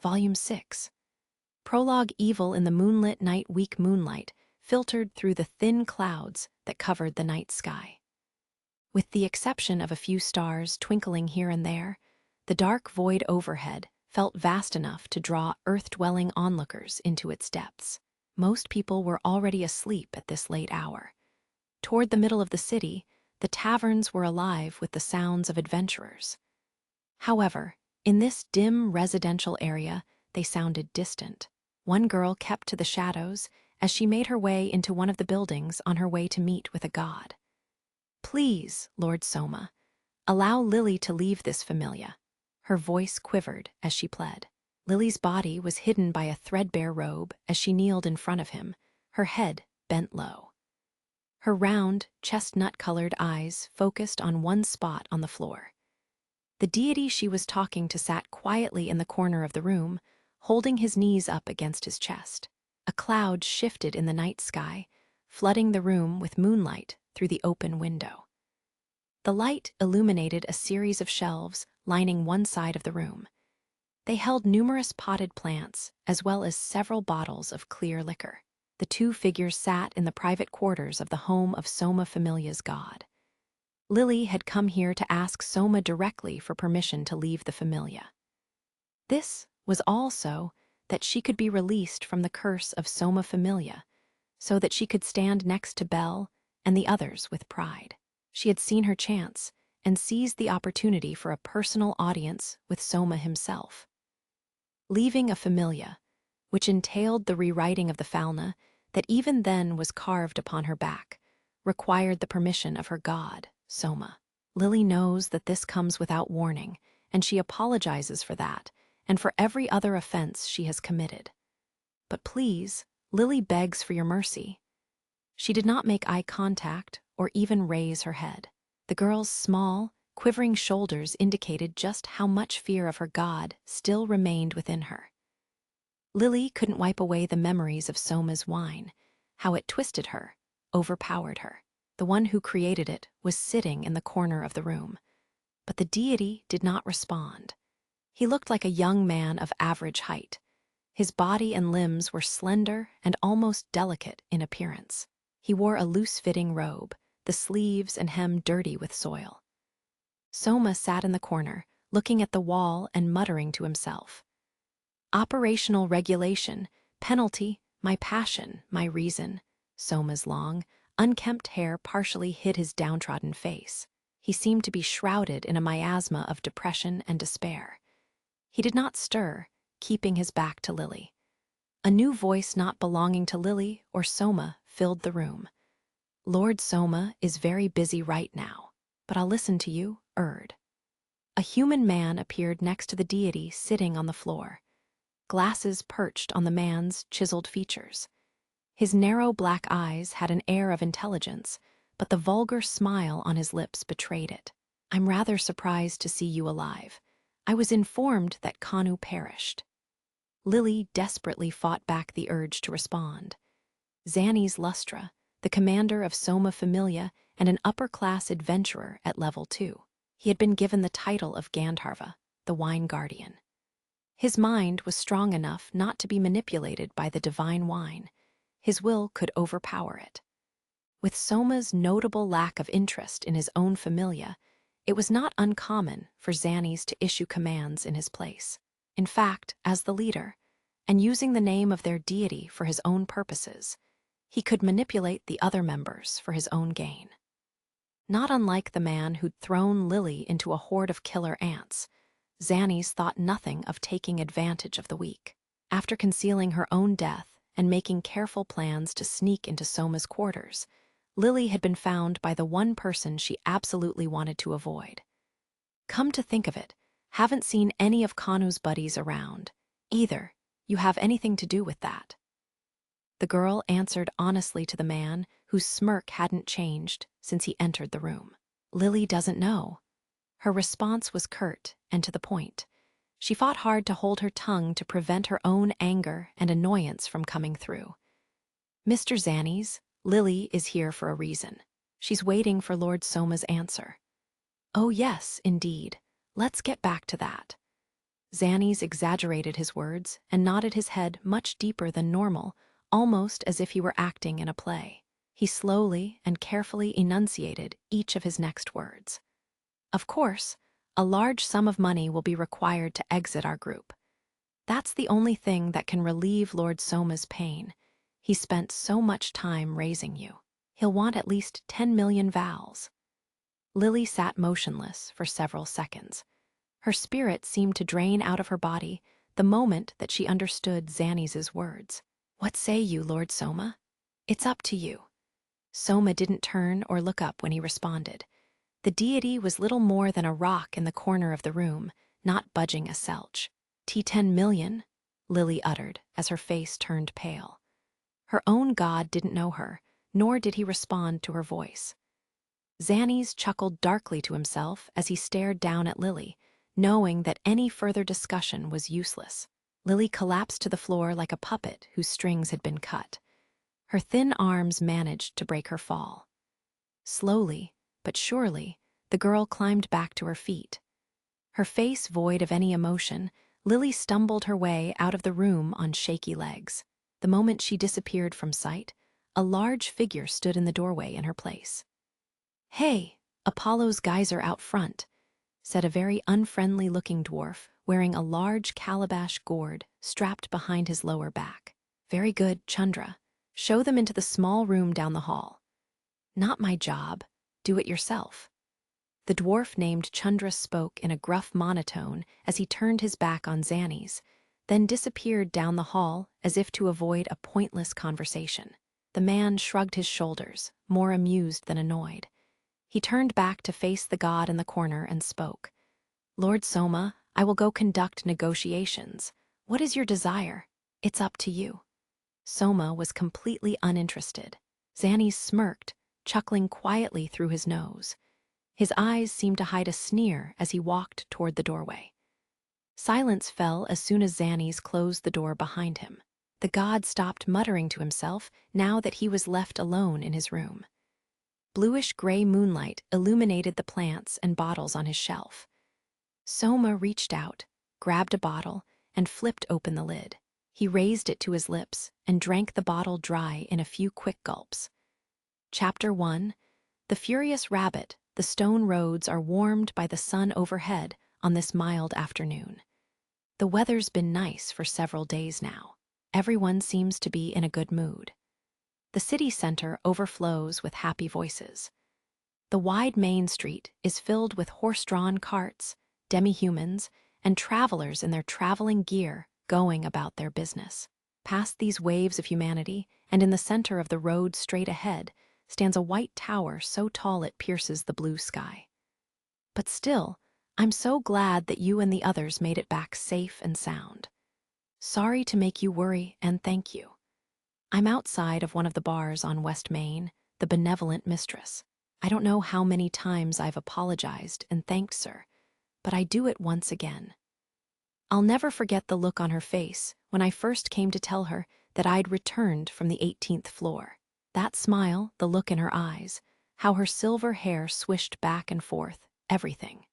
Volume 6. Prologue. Evil in the moonlit night. Weak moonlight filtered through the thin clouds that covered the night sky. With the exception of a few stars twinkling here and there, the dark void overhead felt vast enough to draw earth-dwelling onlookers into its depths. Most people were already asleep at this late hour. Toward the middle of the city, the taverns were alive with the sounds of adventurers. However, in this dim residential area, they sounded distant. One girl kept to the shadows as she made her way into one of the buildings on her way to meet with a god. "Please, Lord Soma, allow Lily to leave this familia." Her voice quivered as she pled. Lily's body was hidden by a threadbare robe as she kneeled in front of him, her head bent low. Her round, chestnut-colored eyes focused on one spot on the floor. The deity she was talking to sat quietly in the corner of the room, holding his knees up against his chest. A cloud shifted in the night sky, flooding the room with moonlight through the open window. The light illuminated a series of shelves lining one side of the room. They held numerous potted plants, as well as several bottles of clear liquor. The two figures sat in the private quarters of the home of Soma Familia's god. Lily had come here to ask Soma directly for permission to leave the familia. This was also that she could be released from the curse of Soma Familia, so that she could stand next to Belle and the others with pride. She had seen her chance and seized the opportunity for a personal audience with Soma himself. Leaving a familia, which entailed the rewriting of the Falna that even then was carved upon her back, required the permission of her god, Soma. Lily knows that this comes without warning, and she apologizes for that and for every other offense she has committed. But please, Lily begs for your mercy. She did not make eye contact or even raise her head. The girl's small, quivering shoulders indicated just how much fear of her god still remained within her. Lily couldn't wipe away the memories of Soma's wine, how it twisted her, overpowered her. The one who created it was sitting in the corner of the room, but the deity did not respond. He looked like a young man of average height. His body and limbs were slender and almost delicate in appearance. He wore a loose-fitting robe, the sleeves and hem dirty with soil. Soma sat in the corner, looking at the wall and muttering to himself. "Operational regulation, penalty, my passion, my reason." Soma's long, unkempt hair partially hid his downtrodden face. He seemed to be shrouded in a miasma of depression and despair. He did not stir, keeping his back to Lily. A new voice not belonging to Lily or Soma filled the room. "Lord Soma is very busy right now, but I'll listen to you, Erd." A human man appeared next to the deity sitting on the floor. Glasses perched on the man's chiseled features. His narrow black eyes had an air of intelligence, but the vulgar smile on his lips betrayed it. "I'm rather surprised to see you alive. I was informed that Kanu perished." Lily desperately fought back the urge to respond. Xanis Lustra, the commander of Soma Familia and an upper-class adventurer at level 2. He had been given the title of Gandharva, the wine guardian. His mind was strong enough not to be manipulated by the divine wine. His will could overpower it. With Soma's notable lack of interest in his own familia, it was not uncommon for Xanis to issue commands in his place. In fact, as the leader, and using the name of their deity for his own purposes, he could manipulate the other members for his own gain. Not unlike the man who'd thrown Lily into a horde of killer ants, Xanis thought nothing of taking advantage of the weak. After concealing her own death and making careful plans to sneak into Soma's quarters, Lily had been found by the one person she absolutely wanted to avoid. "Come to think of it, haven't seen any of Kanu's buddies around. Either you have anything to do with that." The girl answered honestly to the man whose smirk hadn't changed since he entered the room. "Lily doesn't know." Her response was curt and to the point. She fought hard to hold her tongue to prevent her own anger and annoyance from coming through. "Mr. Xanis, Lily is here for a reason. She's waiting for Lord Soma's answer." "Oh yes, indeed. Let's get back to that." Xannies exaggerated his words and nodded his head much deeper than normal, almost as if he were acting in a play. He slowly and carefully enunciated each of his next words. Of course, a large sum of money will be required to exit our group. That's the only thing that can relieve Lord Soma's pain. He spent so much time raising you. He'll want at least 10 million vowels. Lily sat motionless for several seconds. Her spirit seemed to drain out of her body the moment that she understood Xannies' words. What say you, Lord Soma? It's up to you. Soma didn't turn or look up when he responded. The deity was little more than a rock in the corner of the room, not budging a selch. T10 million, Lily uttered as her face turned pale. Her own god didn't know her, nor did he respond to her voice. Xannies chuckled darkly to himself as he stared down at Lily, knowing that any further discussion was useless. Lily collapsed to the floor like a puppet whose strings had been cut. Her thin arms managed to break her fall. Slowly, but surely, the girl climbed back to her feet. Her face void of any emotion, Lily stumbled her way out of the room on shaky legs. The moment she disappeared from sight, a large figure stood in the doorway in her place. "Hey, Apollo's geyser out front," said a very unfriendly-looking dwarf wearing a large calabash gourd strapped behind his lower back. "Very good, Chandra. Show them into the small room down the hall." "Not my job. Do it yourself." The dwarf named Chandra spoke in a gruff monotone as he turned his back on Xannies, then disappeared down the hall as if to avoid a pointless conversation. The man shrugged his shoulders, more amused than annoyed. He turned back to face the god in the corner and spoke. "Lord Soma, I will go conduct negotiations. What is your desire? It's up to you." Soma was completely uninterested. Xannies smirked, chuckling quietly through his nose. His eyes seemed to hide a sneer as he walked toward the doorway. Silence fell as soon as Xannies closed the door behind him. The god stopped muttering to himself now that he was left alone in his room. Bluish-gray moonlight illuminated the plants and bottles on his shelf. Soma reached out, grabbed a bottle, and flipped open the lid. He raised it to his lips and drank the bottle dry in a few quick gulps. Chapter 1. The Furious Rabbit. The stone roads are warmed by the sun overhead on this mild afternoon. The weather's been nice for several days now. Everyone seems to be in a good mood. The city center overflows with happy voices. The wide main street is filled with horse-drawn carts, demi-humans, and travelers in their traveling gear going about their business. Past these waves of humanity, and in the center of the road straight ahead, stands a white tower so tall it pierces the blue sky. But still, I'm so glad that you and the others made it back safe and sound. Sorry to make you worry, and thank you. I'm outside of one of the bars on West Main, the benevolent mistress. I don't know how many times I've apologized and thanked Sir, but I do it once again. I'll never forget the look on her face when I first came to tell her that I'd returned from the 18th floor. That smile, the look in her eyes, how her silver hair swished back and forth, everything.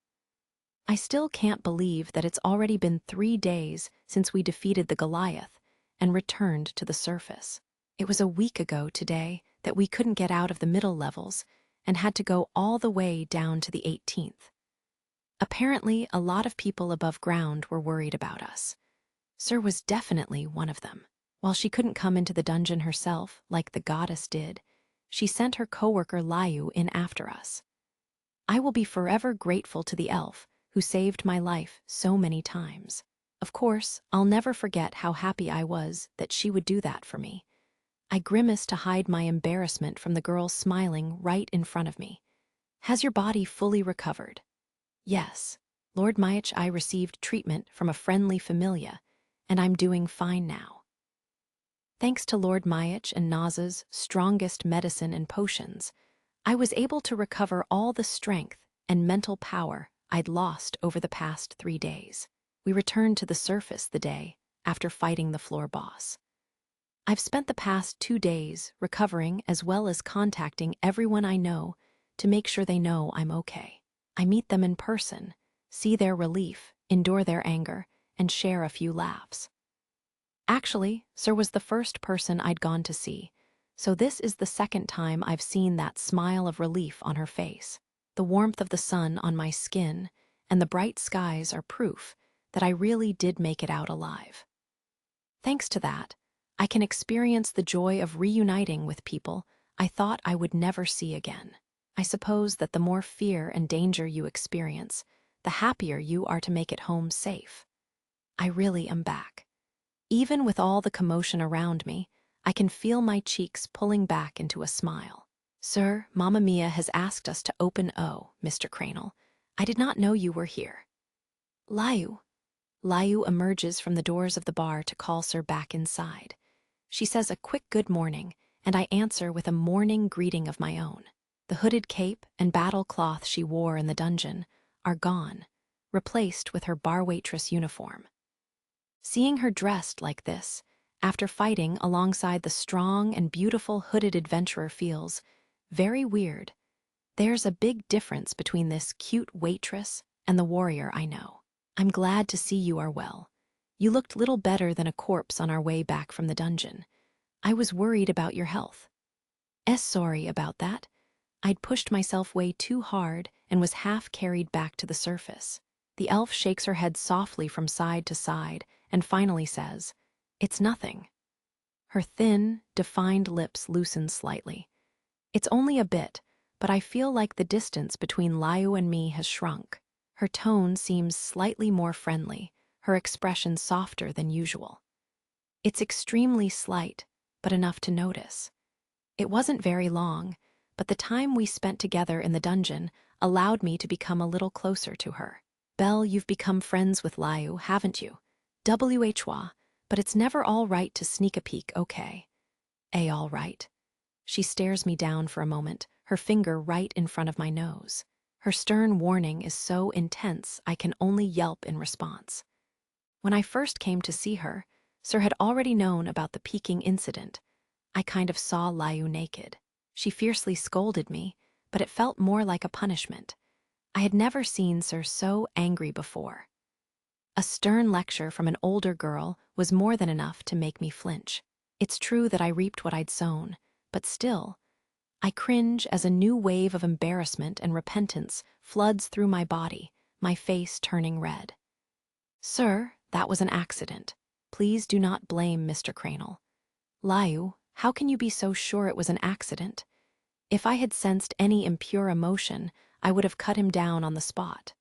I still can't believe that it's already been 3 days since we defeated the Goliath and returned to the surface. It was a week ago today that we couldn't get out of the middle levels and had to go all the way down to the 18th. Apparently, a lot of people above ground were worried about us. Sir was definitely one of them. While she couldn't come into the dungeon herself, like the goddess did, she sent her coworker Layu in after us. I will be forever grateful to the elf who saved my life so many times. Of course, I'll never forget how happy I was that she would do that for me. I grimaced to hide my embarrassment from the girl smiling right in front of me. "Has your body fully recovered?" "Yes. Lord Myach, I received treatment from a friendly familia, and I'm doing fine now. Thanks to Lord Myach and Naza's strongest medicine and potions, I was able to recover all the strength and mental power I'd lost over the past 3 days. We returned to the surface the day after fighting the floor boss. I've spent the past 2 days recovering as well as contacting everyone I know to make sure they know I'm okay. I meet them in person, see their relief, endure their anger, and share a few laughs. Actually, Sir was the first person I'd gone to see, so this is the second time I've seen that smile of relief on her face. The warmth of the sun on my skin and the bright skies are proof that I really did make it out alive. Thanks to that, I can experience the joy of reuniting with people I thought I would never see again. I suppose that the more fear and danger you experience, the happier you are to make it home safe. I really am back. Even with all the commotion around me, I can feel my cheeks pulling back into a smile. Sir, Mamma Mia has asked us to open. Oh, Mr. Cranel, I did not know you were here. Layu. Layu emerges from the doors of the bar to call Sir back inside. She says a quick good morning, and I answer with a morning greeting of my own. The hooded cape and battle cloth she wore in the dungeon are gone, replaced with her bar waitress uniform. Seeing her dressed like this, after fighting alongside the strong and beautiful hooded adventurer feels very weird. There's a big difference between this cute waitress and the warrior I know. I'm glad to see you are well. You looked little better than a corpse on our way back from the dungeon. I was worried about your health. Sorry about that. I'd pushed myself way too hard and was half carried back to the surface. The elf shakes her head softly from side to side and finally says, "It's nothing." Her thin, defined lips loosen slightly. It's only a bit, but I feel like the distance between Layu and me has shrunk. Her tone seems slightly more friendly, her expression softer than usual. It's extremely slight, but enough to notice. It wasn't very long, but the time we spent together in the dungeon allowed me to become a little closer to her. Belle, you've become friends with Layu, haven't you? Whwa, but it's never all right to sneak a peek, okay? All right. She stares me down for a moment, her finger right in front of my nose. Her stern warning is so intense I can only yelp in response. When I first came to see her, Sir had already known about the peeking incident. I kind of saw Layu naked. She fiercely scolded me, but it felt more like a punishment. I had never seen Sir so angry before. A stern lecture from an older girl was more than enough to make me flinch. It's true that I reaped what I'd sown, but still, I cringe as a new wave of embarrassment and repentance floods through my body, my face turning red. Sir, that was an accident. Please do not blame Mr. Cranel. Layu, how can you be so sure it was an accident? If I had sensed any impure emotion, I would have cut him down on the spot.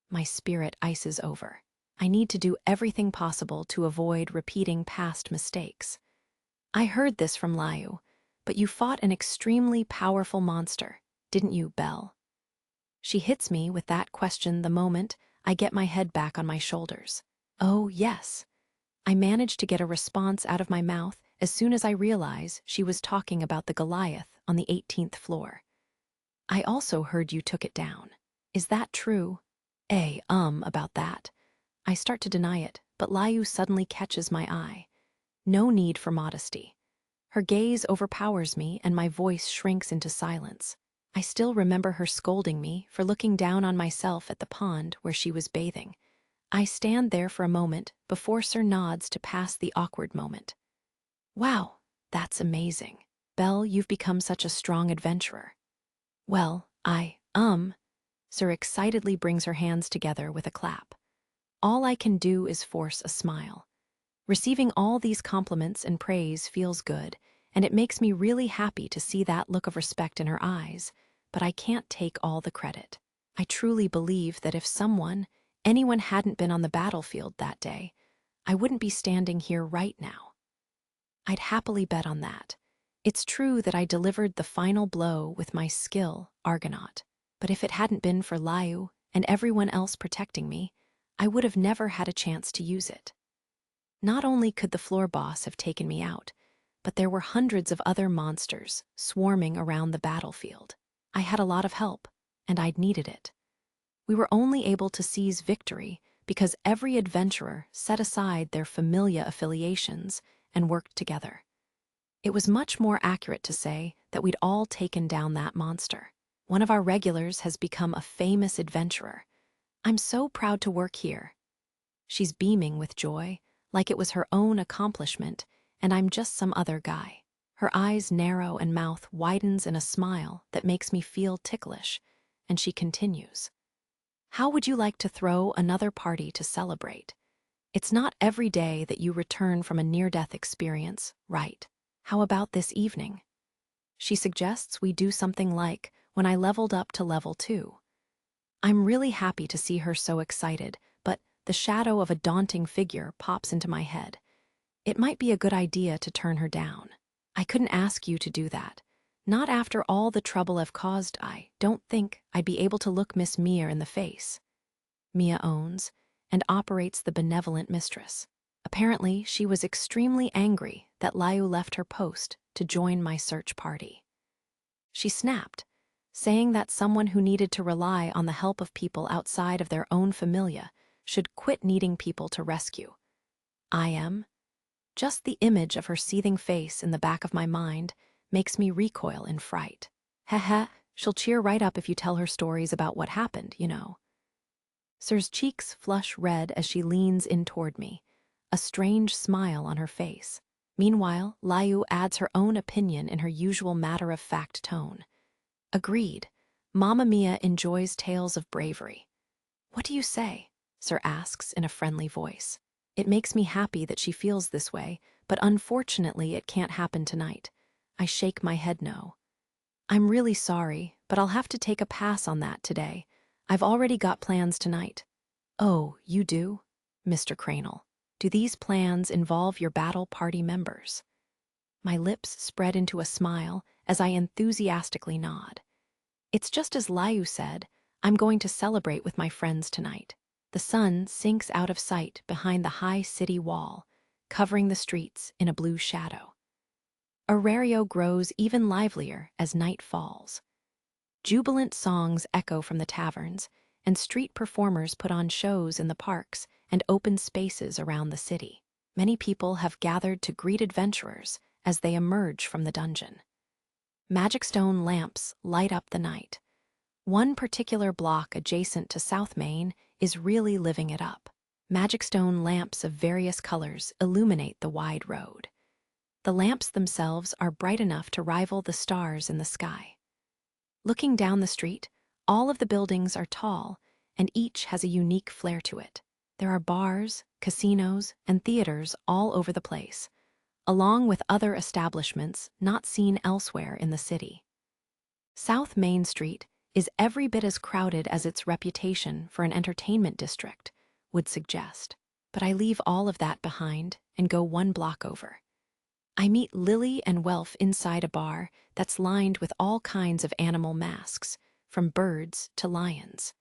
My spirit ices over. I need to do everything possible to avoid repeating past mistakes. I heard this from Layu, but you fought an extremely powerful monster, didn't you, Belle? She hits me with that question the moment I get my head back on my shoulders. Oh, yes. I managed to get a response out of my mouth as soon as I realized she was talking about the Goliath on the 18th floor. I also heard you took it down. Is that true? About that. I start to deny it, but Layu suddenly catches my eye. No need for modesty. Her gaze overpowers me and my voice shrinks into silence. I still remember her scolding me for looking down on myself at the pond where she was bathing. I stand there for a moment before Sir nods to pass the awkward moment. Wow, that's amazing. Belle, you've become such a strong adventurer. Well, Sir excitedly brings her hands together with a clap. All I can do is force a smile. Receiving all these compliments and praise feels good, and it makes me really happy to see that look of respect in her eyes, but I can't take all the credit. I truly believe that if anyone hadn't been on the battlefield that day, I wouldn't be standing here right now. I'd happily bet on that. It's true that I delivered the final blow with my skill, Argonaut, but if it hadn't been for Layu and everyone else protecting me, I would have never had a chance to use it. Not only could the floor boss have taken me out, but there were hundreds of other monsters swarming around the battlefield. I had a lot of help, and I'd needed it. We were only able to seize victory because every adventurer set aside their familia affiliations and worked together. It was much more accurate to say that we'd all taken down that monster. One of our regulars has become a famous adventurer. I'm so proud to work here. She's beaming with joy, like it was her own accomplishment, and I'm just some other guy. Her eyes narrow and mouth widens in a smile that makes me feel ticklish, and she continues. How would you like to throw another party to celebrate? It's not every day that you return from a near-death experience, right? How about this evening? She suggests we do something like when I leveled up to level 2. I'm really happy to see her so excited, but the shadow of a daunting figure pops into my head. It might be a good idea to turn her down. I couldn't ask you to do that. Not after all the trouble I've caused. I don't think I'd be able to look Miss Mia in the face. Mia owns and operates the benevolent mistress. Apparently, she was extremely angry that Liu left her post to join my search party. She snapped, saying that someone who needed to rely on the help of people outside of their own familia should quit needing people to rescue. Just the image of her seething face in the back of my mind makes me recoil in fright. Heh, she'll cheer right up if you tell her stories about what happened, you know. Sir's cheeks flush red as she leans in toward me, a strange smile on her face. Meanwhile, Liu adds her own opinion in her usual matter-of-fact tone. Agreed. Mamma Mia enjoys tales of bravery. What do you say? Sir asks in a friendly voice. It makes me happy that she feels this way, but unfortunately it can't happen tonight. I shake my head no. I'm really sorry, but I'll have to take a pass on that today. I've already got plans tonight. Oh, you do? Mr. Cranel. Do these plans involve your battle party members? My lips spread into a smile as I enthusiastically nod. It's just as Liu said, I'm going to celebrate with my friends tonight. The sun sinks out of sight behind the high city wall, covering the streets in a blue shadow. Aurario grows even livelier as night falls. Jubilant songs echo from the taverns, and street performers put on shows in the parks and open spaces around the city. Many people have gathered to greet adventurers as they emerge from the dungeon. Magic stone lamps light up the night. One particular block adjacent to South Main is really living it up. Magic stone lamps of various colors illuminate the wide road. The lamps themselves are bright enough to rival the stars in the sky. Looking down the street, all of the buildings are tall, and each has a unique flair to it. There are bars, casinos, and theaters all over the place, along with other establishments not seen elsewhere in the city. South Main Street is every bit as crowded as its reputation for an entertainment district would suggest. But I leave all of that behind and go one block over. I meet Lily and Welf inside a bar that's lined with all kinds of animal masks, from birds to lions.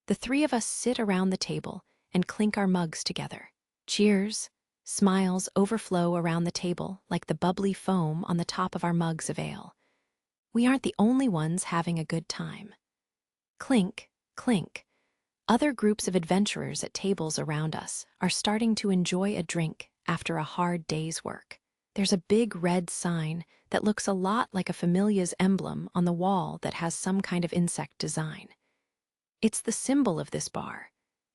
The three of us sit around the table and clink our mugs together. Cheers! Smiles overflow around the table like the bubbly foam on the top of our mugs of ale. We aren't the only ones having a good time. Clink, clink. Other groups of adventurers at tables around us are starting to enjoy a drink after a hard day's work. There's a big red sign that looks a lot like a familia's emblem on the wall that has some kind of insect design. It's the symbol of this bar,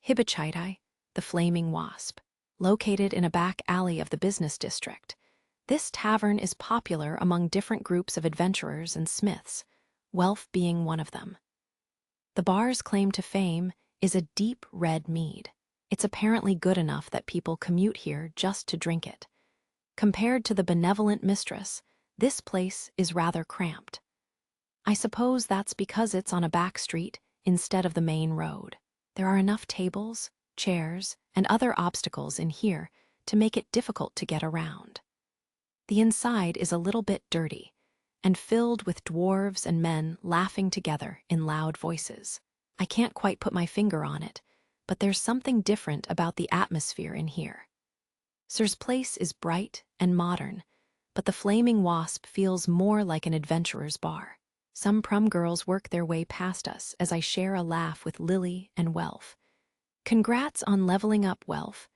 Hibichitai, the flaming wasp. Located in a back alley of the business district, this tavern is popular among different groups of adventurers and smiths, Welf being one of them. The bar's claim to fame is a deep red mead. It's apparently good enough that people commute here just to drink it. Compared to the benevolent mistress, this place is rather cramped. I suppose that's because it's on a back street instead of the main road. There are enough tables, chairs, and other obstacles in here to make it difficult to get around. The inside is a little bit dirty and filled with dwarves and men laughing together in loud voices. I can't quite put my finger on it, but there's something different about the atmosphere in here. Sir's place is bright and modern, but the Flaming Wasp feels more like an adventurer's bar. Some prom girls work their way past us as I share a laugh with Lily and Welf. Congrats on leveling up, Welf.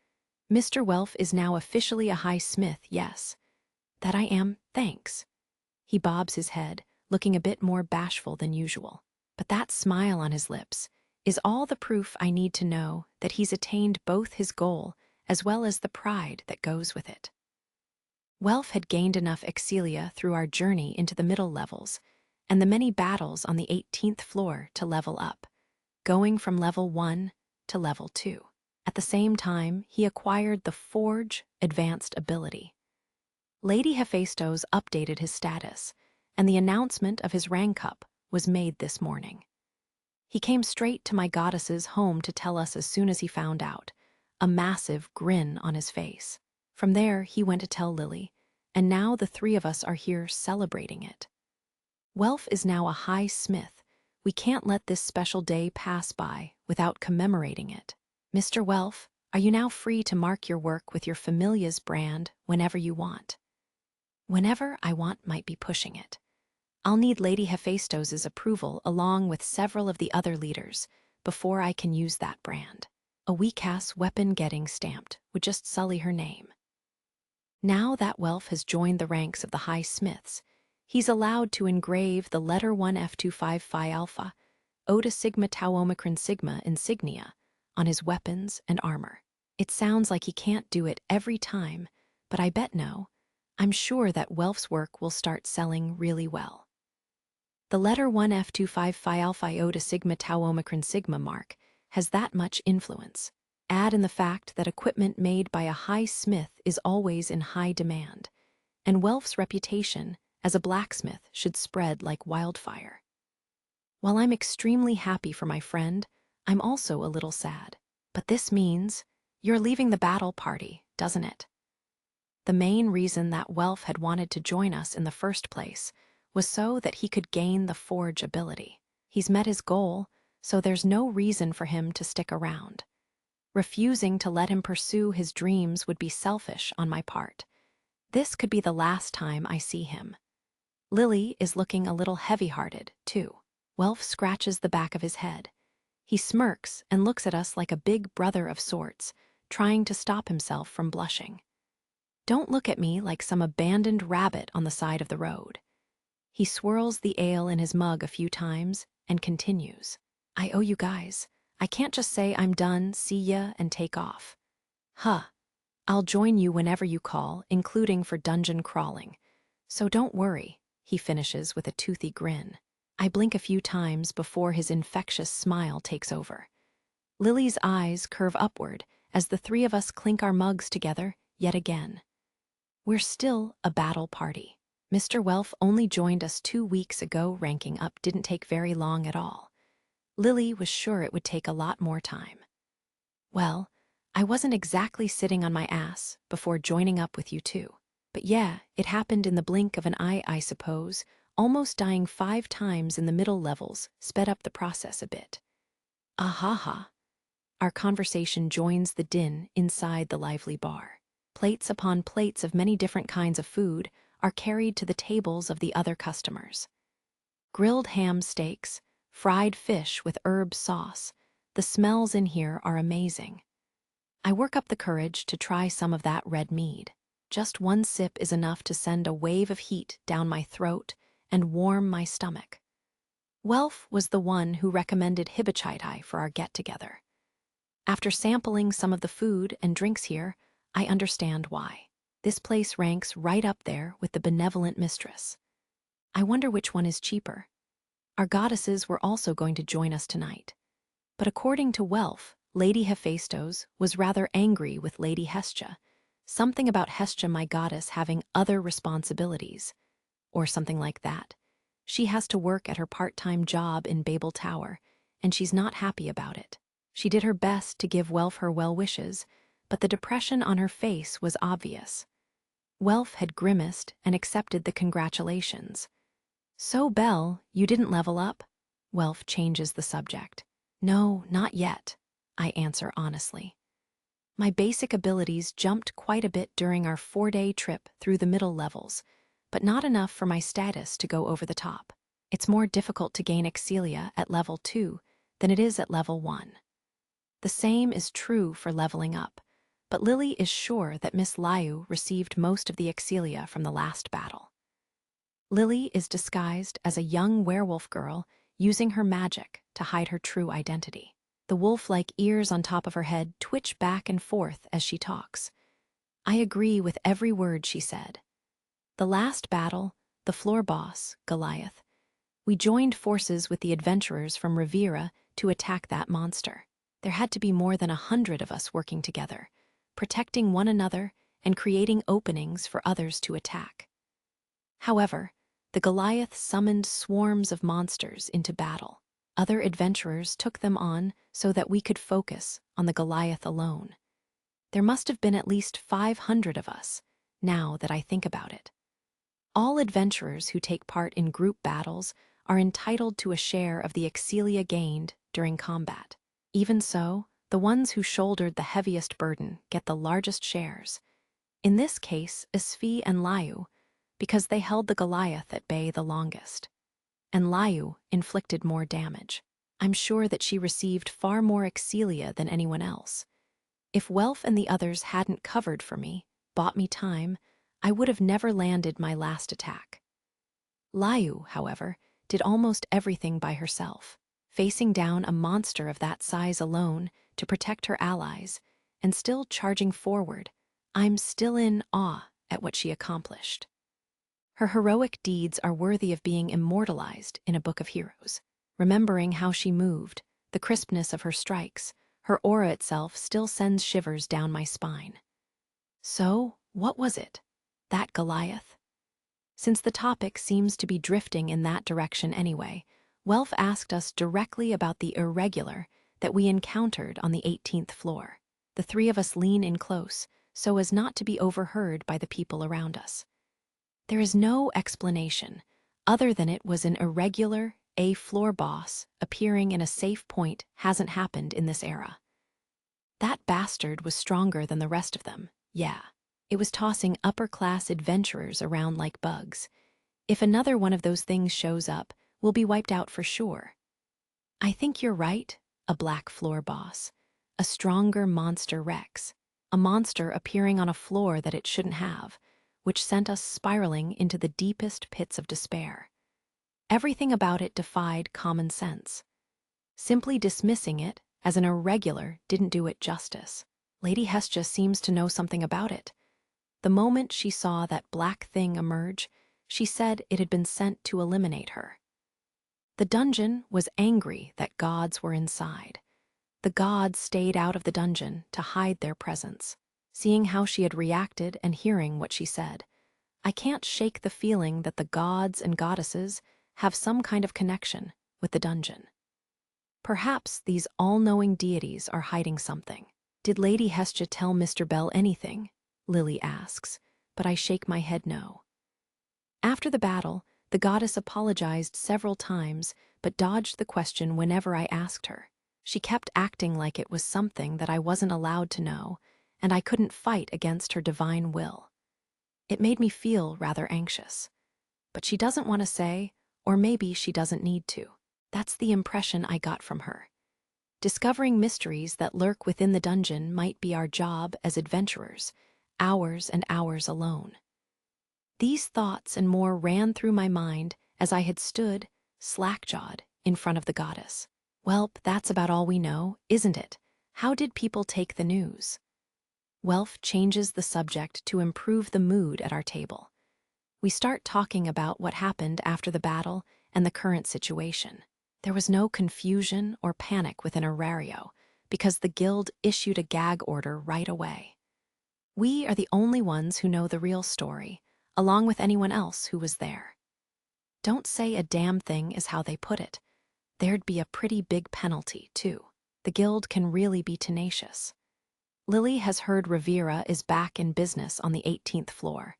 Mr. Welf is now officially a high smith, yes. That I am, thanks. He bobs his head, looking a bit more bashful than usual. But that smile on his lips, is all the proof I need to know that he's attained both his goal as well as the pride that goes with it. Welf had gained enough excelia through our journey into the middle levels and the many battles on the 18th floor to level up, going from level 1 to level 2. At the same time, he acquired the Forge Advanced ability. Lady Hephaestus updated his status, and the announcement of his rank up was made this morning. He came straight to my goddess's home to tell us as soon as he found out, a massive grin on his face. From there, he went to tell Lily, and now the three of us are here celebrating it. Welf is now a high smith. We can't let this special day pass by without commemorating it. Mr. Welf, are you now free to mark your work with your familia's brand whenever you want? Whenever I want might be pushing it. I'll need Lady Hephaestus's approval along with several of the other leaders before I can use that brand. A weak-ass weapon getting stamped would just sully her name. Now that Welf has joined the ranks of the High Smiths, he's allowed to engrave the letter 1F25 Phi Alpha, Oda Sigma Tau Omicron Sigma insignia on his weapons and armor. It sounds like he can't do it every time, but I bet no. I'm sure that Welf's work will start selling really well. The letter 1F25 Phi Alpha Iota Sigma Tau Omicron Sigma mark has that much influence. Add in the fact that equipment made by a high smith is always in high demand, and Welf's reputation as a blacksmith should spread like wildfire. While I'm extremely happy for my friend, I'm also a little sad. But this means you're leaving the battle party, doesn't it? The main reason that Welf had wanted to join us in the first place was so that he could gain the Forge ability. He's met his goal, so there's no reason for him to stick around. Refusing to let him pursue his dreams would be selfish on my part. This could be the last time I see him. Lily is looking a little heavy-hearted, too. Welf scratches the back of his head. He smirks and looks at us like a big brother of sorts, trying to stop himself from blushing. Don't look at me like some abandoned rabbit on the side of the road. He swirls the ale in his mug a few times and continues. I owe you guys. I can't just say I'm done, see ya, and take off. Huh. I'll join you whenever you call, including for dungeon crawling. So don't worry, he finishes with a toothy grin. I blink a few times before his infectious smile takes over. Lily's eyes curve upward as the three of us clink our mugs together yet again. We're still a battle party. Mr. Welf only joined us 2 weeks ago. Ranking up didn't take very long at all. Lily was sure it would take a lot more time. Well, I wasn't exactly sitting on my ass before joining up with you two. But yeah, it happened in the blink of an eye, I suppose. Almost dying 5 times in the middle levels sped up the process a bit. Ahaha. Our conversation joins the din inside the lively bar. Plates upon plates of many different kinds of food are carried to the tables of the other customers. Grilled ham steaks, fried fish with herb sauce. The smells in here are amazing. I work up the courage to try some of that red mead. Just 1 sip is enough to send a wave of heat down my throat and warm my stomach. Welf was the one who recommended hibachitai for our get-together. After sampling some of the food and drinks here, I understand why. This place ranks right up there with the Benevolent Mistress. I wonder which one is cheaper. Our goddesses were also going to join us tonight. But according to Welf, Lady Hephaestus was rather angry with Lady Hestia. Something about Hestia, my goddess, having other responsibilities. Or something like that. She has to work at her part-time job in Babel Tower, and she's not happy about it. She did her best to give Welf her well wishes, but the depression on her face was obvious. Welf had grimaced and accepted the congratulations. So, Belle, you didn't level up? Welf changes the subject. No, not yet, I answer honestly. My basic abilities jumped quite a bit during our 4-day trip through the middle levels, but not enough for my status to go over the top. It's more difficult to gain excelia at level 2 than it is at level 1. The same is true for leveling up, but Lily is sure that Miss Liu received most of the excelia from the last battle. Lily is disguised as a young werewolf girl using her magic to hide her true identity. The wolf-like ears on top of her head twitch back and forth as she talks. I agree with every word she said. The last battle, the floor boss, Goliath, we joined forces with the adventurers from Riviera to attack that monster. There had to be more than 100 of us working together, protecting one another and creating openings for others to attack. However, the Goliath summoned swarms of monsters into battle. Other adventurers took them on so that we could focus on the Goliath alone. There must have been at least 500 of us, now that I think about it. All adventurers who take part in group battles are entitled to a share of the excelia gained during combat. Even so, the ones who shouldered the heaviest burden get the largest shares. In this case, Isfi and Layu, because they held the Goliath at bay the longest. And Layu inflicted more damage. I'm sure that she received far more excelia than anyone else. If Welf and the others hadn't covered for me, bought me time, I would have never landed my last attack. Layu, however, did almost everything by herself, facing down a monster of that size alone to protect her allies, and still charging forward. I'm still in awe at what she accomplished. Her heroic deeds are worthy of being immortalized in a book of heroes. Remembering how she moved, the crispness of her strikes, her aura itself still sends shivers down my spine. So, what was it? That Goliath? Since the topic seems to be drifting in that direction anyway, Welf asked us directly about the irregular that we encountered on the 18th floor. The three of us lean in close, so as not to be overheard by the people around us. There is no explanation, other than it was an irregular, floor boss appearing in a safe point hasn't happened in this era. That bastard was stronger than the rest of them, yeah. It was tossing upper-class adventurers around like bugs. If another one of those things shows up, we'll be wiped out for sure. I think you're right, a black floor boss. A stronger monster Rex. A monster appearing on a floor that it shouldn't have, which sent us spiraling into the deepest pits of despair. Everything about it defied common sense. Simply dismissing it as an irregular didn't do it justice. Lady Hestia seems to know something about it. The moment she saw that black thing emerge, she said it had been sent to eliminate her. The dungeon was angry that gods were inside. The gods stayed out of the dungeon to hide their presence. Seeing how she had reacted and hearing what she said, I can't shake the feeling that the gods and goddesses have some kind of connection with the dungeon. Perhaps these all-knowing deities are hiding something. Did Lady Hestia tell Mr. Bell anything? Lily asks, but I shake my head no. After the battle, the goddess apologized several times, but dodged the question whenever I asked her. She kept acting like it was something that I wasn't allowed to know, and I couldn't fight against her divine will. It made me feel rather anxious. But she doesn't want to say, or maybe she doesn't need to. That's the impression I got from her. Discovering mysteries that lurk within the dungeon might be our job as adventurers, hours and hours alone. These thoughts and more ran through my mind as I had stood, slack-jawed, in front of the goddess. Welp, that's about all we know, isn't it? How did people take the news? Welf changes the subject to improve the mood at our table. We start talking about what happened after the battle and the current situation. There was no confusion or panic within Aurario, because the guild issued a gag order right away. We are the only ones who know the real story, along with anyone else who was there. Don't say a damn thing is how they put it. There'd be a pretty big penalty, too. The guild can really be tenacious. Lily has heard Riviera is back in business on the 18th floor.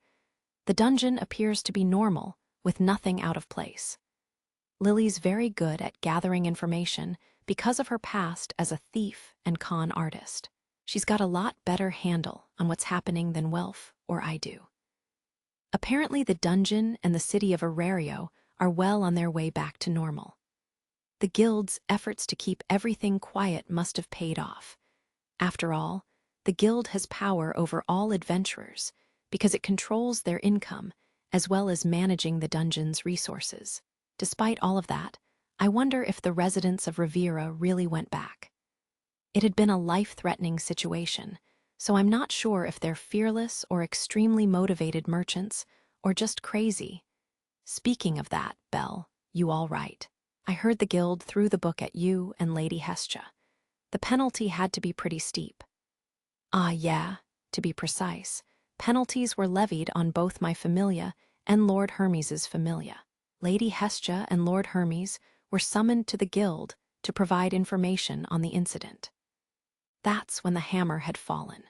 The dungeon appears to be normal, with nothing out of place. Lily's very good at gathering information because of her past as a thief and con artist. She's got a lot better handle on what's happening than Welf or I do. Apparently the dungeon and the city of Aurario are well on their way back to normal. The guild's efforts to keep everything quiet must have paid off. After all, the guild has power over all adventurers because it controls their income as well as managing the dungeon's resources. Despite all of that, I wonder if the residents of Riviera really went back. It had been a life-threatening situation, so I'm not sure if they're fearless or extremely motivated merchants, or just crazy. Speaking of that, Belle, you all right. I heard the guild threw the book at you and Lady Hestia. The penalty had to be pretty steep. Ah, yeah, to be precise. Penalties were levied on both my familia and Lord Hermes's familia. Lady Hestia and Lord Hermes were summoned to the guild to provide information on the incident. That's when the hammer had fallen.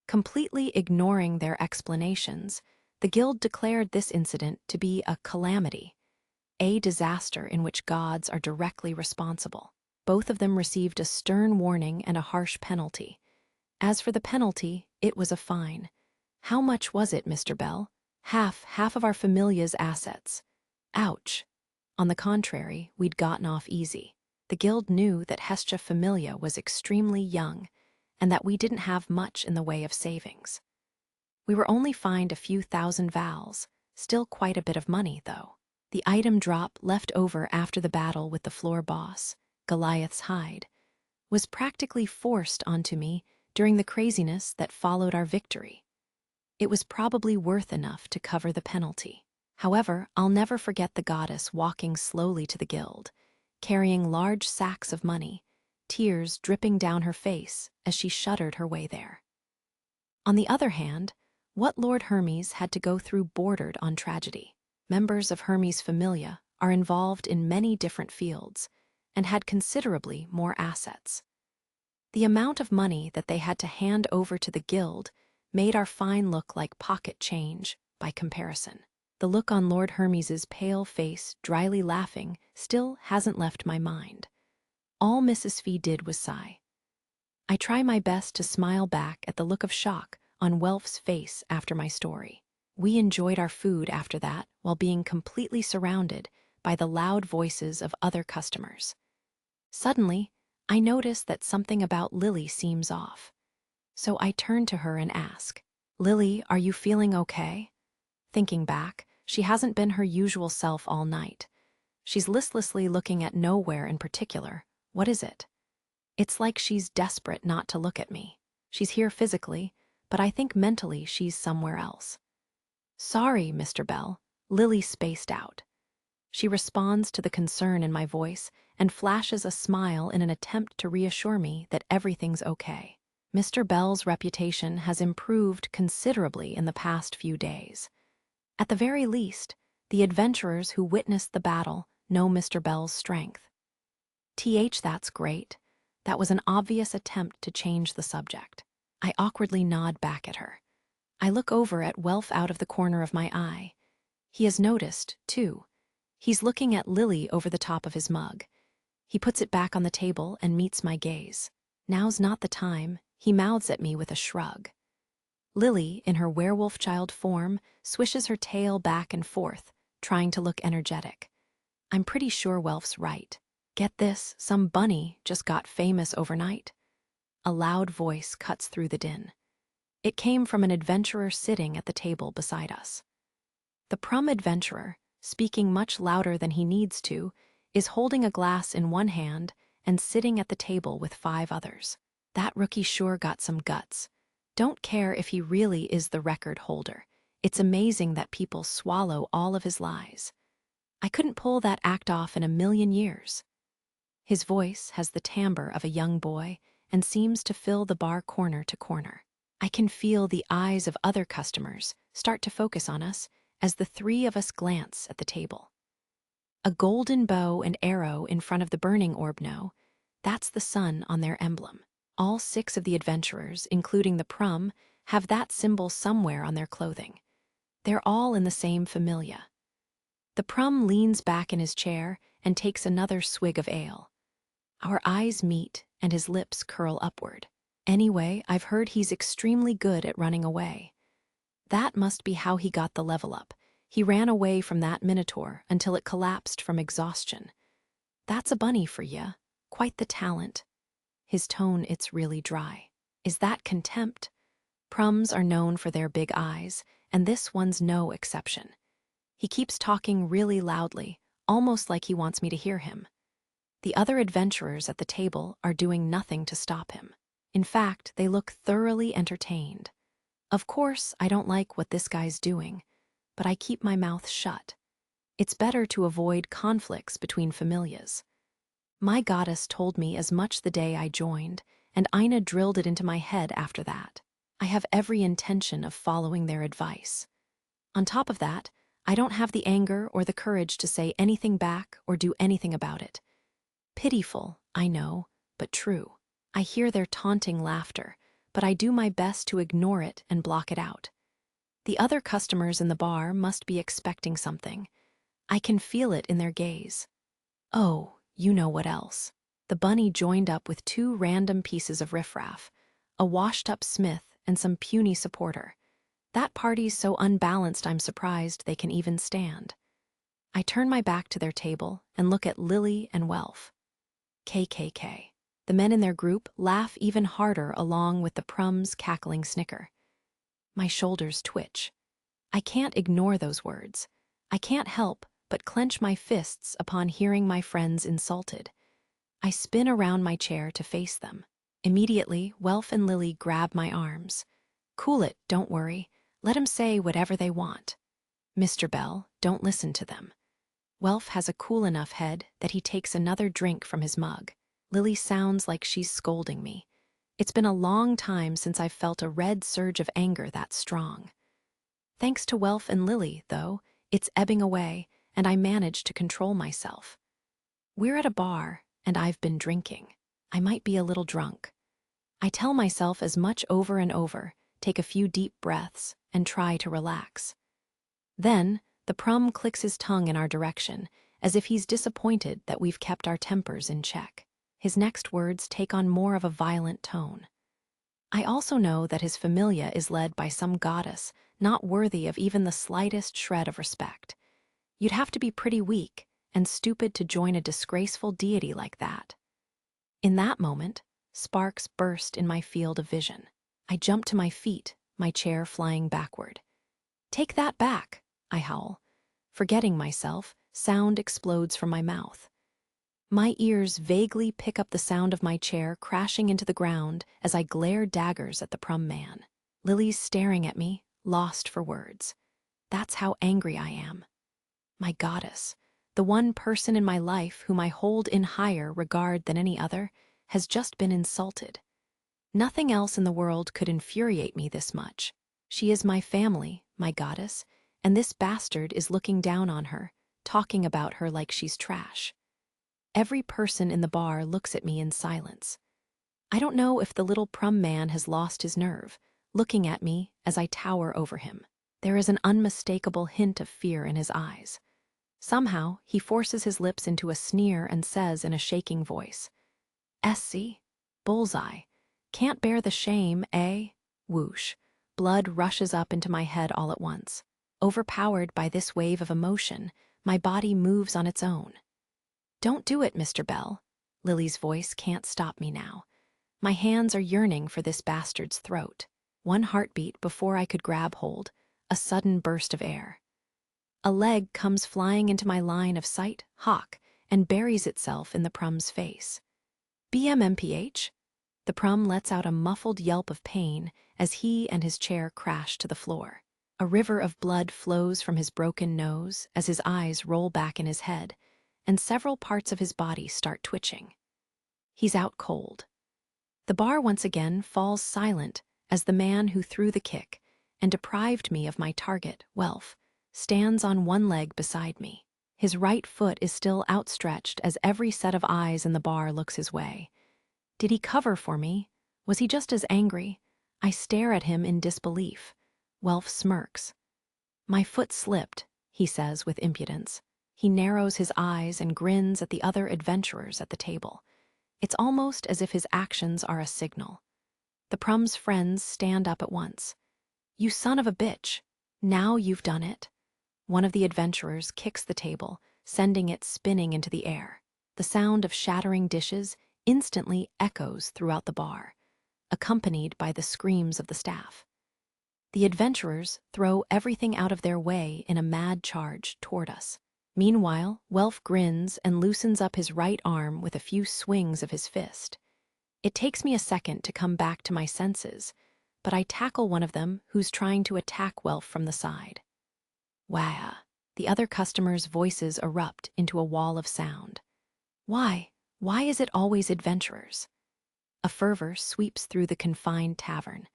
Completely ignoring their explanations, the guild declared this incident to be a calamity, a disaster in which gods are directly responsible. Both of them received a stern warning and a harsh penalty. As for the penalty, it was a fine. How much was it, Mr. Bell? Half of our familia's assets. Ouch. On the contrary, we'd gotten off easy. The guild knew that Hestia Familia was extremely young, and that we didn't have much in the way of savings. We were only fined a few thousand vals, still quite a bit of money, though. The item drop left over after the battle with the floor boss, Goliath's hide, was practically forced onto me during the craziness that followed our victory. It was probably worth enough to cover the penalty. However, I'll never forget the goddess walking slowly to the guild, carrying large sacks of money, tears dripping down her face as she shuddered her way there. On the other hand, what Lord Hermes had to go through bordered on tragedy. Members of Hermes' familia are involved in many different fields and had considerably more assets. The amount of money that they had to hand over to the guild made our fine look like pocket change by comparison. The look on Lord Hermes's pale face, dryly laughing, still hasn't left my mind. All Mrs. Fee did was sigh. I try my best to smile back at the look of shock on Welf's face after my story. We enjoyed our food after that while being completely surrounded by the loud voices of other customers. Suddenly, I notice that something about Lily seems off. So I turn to her and ask, "Lily, are you feeling okay?" Thinking back, she hasn't been her usual self all night. She's listlessly looking at nowhere in particular. What is it? It's like she's desperate not to look at me. She's here physically, but I think mentally she's somewhere else. "Sorry, Mr. Bell." Lily spaced out. She responds to the concern in my voice and flashes a smile in an attempt to reassure me that everything's okay. Mr. Bell's reputation has improved considerably in the past few days. At the very least, the adventurers who witnessed the battle know Mr. Bell's strength. That's great. That was an obvious attempt to change the subject. I awkwardly nod back at her. I look over at Welf out of the corner of my eye. He has noticed, too. He's looking at Lily over the top of his mug. He puts it back on the table and meets my gaze. Now's not the time, he mouths at me with a shrug. Lily, in her werewolf child form, swishes her tail back and forth, trying to look energetic. I'm pretty sure Welf's right. Get this, some bunny just got famous overnight. A loud voice cuts through the din. It came from an adventurer sitting at the table beside us. The prum adventurer, speaking much louder than he needs to, is holding a glass in one hand and sitting at the table with 5 others. That rookie sure got some guts. Don't care if he really is the record holder. It's amazing that people swallow all of his lies. I couldn't pull that act off in a million years. His voice has the timbre of a young boy and seems to fill the bar corner to corner. I can feel the eyes of other customers start to focus on us as the 3 of us glance at the table. A golden bow and arrow in front of the burning orb, no, that's the sun on their emblem. All 6 of the adventurers, including the prum, have that symbol somewhere on their clothing. They're all in the same familia. The prum leans back in his chair and takes another swig of ale. Our eyes meet and his lips curl upward. Anyway, I've heard he's extremely good at running away. That must be how he got the level up. He ran away from that minotaur until it collapsed from exhaustion. That's a bunny for ya. Quite the talent. His tone, it's really dry. Is that contempt? Prums are known for their big eyes, and this one's no exception. He keeps talking really loudly, almost like he wants me to hear him. The other adventurers at the table are doing nothing to stop him. In fact, they look thoroughly entertained. Of course, I don't like what this guy's doing, but I keep my mouth shut. It's better to avoid conflicts between familias. My goddess told me as much the day I joined, and Ina drilled it into my head after that. I have every intention of following their advice. On top of that, I don't have the anger or the courage to say anything back or do anything about it. Pitiful, I know, but true. I hear their taunting laughter, but I do my best to ignore it and block it out. The other customers in the bar must be expecting something. I can feel it in their gaze. Oh, you know what else. The bunny joined up with two random pieces of riffraff, a washed-up Smith and some puny supporter. That party's so unbalanced I'm surprised they can even stand. I turn my back to their table and look at Lily and Welf. KKK. The men in their group laugh even harder along with the Prum's cackling snicker. My shoulders twitch. I can't ignore those words. I can't help but clench my fists upon hearing my friends insulted. I spin around my chair to face them. Immediately, Welf and Lily grab my arms. Cool it, don't worry. Let 'em say whatever they want. Mr. Bell, don't listen to them. Welf has a cool enough head that he takes another drink from his mug. Lily sounds like she's scolding me. It's been a long time since I've felt a red surge of anger that strong. Thanks to Welf and Lily, though, it's ebbing away, and I manage to control myself. We're at a bar, and I've been drinking. I might be a little drunk. I tell myself as much over and over, take a few deep breaths, and try to relax. Then, the Prum clicks his tongue in our direction, as if he's disappointed that we've kept our tempers in check. His next words take on more of a violent tone. I also know that his familia is led by some goddess, not worthy of even the slightest shred of respect. You'd have to be pretty weak and stupid to join a disgraceful deity like that. In that moment, sparks burst in my field of vision. I jump to my feet, my chair flying backward. Take that back, I howl. Forgetting myself, sound explodes from my mouth. My ears vaguely pick up the sound of my chair crashing into the ground as I glare daggers at the Prum man. Lily's staring at me, lost for words. That's how angry I am. My goddess, the one person in my life whom I hold in higher regard than any other, has just been insulted. Nothing else in the world could infuriate me this much. She is my family, my goddess, and this bastard is looking down on her, talking about her like she's trash. Every person in the bar looks at me in silence. I don't know if the little Prum man has lost his nerve, looking at me as I tower over him. There is an unmistakable hint of fear in his eyes. Somehow, he forces his lips into a sneer and says in a shaking voice, "SC, bullseye. Can't bear the shame, eh?" Whoosh. Blood rushes up into my head all at once. Overpowered by this wave of emotion, my body moves on its own. "Don't do it, Mr. Bell." Lily's voice can't stop me now. My hands are yearning for this bastard's throat. One heartbeat before I could grab hold, a sudden burst of air. A leg comes flying into my line of sight, hawk, and buries itself in the Prum's face. BMMPH? The Prum lets out a muffled yelp of pain as he and his chair crash to the floor. A river of blood flows from his broken nose as his eyes roll back in his head, and several parts of his body start twitching. He's out cold. The bar once again falls silent as the man who threw the kick and deprived me of my target, Welf, stands on one leg beside me. His right foot is still outstretched as every set of eyes in the bar looks his way. Did he cover for me? Was he just as angry? I stare at him in disbelief. Welf smirks. "My foot slipped," he says with impudence. He narrows his eyes and grins at the other adventurers at the table. It's almost as if his actions are a signal. The Prum's friends stand up at once. "You son of a bitch! Now you've done it." One of the adventurers kicks the table, sending it spinning into the air. The sound of shattering dishes instantly echoes throughout the bar, accompanied by the screams of the staff. The adventurers throw everything out of their way in a mad charge toward us. Meanwhile, Welf grins and loosens up his right arm with a few swings of his fist. It takes me a second to come back to my senses, but I tackle one of them who's trying to attack Welf from the side. Wah! The other customers' voices erupt into a wall of sound. Why? Why is it always adventurers? A fervor sweeps through the confined tavern.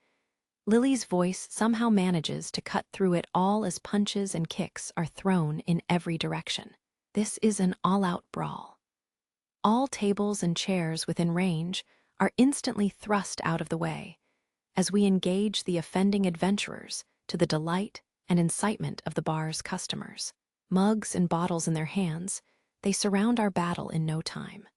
Lily's voice somehow manages to cut through it all as punches and kicks are thrown in every direction. This is an all-out brawl. All tables and chairs within range are instantly thrust out of the way as we engage the offending adventurers to the delight and incitement of the bar's customers. Mugs and bottles in their hands, they surround our battle in no time.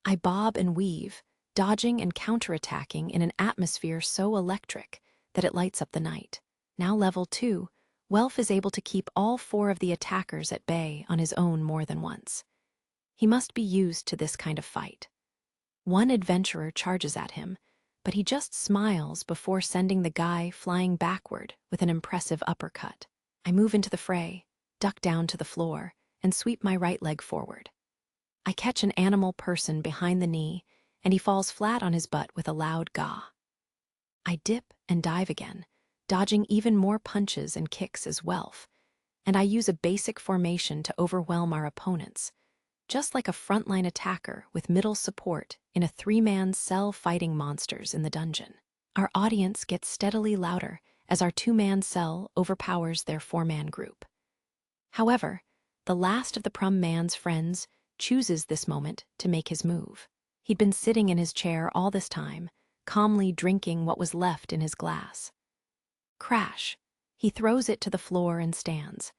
I bob and weave, dodging and counterattacking in an atmosphere so electric that it lights up the night. Now level 2, Welf is able to keep all 4 of the attackers at bay on his own more than once. He must be used to this kind of fight. One adventurer charges at him, but he just smiles before sending the guy flying backward with an impressive uppercut. I move into the fray, duck down to the floor, and sweep my right leg forward. I catch an animal person behind the knee, and he falls flat on his butt with a loud gah. I dip and dive again, dodging even more punches and kicks as Welf, and I use a basic formation to overwhelm our opponents, just like a frontline attacker with middle support in a 3-man cell fighting monsters in the dungeon. Our audience gets steadily louder as our 2-man cell overpowers their 4-man group. However, the last of the prum man's friends chooses this moment to make his move. He'd been sitting in his chair all this time, calmly drinking what was left in his glass. Crash! He throws it to the floor and stands.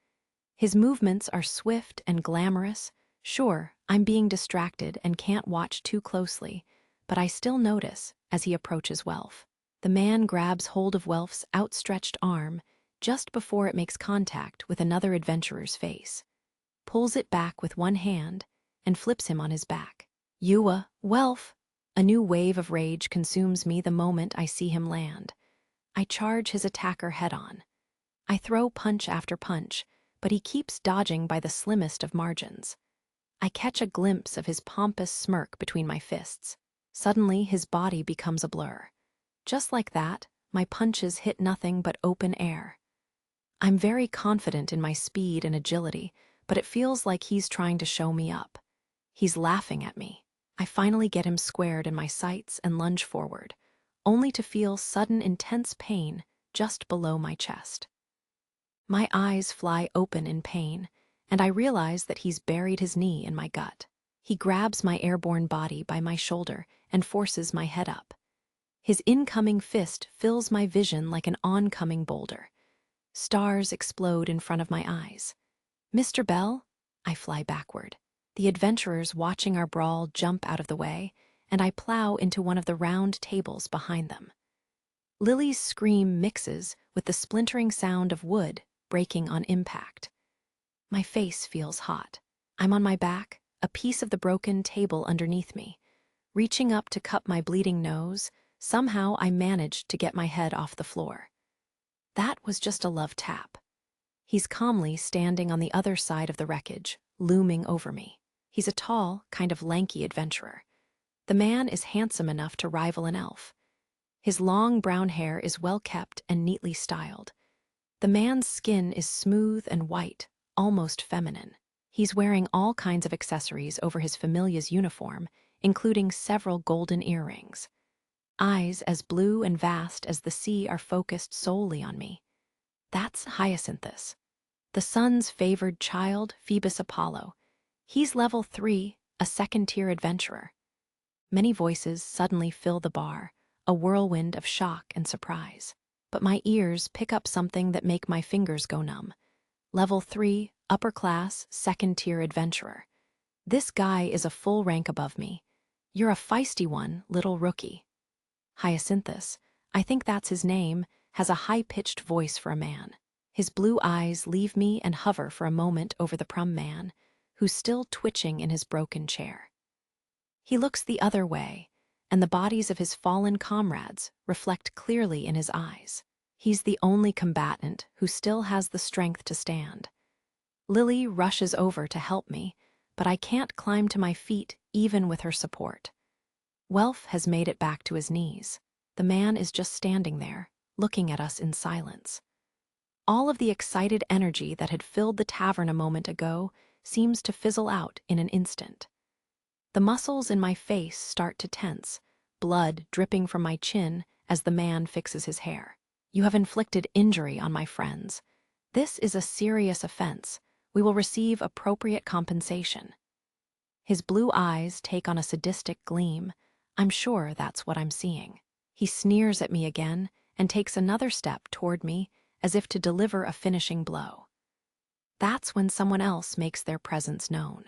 His movements are swift and glamorous. Sure, I'm being distracted and can't watch too closely, but I still notice as he approaches Welf. The man grabs hold of Welf's outstretched arm just before it makes contact with another adventurer's face, pulls it back with one hand, and flips him on his back. Ewa, Welf! A new wave of rage consumes me the moment I see him land. I charge his attacker head-on. I throw punch after punch, but he keeps dodging by the slimmest of margins. I catch a glimpse of his pompous smirk between my fists. Suddenly, his body becomes a blur. Just like that, my punches hit nothing but open air. I'm very confident in my speed and agility, but it feels like he's trying to show me up. He's laughing at me. I finally get him squared in my sights and lunge forward, only to feel sudden intense pain just below my chest. My eyes fly open in pain, and I realize that he's buried his knee in my gut. He grabs my airborne body by my shoulder and forces my head up. His incoming fist fills my vision like an oncoming boulder. Stars explode in front of my eyes. "Mr. Bell?" I fly backward. The adventurers watching our brawl jump out of the way, and I plow into one of the round tables behind them. Lily's scream mixes with the splintering sound of wood breaking on impact. My face feels hot. I'm on my back, a piece of the broken table underneath me. Reaching up to cup my bleeding nose, somehow I managed to get my head off the floor. That was just a love tap. He's calmly standing on the other side of the wreckage, looming over me. He's a tall, kind of lanky adventurer. The man is handsome enough to rival an elf. His long brown hair is well kept and neatly styled. The man's skin is smooth and white, almost feminine. He's wearing all kinds of accessories over his familiar's uniform, including several golden earrings. Eyes as blue and vast as the sea are focused solely on me. That's Hyacinthus, the sun's favored child, Phoebus Apollo. He's level 3, a second-tier adventurer. Many voices suddenly fill the bar, a whirlwind of shock and surprise. But my ears pick up something that make my fingers go numb. Level 3, upper class, second-tier adventurer. This guy is a full rank above me. You're a feisty one, little rookie. Hyacinthus, I think that's his name, has a high-pitched voice for a man. His blue eyes leave me and hover for a moment over the prum man, who's still twitching in his broken chair. He looks the other way, and the bodies of his fallen comrades reflect clearly in his eyes. He's the only combatant who still has the strength to stand. Lily rushes over to help me, but I can't climb to my feet even with her support. Welf has made it back to his knees. The man is just standing there, looking at us in silence. All of the excited energy that had filled the tavern a moment ago seems to fizzle out in an instant. The muscles in my face start to tense, blood dripping from my chin as the man fixes his hair. You have inflicted injury on my friends. This is a serious offense. We will receive appropriate compensation. His blue eyes take on a sadistic gleam. I'm sure that's what I'm seeing. He sneers at me again and takes another step toward me as if to deliver a finishing blow. That's when someone else makes their presence known.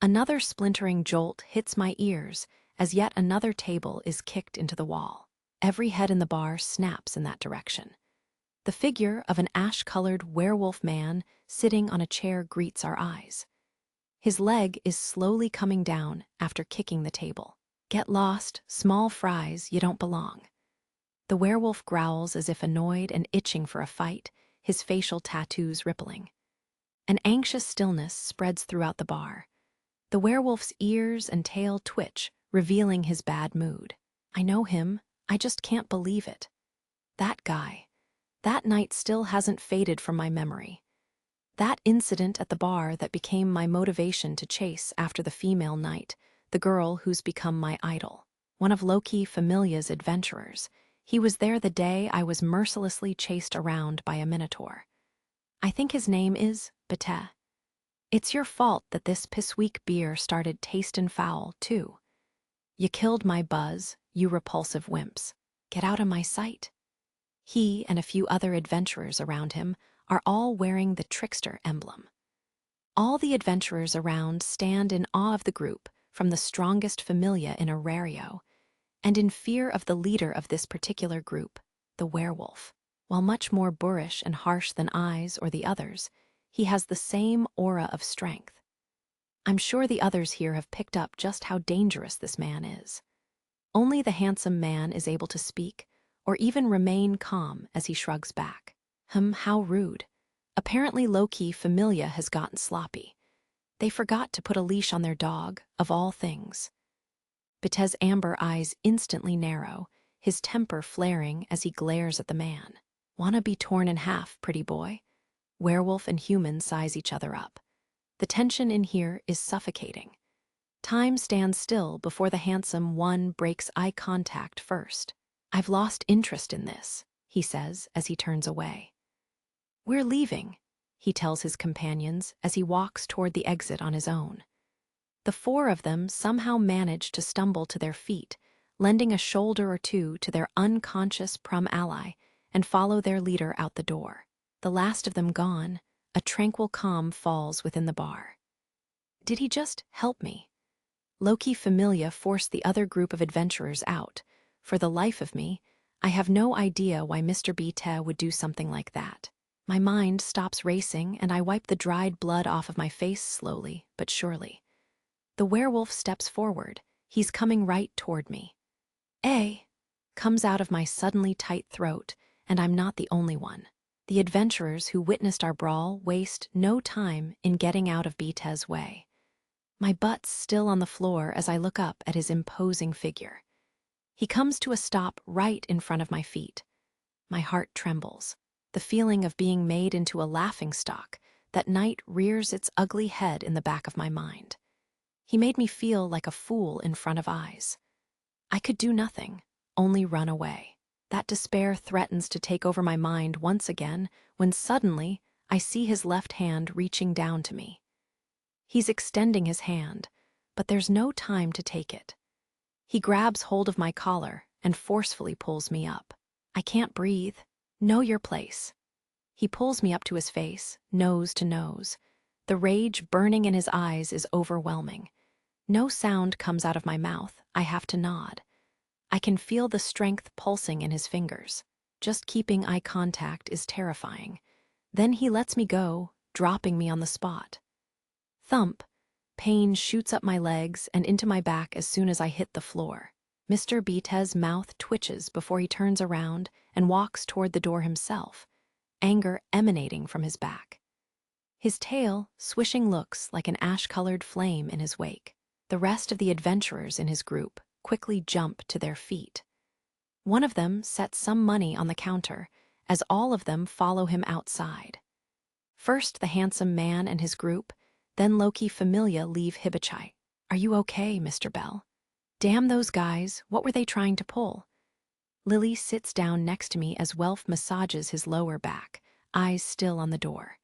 Another splintering jolt hits my ears as yet another table is kicked into the wall. Every head in the bar snaps in that direction. The figure of an ash-colored werewolf man sitting on a chair greets our eyes. His leg is slowly coming down after kicking the table. Get lost, small fries, you don't belong. The werewolf growls as if annoyed and itching for a fight, his facial tattoos rippling. An anxious stillness spreads throughout the bar. The werewolf's ears and tail twitch, revealing his bad mood. I know him, I just can't believe it. That guy. That night still hasn't faded from my memory. That incident at the bar that became my motivation to chase after the female knight, the girl who's become my idol. One of Loki Familia's adventurers. He was there the day I was mercilessly chased around by a minotaur. I think his name is Bete. It's your fault that this piss-weak beer started tastin' foul, too. You killed my buzz, you repulsive wimps. Get out of my sight. He and a few other adventurers around him are all wearing the trickster emblem. All the adventurers around stand in awe of the group, from the strongest familia in Arario, and in fear of the leader of this particular group, the werewolf. While much more boorish and harsh than Eyes or the others, he has the same aura of strength. I'm sure the others here have picked up just how dangerous this man is. Only the handsome man is able to speak, or even remain calm as he shrugs back. How rude. Apparently low-key Familia has gotten sloppy. They forgot to put a leash on their dog, of all things. Bete's amber eyes instantly narrow, his temper flaring as he glares at the man. Wanna be torn in half, pretty boy? Werewolf and human size each other up. The tension in here is suffocating. Time stands still before the handsome one breaks eye contact first. I've lost interest in this, he says as he turns away. We're leaving, he tells his companions as he walks toward the exit on his own. The four of them somehow manage to stumble to their feet, lending a shoulder or two to their unconscious prum ally, and follow their leader out the door. The last of them gone, a tranquil calm falls within the bar. Did he just help me? Loki Familia forced the other group of adventurers out. For the life of me, I have no idea why Mr. Bete would do something like that. My mind stops racing and I wipe the dried blood off of my face slowly but surely. The werewolf steps forward. He's coming right toward me. Comes out of my suddenly tight throat, and I'm not the only one. The adventurers who witnessed our brawl waste no time in getting out of Bete's way. My butt's still on the floor as I look up at his imposing figure. He comes to a stop right in front of my feet. My heart trembles. The feeling of being made into a laughingstock that night rears its ugly head in the back of my mind. He made me feel like a fool in front of Eyes. I could do nothing, only run away. That despair threatens to take over my mind once again when suddenly I see his left hand reaching down to me. He's extending his hand, but there's no time to take it. He grabs hold of my collar and forcefully pulls me up. I can't breathe. Know your place. He pulls me up to his face, nose to nose. The rage burning in his eyes is overwhelming. No sound comes out of my mouth. I have to nod. I can feel the strength pulsing in his fingers. Just keeping eye contact is terrifying. Then he lets me go, dropping me on the spot. Thump. Pain shoots up my legs and into my back as soon as I hit the floor. Mr. Bete's mouth twitches before he turns around and walks toward the door himself, anger emanating from his back. His tail swishing looks like an ash-colored flame in his wake. The rest of the adventurers in his group quickly jump to their feet. One of them sets some money on the counter, as all of them follow him outside. First the handsome man and his group, then Loki Familia leave Hibichai. "Are you okay, Mr. Bell?" "Damn those guys, what were they trying to pull?" Lily sits down next to me as Welf massages his lower back, eyes still on the door.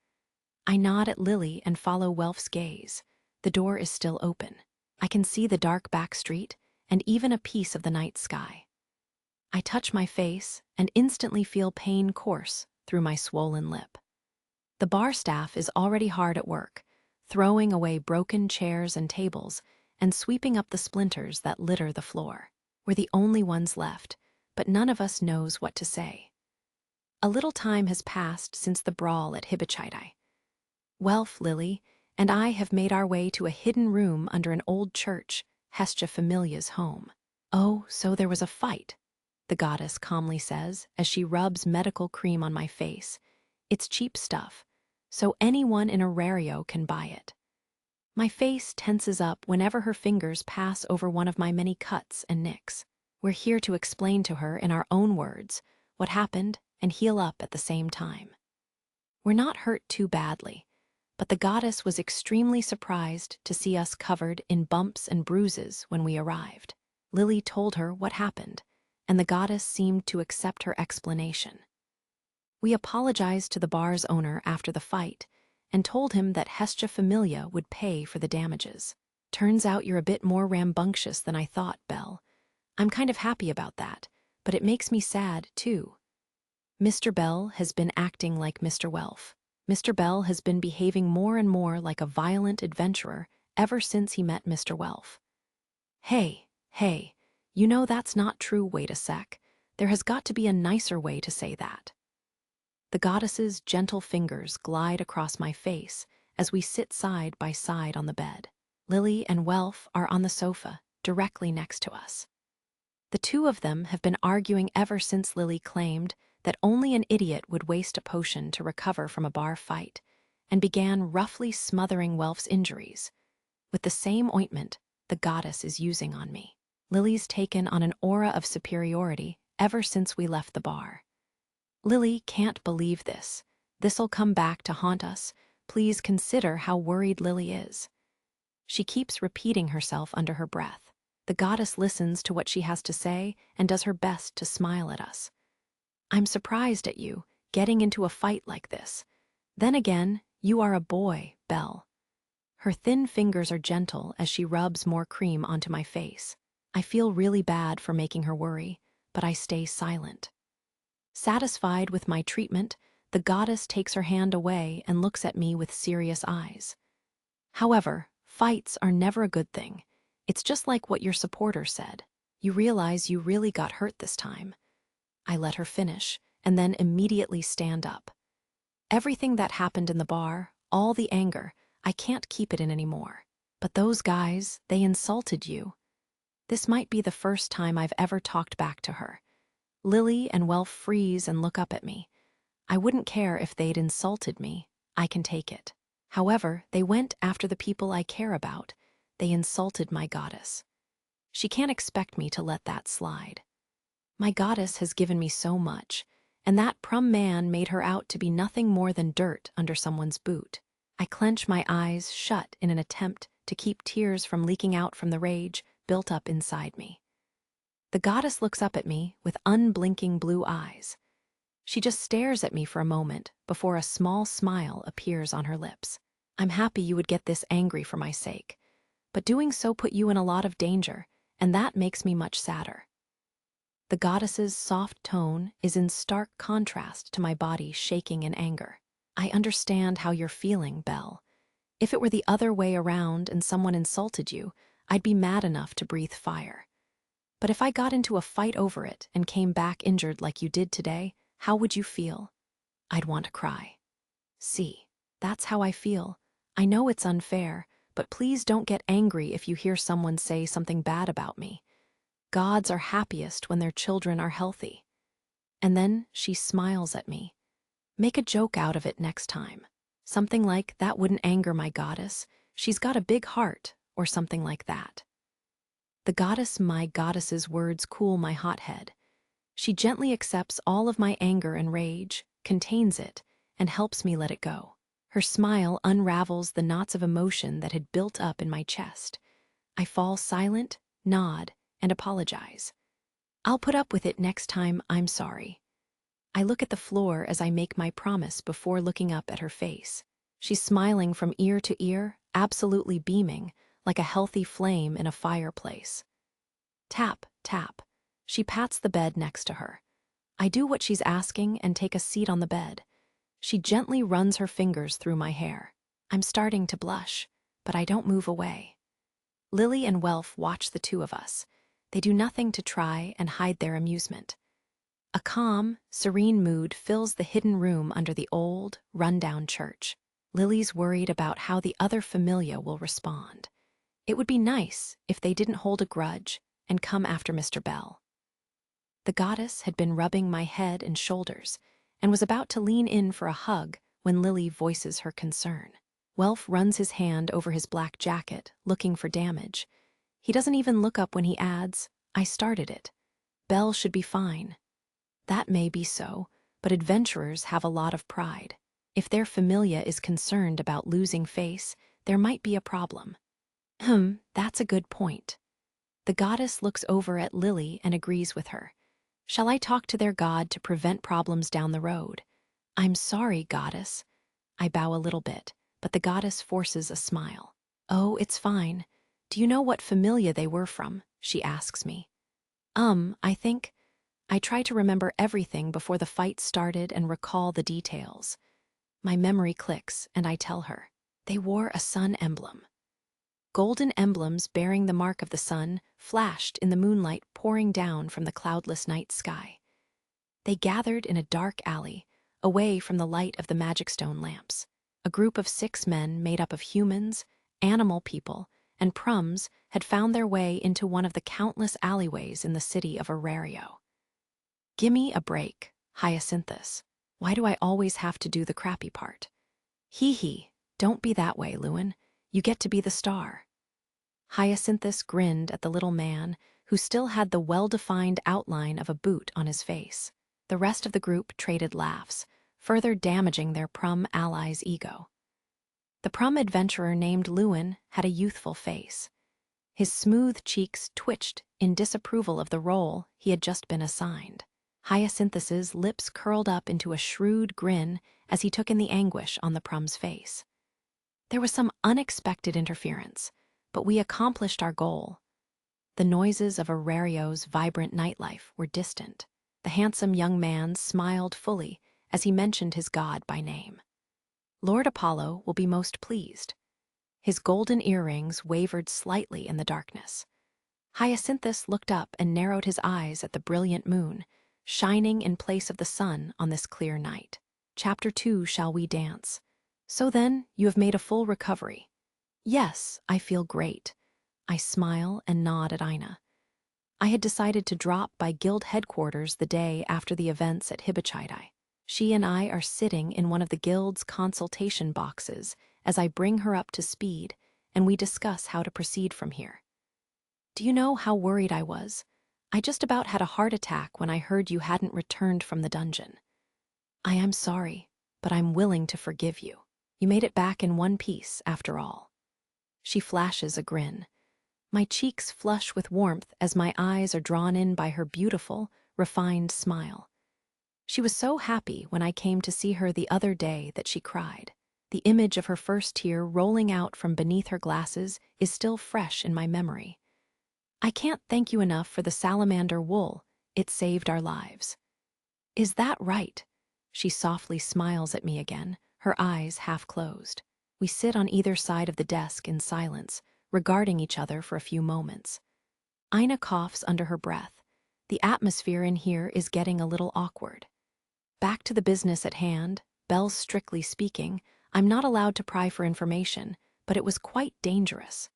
I nod at Lily and follow Welf's gaze. The door is still open. I can see the dark back street and even a piece of the night sky. I touch my face and instantly feel pain course through my swollen lip. The bar staff is already hard at work, throwing away broken chairs and tables and sweeping up the splinters that litter the floor. We're the only ones left, but none of us knows what to say. A little time has passed since the brawl at Hibichai. Welf, Lily, and I have made our way to a hidden room under an old church, Hestia Familia's home. "Oh, so there was a fight," the goddess calmly says as she rubs medical cream on my face. "It's cheap stuff, so anyone in Aurario can buy it." My face tenses up whenever her fingers pass over one of my many cuts and nicks. We're here to explain to her in our own words what happened and heal up at the same time. We're not hurt too badly, but the goddess was extremely surprised to see us covered in bumps and bruises when we arrived. Lily told her what happened, and the goddess seemed to accept her explanation. We apologized to the bar's owner after the fight and told him that Hestia Familia would pay for the damages. "Turns out you're a bit more rambunctious than I thought, Belle. I'm kind of happy about that, but it makes me sad, too. Mr. Bell has been acting like Mr. Welf. Mr. Bell has been behaving more and more like a violent adventurer ever since he met Mr. Welf." Hey, you know that's not true, wait a sec. There has got to be a nicer way to say that." The goddess's gentle fingers glide across my face as we sit side by side on the bed. Lily and Welf are on the sofa, directly next to us. The two of them have been arguing ever since Lily claimed that only an idiot would waste a potion to recover from a bar fight, and began roughly smothering Welf's injuries with the same ointment the goddess is using on me. Lily's taken on an aura of superiority ever since we left the bar. Lily can't believe this. This'll come back to haunt us. Please consider how worried Lily is. She keeps repeating herself under her breath. The goddess listens to what she has to say and does her best to smile at us. "I'm surprised at you, getting into a fight like this. Then again, you are a boy, Belle." Her thin fingers are gentle as she rubs more cream onto my face. I feel really bad for making her worry, but I stay silent. Satisfied with my treatment, the goddess takes her hand away and looks at me with serious eyes. "However, fights are never a good thing. It's just like what your supporter said. You realize you really got hurt this time." I let her finish, and then immediately stand up. "Everything that happened in the bar, all the anger, I can't keep it in anymore. But those guys, they insulted you." This might be the first time I've ever talked back to her. Lily and Welf freeze and look up at me. I wouldn't care if they'd insulted me. I can take it. However, they went after the people I care about. They insulted my goddess. She can't expect me to let that slide. My goddess has given me so much, and that prum man made her out to be nothing more than dirt under someone's boot. I clench my eyes shut in an attempt to keep tears from leaking out from the rage built up inside me. The goddess looks up at me with unblinking blue eyes. She just stares at me for a moment before a small smile appears on her lips. "I'm happy you would get this angry for my sake, but doing so put you in a lot of danger, and that makes me much sadder." The goddess's soft tone is in stark contrast to my body shaking in anger. "I understand how you're feeling, Belle. If it were the other way around and someone insulted you, I'd be mad enough to breathe fire. But if I got into a fight over it and came back injured like you did today, how would you feel?" I'd want to cry. "See, that's how I feel. I know it's unfair, but please don't get angry if you hear someone say something bad about me. Gods are happiest when their children are healthy." And then she smiles at me. "Make a joke out of it next time. Something like, "That wouldn't anger my goddess. She's got a big heart," or something like that. My goddess's words cool my hot head. She gently accepts all of my anger and rage, contains it, and helps me let it go. Her smile unravels the knots of emotion that had built up in my chest. I fall silent, nod, and apologize. "I'll put up with it next time, I'm sorry." I look at the floor as I make my promise before looking up at her face. She's smiling from ear to ear, absolutely beaming, like a healthy flame in a fireplace. Tap, tap. She pats the bed next to her. I do what she's asking and take a seat on the bed. She gently runs her fingers through my hair. I'm starting to blush, but I don't move away. Lily and Welf watch the two of us. They do nothing to try and hide their amusement. A calm, serene mood fills the hidden room under the old, run-down church. Lily's worried about how the other familia will respond. It would be nice if they didn't hold a grudge and come after Mr. Bell. The goddess had been rubbing my head and shoulders and was about to lean in for a hug when Lily voices her concern. Welf runs his hand over his black jacket, looking for damage. He doesn't even look up when he adds, "I started it. Bell should be fine." That may be so, but adventurers have a lot of pride. If their familia is concerned about losing face, there might be a problem. That's a good point. The goddess looks over at Lily and agrees with her. Shall I talk to their god to prevent problems down the road? I'm sorry, goddess. I bow a little bit, but the goddess forces a smile. Oh, it's fine. Do you know what familia they were from? She asks me. I think. I try to remember everything before the fight started and recall the details. My memory clicks, and I tell her. They wore a sun emblem. Golden emblems bearing the mark of the sun flashed in the moonlight pouring down from the cloudless night sky. They gathered in a dark alley, away from the light of the magic stone lamps. A group of 6 men made up of humans, animal people, and prums had found their way into one of the countless alleyways in the city of Arario. Gimme a break, Hyacinthus. Why do I always have to do the crappy part? Hee, don't be that way, Lewin. You get to be the star. Hyacinthus grinned at the little man, who still had the well-defined outline of a boot on his face. The rest of the group traded laughs, further damaging their prum ally's ego. The prum adventurer named Lewin had a youthful face. His smooth cheeks twitched in disapproval of the role he had just been assigned. Hyacinthus's lips curled up into a shrewd grin as he took in the anguish on the prum's face. There was some unexpected interference, but we accomplished our goal. The noises of Arario's vibrant nightlife were distant. The handsome young man smiled fully as he mentioned his god by name. Lord Apollo will be most pleased. His golden earrings wavered slightly in the darkness. Hyacinthus looked up and narrowed his eyes at the brilliant moon, shining in place of the sun on this clear night. Chapter 2, Shall We Dance? So then, you have made a full recovery. Yes, I feel great. I smile and nod at Ina. I had decided to drop by guild headquarters the day after the events at Hibachidai. She and I are sitting in one of the guild's consultation boxes as I bring her up to speed, and we discuss how to proceed from here. Do you know how worried I was? I just about had a heart attack when I heard you hadn't returned from the dungeon. I am sorry, but I'm willing to forgive you. You made it back in one piece, after all. She flashes a grin. My cheeks flush with warmth as my eyes are drawn in by her beautiful, refined smile. She was so happy when I came to see her the other day that she cried. The image of her first tear rolling out from beneath her glasses is still fresh in my memory. I can't thank you enough for the salamander wool. It saved our lives. Is that right? She softly smiles at me again, her eyes half closed. We sit on either side of the desk in silence, regarding each other for a few moments. Ina coughs under her breath. The atmosphere in here is getting a little awkward. Back to the business at hand, Bells strictly speaking, I'm not allowed to pry for information, but it was quite dangerous.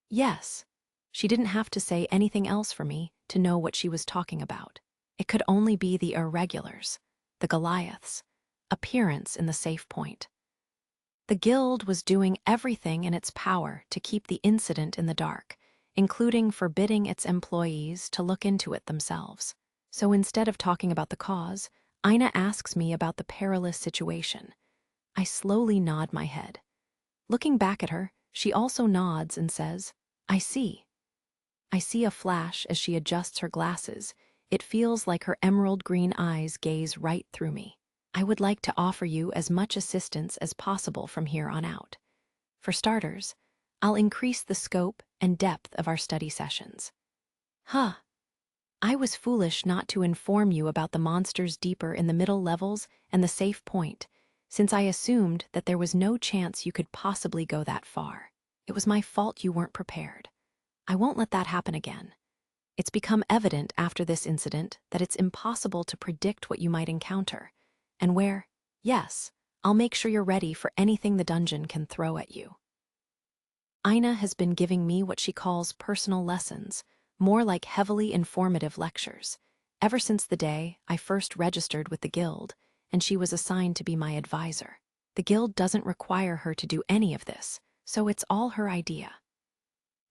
Yes. She didn't have to say anything else for me to know what she was talking about. It could only be the irregulars, the Goliaths, appearance in the safe point. The guild was doing everything in its power to keep the incident in the dark, including forbidding its employees to look into it themselves. So instead of talking about the cause, Ina asks me about the perilous situation. I slowly nod my head. Looking back at her, she also nods and says, "I see." I see a flash as she adjusts her glasses. It feels like her emerald green eyes gaze right through me. "I would like to offer you as much assistance as possible from here on out. For starters, I'll increase the scope and depth of our study sessions." Huh. I was foolish not to inform you about the monsters deeper in the middle levels and the safe point, since I assumed that there was no chance you could possibly go that far. It was my fault you weren't prepared. I won't let that happen again. It's become evident after this incident that it's impossible to predict what you might encounter, and where, yes, I'll make sure you're ready for anything the dungeon can throw at you. Ina has been giving me what she calls personal lessons, more like heavily informative lectures, ever since the day I first registered with the guild and she was assigned to be my advisor. The guild doesn't require her to do any of this, so it's all her idea.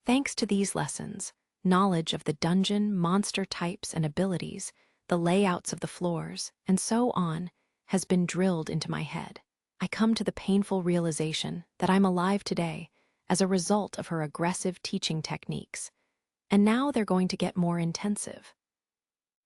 Thanks to these lessons, knowledge of the dungeon, monster types and abilities, the layouts of the floors, and so on, has been drilled into my head. I come to the painful realization that I'm alive today as a result of her aggressive teaching techniques, and now they're going to get more intensive.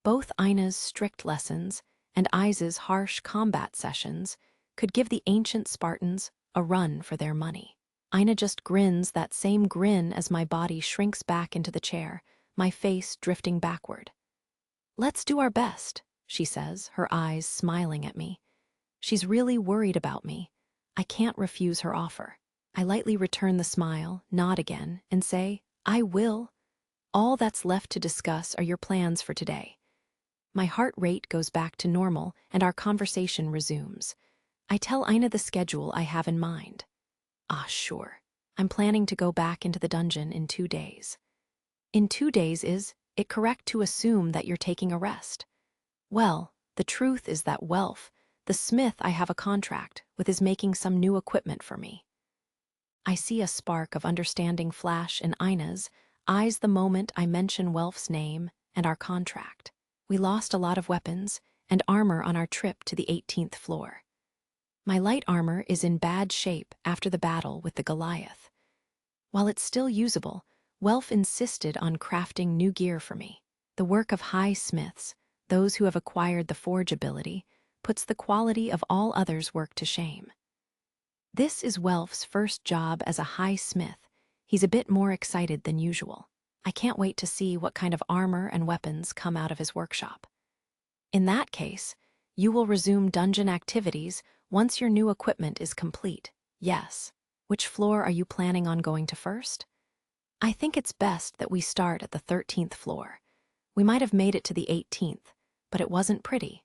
Both Ina's strict lessons and Iza's harsh combat sessions could give the ancient Spartans a run for their money. Ina just grins that same grin as my body shrinks back into the chair, my face drifting backward. "Let's do our best," she says, her eyes smiling at me. She's really worried about me. I can't refuse her offer. I lightly return the smile, nod again, and say, "I will. All that's left to discuss are your plans for today." My heart rate goes back to normal and our conversation resumes. I tell Ina the schedule I have in mind. "Ah, sure. I'm planning to go back into the dungeon in 2 days." "In 2 days, is it correct to assume that you're taking a rest?" "Well, the truth is that Welf, the smith I have a contract with, is making some new equipment for me." I see a spark of understanding flash in Ina's eyes the moment I mention Welf's name and our contract. We lost a lot of weapons and armor on our trip to the 18th floor. My light armor is in bad shape after the battle with the Goliath. While it's still usable, Welf insisted on crafting new gear for me. The work of high smiths, those who have acquired the forge ability, puts the quality of all others' work to shame. This is Welf's first job as a high smith. He's a bit more excited than usual. I can't wait to see what kind of armor and weapons come out of his workshop. In that case, you will resume dungeon activities once your new equipment is complete. Yes. Which floor are you planning on going to first? I think it's best that we start at the 13th floor. We might have made it to the 18th, but it wasn't pretty.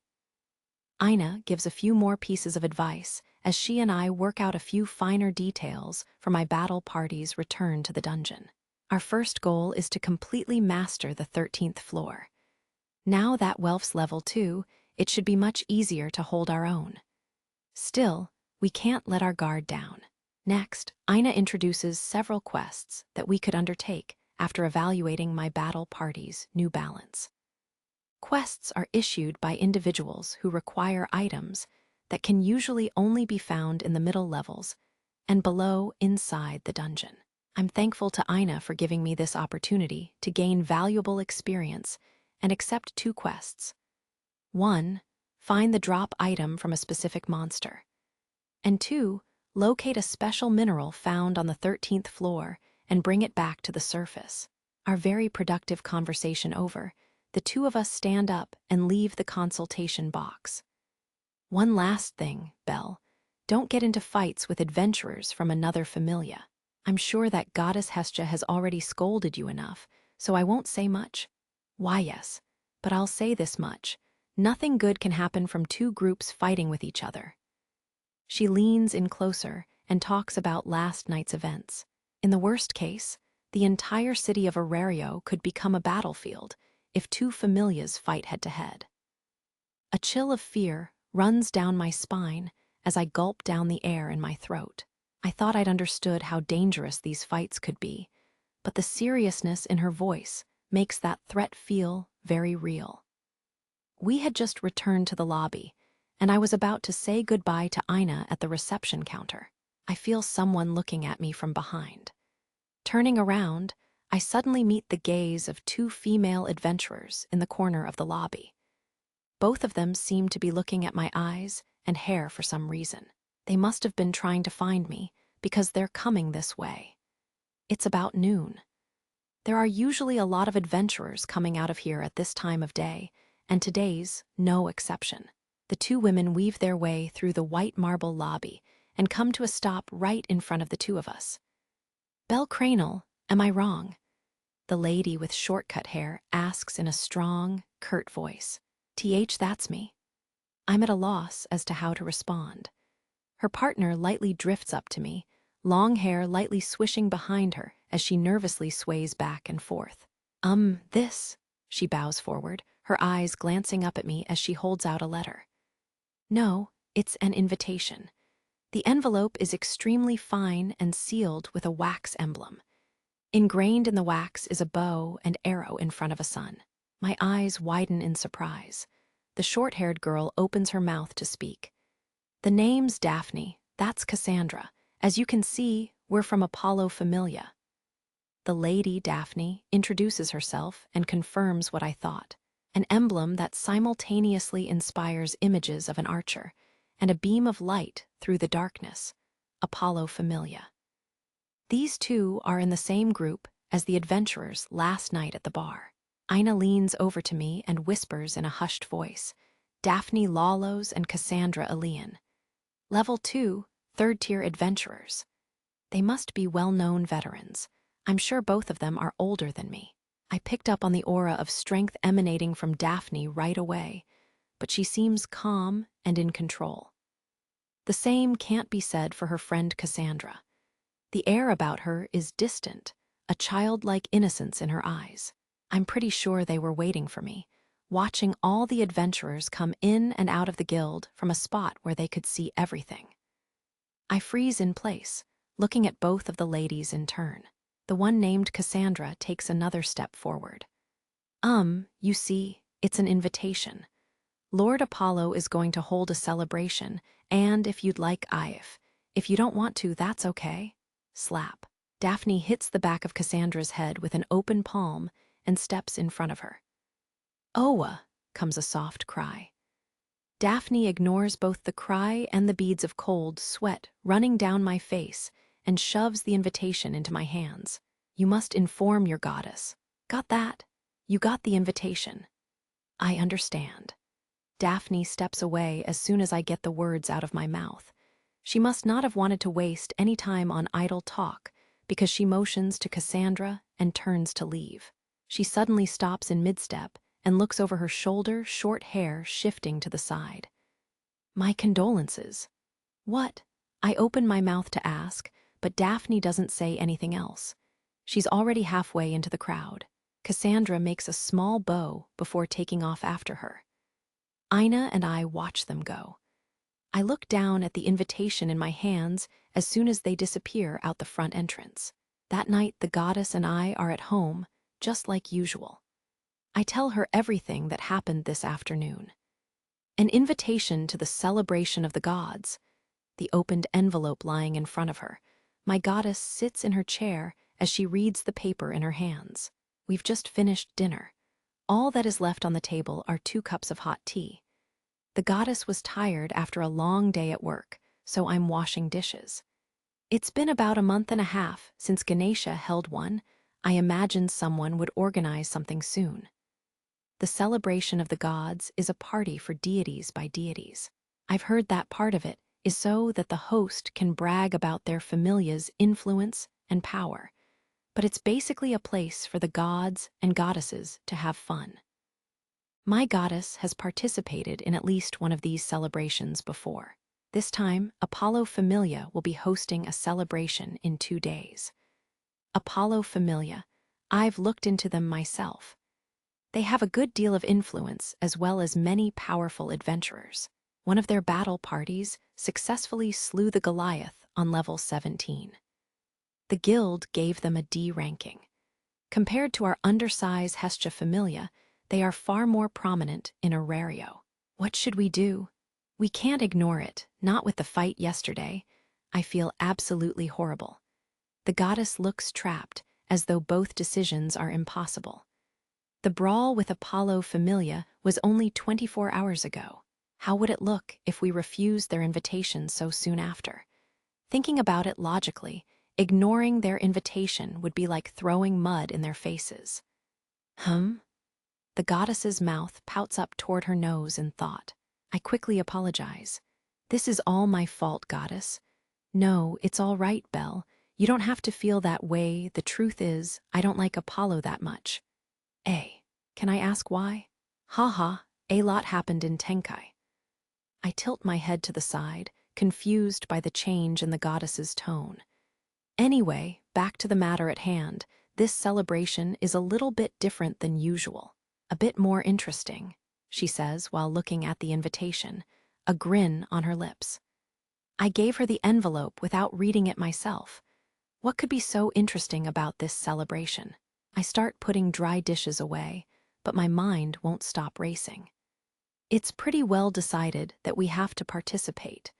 Ina gives a few more pieces of advice as she and I work out a few finer details for my battle party's return to the dungeon. Our first goal is to completely master the 13th floor. Now that Welf's level 2, it should be much easier to hold our own. Still, we can't let our guard down. Next, Ina introduces several quests that we could undertake after evaluating my battle party's new balance. Quests are issued by individuals who require items that can usually only be found in the middle levels and below inside the dungeon. I'm thankful to Ina for giving me this opportunity to gain valuable experience and accept 2 quests. 1, find the drop item from a specific monster. And 2, locate a special mineral found on the 13th floor and bring it back to the surface. Our very productive conversation over, the 2 of us stand up and leave the consultation box. "One last thing, Belle. Don't get into fights with adventurers from another familia. I'm sure that Goddess Hestia has already scolded you enough, so I won't say much." "Why, yes, but I'll say this much. Nothing good can happen from 2 groups fighting with each other." She leans in closer and talks about last night's events. In the worst case, the entire city of Aurario could become a battlefield if 2 familias fight head-to-head. A chill of fear runs down my spine as I gulp down the air in my throat. I thought I'd understood how dangerous these fights could be, but the seriousness in her voice makes that threat feel very real. We had just returned to the lobby, and I was about to say goodbye to Ina at the reception counter. I feel someone looking at me from behind. Turning around, I suddenly meet the gaze of two female adventurers in the corner of the lobby. Both of them seem to be looking at my eyes and hair for some reason. They must have been trying to find me because they're coming this way. It's about noon. There are usually a lot of adventurers coming out of here at this time of day, and today's no exception. The two women weave their way through the white marble lobby and come to a stop right in front of the two of us. "Belle Cranel, am I wrong?" The lady with short-cut hair asks in a strong, curt voice. That's me." I'm at a loss as to how to respond. Her partner lightly drifts up to me, long hair lightly swishing behind her as she nervously sways back and forth. This," she bows forward, her eyes glancing up at me as she holds out a letter. "No, it's an invitation. The envelope is extremely fine and sealed with a wax emblem. Ingrained in the wax is a bow and arrow in front of a sun." My eyes widen in surprise. The short-haired girl opens her mouth to speak. "The name's Daphne, that's Cassandra. As you can see, we're from Apollo Familia." The lady, Daphne, introduces herself and confirms what I thought. An emblem that simultaneously inspires images of an archer and a beam of light through the darkness. Apollo Familia. These two are in the same group as the adventurers last night at the bar. Ina leans over to me and whispers in a hushed voice, "Daphne Lawlos and Cassandra Elian. Level 2, third-tier adventurers. They must be well-known veterans. I'm sure both of them are older than me." I picked up on the aura of strength emanating from Daphne right away, but she seems calm and in control. The same can't be said for her friend Cassandra. The air about her is distant, a childlike innocence in her eyes. I'm pretty sure they were waiting for me, watching all the adventurers come in and out of the guild from a spot where they could see everything. I freeze in place, looking at both of the ladies in turn. The one named Cassandra takes another step forward. You see, it's an invitation. Lord Apollo is going to hold a celebration, and if you'd like, if you don't want to, that's okay." Slap. Daphne hits the back of Cassandra's head with an open palm and steps in front of her. "Oa," comes a soft cry. Daphne ignores both the cry and the beads of cold sweat running down my face and shoves the invitation into my hands. "You must inform your goddess." "Got that? You got the invitation." "I understand." Daphne steps away as soon as I get the words out of my mouth. She must not have wanted to waste any time on idle talk because she motions to Cassandra and turns to leave. She suddenly stops in mid-step and looks over her shoulder, short hair shifting to the side. "My condolences." "What?" I open my mouth to ask, but Daphne doesn't say anything else. She's already halfway into the crowd. Cassandra makes a small bow before taking off after her. Ina and I watch them go. I look down at the invitation in my hands as soon as they disappear out the front entrance. That night, the goddess and I are at home, just like usual. I tell her everything that happened this afternoon. An invitation to the celebration of the gods. The opened envelope lying in front of her. My goddess sits in her chair as she reads the paper in her hands. We've just finished dinner. All that is left on the table are 2 cups of hot tea. The goddess was tired after a long day at work, so I'm washing dishes. It's been about a month and a half since Ganesha held one. I imagined someone would organize something soon. The celebration of the gods is a party for deities by deities. I've heard that part of it is so that the host can brag about their familia's influence and power, but it's basically a place for the gods and goddesses to have fun. My goddess has participated in at least one of these celebrations before. This time, Apollo Familia will be hosting a celebration in 2 days. Apollo Familia, I've looked into them myself. They have a good deal of influence as well as many powerful adventurers. One of their battle parties successfully slew the Goliath on level 17. The guild gave them a D ranking. Compared to our undersized Hestia familia, they are far more prominent in Aurario. What should we do? We can't ignore it, not with the fight yesterday. I feel absolutely horrible. The goddess looks trapped, as though both decisions are impossible. The brawl with Apollo Familia was only 24 hours ago. How would it look if we refused their invitation so soon after? Thinking about it logically, ignoring their invitation would be like throwing mud in their faces. The goddess's mouth pouts up toward her nose in thought. I quickly apologize. This is all my fault, goddess. No, it's all right, Belle. You don't have to feel that way. The truth is, I don't like Apollo that much. Can I ask why? A lot happened in Tenkai. I tilt my head to the side, confused by the change in the goddess's tone. Anyway, back to the matter at hand. This celebration is a little bit different than usual. A bit more interesting, she says while looking at the invitation, a grin on her lips. I gave her the envelope without reading it myself. What could be so interesting about this celebration? I start putting dry dishes away, but my mind won't stop racing. It's pretty well decided that we have to participate.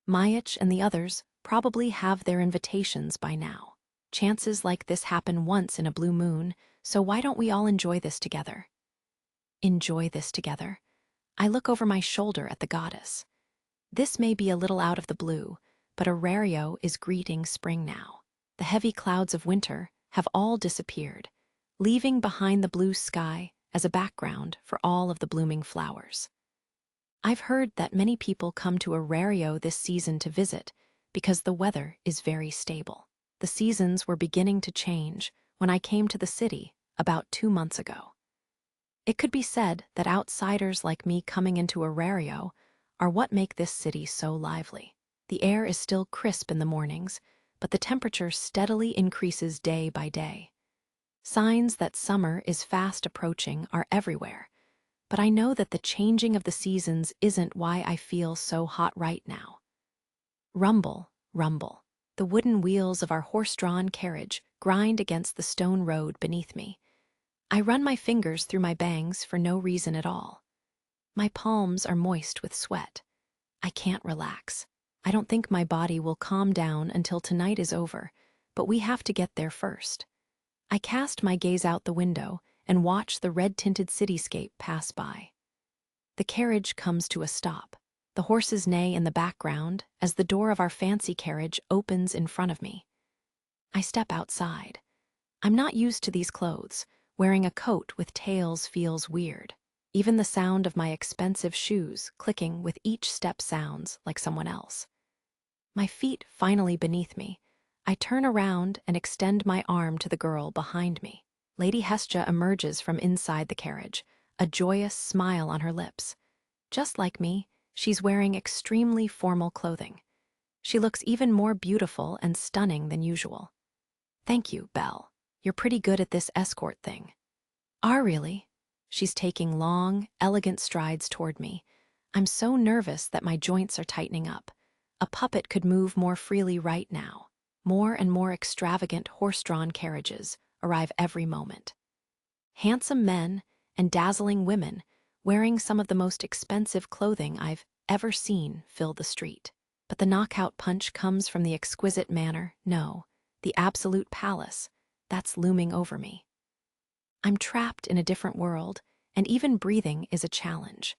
Mayach and the others probably have their invitations by now. Chances like this happen once in a blue moon, so why don't we all enjoy this together? Enjoy this together? I look over my shoulder at the goddess. This may be a little out of the blue, but Aurario is greeting spring now. The heavy clouds of winter have all disappeared, leaving behind the blue sky as a background for all of the blooming flowers. I've heard that many people come to Aurario this season to visit because the weather is very stable. The seasons were beginning to change when I came to the city about 2 months ago. It could be said that outsiders like me coming into Aurario are what make this city so lively. The air is still crisp in the mornings, but the temperature steadily increases day by day. Signs that summer is fast approaching are everywhere, but I know that the changing of the seasons isn't why I feel so hot right now. Rumble, rumble. The wooden wheels of our horse-drawn carriage grind against the stone road beneath me. I run my fingers through my bangs for no reason at all. My palms are moist with sweat. I can't relax. I don't think my body will calm down until tonight is over, but we have to get there first. I cast my gaze out the window and watch the red-tinted cityscape pass by. The carriage comes to a stop. The horses neigh in the background as the door of our fancy carriage opens in front of me. I step outside. I'm not used to these clothes. Wearing a coat with tails feels weird. Even the sound of my expensive shoes clicking with each step sounds like someone else. My feet finally beneath me. I turn around and extend my arm to the girl behind me. Lady Hestia emerges from inside the carriage, a joyous smile on her lips. Just like me, she's wearing extremely formal clothing. She looks even more beautiful and stunning than usual. Thank you, Belle. You're pretty good at this escort thing. Really? She's taking long, elegant strides toward me. I'm so nervous that my joints are tightening up. A puppet could move more freely right now. More and more extravagant horse-drawn carriages arrive every moment. Handsome men and dazzling women wearing some of the most expensive clothing I've ever seen fill the street. But the knockout punch comes from the exquisite manner, no, the absolute palace, that's looming over me. I'm trapped in a different world, and even breathing is a challenge.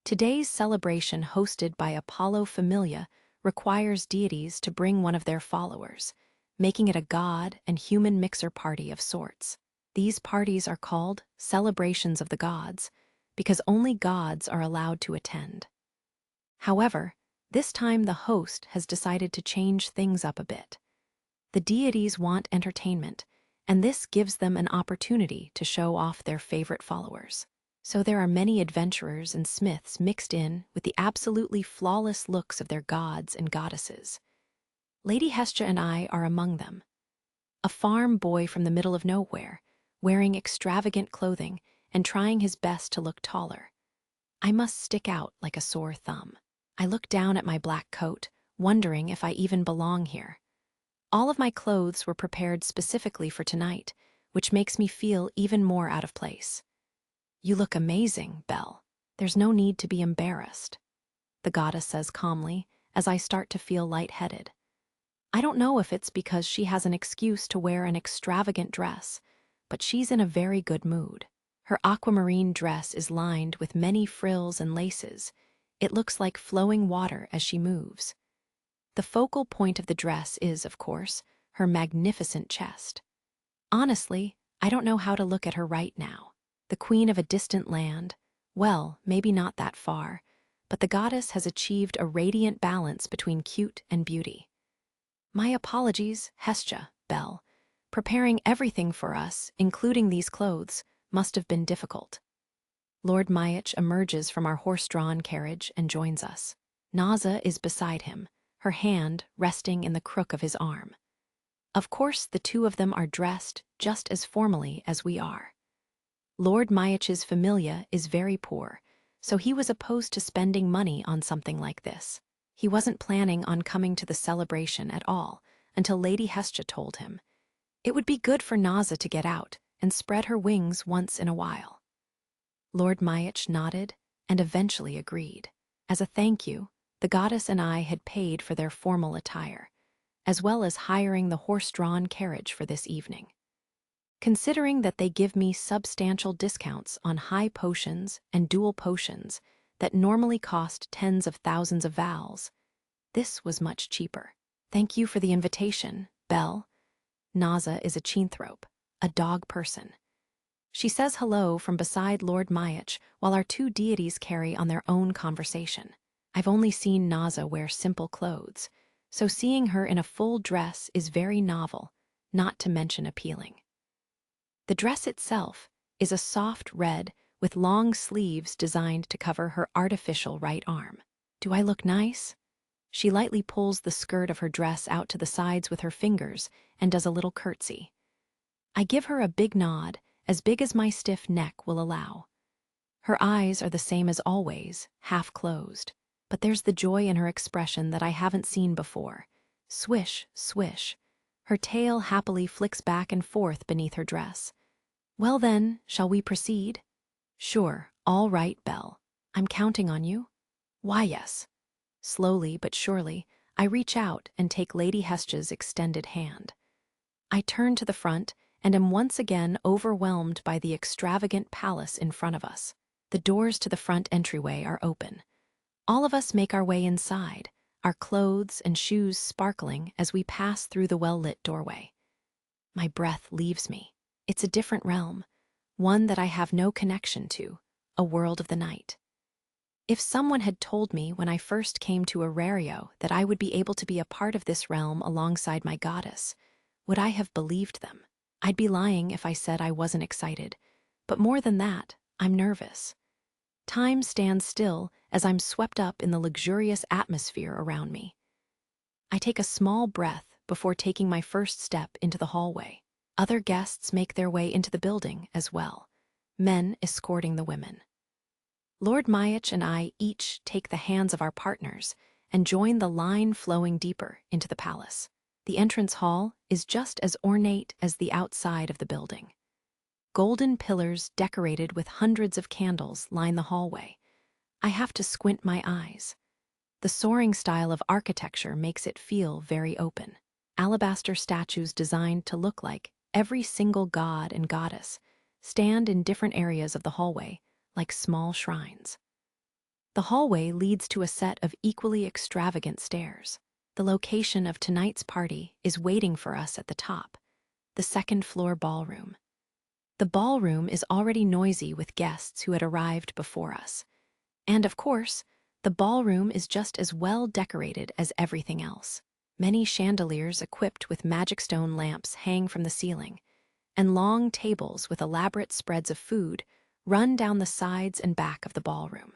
Today's celebration, hosted by Apollo Familia, requires deities to bring one of their followers, making it a god and human mixer party of sorts. These parties are called celebrations of the gods because only gods are allowed to attend. However, this time the host has decided to change things up a bit. The deities want entertainment, and this gives them an opportunity to show off their favorite followers. So there are many adventurers and smiths mixed in with the absolutely flawless looks of their gods and goddesses. Lady Hestia and I are among them. A farm boy from the middle of nowhere, wearing extravagant clothing and trying his best to look taller. I must stick out like a sore thumb. I look down at my black coat, wondering if I even belong here. All of my clothes were prepared specifically for tonight, which makes me feel even more out of place. You look amazing, Belle. There's no need to be embarrassed, the goddess says calmly as I start to feel lightheaded. I don't know if it's because she has an excuse to wear an extravagant dress, but she's in a very good mood. Her aquamarine dress is lined with many frills and laces. It looks like flowing water as she moves. The focal point of the dress is, of course, her magnificent chest. Honestly, I don't know how to look at her right now. The queen of a distant land, well, maybe not that far, but the goddess has achieved a radiant balance between cute and beauty. My apologies, Hestia, Belle. Preparing everything for us, including these clothes, must have been difficult. Lord Myach emerges from our horse-drawn carriage and joins us. Naza is beside him, her hand resting in the crook of his arm. Of course, the two of them are dressed just as formally as we are. Lord Myach's familia is very poor, so he was opposed to spending money on something like this. He wasn't planning on coming to the celebration at all until Lady Hestia told him. It would be good for Naza to get out and spread her wings once in a while. Lord Myach nodded and eventually agreed. As a thank you, the goddess and I had paid for their formal attire, as well as hiring the horse-drawn carriage for this evening. Considering that they give me substantial discounts on high potions and dual potions that normally cost tens of thousands of vals, this was much cheaper. Thank you for the invitation, Belle. Naza is a chinthrope, a dog person. She says hello from beside Lord Myach while our two deities carry on their own conversation. I've only seen Naza wear simple clothes, so seeing her in a full dress is very novel, not to mention appealing. The dress itself is a soft red with long sleeves designed to cover her artificial right arm. Do I look nice? She lightly pulls the skirt of her dress out to the sides with her fingers and does a little curtsy. I give her a big nod, as big as my stiff neck will allow. Her eyes are the same as always, half closed, but there's the joy in her expression that I haven't seen before. Swish, swish. Her tail happily flicks back and forth beneath her dress. Well then, shall we proceed? Sure, all right, Belle. I'm counting on you. Why, yes. Slowly but surely, I reach out and take Lady Hestia's extended hand. I turn to the front and am once again overwhelmed by the extravagant palace in front of us. The doors to the front entryway are open. All of us make our way inside, our clothes and shoes sparkling as we pass through the well-lit doorway. My breath leaves me. It's a different realm, one that I have no connection to, a world of the night. If someone had told me when I first came to Arario that I would be able to be a part of this realm alongside my goddess, would I have believed them? I'd be lying if I said I wasn't excited, but more than that, I'm nervous. Time stands still as I'm swept up in the luxurious atmosphere around me. I take a small breath before taking my first step into the hallway. Other guests make their way into the building as well, men escorting the women. Lord Myach and I each take the hands of our partners and join the line flowing deeper into the palace. The entrance hall is just as ornate as the outside of the building. Golden pillars decorated with hundreds of candles line the hallway. I have to squint my eyes. The soaring style of architecture makes it feel very open. Alabaster statues designed to look like every single god and goddess stand in different areas of the hallway, like small shrines. The hallway leads to a set of equally extravagant stairs. The location of tonight's party is waiting for us at the top, the second-floor ballroom. The ballroom is already noisy with guests who had arrived before us. And of course, the ballroom is just as well decorated as everything else. Many chandeliers equipped with magic stone lamps hang from the ceiling, and long tables with elaborate spreads of food run down the sides and back of the ballroom.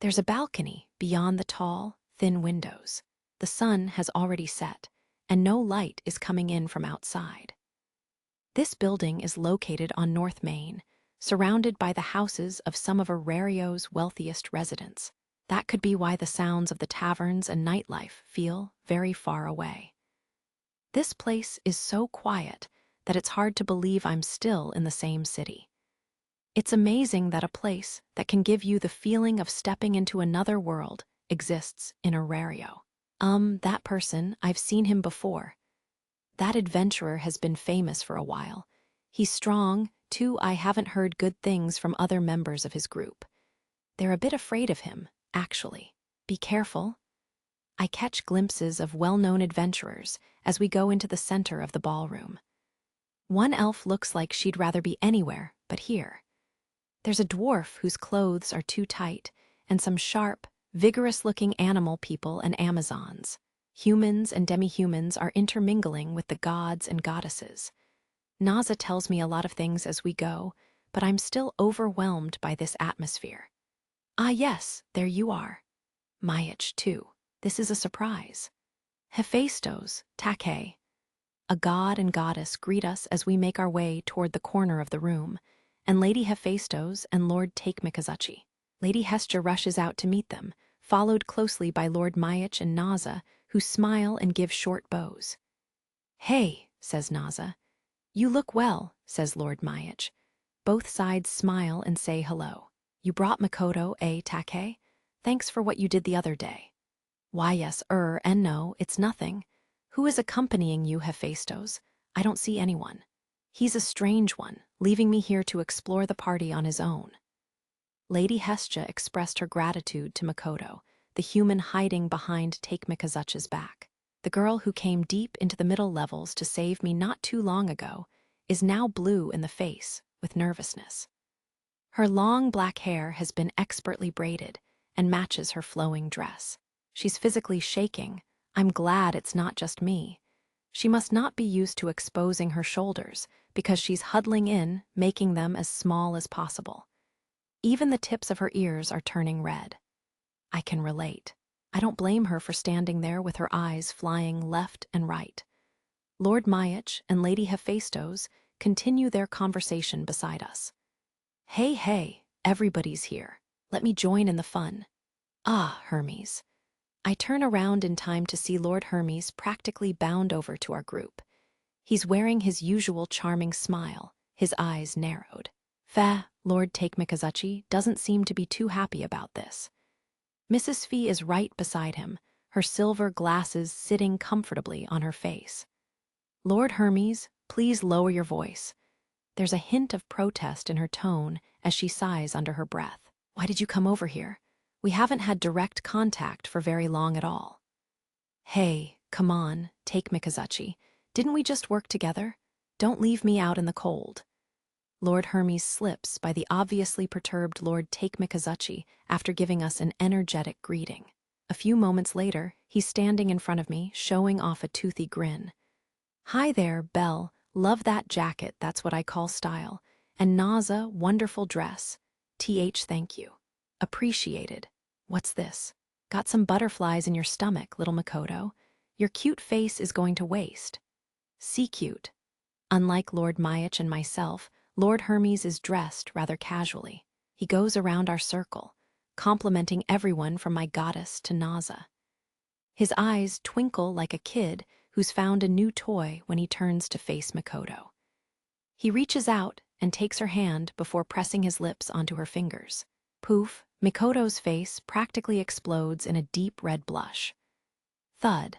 There's a balcony beyond the tall, thin windows. The sun has already set, and no light is coming in from outside. This building is located on North Main, surrounded by the houses of some of Arario's wealthiest residents. That could be why the sounds of the taverns and nightlife feel very far away. This place is so quiet that it's hard to believe I'm still in the same city. It's amazing that a place that can give you the feeling of stepping into another world exists in Arario. That person, I've seen him before. That adventurer has been famous for a while. He's strong, too. I haven't heard good things from other members of his group. They're a bit afraid of him, actually. Be careful. I catch glimpses of well-known adventurers as we go into the center of the ballroom. One elf looks like she'd rather be anywhere but here. There's a dwarf whose clothes are too tight, and some sharp, vigorous-looking animal people and Amazons. Humans and demi-humans are intermingling with the gods and goddesses. Naza tells me a lot of things as we go, but I'm still overwhelmed by this atmosphere. Ah yes, there you are. Mayach, too. This is a surprise. Hephaestos, Take. A god and goddess greet us as we make our way toward the corner of the room, and Lady Hephaestos and Lord Take-Mikazuchi. Lady Hestia rushes out to meet them, followed closely by Lord Mayach and Naza, who smile and give short bows. Hey, says Naza. You look well, says Lord Mayach. Both sides smile and say hello. You brought Makoto, Take? Thanks for what you did the other day. Why yes, and no, it's nothing. Who is accompanying you, Hephaestos? I don't see anyone. He's a strange one, leaving me here to explore the party on his own. Lady Hestia expressed her gratitude to Makoto, the human hiding behind Take-Mikazuchi's back. The girl who came deep into the middle levels to save me not too long ago is now blue in the face with nervousness. Her long black hair has been expertly braided and matches her flowing dress. She's physically shaking. I'm glad it's not just me. She must not be used to exposing her shoulders because she's huddling in, making them as small as possible. Even the tips of her ears are turning red. I can relate. I don't blame her for standing there with her eyes flying left and right. Lord Mayach and Lady Hephaestos continue their conversation beside us. Hey, everybody's here. Let me join in the fun. Ah, Hermes. I turn around in time to see Lord Hermes practically bound over to our group. He's wearing his usual charming smile, his eyes narrowed. Lord Take-Mikazuchi doesn't seem to be too happy about this. Mrs. Fee is right beside him, her silver glasses sitting comfortably on her face. Lord Hermes, please lower your voice. There's a hint of protest in her tone as she sighs under her breath. Why did you come over here? We haven't had direct contact for very long at all. Hey, come on, Take-Mikazuchi. Didn't we just work together? Don't leave me out in the cold. Lord Hermes slips by the obviously perturbed Lord Take-Mikazuchi after giving us an energetic greeting. A few moments later, he's standing in front of me, showing off a toothy grin. Hi there, Belle. Love that jacket, that's what I call style. And Naza, wonderful dress. Thank you. Appreciated. What's this? Got some butterflies in your stomach, little Makoto. Your cute face is going to waste. See cute. Unlike Lord Mayach and myself, Lord Hermes is dressed rather casually. He goes around our circle, complimenting everyone from my goddess to Naza. His eyes twinkle like a kid who's found a new toy when he turns to face Makoto. He reaches out and takes her hand before pressing his lips onto her fingers. Poof, Makoto's face practically explodes in a deep red blush. Thud.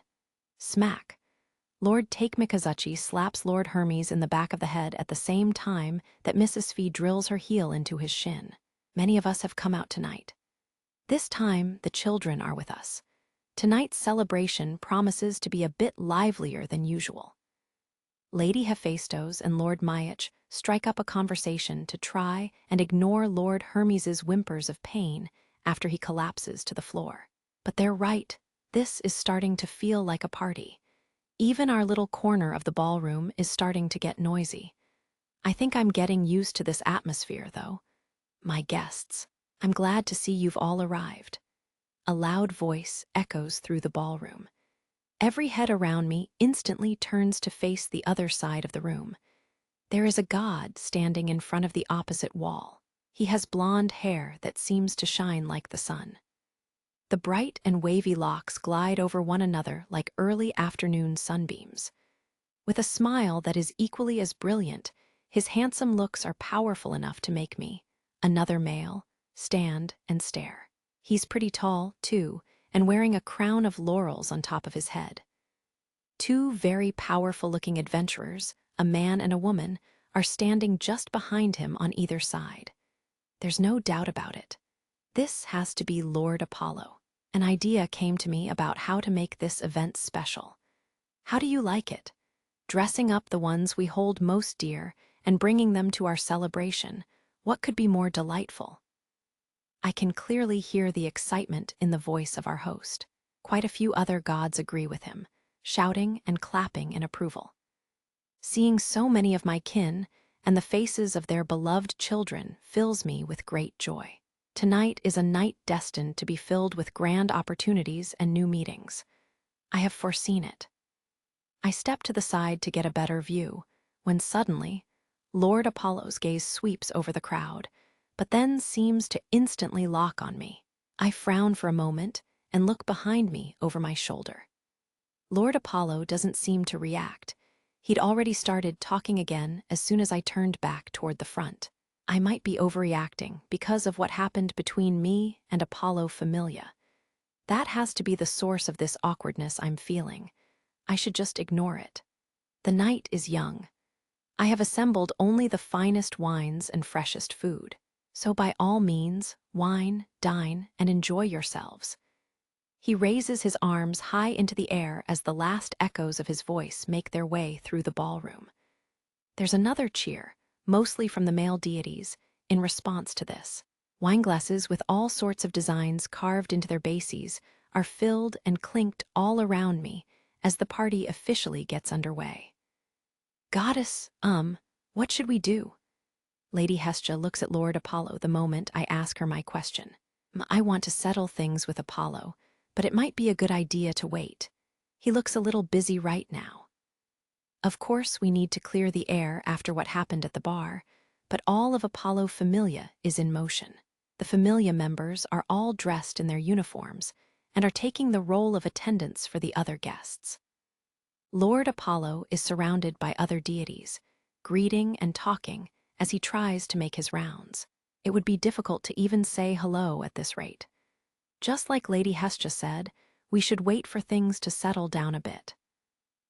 Smack. Lord Take-Mikazuchi slaps Lord Hermes in the back of the head at the same time that Mrs. Fee drills her heel into his shin. Many of us have come out tonight. This time, the children are with us. Tonight's celebration promises to be a bit livelier than usual. Lady Hephaestos and Lord Mayach strike up a conversation to try and ignore Lord Hermes's whimpers of pain after he collapses to the floor. But they're right. This is starting to feel like a party. Even our little corner of the ballroom is starting to get noisy. I think I'm getting used to this atmosphere, though. My guests, I'm glad to see you've all arrived. A loud voice echoes through the ballroom. Every head around me instantly turns to face the other side of the room. There is a god standing in front of the opposite wall. He has blonde hair that seems to shine like the sun. The bright and wavy locks glide over one another like early afternoon sunbeams. With a smile that is equally as brilliant, his handsome looks are powerful enough to make me, another male, stand and stare. He's pretty tall, too, and wearing a crown of laurels on top of his head. Two very powerful-looking adventurers, a man and a woman, are standing just behind him on either side. There's no doubt about it. This has to be Lord Apollo. An idea came to me about how to make this event special. How do you like it? Dressing up the ones we hold most dear and bringing them to our celebration. What could be more delightful? I can clearly hear the excitement in the voice of our host. Quite a few other gods agree with him, shouting and clapping in approval. Seeing so many of my kin and the faces of their beloved children fills me with great joy. Tonight is a night destined to be filled with grand opportunities and new meetings. I have foreseen it. I step to the side to get a better view, when suddenly, Lord Apollo's gaze sweeps over the crowd, but then seems to instantly lock on me. I frown for a moment and look behind me over my shoulder. Lord Apollo doesn't seem to react. He'd already started talking again as soon as I turned back toward the front. I might be overreacting because of what happened between me and Apollo Familia. That has to be the source of this awkwardness I'm feeling. I should just ignore it. The night is young. I have assembled only the finest wines and freshest food. So by all means, wine, dine, and enjoy yourselves. He raises his arms high into the air as the last echoes of his voice make their way through the ballroom. There's another cheer, mostly from the male deities, in response to this. Wineglasses with all sorts of designs carved into their bases are filled and clinked all around me as the party officially gets underway. Goddess, what should we do? Lady Hestia looks at Lord Apollo the moment I ask her my question. I want to settle things with Apollo, but it might be a good idea to wait. He looks a little busy right now. Of course, we need to clear the air after what happened at the bar, but all of Apollo Familia is in motion. The Familia members are all dressed in their uniforms and are taking the role of attendants for the other guests. Lord Apollo is surrounded by other deities, greeting and talking as he tries to make his rounds. It would be difficult to even say hello at this rate. Just like Lady Hestia said, we should wait for things to settle down a bit.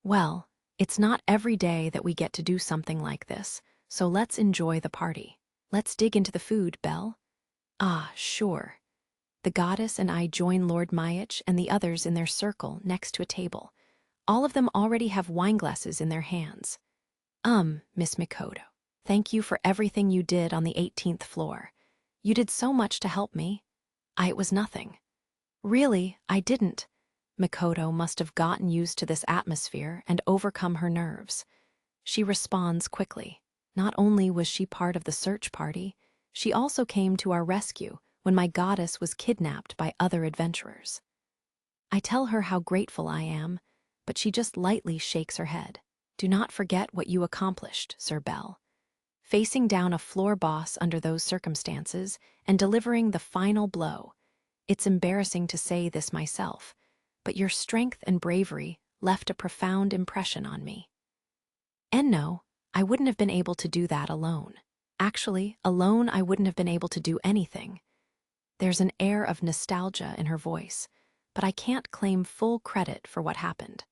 Well, it's not every day that we get to do something like this, so let's enjoy the party. Let's dig into the food, Belle. Ah, sure. The goddess and I join Lord Myich and the others in their circle next to a table. All of them already have wineglasses in their hands. Miss Mikoto, thank you for everything you did on the 18th floor. You did so much to help me. It was nothing. Really, I didn't. Mikoto must have gotten used to this atmosphere and overcome her nerves. She responds quickly. Not only was she part of the search party, she also came to our rescue when my goddess was kidnapped by other adventurers. I tell her how grateful I am, but she just lightly shakes her head. Do not forget what you accomplished, Sir Bell. Facing down a floor boss under those circumstances and delivering the final blow. It's embarrassing to say this myself, but your strength and bravery left a profound impression on me. And no, I wouldn't have been able to do that alone. Actually, alone I wouldn't have been able to do anything. There's an air of nostalgia in her voice, but I can't claim full credit for what happened.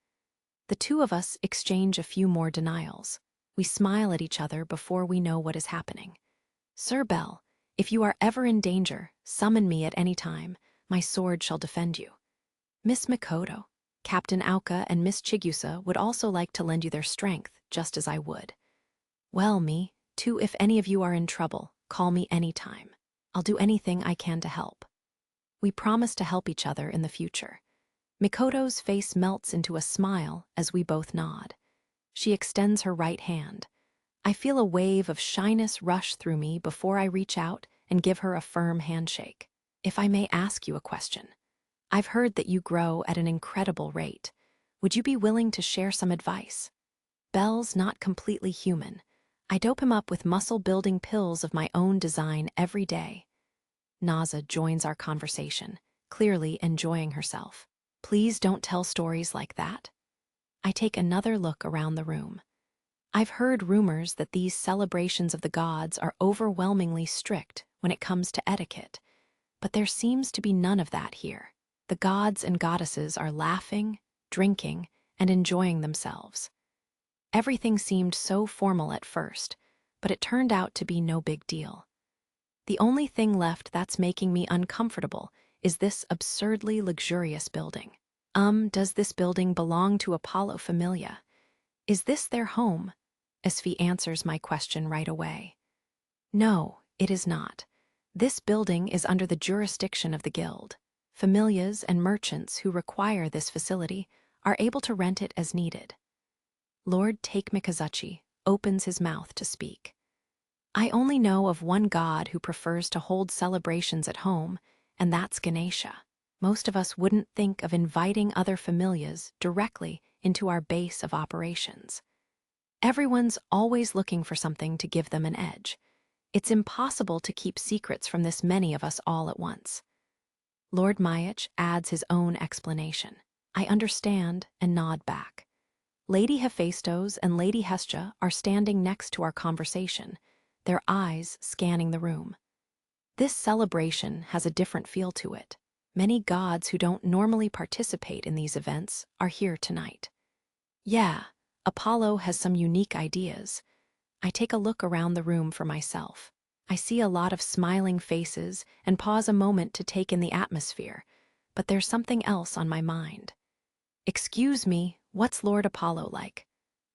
The two of us exchange a few more denials. We smile at each other before we know what is happening. Sir Bell, if you are ever in danger, summon me at any time. My sword shall defend you. Miss Mikoto, Captain Aoka and Miss Chigusa would also like to lend you their strength, just as I would. Well, me, too, if any of you are in trouble, call me anytime. I'll do anything I can to help. We promise to help each other in the future. Mikoto's face melts into a smile as we both nod. She extends her right hand. I feel a wave of shyness rush through me before I reach out and give her a firm handshake. If I may ask you a question, I've heard that you grow at an incredible rate. Would you be willing to share some advice? Bell's not completely human. I dope him up with muscle-building pills of my own design every day. Naza joins our conversation, clearly enjoying herself. Please don't tell stories like that. I take another look around the room. I've heard rumors that these celebrations of the gods are overwhelmingly strict when it comes to etiquette, but there seems to be none of that here. The gods and goddesses are laughing, drinking, and enjoying themselves. Everything seemed so formal at first, but it turned out to be no big deal. The only thing left that's making me uncomfortable is this absurdly luxurious building. Does this building belong to Apollo Familia? Is this their home? Esfi answers my question right away. No, it is not. This building is under the jurisdiction of the guild. Familias and merchants who require this facility are able to rent it as needed. Lord Take Mikazuchi opens his mouth to speak. I only know of one god who prefers to hold celebrations at home, and that's Ganesha. Most of us wouldn't think of inviting other familias directly into our base of operations. Everyone's always looking for something to give them an edge. It's impossible to keep secrets from this many of us all at once. Lord Mayach adds his own explanation. I understand and nod back. Lady Hephaestus and Lady Hestia are standing next to our conversation, their eyes scanning the room. This celebration has a different feel to it. Many gods who don't normally participate in these events are here tonight. Yeah, Apollo has some unique ideas. I take a look around the room for myself. I see a lot of smiling faces and pause a moment to take in the atmosphere, but there's something else on my mind. Excuse me, what's Lord Apollo like?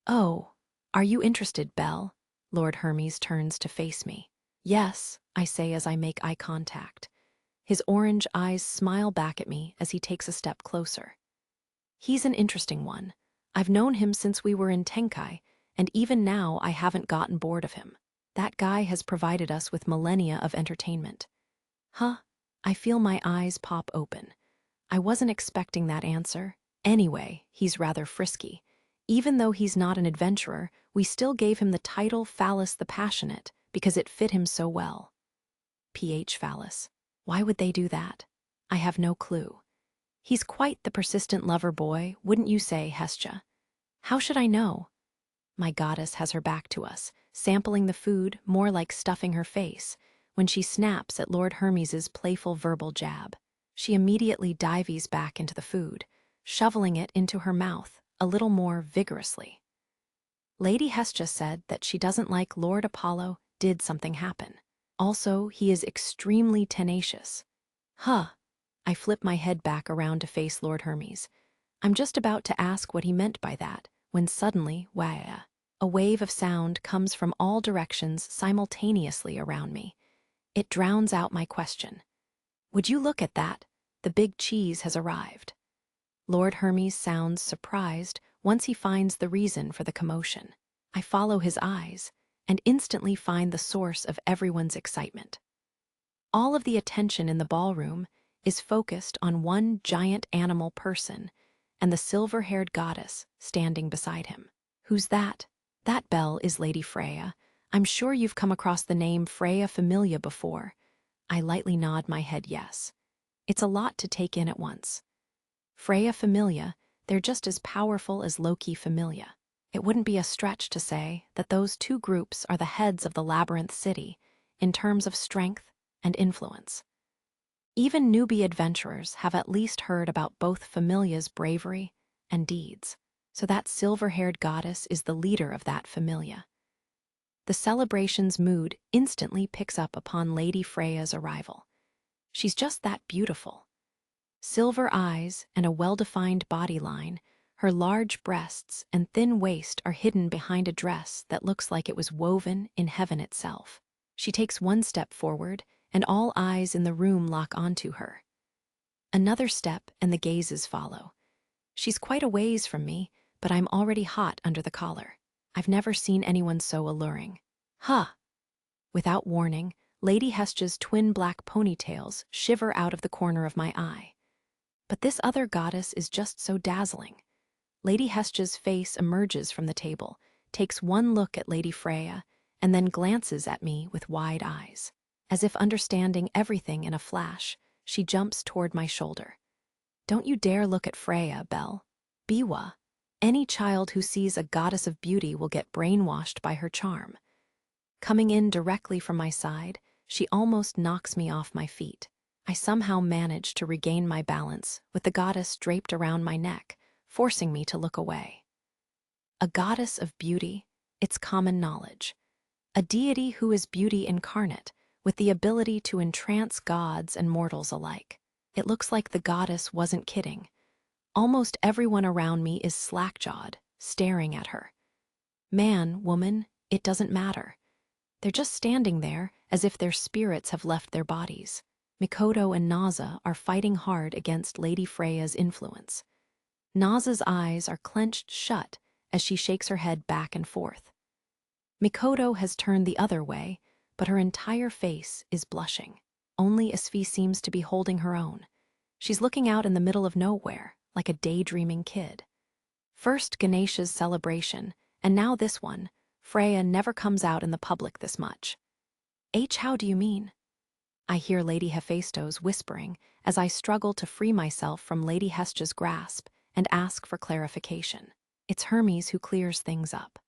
Oh, are you interested, Belle? Lord Hermes turns to face me. Yes, I say as I make eye contact. His orange eyes smile back at me as he takes a step closer. He's an interesting one. I've known him since we were in Tenkai, and even now I haven't gotten bored of him. That guy has provided us with millennia of entertainment. Huh? I feel my eyes pop open. I wasn't expecting that answer. Anyway, he's rather frisky. Even though he's not an adventurer, we still gave him the title Phallus the Passionate because it fit him so well. PH Phallus. Why would they do that? I have no clue. He's quite the persistent lover boy, wouldn't you say, Hestia? How should I know? My goddess has her back to us, sampling the food more like stuffing her face, when she snaps at Lord Hermes's playful verbal jab. She immediately dives back into the food, shoveling it into her mouth a little more vigorously. Lady Hestia said that she doesn't like Lord Apollo did something happen. Also, he is extremely tenacious. Huh. I flip my head back around to face Lord Hermes. I'm just about to ask what he meant by that, when suddenly, wah, a wave of sound comes from all directions simultaneously around me. It drowns out my question. Would you look at that? The big cheese has arrived. Lord Hermes sounds surprised once he finds the reason for the commotion. I follow his eyes and instantly find the source of everyone's excitement. All of the attention in the ballroom is focused on one giant animal person and the silver-haired goddess standing beside him. Who's that? That Belle is Lady Freya. I'm sure you've come across the name Freya Familia before. I lightly nod my head yes. It's a lot to take in at once. Freya Familia, they're just as powerful as Loki Familia. It wouldn't be a stretch to say that those two groups are the heads of the Labyrinth City in terms of strength and influence. Even newbie adventurers have at least heard about both Familia's bravery and deeds, so that silver-haired goddess is the leader of that Familia. The celebration's mood instantly picks up upon Lady Freya's arrival. She's just that beautiful. Silver eyes and a well-defined body line, her large breasts and thin waist are hidden behind a dress that looks like it was woven in heaven itself. She takes one step forward, and all eyes in the room lock onto her. Another step, and the gazes follow. She's quite a ways from me, but I'm already hot under the collar. I've never seen anyone so alluring. Huh! Without warning, Lady Hestia's twin black ponytails shiver out of the corner of my eye. But this other goddess is just so dazzling. Lady Hestia's face emerges from the table, takes one look at Lady Freya, and then glances at me with wide eyes. As if understanding everything in a flash, she jumps toward my shoulder. Don't you dare look at Freya, Belle. Biwa. Any child who sees a goddess of beauty will get brainwashed by her charm. Coming in directly from my side, she almost knocks me off my feet. I somehow manage to regain my balance with the goddess draped around my neck, forcing me to look away. A goddess of beauty, it's common knowledge. A deity who is beauty incarnate, with the ability to entrance gods and mortals alike. It looks like the goddess wasn't kidding. Almost everyone around me is slack-jawed, staring at her. Man, woman, it doesn't matter. They're just standing there as if their spirits have left their bodies. Mikoto and Naza are fighting hard against Lady Freya's influence. Naza's eyes are clenched shut as she shakes her head back and forth. Mikoto has turned the other way, but her entire face is blushing. Only Asfi seems to be holding her own. She's looking out in the middle of nowhere, like a daydreaming kid. First Ganesha's celebration, and now this one. Freya never comes out in the public this much. How do you mean? I hear Lady Hephaestus whispering as I struggle to free myself from Lady Hestia's grasp and ask for clarification. It's Hermes who clears things up.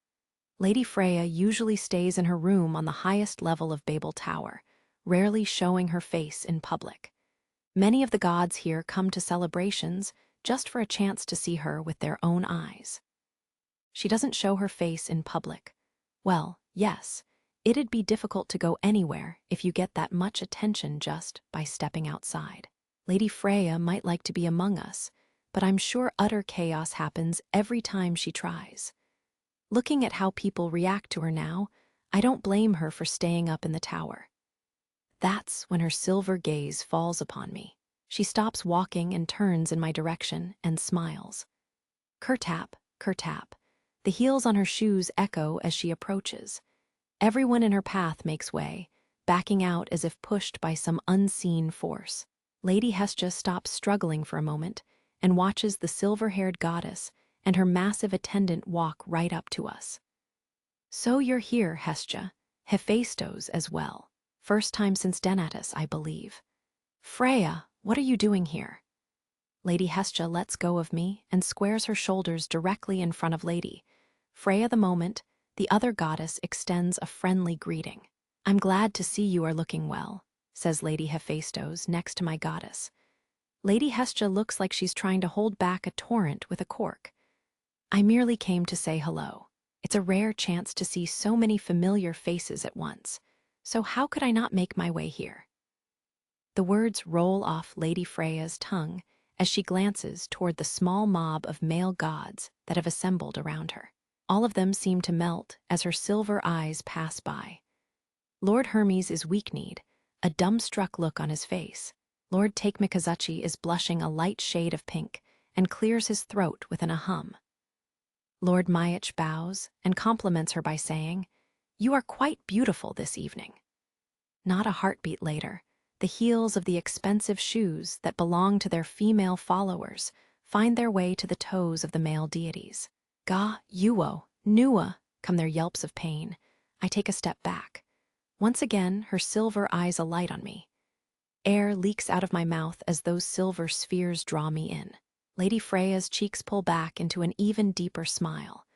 Lady Freya usually stays in her room on the highest level of Babel Tower, rarely showing her face in public. Many of the gods here come to celebrations just for a chance to see her with their own eyes. She doesn't show her face in public. Well, yes, it'd be difficult to go anywhere if you get that much attention just by stepping outside. Lady Freya might like to be among us, but I'm sure utter chaos happens every time she tries. Looking at how people react to her now, I don't blame her for staying up in the tower. That's when her silver gaze falls upon me. She stops walking and turns in my direction and smiles. Kertap, kertap. The heels on her shoes echo as she approaches. Everyone in her path makes way, backing out as if pushed by some unseen force. Lady Hestia stops struggling for a moment and watches the silver-haired goddess and her massive attendant walk right up to us. So you're here, Hestia. Hephaestus as well. First time since Denatus, I believe. Freya, what are you doing here? Lady Hestia lets go of me and squares her shoulders directly in front of Lady Freya. The moment, the other goddess extends a friendly greeting. I'm glad to see you are looking well, says Lady Hephaestus next to my goddess. Lady Hestia looks like she's trying to hold back a torrent with a cork. I merely came to say hello. It's a rare chance to see so many familiar faces at once, so how could I not make my way here? The words roll off Lady Freya's tongue as she glances toward the small mob of male gods that have assembled around her. All of them seem to melt as her silver eyes pass by. Lord Hermes is weak-kneed, a dumbstruck look on his face. Lord Takemikazuchi is blushing a light shade of pink and clears his throat within a hum. Lord Mayach bows and compliments her by saying, "You are quite beautiful this evening." Not a heartbeat later, the heels of the expensive shoes that belong to their female followers find their way to the toes of the male deities. Ga, Yuo, Nua, come their yelps of pain. I take a step back. Once again, her silver eyes alight on me. Air leaks out of my mouth as those silver spheres draw me in. Lady Freya's cheeks pull back into an even deeper smile.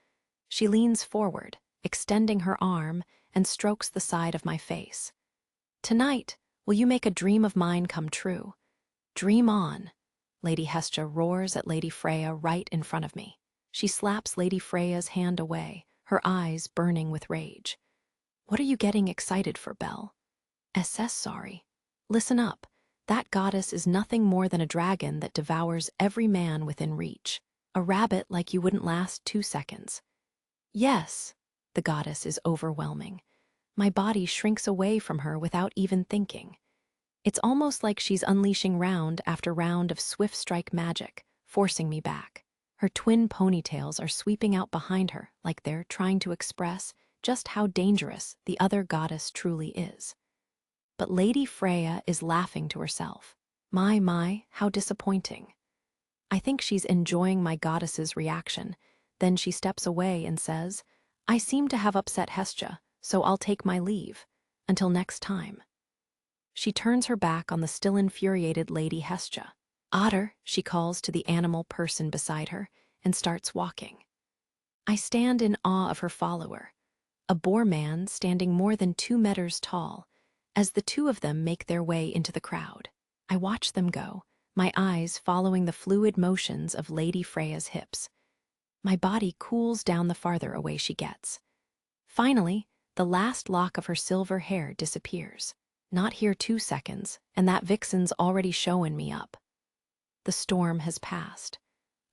She leans forward, extending her arm, and strokes the side of my face. Tonight, will you make a dream of mine come true? Dream on. Lady Hestia roars at Lady Freya right in front of me. She slaps Lady Freya's hand away, her eyes burning with rage. What are you getting excited for, Belle? Sorry. Listen up. That goddess is nothing more than a dragon that devours every man within reach. A rabbit like you wouldn't last 2 seconds. Yes, the goddess is overwhelming. My body shrinks away from her without even thinking. It's almost like she's unleashing round after round of swift strike magic, forcing me back. Her twin ponytails are sweeping out behind her like they're trying to express just how dangerous the other goddess truly is. But Lady Freya is laughing to herself. My, how disappointing. I think she's enjoying my goddess's reaction. Then she steps away and says, I seem to have upset Hestia, so I'll take my leave. Until next time. She turns her back on the still infuriated Lady Hestia. "Otter," she calls to the animal person beside her, and starts walking. I stand in awe of her follower, a boar man standing more than 2 meters tall, as the two of them make their way into the crowd. I watch them go, my eyes following the fluid motions of Lady Freya's hips. My body cools down the farther away she gets. Finally, the last lock of her silver hair disappears. Not here 2 seconds, and that vixen's already showing me up. The storm has passed.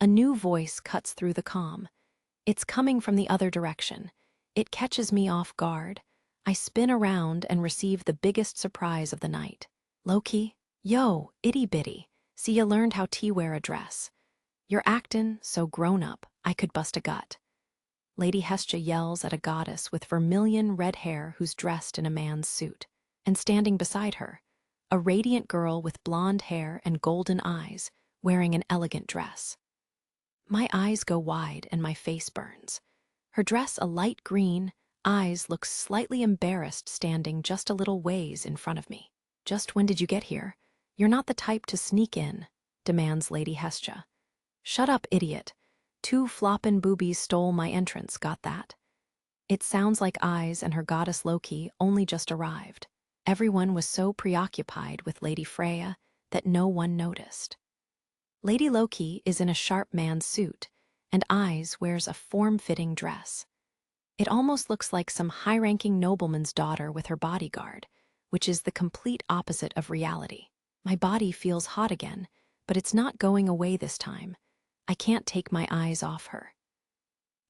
A new voice cuts through the calm. It's coming from the other direction. It catches me off guard. I spin around and receive the biggest surprise of the night. "Loki, yo, itty bitty, see ya learned how to wear a dress. You're actin' so grown up, I could bust a gut." Lady Hestia yells at a goddess with vermilion red hair who's dressed in a man's suit. And standing beside her, a radiant girl with blonde hair and golden eyes, wearing an elegant dress. My eyes go wide and my face burns. Her dress a light green, eyes look slightly embarrassed standing just a little ways in front of me. "Just when did you get here? You're not the type to sneak in," demands Lady Hestia. "Shut up, idiot. 2 floppin' boobies stole my entrance, got that?" It sounds like Eyes and her goddess Loki only just arrived. Everyone was so preoccupied with Lady Freya that no one noticed. Lady Loki is in a sharp man's suit, and Eyes wears a form-fitting dress. It almost looks like some high-ranking nobleman's daughter with her bodyguard, which is the complete opposite of reality. My body feels hot again, but it's not going away this time. I can't take my eyes off her.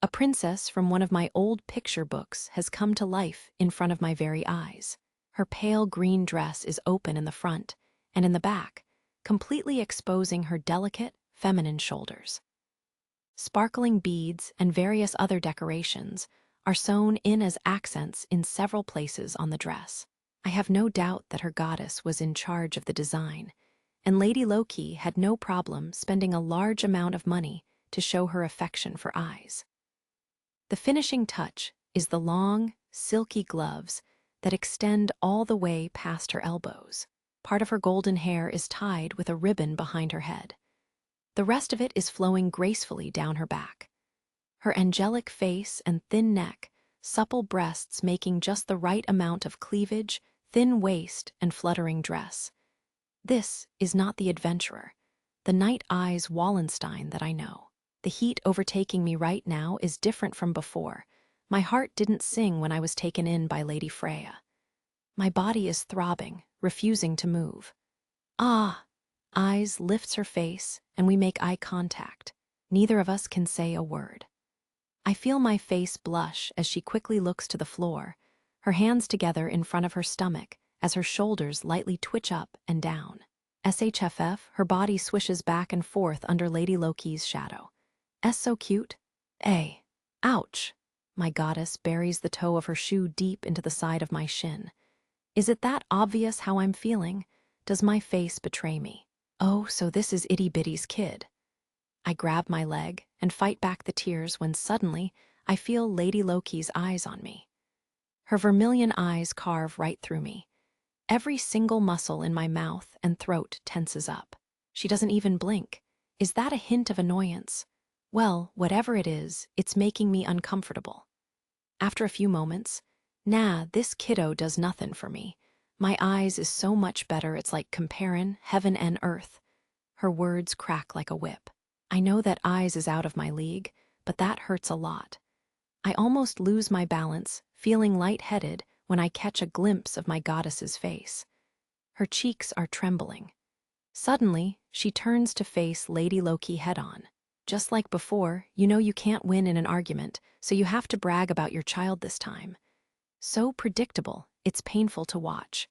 A princess from one of my old picture books has come to life in front of my very eyes. Her pale green dress is open in the front and in the back, completely exposing her delicate, feminine shoulders. Sparkling beads and various other decorations are sewn in as accents in several places on the dress. I have no doubt that her goddess was in charge of the design, and Lady Loki had no problem spending a large amount of money to show her affection for Eyes. The finishing touch is the long, silky gloves that extend all the way past her elbows. Part of her golden hair is tied with a ribbon behind her head. The rest of it is flowing gracefully down her back. Her angelic face and thin neck, supple breasts making just the right amount of cleavage, thin waist, and fluttering dress. This is not the adventurer, the Night Eyes Wallenstein that I know. The heat overtaking me right now is different from before. My heart didn't sing when I was taken in by Lady Freya. My body is throbbing, refusing to move. "Ah!" Eyes lifts her face, and we make eye contact. Neither of us can say a word. I feel my face blush as she quickly looks to the floor, her hands together in front of her stomach as her shoulders lightly twitch up and down. SHFF, her body swishes back and forth under Lady Loki's shadow. So cute. Ouch. My goddess buries the toe of her shoe deep into the side of my shin. Is it that obvious how I'm feeling? Does my face betray me? Oh, so this is Itty Bitty's kid. I grab my leg and fight back the tears when suddenly I feel Lady Loki's eyes on me. Her vermilion eyes carve right through me. Every single muscle in my mouth and throat tenses up. She doesn't even blink. Is that a hint of annoyance? Well, whatever it is, it's making me uncomfortable. After a few moments, "Nah, this kiddo does nothing for me. My eyes is so much better it's like comparin' heaven and earth." Her words crack like a whip. I know that Eyes is out of my league, but that hurts a lot. I almost lose my balance, feeling lightheaded when I catch a glimpse of my goddess's face. Her cheeks are trembling. Suddenly, she turns to face Lady Loki head-on. "Just like before, you know you can't win in an argument, so you have to brag about your child this time." So predictable, it's painful to watch.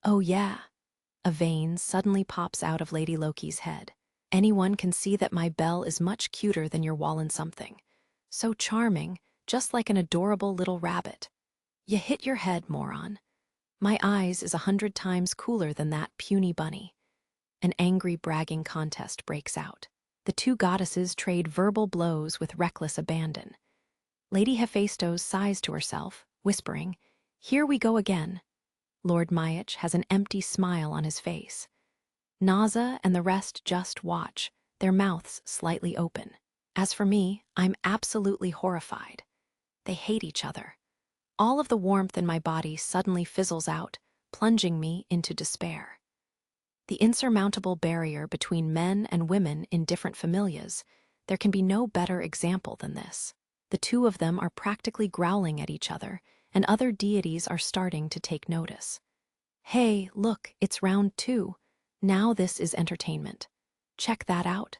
"Oh yeah." A vein suddenly pops out of Lady Loki's head. "Anyone can see that my Belle is much cuter than your Wallen something. So charming, just like an adorable little rabbit. You hit your head, moron. My Eyes is 100 times cooler than that puny bunny." An angry bragging contest breaks out. The two goddesses trade verbal blows with reckless abandon. Lady Hephaestus sighs to herself, whispering, "Here we go again." Lord Mayach has an empty smile on his face. Naza and the rest just watch, their mouths slightly open. As for me, I'm absolutely horrified. They hate each other. All of the warmth in my body suddenly fizzles out, plunging me into despair. The insurmountable barrier between men and women in different familias, there can be no better example than this. The two of them are practically growling at each other, and other deities are starting to take notice. Hey, look, it's round 2. Now this is entertainment. Check that out.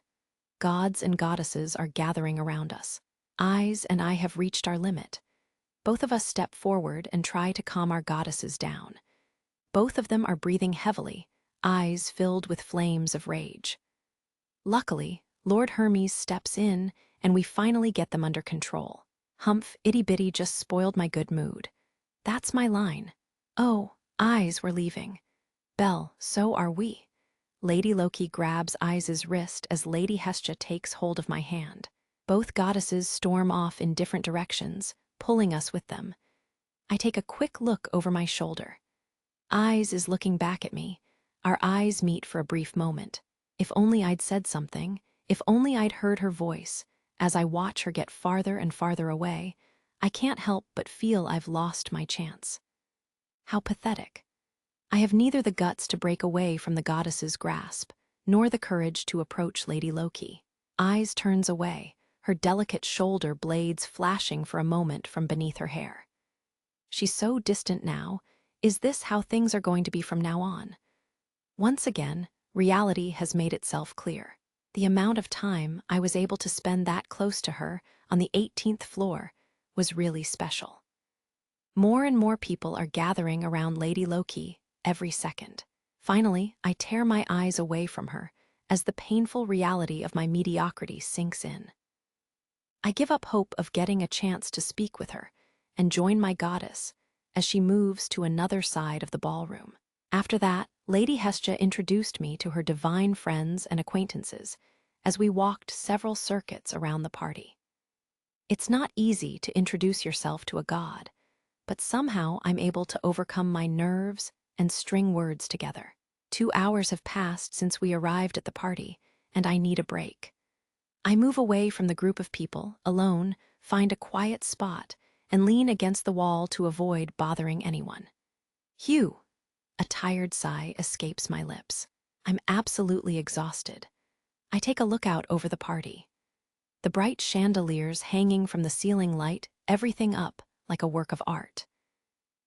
Gods and goddesses are gathering around us. Eyes and I have reached our limit. Both of us step forward and try to calm our goddesses down. Both of them are breathing heavily, eyes filled with flames of rage. Luckily, Lord Hermes steps in, and we finally get them under control. Humph, itty-bitty just spoiled my good mood. That's my line. Oh, eyes, we're leaving. Belle, so are we. Lady Loki grabs Eyes' wrist as Lady Hestia takes hold of my hand. Both goddesses storm off in different directions, pulling us with them. I take a quick look over my shoulder. Eyes is looking back at me. Our eyes meet for a brief moment. If only I'd said something, if only I'd heard her voice. As I watch her get farther and farther away, I can't help but feel I've lost my chance. How pathetic. I have neither the guts to break away from the goddess's grasp, nor the courage to approach Lady Loki. Eyes turns away, her delicate shoulder blades flashing for a moment from beneath her hair. She's so distant now. Is this how things are going to be from now on? Once again, reality has made itself clear. The amount of time I was able to spend that close to her on the 18th floor was really special. More and more people are gathering around Lady Loki every second. Finally, I tear my eyes away from her as the painful reality of my mediocrity sinks in. I give up hope of getting a chance to speak with her and join my goddess as she moves to another side of the ballroom. After that, Lady Hestia introduced me to her divine friends and acquaintances as we walked several circuits around the party. It's not easy to introduce yourself to a god, but somehow I'm able to overcome my nerves and string words together. 2 hours have passed since we arrived at the party, and I need a break. I move away from the group of people, alone, find a quiet spot, and lean against the wall to avoid bothering anyone. Hugh! A tired sigh escapes my lips. I'm absolutely exhausted. I take a look out over the party. The bright chandeliers hanging from the ceiling light everything up like a work of art.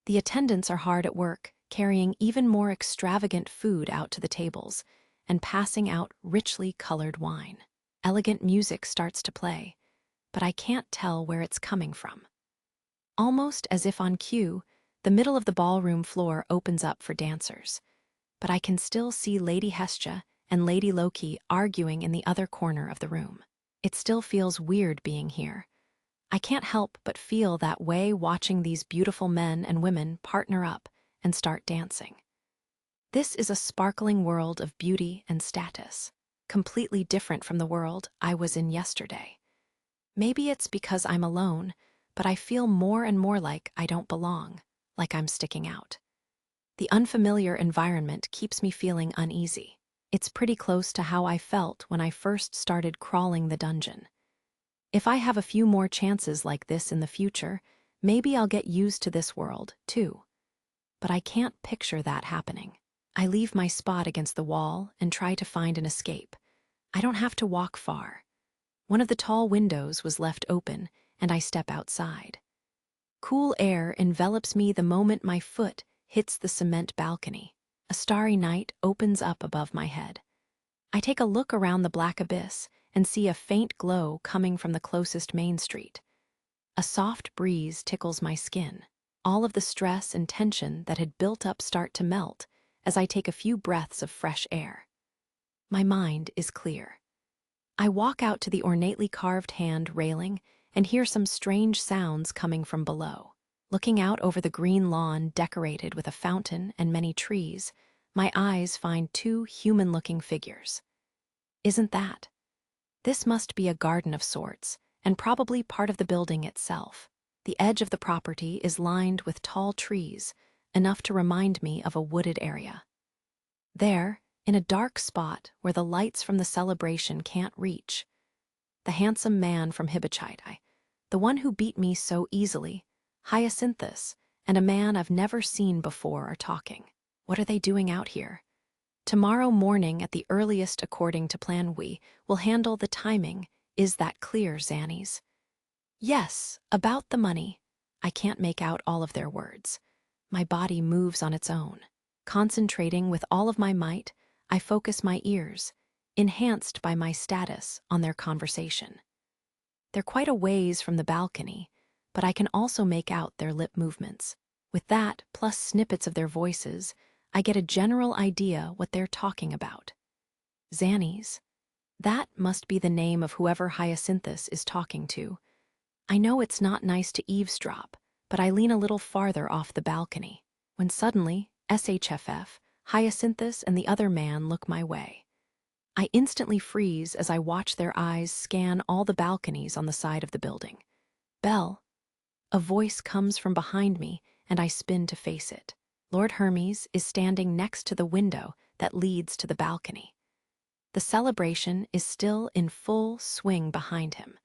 The attendants are hard at work, carrying even more extravagant food out to the tables and passing out richly colored wine. Elegant music starts to play, but I can't tell where it's coming from. Almost as if on cue, the middle of the ballroom floor opens up for dancers, but I can still see Lady Hestia and Lady Loki arguing in the other corner of the room. It still feels weird being here. I can't help but feel that way watching these beautiful men and women partner up and start dancing. This is a sparkling world of beauty and status, completely different from the world I was in yesterday. Maybe it's because I'm alone, but I feel more and more like I don't belong, like I'm sticking out. The unfamiliar environment keeps me feeling uneasy. It's pretty close to how I felt when I first started crawling the dungeon. If I have a few more chances like this in the future, maybe I'll get used to this world, too. But I can't picture that happening. I leave my spot against the wall and try to find an escape. I don't have to walk far. One of the tall windows was left open, and I step outside. Cool air envelops me the moment my foot hits the cement balcony. A starry night opens up above my head. I take a look around the black abyss and see a faint glow coming from the closest main street. A soft breeze tickles my skin. All of the stress and tension that had built up start to melt as I take a few breaths of fresh air. My mind is clear. I walk out to the ornately carved hand railing and hear some strange sounds coming from below. Looking out over the green lawn decorated with a fountain and many trees, my eyes find 2 human-looking figures. Isn't that? This must be a garden of sorts, and probably part of the building itself. The edge of the property is lined with tall trees, enough to remind me of a wooded area. There, in a dark spot where the lights from the celebration can't reach, the handsome man from Hibachite, the one who beat me so easily, Hyacinthus, and a man I've never seen before are talking. What are they doing out here? Tomorrow morning at the earliest according to plan we will handle the timing. Is that clear, Zannies? Yes, about the money. I can't make out all of their words. My body moves on its own. Concentrating with all of my might, I focus my ears, enhanced by my status, on their conversation. They're quite a ways from the balcony, but I can also make out their lip movements. With that, plus snippets of their voices, I get a general idea what they're talking about. Zannies. That must be the name of whoever Hyacinthus is talking to. I know it's not nice to eavesdrop, but I lean a little farther off the balcony, when suddenly, SHFF, Hyacinthus and the other man look my way. I instantly freeze as I watch their eyes scan all the balconies on the side of the building. Belle. A voice comes from behind me, and I spin to face it. Lord Hermes is standing next to the window that leads to the balcony. The celebration is still in full swing behind him.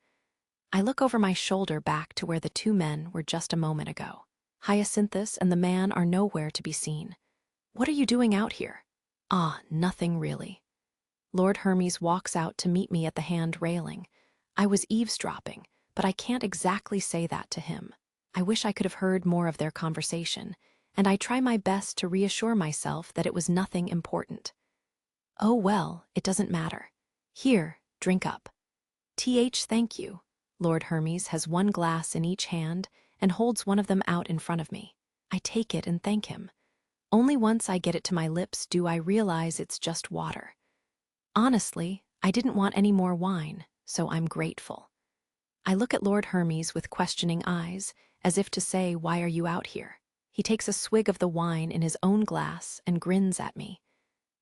I look over my shoulder back to where the two men were just a moment ago. Hyacinthus and the man are nowhere to be seen. What are you doing out here? Ah, nothing really. Lord Hermes walks out to meet me at the hand railing. I was eavesdropping, but I can't exactly say that to him. I wish I could have heard more of their conversation, and I try my best to reassure myself that it was nothing important. Oh well, it doesn't matter. Here, drink up. Thank you. Lord Hermes has one glass in each hand and holds one of them out in front of me. I take it and thank him. Only once I get it to my lips do I realize it's just water. Honestly, I didn't want any more wine, so I'm grateful. I look at Lord Hermes with questioning eyes, as if to say, why are you out here? He takes a swig of the wine in his own glass and grins at me.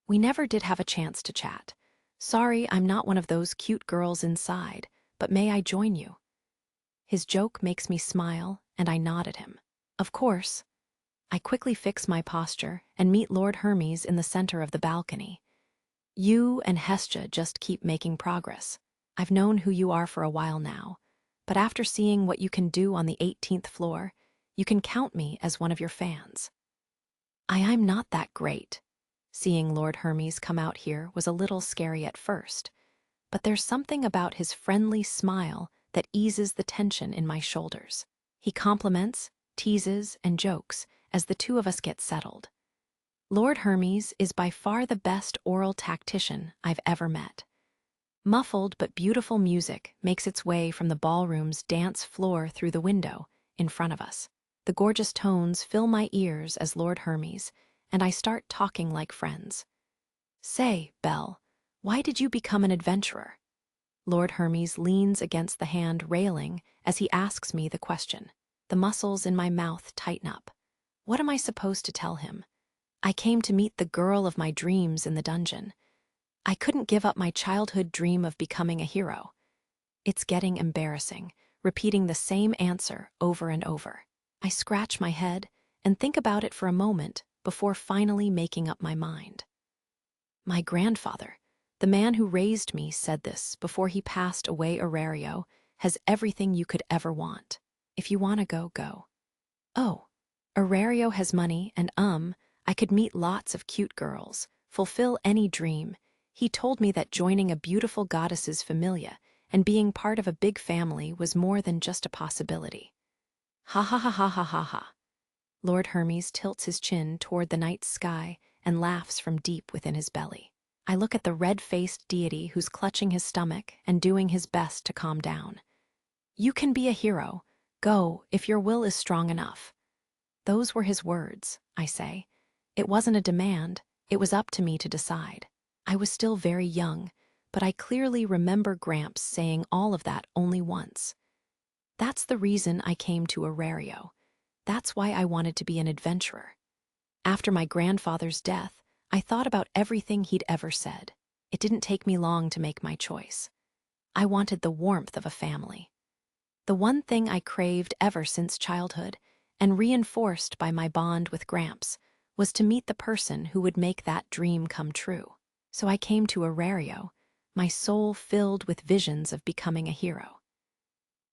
We never did have a chance to chat. Sorry, I'm not one of those cute girls inside, but may I join you? His joke makes me smile, and I nod at him. Of course. I quickly fix my posture and meet Lord Hermes in the center of the balcony. You and Hestia just keep making progress. I've known who you are for a while now, but after seeing what you can do on the 18th floor, you can count me as one of your fans. I'm not that great. Seeing Lord Hermes come out here was a little scary at first, but there's something about his friendly smile that eases the tension in my shoulders. He compliments, teases, and jokes as the two of us get settled. Lord Hermes is by far the best oral tactician I've ever met. Muffled but beautiful music makes its way from the ballroom's dance floor through the window in front of us. The gorgeous tones fill my ears as Lord Hermes, and I start talking like friends. Say, Belle, why did you become an adventurer? Lord Hermes leans against the hand railing as he asks me the question. The muscles in my mouth tighten up. What am I supposed to tell him? I came to meet the girl of my dreams in the dungeon. I couldn't give up my childhood dream of becoming a hero. It's getting embarrassing, repeating the same answer over and over. I scratch my head and think about it for a moment before finally making up my mind. My grandfather, the man who raised me, said this before he passed away. Aurario has everything you could ever want. If you want to go, go. Oh, Aurario has money and I could meet lots of cute girls, fulfill any dream. He told me that joining a beautiful goddess's familia and being part of a big family was more than just a possibility. Ha ha ha ha ha ha ha. Lord Hermes tilts his chin toward the night sky and laughs from deep within his belly. I look at the red-faced deity who's clutching his stomach and doing his best to calm down. You can be a hero. Go, if your will is strong enough. Those were his words, I say. It wasn't a demand, it was up to me to decide. I was still very young, but I clearly remember Gramps saying all of that only once. That's the reason I came to Aurario. That's why I wanted to be an adventurer. After my grandfather's death, I thought about everything he'd ever said. It didn't take me long to make my choice. I wanted the warmth of a family. The one thing I craved ever since childhood, and reinforced by my bond with Gramps, was to meet the person who would make that dream come true. So I came to Arario, my soul filled with visions of becoming a hero.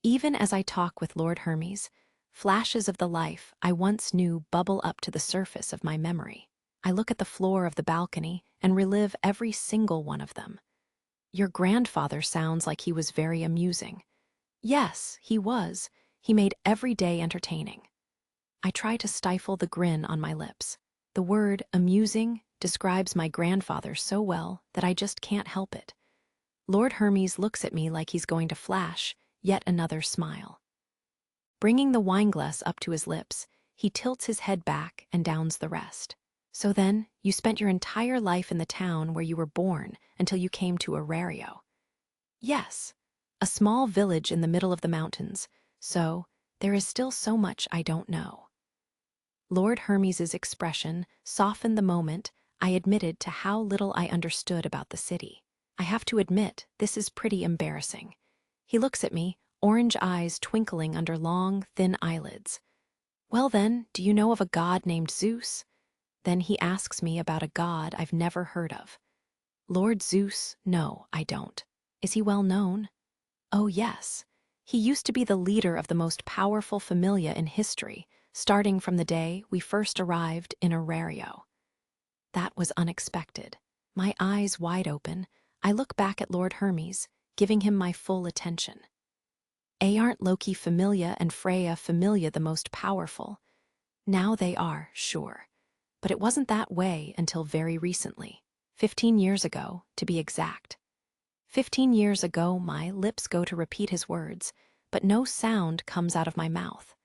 Even as I talk with Lord Hermes, flashes of the life I once knew bubble up to the surface of my memory. I look at the floor of the balcony and relive every single one of them. Your grandfather sounds like he was very amusing. Yes, he was. He made every day entertaining. I try to stifle the grin on my lips. The word amusing describes my grandfather so well that I just can't help it. Lord Hermes looks at me like he's going to flash yet another smile. Bringing the wineglass up to his lips, he tilts his head back and downs the rest. So then, you spent your entire life in the town where you were born until you came to Arario. Yes, a small village in the middle of the mountains, so there is still so much I don't know. Lord Hermes's expression softened the moment I admitted to how little I understood about the city. I have to admit, this is pretty embarrassing. He looks at me, orange eyes twinkling under long, thin eyelids. Well then, do you know of a god named Zeus? Then he asks me about a god I've never heard of. Lord Zeus, no, I don't. Is he well known? Oh yes. He used to be the leader of the most powerful familia in history, starting from the day we first arrived in Arario. That was unexpected. My eyes wide open, I look back at Lord Hermes, giving him my full attention. Aren't Loki familia and Freya familia the most powerful? Now they are, sure. But it wasn't that way until very recently. 15 years ago, to be exact. 15 years ago, my lips go to repeat his words, but no sound comes out of my mouth.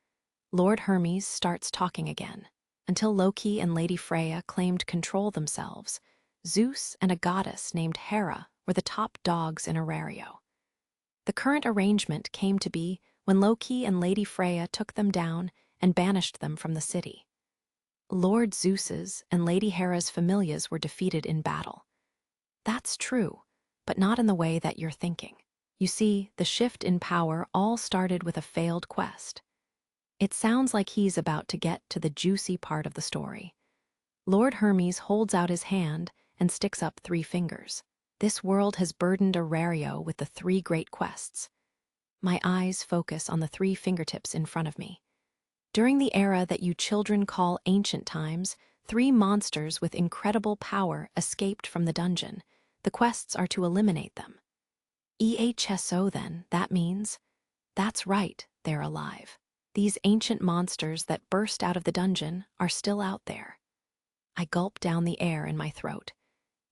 Lord Hermes starts talking again. Until Loki and Lady Freya claimed control themselves, Zeus and a goddess named Hera were the top dogs in Arario. The current arrangement came to be when Loki and Lady Freya took them down and banished them from the city. Lord Zeus's and Lady Hera's familias were defeated in battle. That's true, but not in the way that you're thinking. You see, the shift in power all started with a failed quest. It sounds like he's about to get to the juicy part of the story. Lord Hermes holds out his hand and sticks up 3 fingers. This world has burdened Arario with the 3 great quests. My eyes focus on the 3 fingertips in front of me. During the era that you children call ancient times, 3 monsters with incredible power escaped from the dungeon. The quests are to eliminate them. EHSO then, that means? That's right, they're alive. These ancient monsters that burst out of the dungeon are still out there. I gulp down the air in my throat.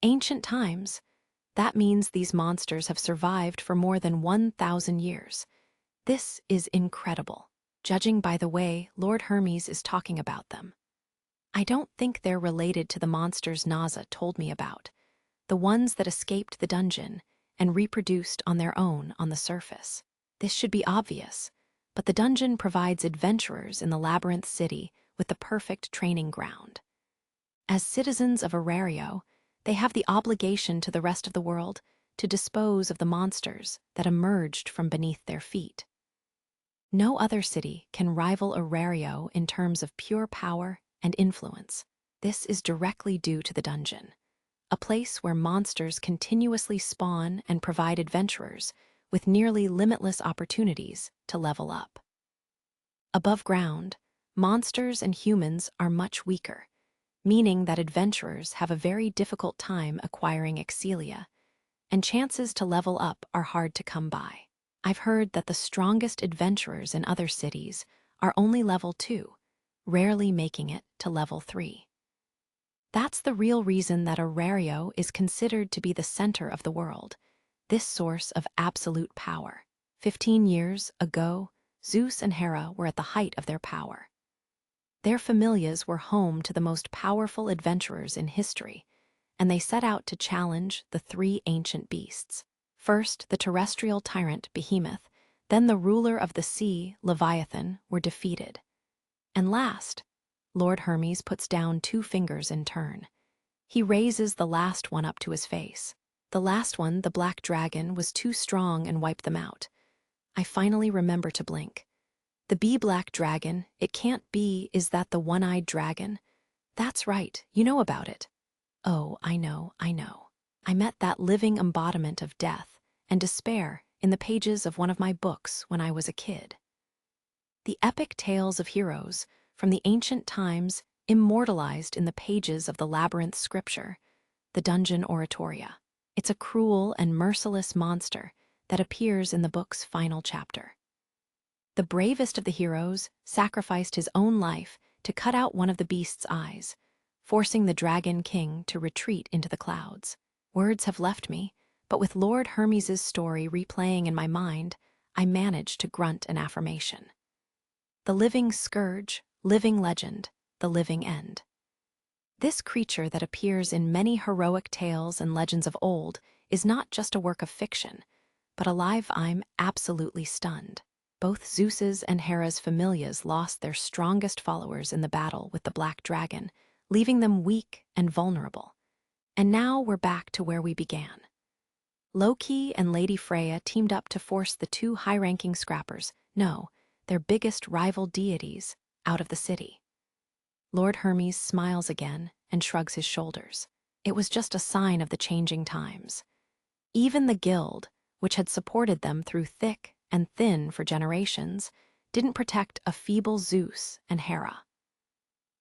Ancient times? That means these monsters have survived for more than 1,000 years. This is incredible, judging by the way Lord Hermes is talking about them. I don't think they're related to the monsters Naza told me about, the ones that escaped the dungeon and reproduced on their own on the surface. This should be obvious, but the dungeon provides adventurers in the labyrinth city with the perfect training ground. As citizens of Arario, they have the obligation to the rest of the world to dispose of the monsters that emerged from beneath their feet. No other city can rival Arario in terms of pure power and influence. This is directly due to the dungeon, a place where monsters continuously spawn and provide adventurers with nearly limitless opportunities to level up. Above ground, monsters and humans are much weaker, meaning that adventurers have a very difficult time acquiring excelia, and chances to level up are hard to come by. I've heard that the strongest adventurers in other cities are only level 2, rarely making it to level 3. That's the real reason that Arario is considered to be the center of the world, this source of absolute power. 15 years ago, Zeus and Hera were at the height of their power. Their familias were home to the most powerful adventurers in history, and they set out to challenge the 3 ancient beasts. First, the terrestrial tyrant Behemoth, then the ruler of the sea, Leviathan, were defeated. And last, Lord Hermes puts down 2 fingers in turn. He raises the last one up to his face. The last one, the black dragon, was too strong and wiped them out. I finally remember to blink. The bee-black dragon, it can't be, is that the one-eyed dragon? That's right, you know about it. Oh, I know. I met that living embodiment of death and despair in the pages of one of my books when I was a kid. The epic tales of heroes from the ancient times immortalized in the pages of the labyrinth scripture, the dungeon oratoria. It's a cruel and merciless monster that appears in the book's final chapter. The bravest of the heroes sacrificed his own life to cut out one of the beast's eyes, forcing the Dragon King to retreat into the clouds. Words have left me, but with Lord Hermes's story replaying in my mind, I managed to grunt an affirmation. The living scourge, living legend, the living end. This creature that appears in many heroic tales and legends of old is not just a work of fiction, but alive. I'm absolutely stunned. Both Zeus's and Hera's familias lost their strongest followers in the battle with the Black Dragon, leaving them weak and vulnerable. And now we're back to where we began. Loki and Lady Freya teamed up to force the two high-ranking scrappers, no, their biggest rival deities, out of the city. Lord Hermes smiles again and shrugs his shoulders. It was just a sign of the changing times. Even the guild, which had supported them through thick and thin for generations, didn't protect a feeble Zeus and Hera.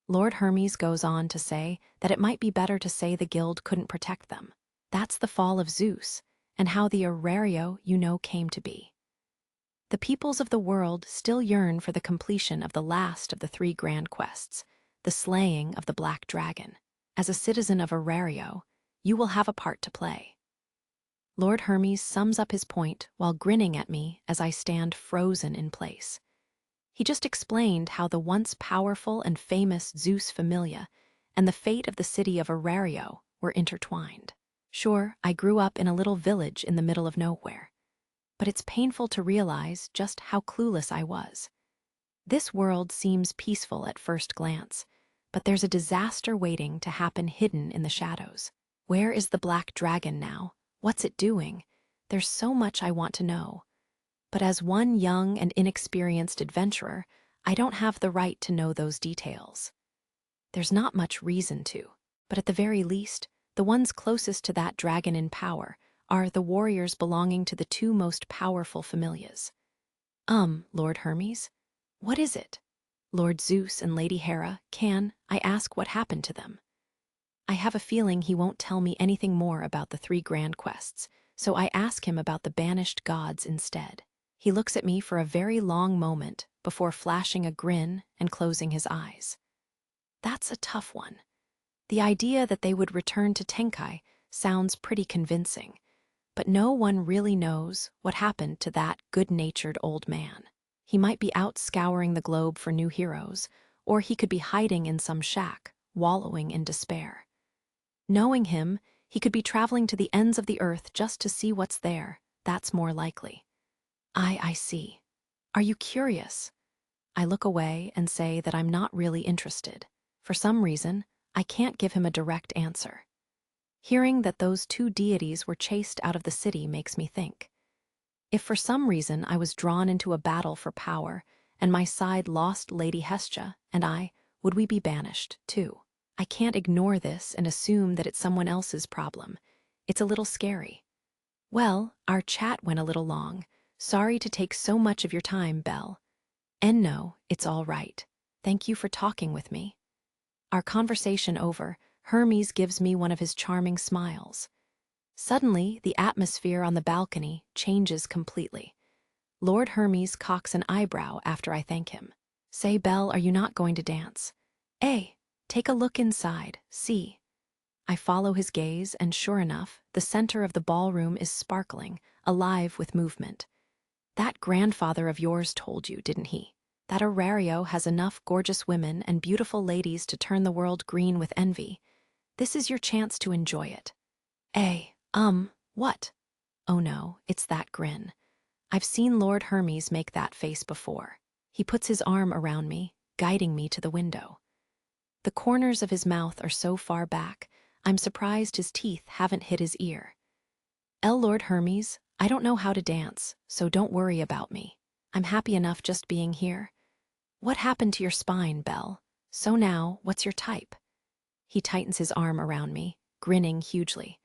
Lord Hermes goes on to say that it might be better to say the guild couldn't protect them. That's the fall of Zeus, and how the Erario came to be. The peoples of the world still yearn for the completion of the last of the three grand quests, the slaying of the Black Dragon. As a citizen of Erario, you will have a part to play. Lord Hermes sums up his point while grinning at me as I stand frozen in place. He just explained how the once powerful and famous Zeus familia and the fate of the city of Erario were intertwined. Sure, I grew up in a little village in the middle of nowhere, but it's painful to realize just how clueless I was. This world seems peaceful at first glance, but there's a disaster waiting to happen hidden in the shadows. Where is the Black Dragon now? What's it doing? There's so much I want to know. But as one young and inexperienced adventurer, I don't have the right to know those details. There's not much reason to, but at the very least, the ones closest to that dragon in power are the warriors belonging to the two most powerful familias. Lord Hermes? What is it? Lord Zeus and Lady Hera, can I ask what happened to them? I have a feeling he won't tell me anything more about the three grand quests, so I ask him about the banished gods instead. He looks at me for a very long moment before flashing a grin and closing his eyes. That's a tough one. The idea that they would return to Tenkai sounds pretty convincing, but no one really knows what happened to that good-natured old man. He might be out scouring the globe for new heroes, or he could be hiding in some shack, wallowing in despair. Knowing him, he could be traveling to the ends of the earth just to see what's there. That's more likely. I see. Are you curious? I look away and say that I'm not really interested. For some reason, I can't give him a direct answer. Hearing that those two deities were chased out of the city makes me think. If for some reason I was drawn into a battle for power, and my side lost Lady Hestia and would we be banished, too? I can't ignore this and assume that it's someone else's problem. It's a little scary. Well, our chat went a little long. Sorry to take so much of your time, Belle. And no, it's all right. Thank you for talking with me. Our conversation over, Hermes gives me one of his charming smiles. Suddenly, the atmosphere on the balcony changes completely. Lord Hermes cocks an eyebrow after I thank him. Say, Belle, are you not going to dance? Take a look inside, see. I follow his gaze, and sure enough, the center of the ballroom is sparkling, alive with movement. That grandfather of yours told you, didn't he? That Erario has enough gorgeous women and beautiful ladies to turn the world green with envy. This is your chance to enjoy it. What? Oh no, it's that grin. I've seen Lord Hermes make that face before. He puts his arm around me, guiding me to the window. The corners of his mouth are so far back, I'm surprised his teeth haven't hit his ear. Lord Hermes, I don't know how to dance, so don't worry about me. I'm happy enough just being here. What happened to your spine, Belle? So now, what's your type? He tightens his arm around me, grinning hugely.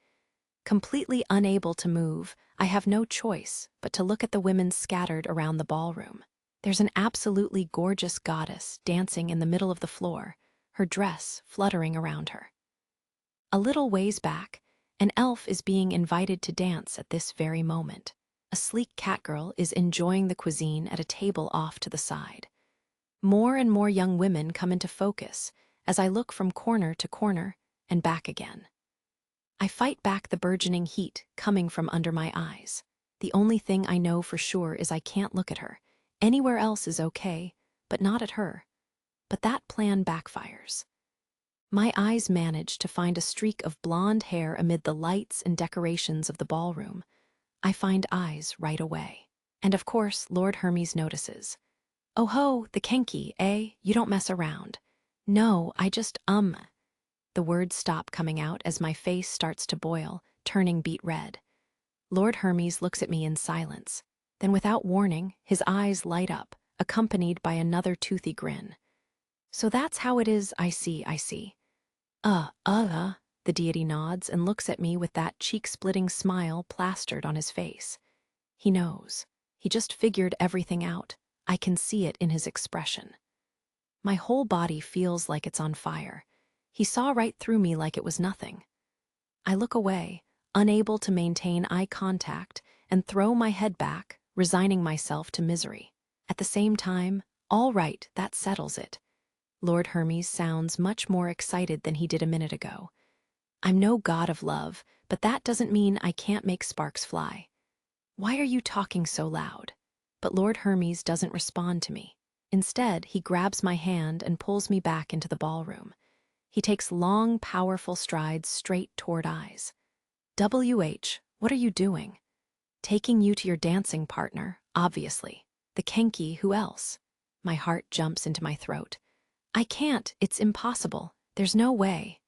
Completely unable to move, I have no choice but to look at the women scattered around the ballroom. There's an absolutely gorgeous goddess dancing in the middle of the floor, her dress fluttering around her. A little ways back, an elf is being invited to dance at this very moment. A sleek catgirl is enjoying the cuisine at a table off to the side. More and more young women come into focus as I look from corner to corner and back again. I fight back the burgeoning heat coming from under my eyes. The only thing I know for sure is I can't look at her. Anywhere else is okay, but not at her. But that plan backfires. My eyes manage to find a streak of blonde hair amid the lights and decorations of the ballroom. I find eyes right away. And of course, Lord Hermes notices. "Oh ho, the Kenki, eh? You don't mess around." "No, I just, The words stop coming out as my face starts to boil, turning beet red. Lord Hermes looks at me in silence. Then without warning, his eyes light up, accompanied by another toothy grin. "So that's how it is, I see. The deity nods and looks at me with that cheek-splitting smile plastered on his face. He knows. He just figured everything out. I can see it in his expression. My whole body feels like it's on fire. He saw right through me like it was nothing. I look away, unable to maintain eye contact, and throw my head back, resigning myself to misery. At the same time, all right, that settles it. Lord Hermes sounds much more excited than he did a minute ago. I'm no god of love, but that doesn't mean I can't make sparks fly. Why are you talking so loud? But Lord Hermes doesn't respond to me. Instead, he grabs my hand and pulls me back into the ballroom. He takes long, powerful strides straight toward eyes. "WH, what are you doing?" "Taking you to your dancing partner, obviously. The Kenki, who else?" My heart jumps into my throat. "I can't, it's impossible. There's no way."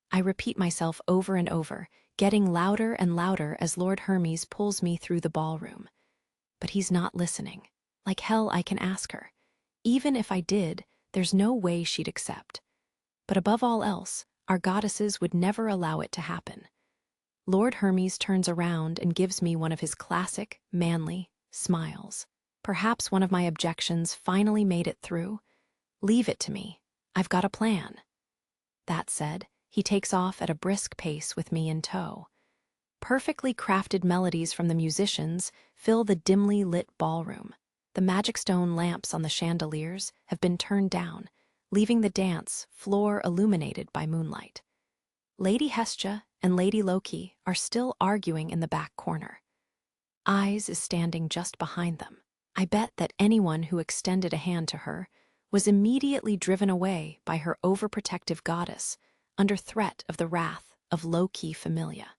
I repeat myself over and over, getting louder and louder as Lord Hermes pulls me through the ballroom. But he's not listening. Like hell I can ask her. Even if I did, there's no way she'd accept. But above all else, our goddesses would never allow it to happen. Lord Hermes turns around and gives me one of his classic, manly smiles. Perhaps one of my objections finally made it through. "Leave it to me. I've got a plan." That said, he takes off at a brisk pace with me in tow. Perfectly crafted melodies from the musicians fill the dimly lit ballroom. The magic stone lamps on the chandeliers have been turned down, leaving the dance floor illuminated by moonlight. Lady Hestia and Lady Loki are still arguing in the back corner. Eyes is standing just behind them. I bet that anyone who extended a hand to her was immediately driven away by her overprotective goddess under threat of the wrath of low-key familia.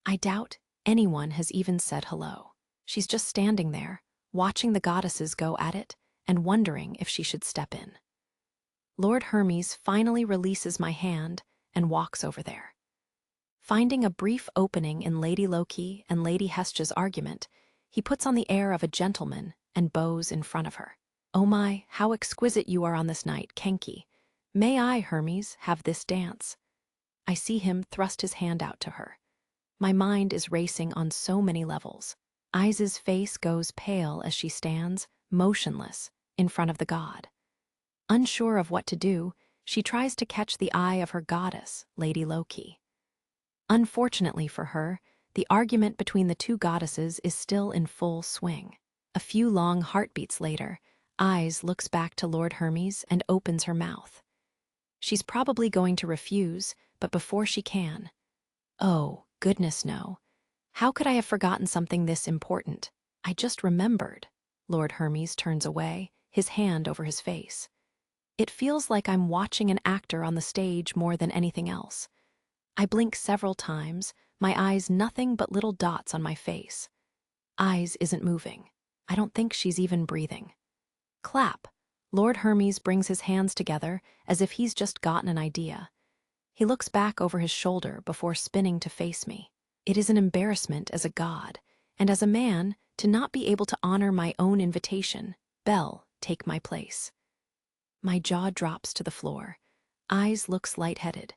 I doubt anyone has even said hello. She's just standing there, watching the goddesses go at it and wondering if she should step in. Lord Hermes finally releases my hand and walks over there. Finding a brief opening in Lady Loki and Lady Hestia's argument, he puts on the air of a gentleman and bows in front of her. "Oh my, how exquisite you are on this night, Kenki. May I, Hermes, have this dance?" I see him thrust his hand out to her. My mind is racing on so many levels. Eyes' face goes pale as she stands, motionless, in front of the god. Unsure of what to do, she tries to catch the eye of her goddess, Lady Loki. Unfortunately for her, the argument between the two goddesses is still in full swing. A few long heartbeats later, Eyes looks back to Lord Hermes and opens her mouth. She's probably going to refuse, but before she can... Oh, goodness no. How could I have forgotten something this important? I just remembered. Lord Hermes turns away, his hand over his face. It feels like I'm watching an actor on the stage more than anything else. I blink several times, my eyes nothing but little dots on my face. Eyes isn't moving. I don't think she's even breathing. Clap. Lord Hermes brings his hands together as if he's just gotten an idea. He looks back over his shoulder before spinning to face me. It is an embarrassment as a god, and as a man, to not be able to honor my own invitation. "Belle, take my place." My jaw drops to the floor. Eyes looks lightheaded.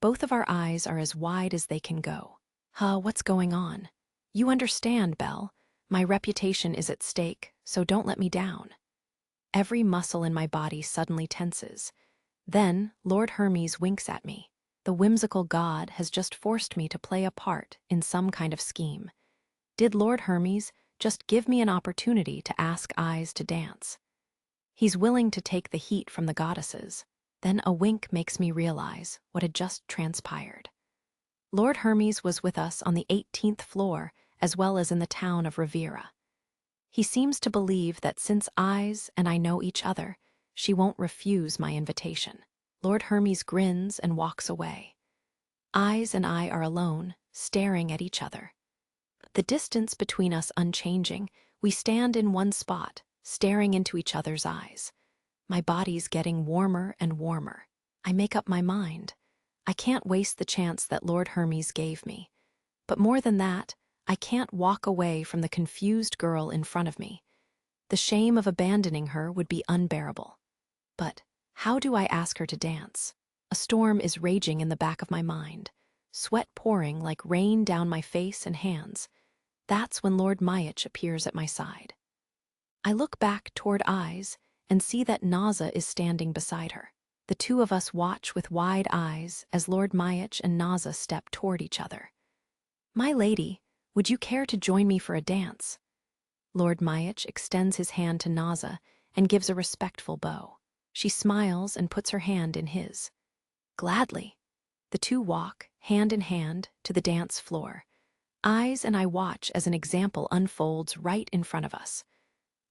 Both of our eyes are as wide as they can go. What's going on? You understand, Belle. My reputation is at stake, so don't let me down. Every muscle in my body suddenly tenses. Then, Lord Hermes winks at me. The whimsical god has just forced me to play a part in some kind of scheme. Did Lord Hermes just give me an opportunity to ask Eyes to dance? He's willing to take the heat from the goddesses. Then a wink makes me realize what had just transpired. Lord Hermes was with us on the 18th floor, as well as in the town of Riviera. He seems to believe that since Eyes and I know each other, she won't refuse my invitation. Lord Hermes grins and walks away. Eyes and I are alone, staring at each other. The distance between us unchanging, we stand in one spot, staring into each other's eyes. My body's getting warmer and warmer. I make up my mind. I can't waste the chance that Lord Hermes gave me. But more than that, I can't walk away from the confused girl in front of me. The shame of abandoning her would be unbearable. But how do I ask her to dance? A storm is raging in the back of my mind, sweat pouring like rain down my face and hands. That's when Lord Myich appears at my side. I look back toward Eyes and see that Naza is standing beside her. The two of us watch with wide eyes as Lord Myich and Naza step toward each other. "My lady, would you care to join me for a dance?" Lord Myich extends his hand to Naza and gives a respectful bow. She smiles and puts her hand in his. Gladly. The two walk, hand in hand, to the dance floor. Eyes and I watch as an example unfolds right in front of us.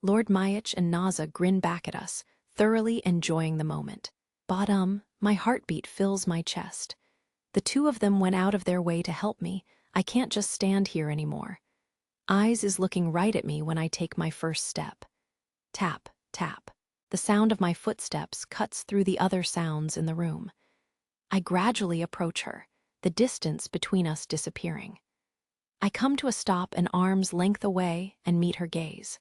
Lord Myich and Naza grin back at us, thoroughly enjoying the moment. My heartbeat fills my chest. The two of them went out of their way to help me. I can't just stand here anymore. Eyes is looking right at me when I take my first step. Tap, tap. The sound of my footsteps cuts through the other sounds in the room. I gradually approach her, the distance between us disappearing. I come to a stop an arm's length away and meet her gaze.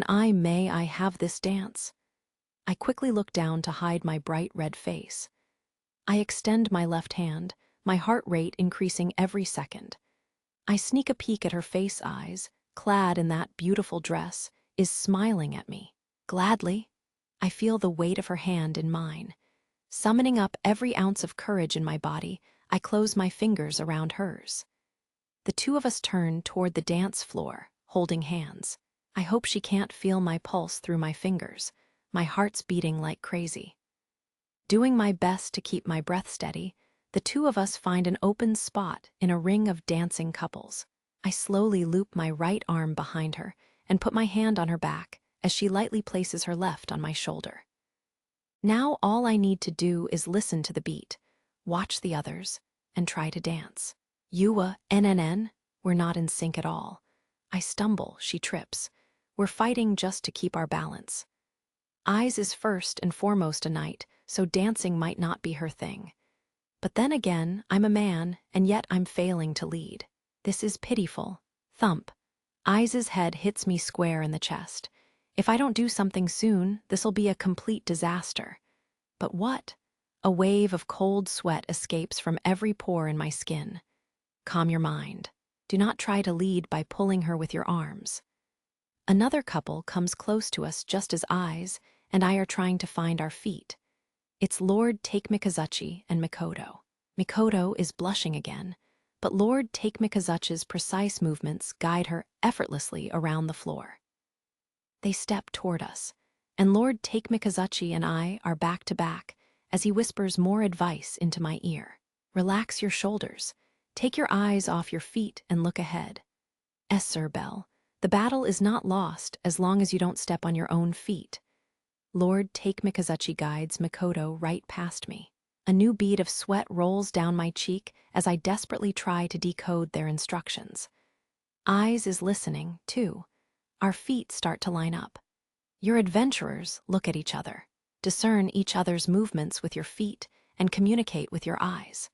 May I have this dance? I quickly look down to hide my bright red face. I extend my left hand, my heart rate increasing every second. I sneak a peek at her face. Eyes, clad in that beautiful dress, is smiling at me. Gladly, I feel the weight of her hand in mine. Summoning up every ounce of courage in my body, I close my fingers around hers. The two of us turn toward the dance floor, holding hands. I hope she can't feel my pulse through my fingers. My heart's beating like crazy. Doing my best to keep my breath steady, the two of us find an open spot in a ring of dancing couples. I slowly loop my right arm behind her and put my hand on her back as she lightly places her left on my shoulder. Now all I need to do is listen to the beat, watch the others, and try to dance. Yuwa, NNN, we're not in sync at all. I stumble, she trips. We're fighting just to keep our balance. Eyes is first and foremost a knight, so dancing might not be her thing. But then again, I'm a man, and yet I'm failing to lead. This is pitiful. Thump. Eyes' head hits me square in the chest. If I don't do something soon, this'll be a complete disaster. But what? A wave of cold sweat escapes from every pore in my skin. Calm your mind. Do not try to lead by pulling her with your arms. Another couple comes close to us just as Eyes and I are trying to find our feet. It's Lord Take-Mikazuchi and Mikoto. Mikoto is blushing again, but Lord Take-Mikazuchi's precise movements guide her effortlessly around the floor. They step toward us, and Lord Take-Mikazuchi and I are back to back as he whispers more advice into my ear. Relax your shoulders. Take your eyes off your feet and look ahead. Sir Belle, the battle is not lost as long as you don't step on your own feet. Lord Take-Mikazuchi guides Mikoto right past me. A new bead of sweat rolls down my cheek as I desperately try to decode their instructions. Eyes is listening, too. Our feet start to line up. Your adventurers look at each other, discern each other's movements with your feet, and communicate with your eyes.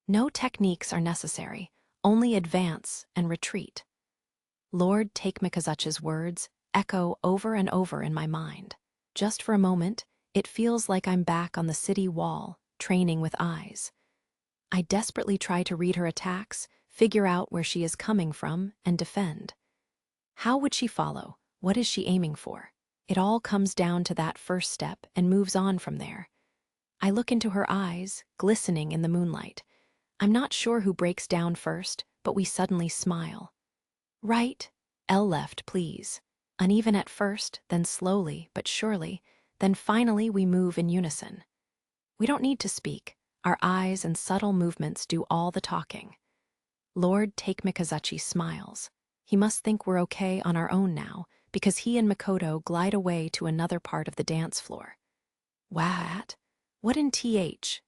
No techniques are necessary, only advance and retreat. Lord Take-Mikazuchi's words echo over and over in my mind. Just for a moment, It feels like I'm back on the city wall, training with eyes. I desperately try to read her attacks, figure out where she is coming from, and defend. How would she follow? What is she aiming for? It all comes down to that first step and moves on from there. I look into her eyes, glistening in the moonlight. I'm not sure who breaks down first, but we suddenly smile. Right, L left, please. Uneven at first, then slowly but surely, then finally we move in unison. We don't need to speak. Our eyes and subtle movements do all the talking. Lord Take Mikazuchi smiles. He must think we're okay on our own now, because he and Makoto glide away to another part of the dance floor. What in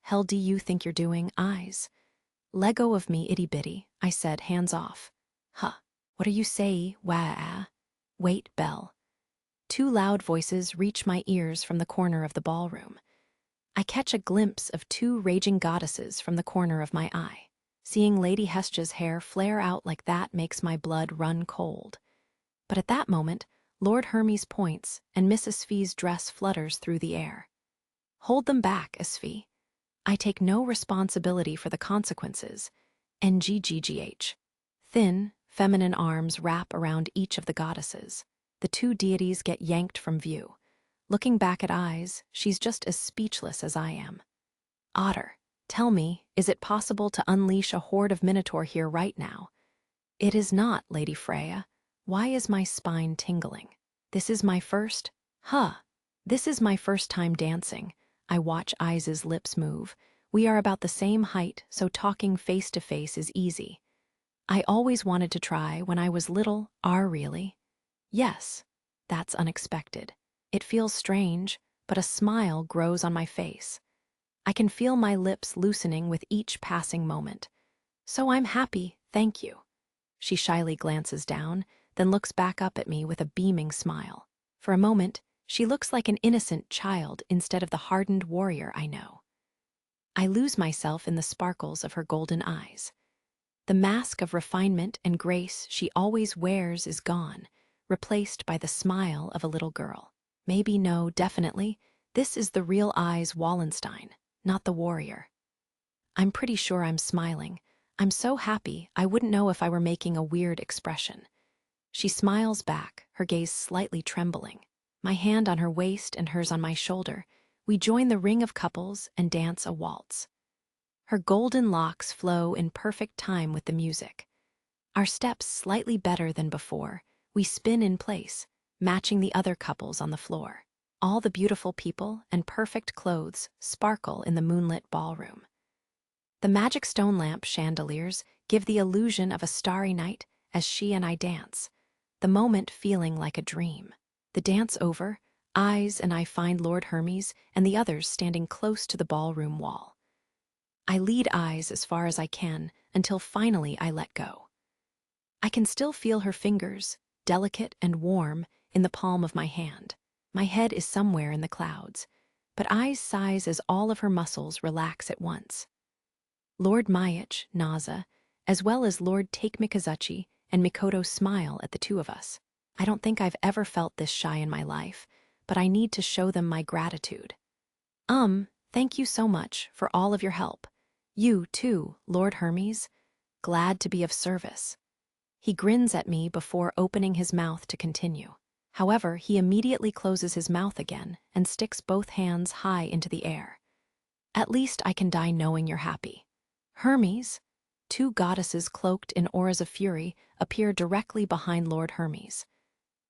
hell do you think you're doing, eyes? Let go of me, itty bitty, I said, hands off. Huh, what are you say, Wait, Belle. Two loud voices reach my ears from the corner of the ballroom. I catch a glimpse of two raging goddesses from the corner of my eye. Seeing Lady Hestia's hair flare out like that makes my blood run cold. But at that moment, Lord Hermes points and Mrs. Fee's dress flutters through the air. Hold them back, Sfee. I take no responsibility for the consequences. NGGGH. Thin, feminine arms wrap around each of the goddesses. The two deities get yanked from view. Looking back at eyes, she's just as speechless as I am. Otter, tell me, is it possible to unleash a horde of Minotaur here right now? It is not, Lady Freya. Why is my spine tingling? This is my first time dancing. I watch Eyes' lips move. We are about the same height, so talking face to face is easy. I always wanted to try when I was little. Really? Yes. That's unexpected. It feels strange, but a smile grows on my face. I can feel my lips loosening with each passing moment. So I'm happy, thank you. She shyly glances down, then looks back up at me with a beaming smile. For a moment, she looks like an innocent child instead of the hardened warrior I know. I lose myself in the sparkles of her golden eyes. The mask of refinement and grace she always wears is gone, replaced by the smile of a little girl. Maybe, no, definitely, this is the real Eyes Wallenstein, not the warrior. I'm pretty sure I'm smiling. I'm so happy I wouldn't know if I were making a weird expression. She smiles back, her gaze slightly trembling. My hand on her waist and hers on my shoulder, we join the ring of couples and dance a waltz. Her golden locks flow in perfect time with the music. Our steps slightly better than before, we spin in place, matching the other couples on the floor. All the beautiful people and perfect clothes sparkle in the moonlit ballroom. The magic stone lamp chandeliers give the illusion of a starry night as she and I dance, the moment feeling like a dream. The dance over, Eyes and I find Lord Hermes and the others standing close to the ballroom wall. I lead Eyes as far as I can until finally I let go. I can still feel her fingers, delicate and warm, in the palm of my hand. My head is somewhere in the clouds, but Eyes sighs as all of her muscles relax at once. Lord Mayach, Naza, as well as Lord Take Mikazuchi and Mikoto smile at the two of us. I don't think I've ever felt this shy in my life, but I need to show them my gratitude. Thank you so much for all of your help. You, too, Lord Hermes. Glad to be of service. He grins at me before opening his mouth to continue. However, he immediately closes his mouth again and sticks both hands high into the air. At least I can die knowing you're happy. Hermes? Two goddesses cloaked in auras of fury appear directly behind Lord Hermes.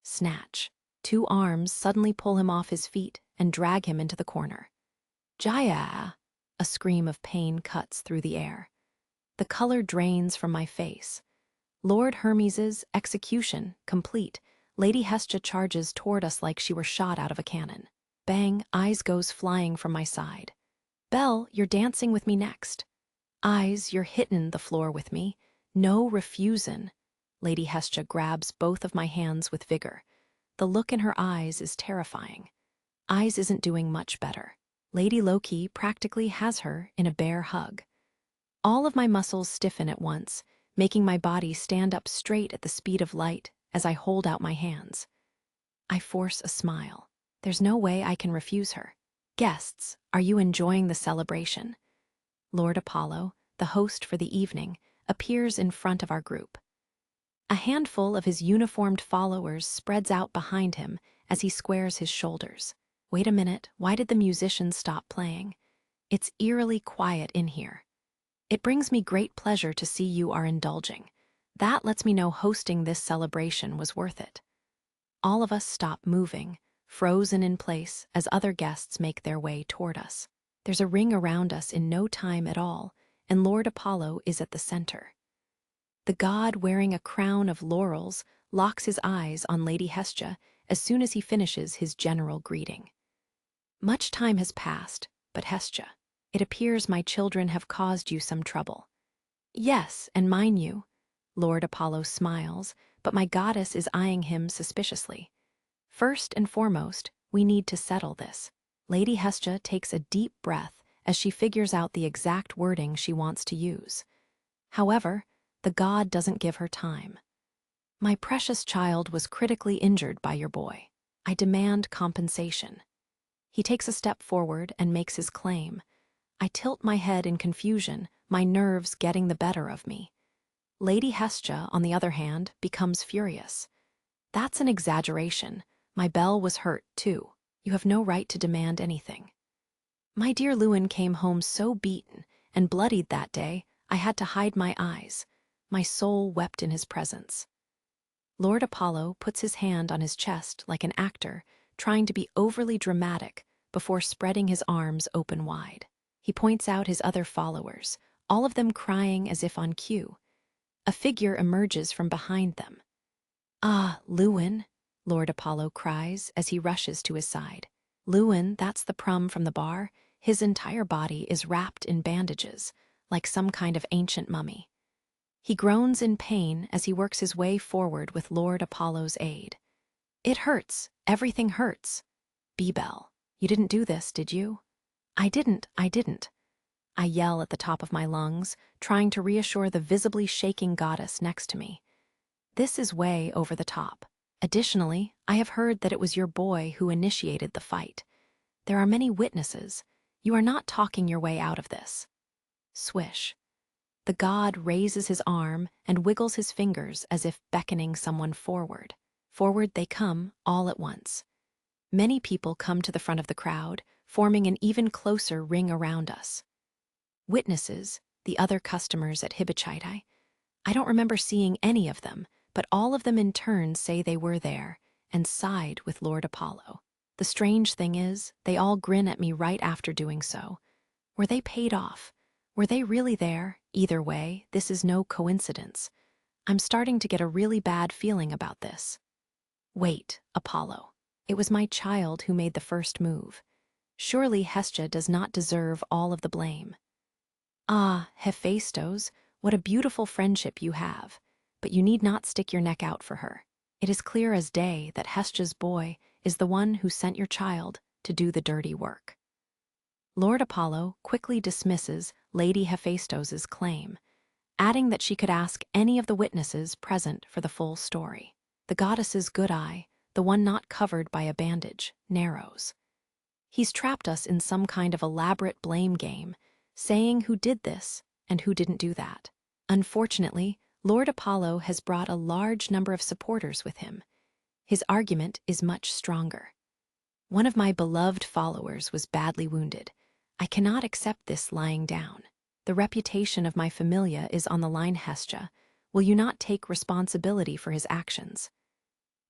Snatch. Two arms suddenly pull him off his feet and drag him into the corner. Jaya! A scream of pain cuts through the air. The color drains from my face. Lord Hermes's execution complete, Lady Hestia charges toward us like she were shot out of a cannon. Bang, Eyes goes flying from my side. Belle, you're dancing with me next. Eyes, you're hittin' the floor with me. No refusin'. Lady Hestia grabs both of my hands with vigor. The look in her eyes is terrifying. Eyes isn't doing much better. Lady Loki practically has her in a bear hug. All of my muscles stiffen at once, making my body stand up straight at the speed of light as I hold out my hands. I force a smile. There's no way I can refuse her. Guests, are you enjoying the celebration? Lord Apollo, the host for the evening, appears in front of our group. A handful of his uniformed followers spreads out behind him as he squares his shoulders. Wait a minute, why did the musicians stop playing? It's eerily quiet in here. It brings me great pleasure to see you are indulging. That lets me know hosting this celebration was worth it. All of us stop moving, frozen in place as other guests make their way toward us. There's a ring around us in no time at all, and Lord Apollo is at the center. The god wearing a crown of laurels locks his eyes on Lady Hestia as soon as he finishes his general greeting. Much time has passed, but Hestia, it appears my children have caused you some trouble. Yes, and mine you. Lord Apollo smiles, but my goddess is eyeing him suspiciously. First and foremost, we need to settle this. Lady Hestia takes a deep breath as she figures out the exact wording she wants to use. However, the god doesn't give her time. My precious child was critically injured by your boy. I demand compensation. He takes a step forward and makes his claim. I tilt my head in confusion, my nerves getting the better of me. Lady Hestia, on the other hand, becomes furious. That's an exaggeration. My bell was hurt, too. You have no right to demand anything. My dear Lewin came home so beaten and bloodied that day, I had to hide my eyes. My soul wept in his presence. Lord Apollo puts his hand on his chest like an actor, trying to be overly dramatic before spreading his arms open wide. He points out his other followers, all of them crying as if on cue. A figure emerges from behind them. "Ah, Lewin," Lord Apollo cries as he rushes to his side. Lewin, that's the prum from the bar. His entire body is wrapped in bandages, like some kind of ancient mummy. He groans in pain as he works his way forward with Lord Apollo's aid. "It hurts. Everything hurts. Bebel, you didn't do this, did you?" I didn't. I yell at the top of my lungs, trying to reassure the visibly shaking goddess next to me. This is way over the top. Additionally, I have heard that it was your boy who initiated the fight. There are many witnesses. You are not talking your way out of this. Swish. The god raises his arm and wiggles his fingers as if beckoning someone forward. Forward they come, all at once. Many people come to the front of the crowd, forming an even closer ring around us. Witnesses, the other customers at Hibichaitai. I don't remember seeing any of them, but all of them in turn say they were there and side with Lord Apollo. The strange thing is, they all grin at me right after doing so. Were they paid off? Were they really there? Either way, this is no coincidence. I'm starting to get a really bad feeling about this. Wait, Apollo. It was my child who made the first move. Surely Hestia does not deserve all of the blame. Ah, Hephaestos, what a beautiful friendship you have. But you need not stick your neck out for her. It is clear as day that Hestia's boy is the one who sent your child to do the dirty work. Lord Apollo quickly dismisses Lady Hephaestos's claim, adding that she could ask any of the witnesses present for the full story. The goddess's good eye, the one not covered by a bandage, narrows. He's trapped us in some kind of elaborate blame game, saying who did this and who didn't do that. Unfortunately, Lord Apollo has brought a large number of supporters with him. His argument is much stronger. One of my beloved followers was badly wounded. I cannot accept this lying down. The reputation of my familia is on the line, Hestia. Will you not take responsibility for his actions?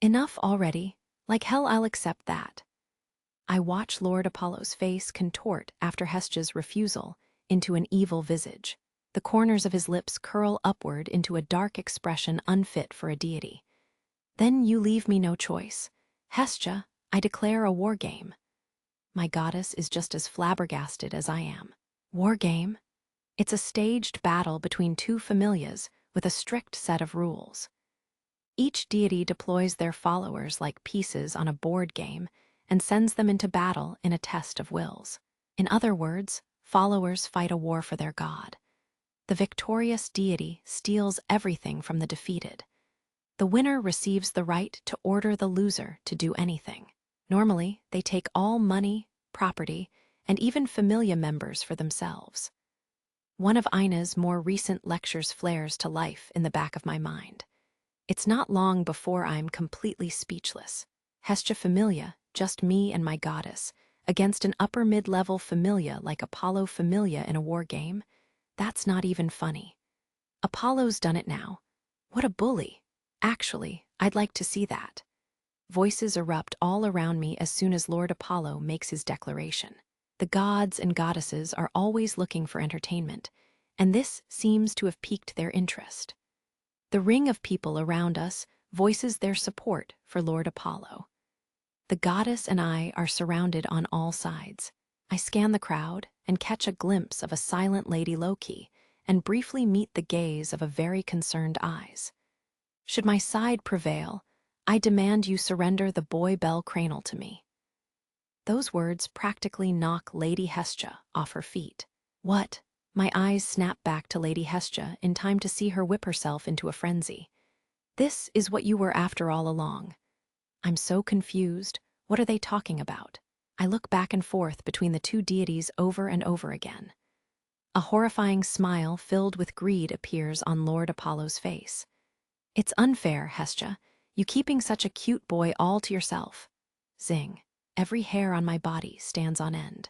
Enough already. Like hell I'll accept that. I watch Lord Apollo's face contort after Hestia's refusal into an evil visage. The corners of his lips curl upward into a dark expression unfit for a deity. Then you leave me no choice. Hestia, I declare a war game. My goddess is just as flabbergasted as I am. War game? It's a staged battle between two familias with a strict set of rules. Each deity deploys their followers like pieces on a board game and sends them into battle in a test of wills. In other words, followers fight a war for their god. The victorious deity steals everything from the defeated. The winner receives the right to order the loser to do anything. Normally, they take all money, property, and even familia members for themselves. One of Ina's more recent lectures flares to life in the back of my mind. It's not long before I'm completely speechless. Hestia familia, just me and my goddess, against an upper mid-level familia like Apollo familia in a war game? That's not even funny. Apollo's done it now. What a bully. Actually, I'd like to see that. Voices erupt all around me as soon as Lord Apollo makes his declaration. The gods and goddesses are always looking for entertainment, and this seems to have piqued their interest. The ring of people around us voices their support for Lord Apollo. The goddess and I are surrounded on all sides. I scan the crowd and catch a glimpse of a silent Lady Loki and briefly meet the gaze of a very concerned eyes. Should my side prevail, I demand you surrender the boy Bell Cranel to me. Those words practically knock Lady Hestia off her feet. What? My eyes snap back to Lady Hestia in time to see her whip herself into a frenzy. This is what you were after all along. I'm so confused. What are they talking about? I look back and forth between the two deities over and over again. A horrifying smile filled with greed appears on Lord Apollo's face. It's unfair, Hestia. You keeping such a cute boy all to yourself. Zing. Every hair on my body stands on end.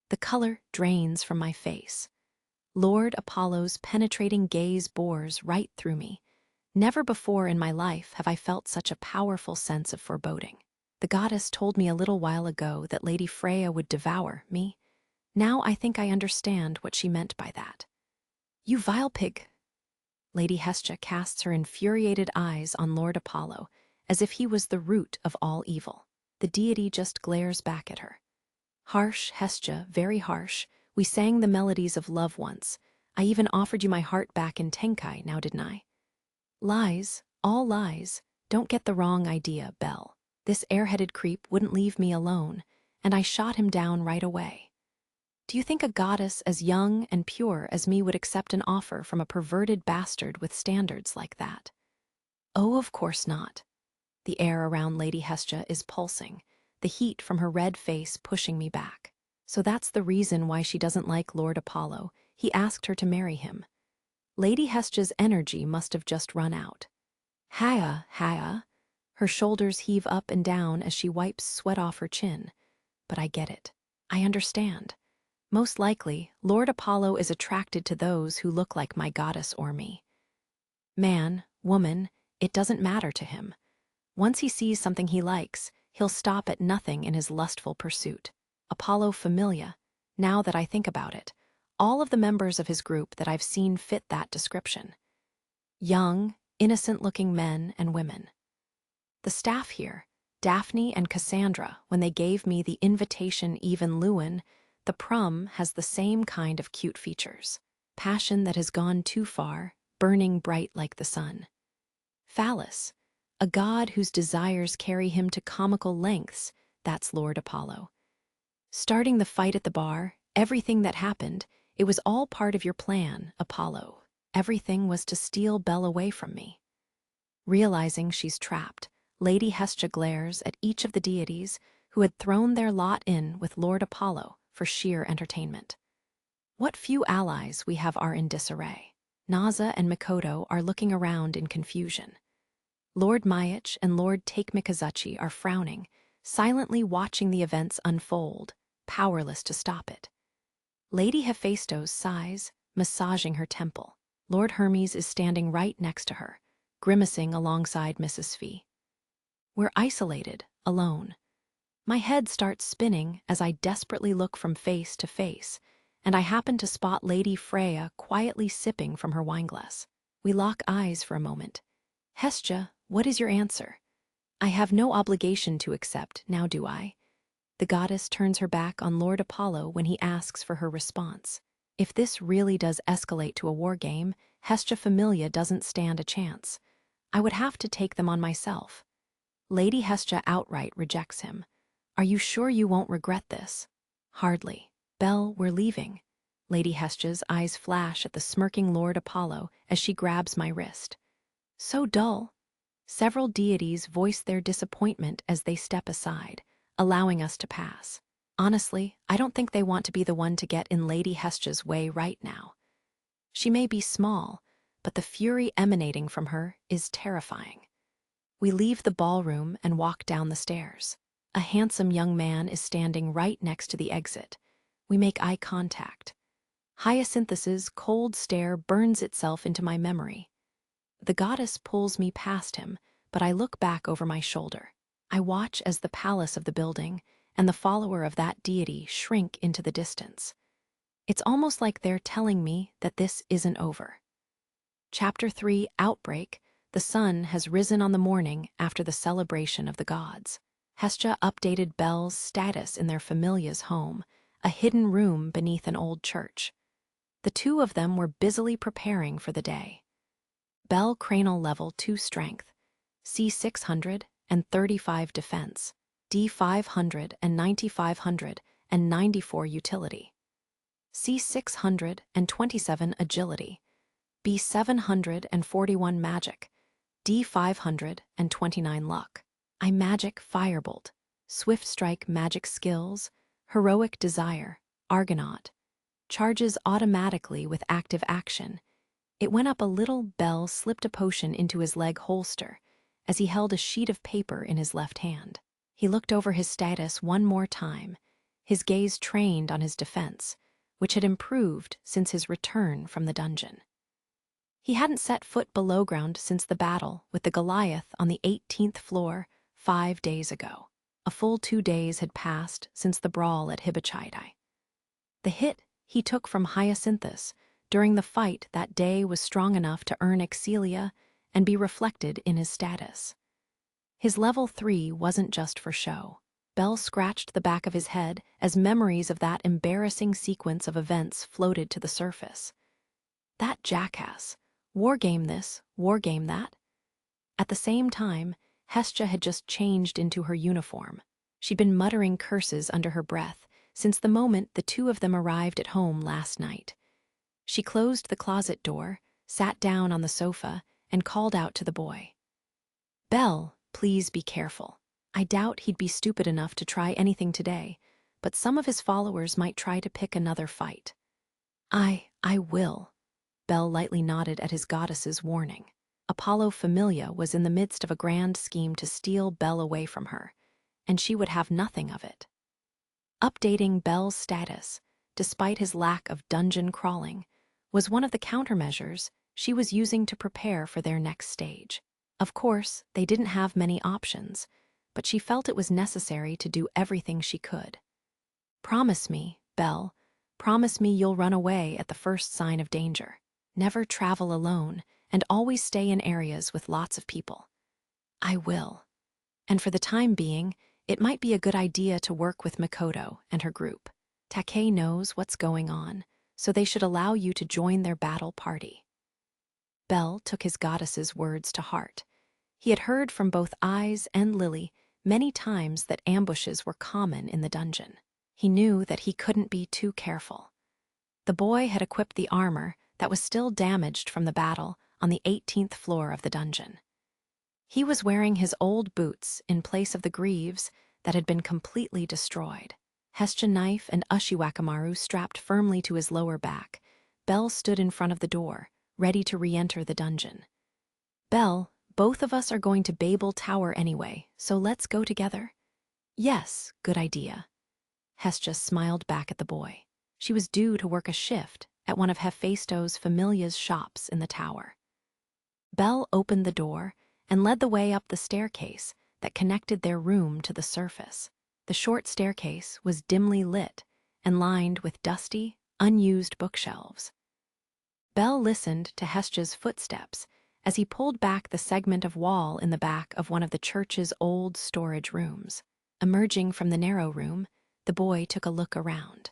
The color drains from my face. Lord Apollo's penetrating gaze bores right through me. Never before in my life have I felt such a powerful sense of foreboding. The goddess told me a little while ago that Lady Freya would devour me. Now I think I understand what she meant by that. You vile pig! Lady Hestia casts her infuriated eyes on Lord Apollo, as if he was the root of all evil. The deity just glares back at her. Harsh, Hestia, very harsh. We sang the melodies of love once. I even offered you my heart back in Tenkai, now didn't I? Lies, all lies. Don't get the wrong idea, Belle. This airheaded creep wouldn't leave me alone, and I shot him down right away. Do you think a goddess as young and pure as me would accept an offer from a perverted bastard with standards like that? Oh, of course not. The air around Lady Hestia is pulsing, the heat from her red face pushing me back. So that's the reason why she doesn't like Lord Apollo. He asked her to marry him. Lady Hestia's energy must have just run out. Haya, Haya. Her shoulders heave up and down as she wipes sweat off her chin. But I get it. I understand. Most likely, Lord Apollo is attracted to those who look like my goddess or me. Man, woman, it doesn't matter to him. Once he sees something he likes, he'll stop at nothing in his lustful pursuit. Apollo familia. Now that I think about it, all of the members of his group that I've seen fit that description. Young, innocent-looking men and women. The staff here, Daphne and Cassandra, when they gave me the invitation even Lewin, the prum has the same kind of cute features. Passion that has gone too far, burning bright like the sun. Phallus, a god whose desires carry him to comical lengths, that's Lord Apollo. Starting the fight at the bar, everything that happened, it was all part of your plan, Apollo. Everything was to steal Belle away from me. Realizing she's trapped, Lady Hestia glares at each of the deities who had thrown their lot in with Lord Apollo for sheer entertainment. What few allies we have are in disarray. Naza and Mikoto are looking around in confusion. Lord Mayach and Lord Takemikazuchi are frowning, silently watching the events unfold, powerless to stop it. Lady Hephaestus sighs, massaging her temple. Lord Hermes is standing right next to her, grimacing alongside Mrs. Fee. We're isolated, alone. My head starts spinning as I desperately look from face to face, and I happen to spot Lady Freya quietly sipping from her wineglass. We lock eyes for a moment. Hestia, what is your answer? I have no obligation to accept, now do I? The goddess turns her back on Lord Apollo when he asks for her response. If this really does escalate to a war game, Hestia Familia doesn't stand a chance. I would have to take them on myself. Lady Hestia outright rejects him. Are you sure you won't regret this? Hardly. Belle, we're leaving. Lady Hestia's eyes flash at the smirking Lord Apollo as she grabs my wrist. So dull. Several deities voice their disappointment as they step aside, allowing us to pass. Honestly, I don't think they want to be the one to get in Lady Hestia's way right now. She may be small, but the fury emanating from her is terrifying. We leave the ballroom and walk down the stairs. A handsome young man is standing right next to the exit. We make eye contact. Hyacinthus's cold stare burns itself into my memory. The goddess pulls me past him, but I look back over my shoulder. I watch as the palace of the building and the follower of that deity shrink into the distance. It's almost like they're telling me that this isn't over. Chapter 3, Outbreak. The sun has risen on the morning after the celebration of the gods. Hestia updated Belle's status in their familia's home, a hidden room beneath an old church. The two of them were busily preparing for the day. Belle Cranial Level 2 Strength, C600 and 35 Defense, D500 and 9500 and 94 Utility. C600 and 27 Agility, B700 and 41 Magic, D500 and 29 Luck. I Magic Firebolt, Swift Strike Magic Skills, Heroic Desire, Argonaut. Charges automatically with active action. It went up a little. Belle slipped a potion into his leg holster as he held a sheet of paper in his left hand. He looked over his status one more time, his gaze trained on his defense, which had improved since his return from the dungeon. He hadn't set foot below ground since the battle with the Goliath on the 18th floor 5 days ago. A full 2 days had passed since the brawl at Hibachitai. The hit he took from Hyacinthus during the fight that day was strong enough to earn Excelia and be reflected in his status. His level 3 wasn't just for show. Belle scratched the back of his head as memories of that embarrassing sequence of events floated to the surface. That jackass. Wargame this, wargame that. At the same time, Hestia had just changed into her uniform. She'd been muttering curses under her breath since the moment the two of them arrived at home last night. She closed the closet door, sat down on the sofa, and called out to the boy. "Belle, please be careful. I doubt he'd be stupid enough to try anything today, but some of his followers might try to pick another fight." I will." Belle lightly nodded at his goddess's warning. Apollo Familia was in the midst of a grand scheme to steal Belle away from her, and she would have nothing of it. Updating Belle's status, despite his lack of dungeon crawling, was one of the countermeasures she was using to prepare for their next stage. Of course, they didn't have many options, but she felt it was necessary to do everything she could. "Promise me, Belle, promise me you'll run away at the first sign of danger. Never travel alone, and always stay in areas with lots of people." "I will. And for the time being, it might be a good idea to work with Mikoto and her group. Takei knows what's going on, so they should allow you to join their battle party." Belle took his goddess's words to heart. He had heard from both Eyes and Lily many times that ambushes were common in the dungeon. He knew that he couldn't be too careful. The boy had equipped the armor that was still damaged from the battle on the 18th floor of the dungeon. He was wearing his old boots in place of the greaves that had been completely destroyed. Hestia knife and Ushiwakamaru strapped firmly to his lower back, Belle stood in front of the door, ready to re-enter the dungeon. "Belle, both of us are going to Babel Tower anyway, so let's go together." "Yes, good idea." Hestia smiled back at the boy. She was due to work a shift at one of Hephaestus Familia's shops in the tower. Belle opened the door and led the way up the staircase that connected their room to the surface. The short staircase was dimly lit and lined with dusty, unused bookshelves. Belle listened to Hestia's footsteps as he pulled back the segment of wall in the back of one of the church's old storage rooms. Emerging from the narrow room, the boy took a look around.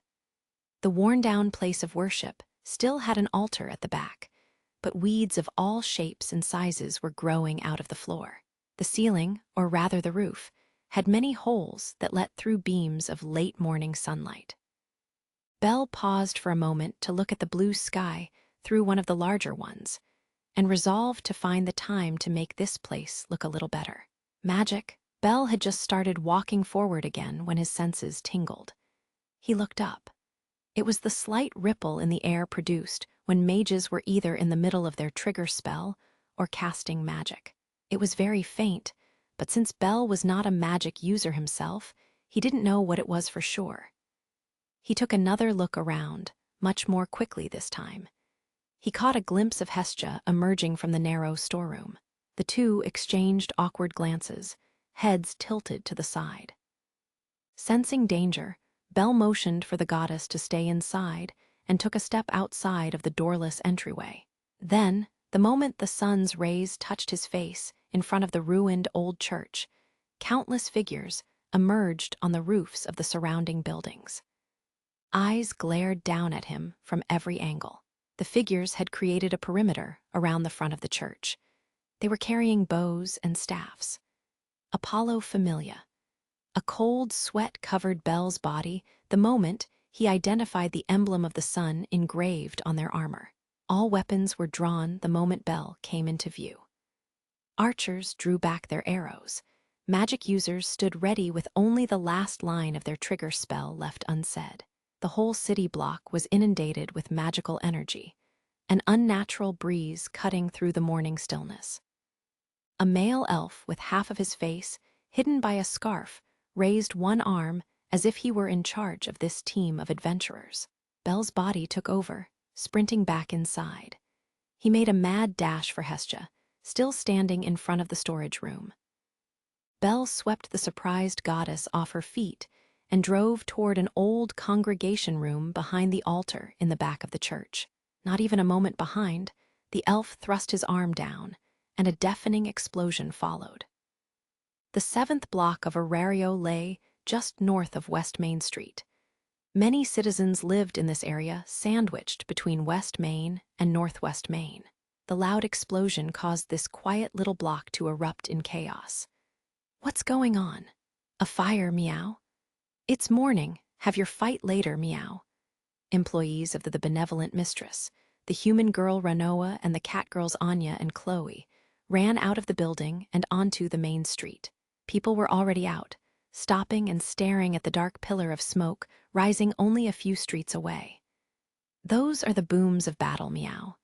The worn-down place of worship still had an altar at the back, but weeds of all shapes and sizes were growing out of the floor. The ceiling, or rather the roof, had many holes that let through beams of late-morning sunlight. Belle paused for a moment to look at the blue sky through one of the larger ones, and resolved to find the time to make this place look a little better. Magic. Belle had just started walking forward again when his senses tingled. He looked up. It was the slight ripple in the air produced when mages were either in the middle of their trigger spell or casting magic. It was very faint, but since Bell was not a magic user himself, he didn't know what it was for sure. He took another look around, much more quickly this time. He caught a glimpse of Hestia emerging from the narrow storeroom. The two exchanged awkward glances, heads tilted to the side. Sensing danger, Bell motioned for the goddess to stay inside and took a step outside of the doorless entryway. Then, the moment the sun's rays touched his face in front of the ruined old church, countless figures emerged on the roofs of the surrounding buildings. Eyes glared down at him from every angle. The figures had created a perimeter around the front of the church. They were carrying bows and staffs. Apollo Familia. A cold sweat covered Bell's body the moment he identified the emblem of the sun engraved on their armor. All weapons were drawn the moment Bell came into view. Archers drew back their arrows. Magic users stood ready with only the last line of their trigger spell left unsaid. The whole city block was inundated with magical energy, an unnatural breeze cutting through the morning stillness. A male elf with half of his face hidden by a scarf raised one arm as if he were in charge of this team of adventurers. Bell's body took over, sprinting back inside. He made a mad dash for Hestia, still standing in front of the storage room. Bell swept the surprised goddess off her feet and drove toward an old congregation room behind the altar in the back of the church. Not even a moment behind, the elf thrust his arm down, and a deafening explosion followed. The 7th block of Arario lay just north of West Main Street. Many citizens lived in this area sandwiched between West Main and Northwest Main. The loud explosion caused this quiet little block to erupt in chaos. What's going on? A fire, meow? It's morning, have your fight later, meow. Employees of the benevolent mistress, the human girl Ranoa and the cat girls Anya and Chloe, ran out of the building and onto the main street. People were already out, stopping and staring at the dark pillar of smoke rising only a few streets away. Those are the booms of battle, meow.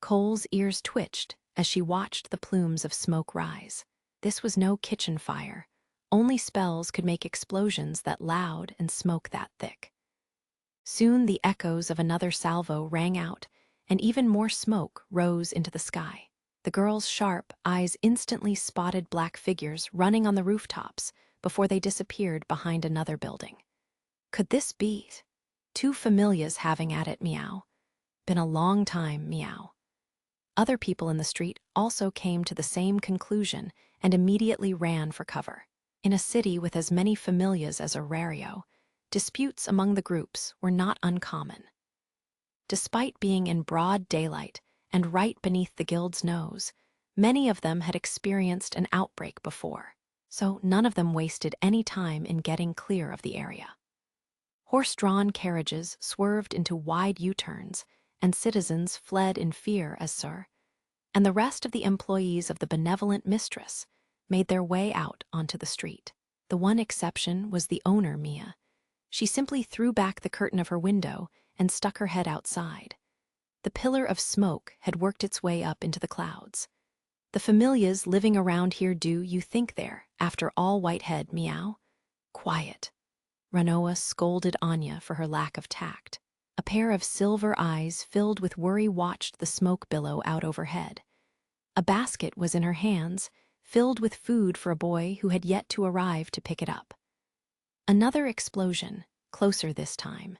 Cole's ears twitched as she watched the plumes of smoke rise. This was no kitchen fire. Only spells could make explosions that loud and smoke that thick. Soon the echoes of another salvo rang out, and even more smoke rose into the sky. The girls' sharp eyes instantly spotted black figures running on the rooftops before they disappeared behind another building. Could this be? Two familias having at it, meow. Been a long time, meow. Other people in the street also came to the same conclusion and immediately ran for cover. In a city with as many familias as Arario, disputes among the groups were not uncommon. Despite being in broad daylight and right beneath the guild's nose, many of them had experienced an outbreak before, so none of them wasted any time in getting clear of the area. Horse-drawn carriages swerved into wide U-turns, and citizens fled in fear as Sir, and the rest of the employees of the benevolent mistress made their way out onto the street. The one exception was the owner, Mia. She simply threw back the curtain of her window and stuck her head outside. The pillar of smoke had worked its way up into the clouds. The familias living around here do you think there, after all, Whitehead, meow? Quiet. Ranoa scolded Anya for her lack of tact. A pair of silver eyes filled with worry watched the smoke billow out overhead. A basket was in her hands, filled with food for a boy who had yet to arrive to pick it up. Another explosion, closer this time.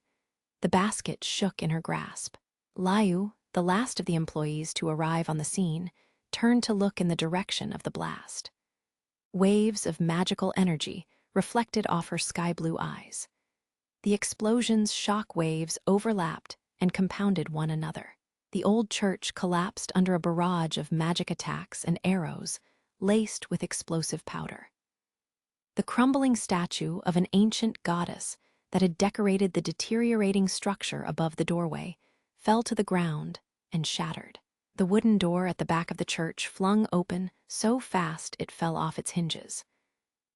The basket shook in her grasp. Layu, the last of the employees to arrive on the scene, turned to look in the direction of the blast. Waves of magical energy reflected off her sky-blue eyes. The explosion's shock waves overlapped and compounded one another. The old church collapsed under a barrage of magic attacks and arrows laced with explosive powder. The crumbling statue of an ancient goddess that had decorated the deteriorating structure above the doorway fell to the ground and shattered. The wooden door at the back of the church flung open so fast it fell off its hinges.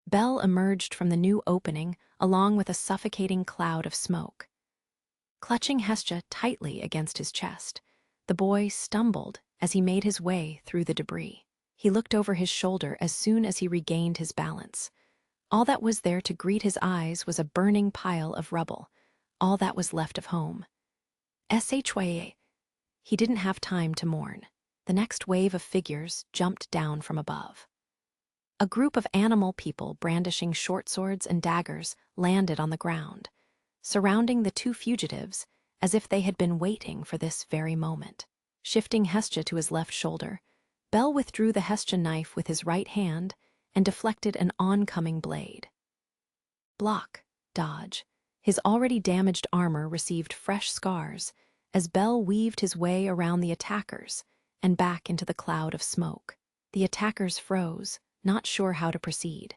Bell emerged from the new opening along with a suffocating cloud of smoke. Clutching Hestia tightly against his chest, the boy stumbled as he made his way through the debris. He looked over his shoulder as soon as he regained his balance. All that was there to greet his eyes was a burning pile of rubble, all that was left of home. Shya. He didn't have time to mourn. The next wave of figures jumped down from above. A group of animal people brandishing short swords and daggers landed on the ground, surrounding the two fugitives as if they had been waiting for this very moment. Shifting Hestia to his left shoulder, Bell withdrew the Hestia knife with his right hand and deflected an oncoming blade. Block, dodge. His already damaged armor received fresh scars as Bell weaved his way around the attackers and back into the cloud of smoke. The attackers froze, not sure how to proceed.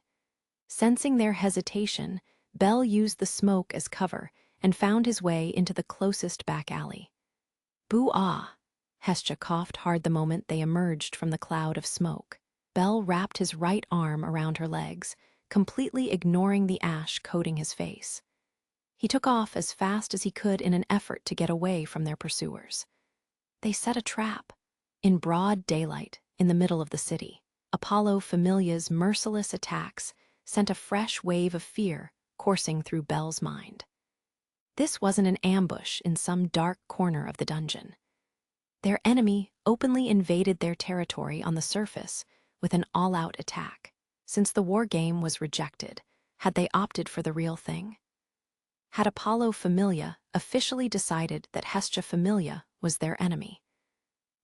Sensing their hesitation, Bell used the smoke as cover and found his way into the closest back alley. Boo-ah! Hestia coughed hard the moment they emerged from the cloud of smoke. Bell wrapped his right arm around her legs, completely ignoring the ash coating his face. He took off as fast as he could in an effort to get away from their pursuers. They set a trap. In broad daylight, in the middle of the city, Apollo Familia's merciless attacks sent a fresh wave of fear coursing through Bell's mind. This wasn't an ambush in some dark corner of the dungeon. Their enemy openly invaded their territory on the surface with an all-out attack. Since the war game was rejected, had they opted for the real thing? Had Apollo Familia officially decided that Hestia Familia was their enemy?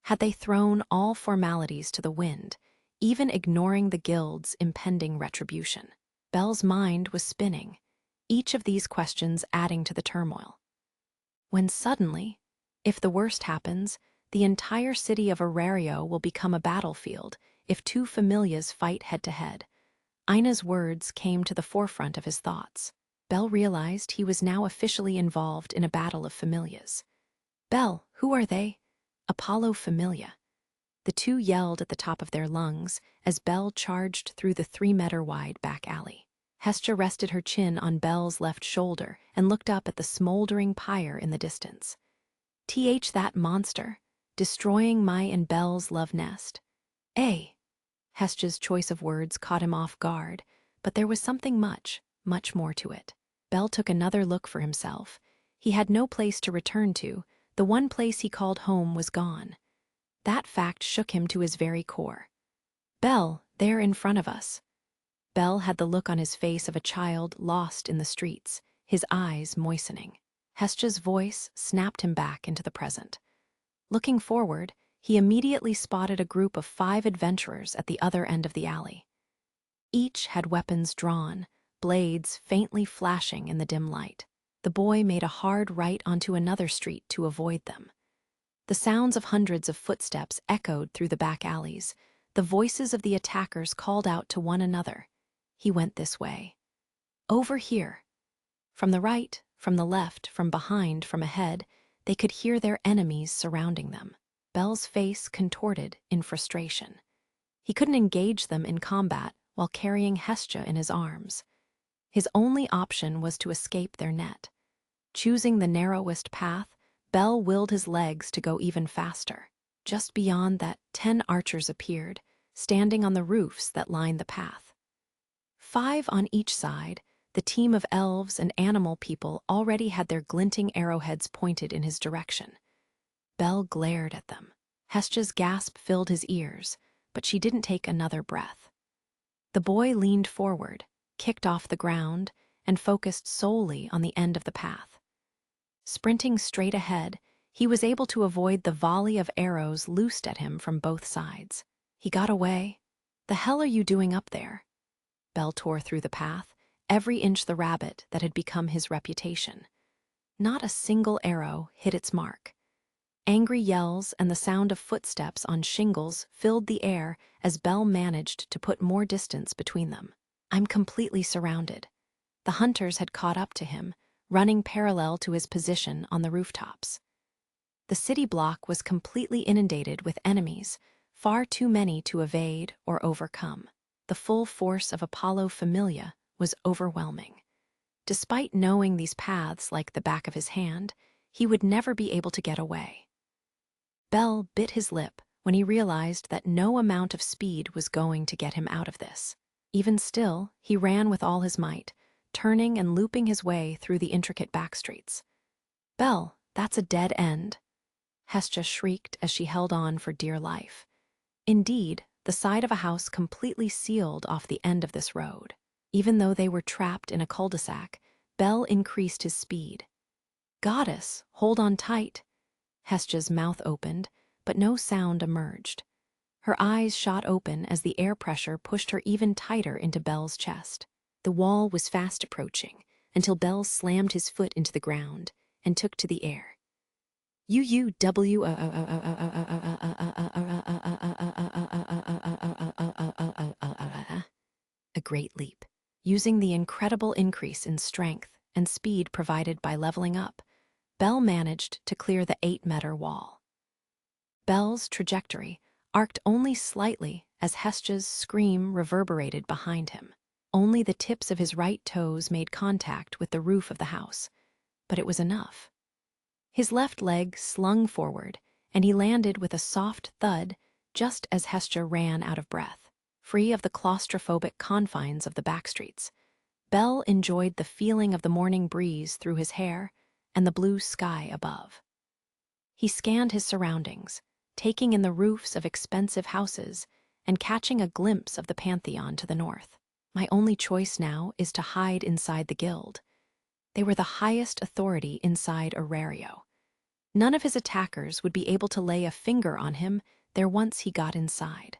Had they thrown all formalities to the wind, even ignoring the guild's impending retribution? Bell's mind was spinning, each of these questions adding to the turmoil. When suddenly, if the worst happens, the entire city of Arario will become a battlefield if two familias fight head-to-head. Ina's words came to the forefront of his thoughts. Bell realized he was now officially involved in a battle of familias. Bell, who are they? Apollo Familia. The two yelled at the top of their lungs as Bell charged through the 3-meter-wide back alley. Hestia rested her chin on Bell's left shoulder and looked up at the smoldering pyre in the distance. That monster, destroying my and Bell's love nest. Hestia's choice of words caught him off guard, but there was something much more to it. Bell took another look for himself. He had no place to return to. The one place he called home was gone. That fact shook him to his very core. Bell, there in front of us. Bell had the look on his face of a child lost in the streets, his eyes moistening. Hestia's voice snapped him back into the present. Looking forward, he immediately spotted a group of 5 adventurers at the other end of the alley. Each had weapons drawn, blades faintly flashing in the dim light. The boy made a hard right onto another street to avoid them. The sounds of hundreds of footsteps echoed through the back alleys. The voices of the attackers called out to one another. He went this way. Over here. From the right, from the left, from behind, from ahead, they could hear their enemies surrounding them. Bell's face contorted in frustration. He couldn't engage them in combat while carrying Hestia in his arms. His only option was to escape their net. Choosing the narrowest path, Bell willed his legs to go even faster. Just beyond that, 10 archers appeared, standing on the roofs that lined the path. 5 on each side, the team of elves and animal people already had their glinting arrowheads pointed in his direction. Bell glared at them. Hestia's gasp filled his ears, but she didn't take another breath. The boy leaned forward, kicked off the ground, and focused solely on the end of the path. Sprinting straight ahead, he was able to avoid the volley of arrows loosed at him from both sides. He got away. The hell are you doing up there? Bell tore through the path, every inch the rabbit that had become his reputation. Not a single arrow hit its mark. Angry yells and the sound of footsteps on shingles filled the air as Bell managed to put more distance between them. I'm completely surrounded. The hunters had caught up to him, running parallel to his position on the rooftops. The city block was completely inundated with enemies, far too many to evade or overcome. the full force of Apollo Familia was overwhelming. Despite knowing these paths like the back of his hand, he would never be able to get away. Bell bit his lip when he realized that no amount of speed was going to get him out of this. Even still, he ran with all his might, turning and looping his way through the intricate backstreets. "Bell, that's a dead end," Hestia shrieked as she held on for dear life. Indeed, the side of a house completely sealed off the end of this road. Even though they were trapped in a cul-de-sac, Bell increased his speed. "Goddess, hold on tight." Hestia's mouth opened, but no sound emerged. Her eyes shot open as the air pressure pushed her even tighter into Bell's chest. The wall was fast approaching, until Bell slammed his foot into the ground and took to the air. UUW a great leap. Using the incredible increase in strength and speed provided by leveling up, Bell managed to clear the 8-meter wall. Bell's trajectory arced only slightly as Hestia's scream reverberated behind him. Only the tips of his right toes made contact with the roof of the house, but it was enough. His left leg slung forward, and he landed with a soft thud just as Hestia ran out of breath. Free of the claustrophobic confines of the backstreets, Bell enjoyed the feeling of the morning breeze through his hair and the blue sky above. He scanned his surroundings, taking in the roofs of expensive houses and catching a glimpse of the Pantheon to the north. My only choice now is to hide inside the guild. They were the highest authority inside Aurario. None of his attackers would be able to lay a finger on him there once he got inside.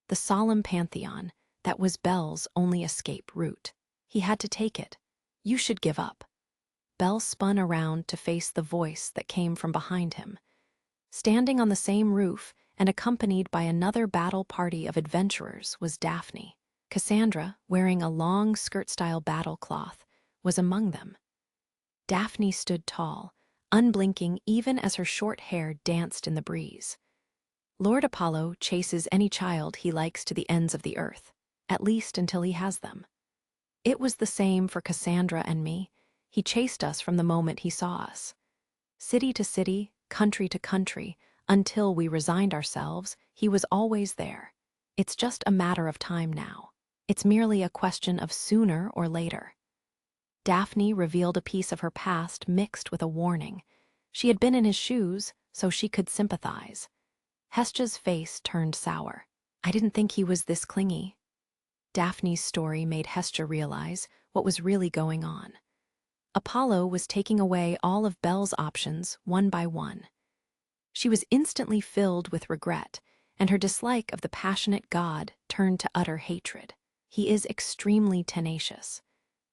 The solemn Pantheon, that was Bell's only escape route. He had to take it. "You should give up." Bell spun around to face the voice that came from behind him. Standing on the same roof and accompanied by another battle party of adventurers was Daphne. Cassandra, wearing a long skirt-style battle cloth, was among them. Daphne stood tall, unblinking even as her short hair danced in the breeze. Lord Apollo chases any child he likes to the ends of the earth, at least until he has them. It was the same for Cassandra and me. He chased us from the moment he saw us. City to city, country to country, until we resigned ourselves, he was always there. It's just a matter of time now. It's merely a question of sooner or later. Daphne revealed a piece of her past mixed with a warning. She had been in his shoes, so she could sympathize. Hestia's face turned sour. "I didn't think he was this clingy." Daphne's story made Hestia realize what was really going on. Apollo was taking away all of Bell's options one by one. She was instantly filled with regret, and her dislike of the passionate god turned to utter hatred. He is extremely tenacious.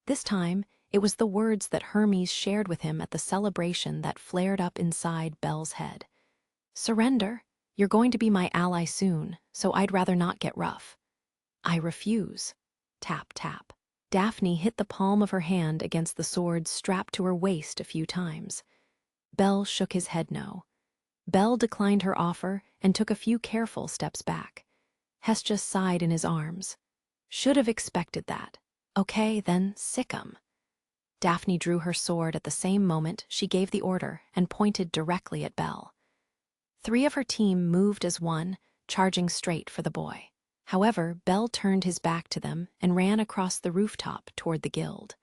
This time, it was the words that Hermes shared with him at the celebration that flared up inside Bell's head. "Surrender. You're going to be my ally soon, so I'd rather not get rough." "I refuse." Tap, tap. Daphne hit the palm of her hand against the sword strapped to her waist a few times. Bell shook his head no. Bell declined her offer and took a few careful steps back. Hestia sighed in his arms. "Should have expected that. Okay, then sick 'em." Daphne drew her sword at the same moment she gave the order and pointed directly at Bell. 3 of her team moved as one, charging straight for the boy. However, Bell turned his back to them and ran across the rooftop toward the guild.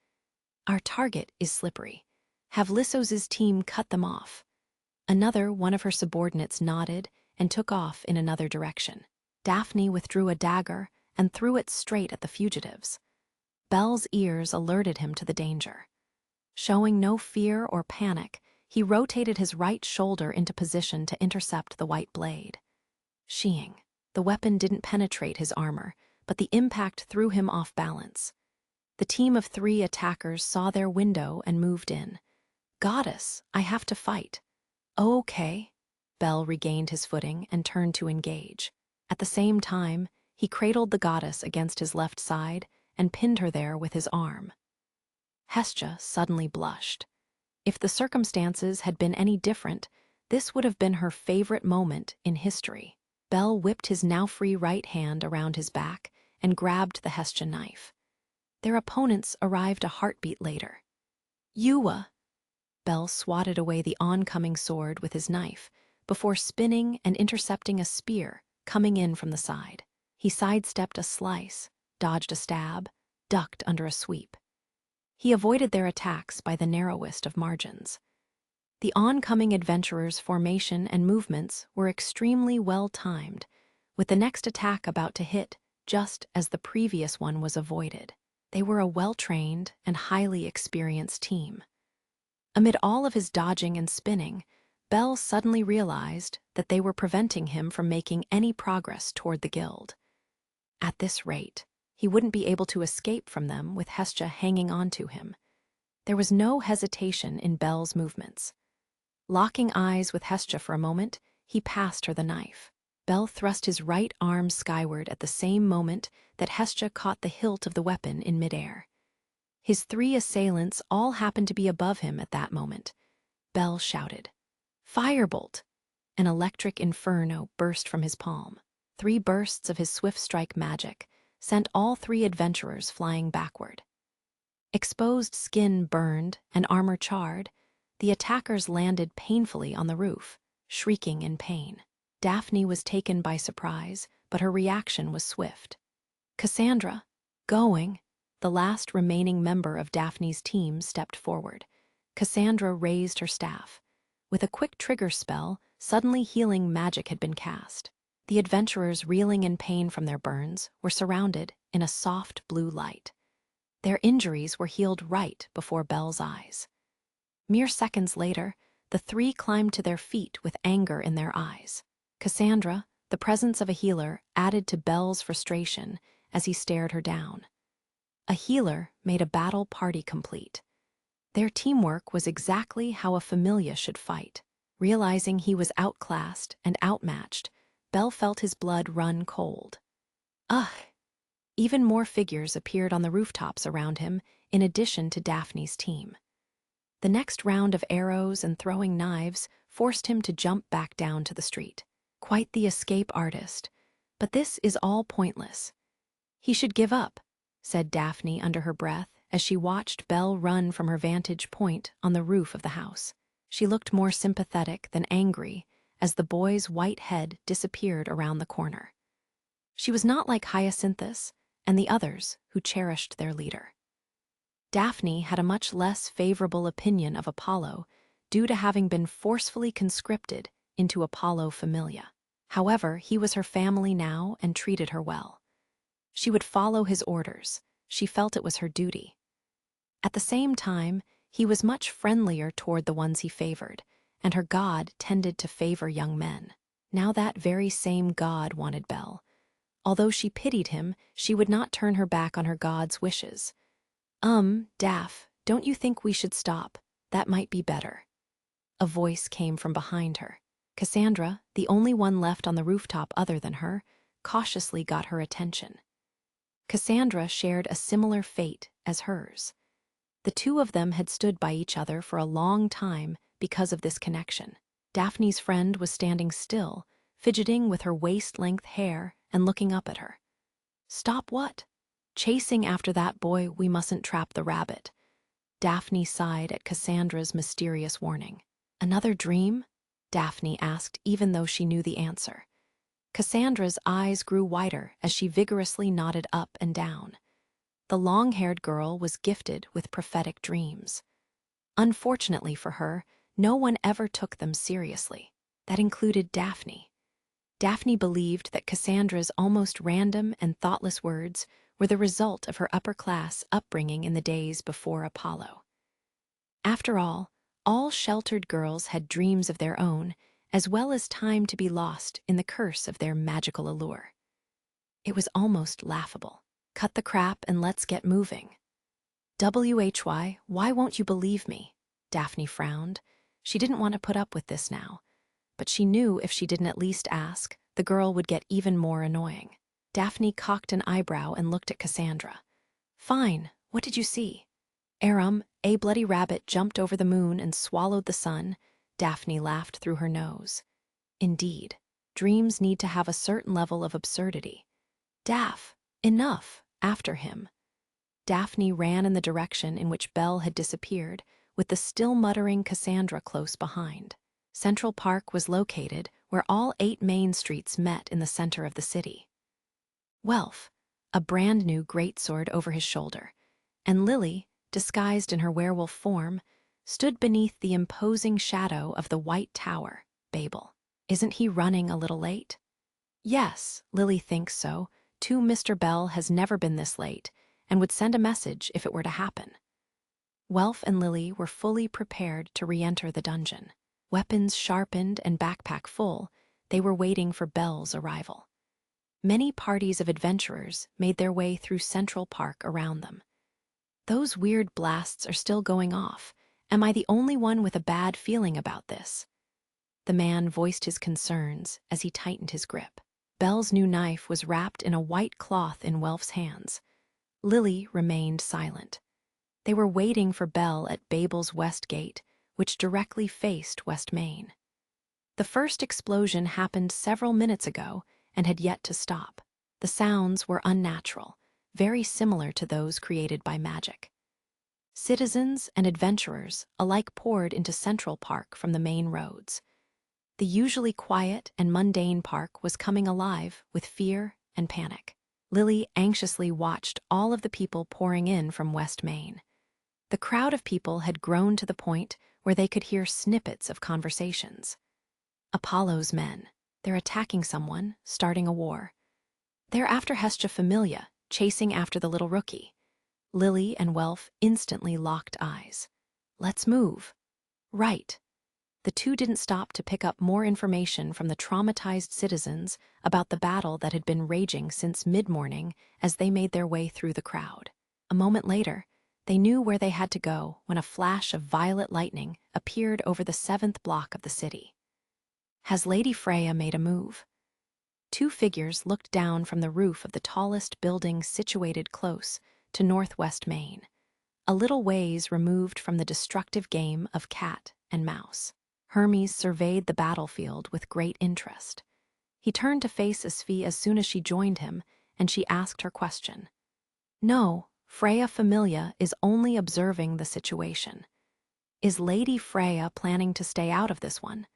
"Our target is slippery. Have Lissos's team cut them off." Another one of her subordinates nodded and took off in another direction. Daphne withdrew a dagger and threw it straight at the fugitives. Bell's ears alerted him to the danger. Showing no fear or panic, he rotated his right shoulder into position to intercept the white blade. Sheeing. The weapon didn't penetrate his armor, but the impact threw him off balance. The team of 3 attackers saw their window and moved in. "Goddess, I have to fight." "Oh, okay." Bell regained his footing and turned to engage. At the same time, he cradled the goddess against his left side and pinned her there with his arm. Hestia suddenly blushed. If the circumstances had been any different, this would have been her favorite moment in history. Bell whipped his now free right hand around his back and grabbed the Hessian knife. Their opponents arrived a heartbeat later. Yuwa! Bell swatted away the oncoming sword with his knife before spinning and intercepting a spear coming in from the side. He sidestepped a slice, dodged a stab, ducked under a sweep. He avoided their attacks by the narrowest of margins. The oncoming adventurers' formation and movements were extremely well timed, with the next attack about to hit just as the previous one was avoided. They were a well-trained and highly experienced team. Amid all of his dodging and spinning, Bell suddenly realized that they were preventing him from making any progress toward the guild. At this rate, he wouldn't be able to escape from them with Hestia hanging onto him. There was no hesitation in Bell's movements. Locking eyes with Hestia for a moment, he passed her the knife. Bell thrust his right arm skyward at the same moment that Hestia caught the hilt of the weapon in midair. His three assailants all happened to be above him at that moment. Bell shouted, "Firebolt!" An electric inferno burst from his palm. 3 bursts of his swift strike magic sent all 3 adventurers flying backward. Exposed skin burned and armor charred, the attackers landed painfully on the roof, shrieking in pain. Daphne was taken by surprise, but her reaction was swift. Cassandra, going, the last remaining member of Daphne's team stepped forward. Cassandra raised her staff. With a quick trigger spell, suddenly healing magic had been cast. The adventurers, reeling in pain from their burns, were surrounded in a soft blue light. Their injuries were healed right before Bell's eyes. Mere seconds later, the 3 climbed to their feet with anger in their eyes. Cassandra, the presence of a healer, added to Bell's frustration as he stared her down. A healer made a battle party complete. Their teamwork was exactly how a familia should fight. Realizing he was outclassed and outmatched, Bell felt his blood run cold. Ugh! Even more figures appeared on the rooftops around him, in addition to Daphne's team. The next round of arrows and throwing knives forced him to jump back down to the street. Quite the escape artist, but this is all pointless. He should give up, said Daphne under her breath as she watched Bell run from her vantage point on the roof of the house. She looked more sympathetic than angry as the boy's white head disappeared around the corner. She was not like Hyacinthus and the others who cherished their leader. Daphne had a much less favorable opinion of Apollo due to having been forcefully conscripted into Apollo Familia. However, he was her family now and treated her well. She would follow his orders. She felt it was her duty. At the same time, he was much friendlier toward the ones he favored, and her god tended to favor young men. Now that very same god wanted Bell. Although she pitied him, she would not turn her back on her god's wishes. Daph, don't you think we should stop? That might be better." A voice came from behind her. Cassandra, the only one left on the rooftop other than her, cautiously got her attention. Cassandra shared a similar fate as hers. The 2 of them had stood by each other for a long time because of this connection. Daphne's friend was standing still, fidgeting with her waist-length hair and looking up at her. "Stop what?" "Chasing after that boy, we mustn't trap the rabbit." Daphne sighed at Cassandra's mysterious warning. "Another dream?" Daphne asked, even though she knew the answer. Cassandra's eyes grew wider as she vigorously nodded up and down. The long-haired girl was gifted with prophetic dreams. Unfortunately for her, no one ever took them seriously. That included Daphne. Daphne believed that Cassandra's almost random and thoughtless words were the result of her upper-class upbringing in the days before Apollo. After all sheltered girls had dreams of their own, as well as time to be lost in the curse of their magical allure. It was almost laughable. Cut the crap and let's get moving. Why won't you believe me? Daphne frowned. She didn't want to put up with this now, but she knew if she didn't at least ask, the girl would get even more annoying. Daphne cocked an eyebrow and looked at Cassandra. "Fine, what did you see?" A bloody rabbit jumped over the moon and swallowed the sun." Daphne laughed through her nose. "Indeed, dreams need to have a certain level of absurdity." Enough! After him. Daphne ran in the direction in which Belle had disappeared, with the still muttering Cassandra close behind. Central Park was located where all 8 main streets met in the center of the city. Welf, a brand-new greatsword over his shoulder, and Lily, disguised in her werewolf form, stood beneath the imposing shadow of the White Tower, Babel. Isn't he running a little late? Yes, Lily thinks so. Too, Mr. Bell has never been this late, and would send a message if it were to happen. Welf and Lily were fully prepared to re-enter the dungeon. Weapons sharpened and backpack full, they were waiting for Belle's arrival. Many parties of adventurers made their way through Central Park around them. Those weird blasts are still going off. Am I the only one with a bad feeling about this? The man voiced his concerns as he tightened his grip. Belle's new knife was wrapped in a white cloth in Welf's hands. Lily remained silent. They were waiting for Belle at Babel's West Gate, which directly faced West Main. The first explosion happened several minutes ago and had yet to stop. The sounds were unnatural, very similar to those created by magic. Citizens and adventurers alike poured into Central Park from the main roads. The usually quiet and mundane park was coming alive with fear and panic. Lily anxiously watched all of the people pouring in from West Main. The crowd of people had grown to the point where they could hear snippets of conversations. Apollo's men. They're attacking someone, starting a war. They're after Hestia Familia, chasing after the little rookie. Lily and Welf instantly locked eyes. Let's move. Right. The two didn't stop to pick up more information from the traumatized citizens about the battle that had been raging since mid-morning as they made their way through the crowd. A moment later, they knew where they had to go when a flash of violet lightning appeared over the 7th block of the city. Has Lady Freya made a move? 2 figures looked down from the roof of the tallest building situated close to Northwest Main, a little ways removed from the destructive game of cat and mouse. Hermes surveyed the battlefield with great interest. He turned to face Asfi as soon as she joined him, and she asked her question. No, Freya Familia is only observing the situation. Is Lady Freya planning to stay out of this one?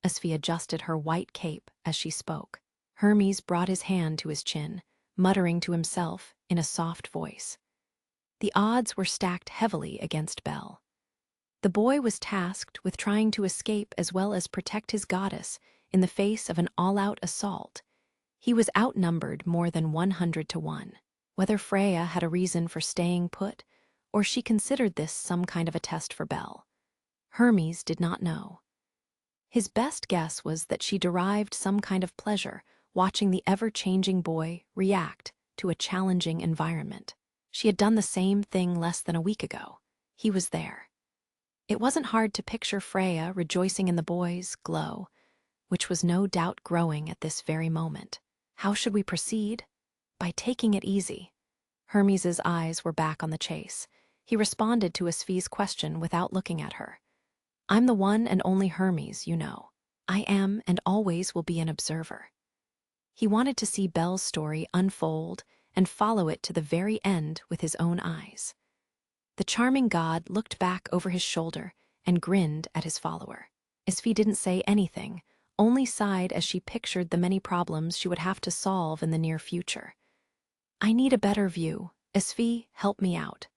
Asfi adjusted her white cape as she spoke. Hermes brought his hand to his chin, muttering to himself in a soft voice. The odds were stacked heavily against Belle. The boy was tasked with trying to escape as well as protect his goddess in the face of an all-out assault. He was outnumbered more than 100 to 1. Whether Freya had a reason for staying put, or she considered this some kind of a test for Belle, Hermes did not know. His best guess was that she derived some kind of pleasure watching the ever-changing boy react to a challenging environment. She had done the same thing less than a week ago. He was there. It wasn't hard to picture Freya rejoicing in the boy's glow, which was no doubt growing at this very moment. How should we proceed? By taking it easy. Hermes's eyes were back on the chase. He responded to Asfi's question without looking at her. I'm the one and only Hermes, you know. I am and always will be an observer. He wanted to see Belle's story unfold and follow it to the very end with his own eyes. The charming god looked back over his shoulder and grinned at his follower. Asfi didn't say anything, only sighed as she pictured the many problems she would have to solve in the near future. I need a better view. Asfi, help me out.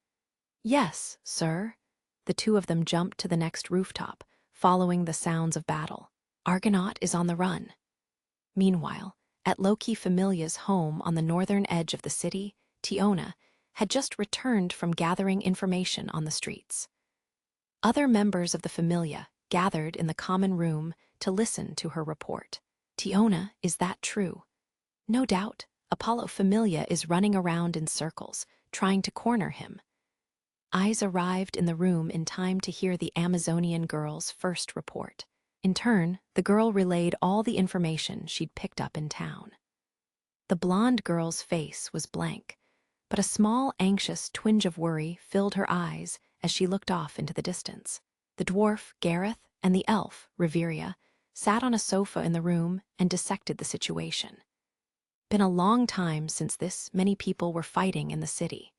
Yes, sir. The two of them jumped to the next rooftop, following the sounds of battle. Argonaut is on the run. Meanwhile, at Loki Familia's home on the northern edge of the city, Tiona had just returned from gathering information on the streets. Other members of the Familia gathered in the common room to listen to her report. Tiona, is that true? No doubt, Apollo Familia is running around in circles, trying to corner him. Eyes arrived in the room in time to hear the Amazonian girl's first report. In turn, the girl relayed all the information she'd picked up in town. The blonde girl's face was blank, but a small, anxious twinge of worry filled her eyes as she looked off into the distance. The dwarf, Gareth, and the elf, Reveria, sat on a sofa in the room and dissected the situation. Been a long time since this many people were fighting in the city.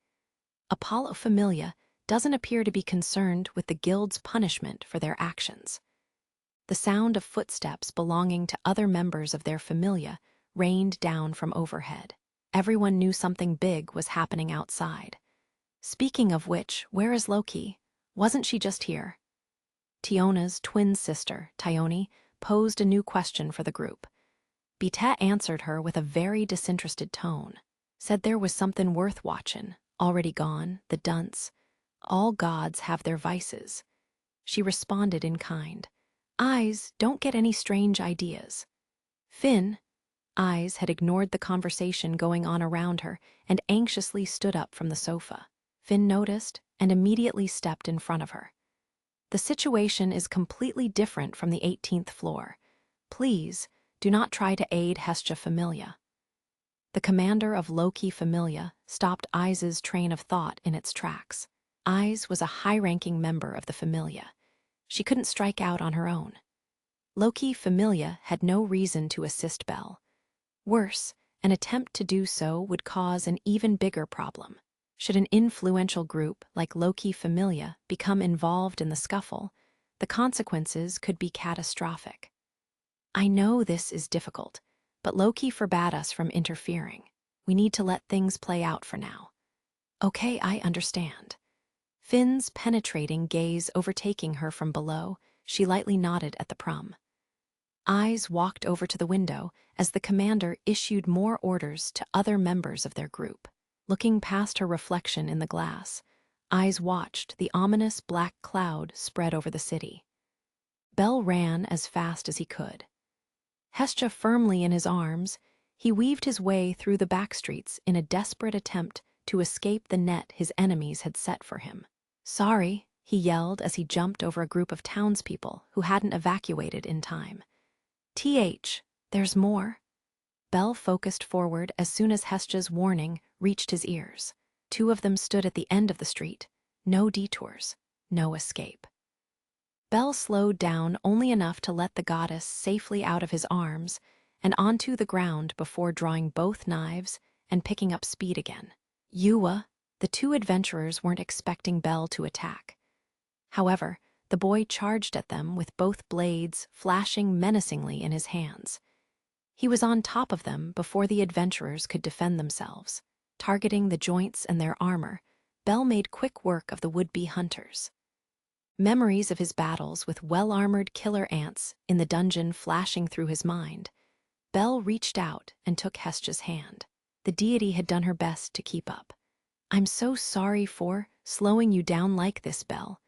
Apollo Familia doesn't appear to be concerned with the guild's punishment for their actions. The sound of footsteps belonging to other members of their familia rained down from overhead. Everyone knew something big was happening outside. Speaking of which, where is Loki? Wasn't she just here? Tiona's twin sister, Tione, posed a new question for the group. Bitet answered her with a very disinterested tone. Said there was something worth watchin'. Already gone, the dunce. All gods have their vices. She responded in kind. Eyes, don't get any strange ideas. Finn, Eyes had ignored the conversation going on around her and anxiously stood up from the sofa. Finn noticed and immediately stepped in front of her. The situation is completely different from the 18th floor. Please, do not try to aid Hestia Familia. The commander of Loki Familia stopped Eyes' train of thought in its tracks. Eyes was a high-ranking member of the Familia. She couldn't strike out on her own. Loki Familia had no reason to assist Belle. Worse, an attempt to do so would cause an even bigger problem. Should an influential group like Loki Familia become involved in the scuffle, the consequences could be catastrophic. I know this is difficult, but Loki forbade us from interfering. We need to let things play out for now. Okay, I understand. Finn's penetrating gaze overtaking her from below, she lightly nodded at the prom. Eyes walked over to the window as the commander issued more orders to other members of their group. Looking past her reflection in the glass, Eyes watched the ominous black cloud spread over the city. Belle ran as fast as he could. Hestia firmly in his arms, he weaved his way through the back streets in a desperate attempt to escape the net his enemies had set for him. Sorry, he yelled as he jumped over a group of townspeople who hadn't evacuated in time. There's more. Belle focused forward as soon as Hestia's warning reached his ears. Two of them stood at the end of the street. No detours, no escape. Belle slowed down only enough to let the goddess safely out of his arms and onto the ground before drawing both knives and picking up speed again. The two adventurers weren't expecting Belle to attack. However, the boy charged at them with both blades flashing menacingly in his hands. He was on top of them before the adventurers could defend themselves. Targeting the joints and their armor, Belle made quick work of the would-be hunters. Memories of his battles with well-armored killer ants in the dungeon flashing through his mind, Belle reached out and took Hestia's hand. The deity had done her best to keep up. I'm so sorry for slowing you down like this, Belle.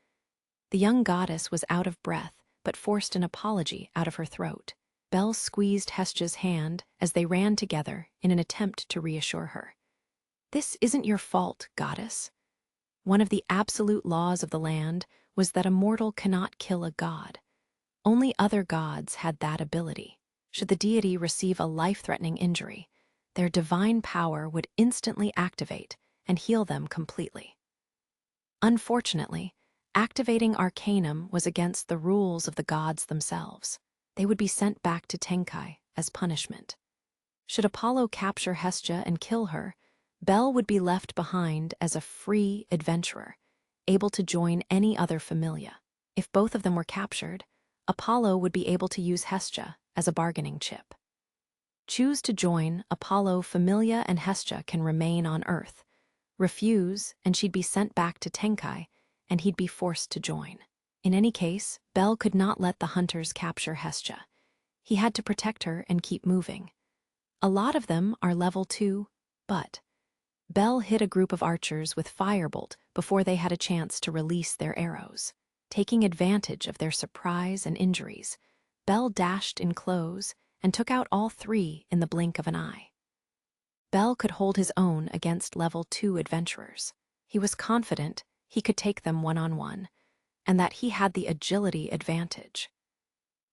The young goddess was out of breath, but forced an apology out of her throat. Belle squeezed Hestia's hand as they ran together in an attempt to reassure her. This isn't your fault, goddess. One of the absolute laws of the land was that a mortal cannot kill a god. Only other gods had that ability. Should the deity receive a life-threatening injury, their divine power would instantly activate and heal them completely. Unfortunately, activating Arcanum was against the rules of the gods themselves. They would be sent back to Tenkai as punishment. Should Apollo capture Hestia and kill her, Belle would be left behind as a free adventurer, able to join any other familia. If both of them were captured, Apollo would be able to use Hestia as a bargaining chip. Choose to join Apollo, Familia, and Hestia can remain on Earth. Refuse, and she'd be sent back to Tenkai, and he'd be forced to join. In any case, Belle could not let the hunters capture Hestia. He had to protect her and keep moving. A lot of them are level 2, but Belle hit a group of archers with firebolt before they had a chance to release their arrows. Taking advantage of their surprise and injuries, Belle dashed in close and took out all 3 in the blink of an eye. Belle could hold his own against level 2 adventurers. He was confident he could take them one-on-one, and that he had the agility advantage.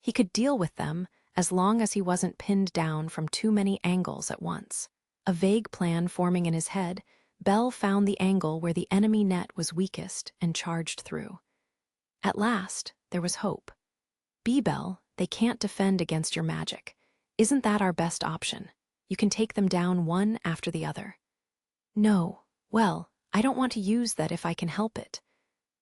He could deal with them as long as he wasn't pinned down from too many angles at once. A vague plan forming in his head, Belle found the angle where the enemy net was weakest and charged through. At last, there was hope. Belle, they can't defend against your magic. Isn't that our best option? You can take them down one after the other." "No, well, I don't want to use that if I can help it."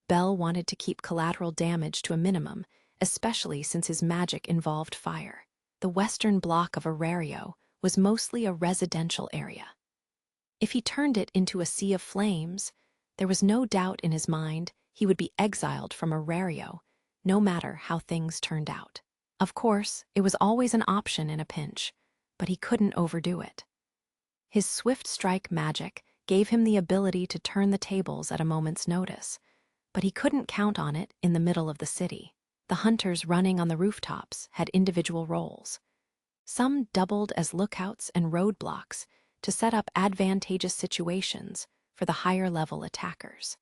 Bell wanted to keep collateral damage to a minimum, especially since his magic involved fire. The western block of Arario was mostly a residential area. If he turned it into a sea of flames, there was no doubt in his mind he would be exiled from Arario, no matter how things turned out. Of course, it was always an option in a pinch, but he couldn't overdo it. His swift strike magic gave him the ability to turn the tables at a moment's notice, but he couldn't count on it in the middle of the city. The hunters running on the rooftops had individual roles. Some doubled as lookouts and roadblocks to set up advantageous situations for the higher-level attackers.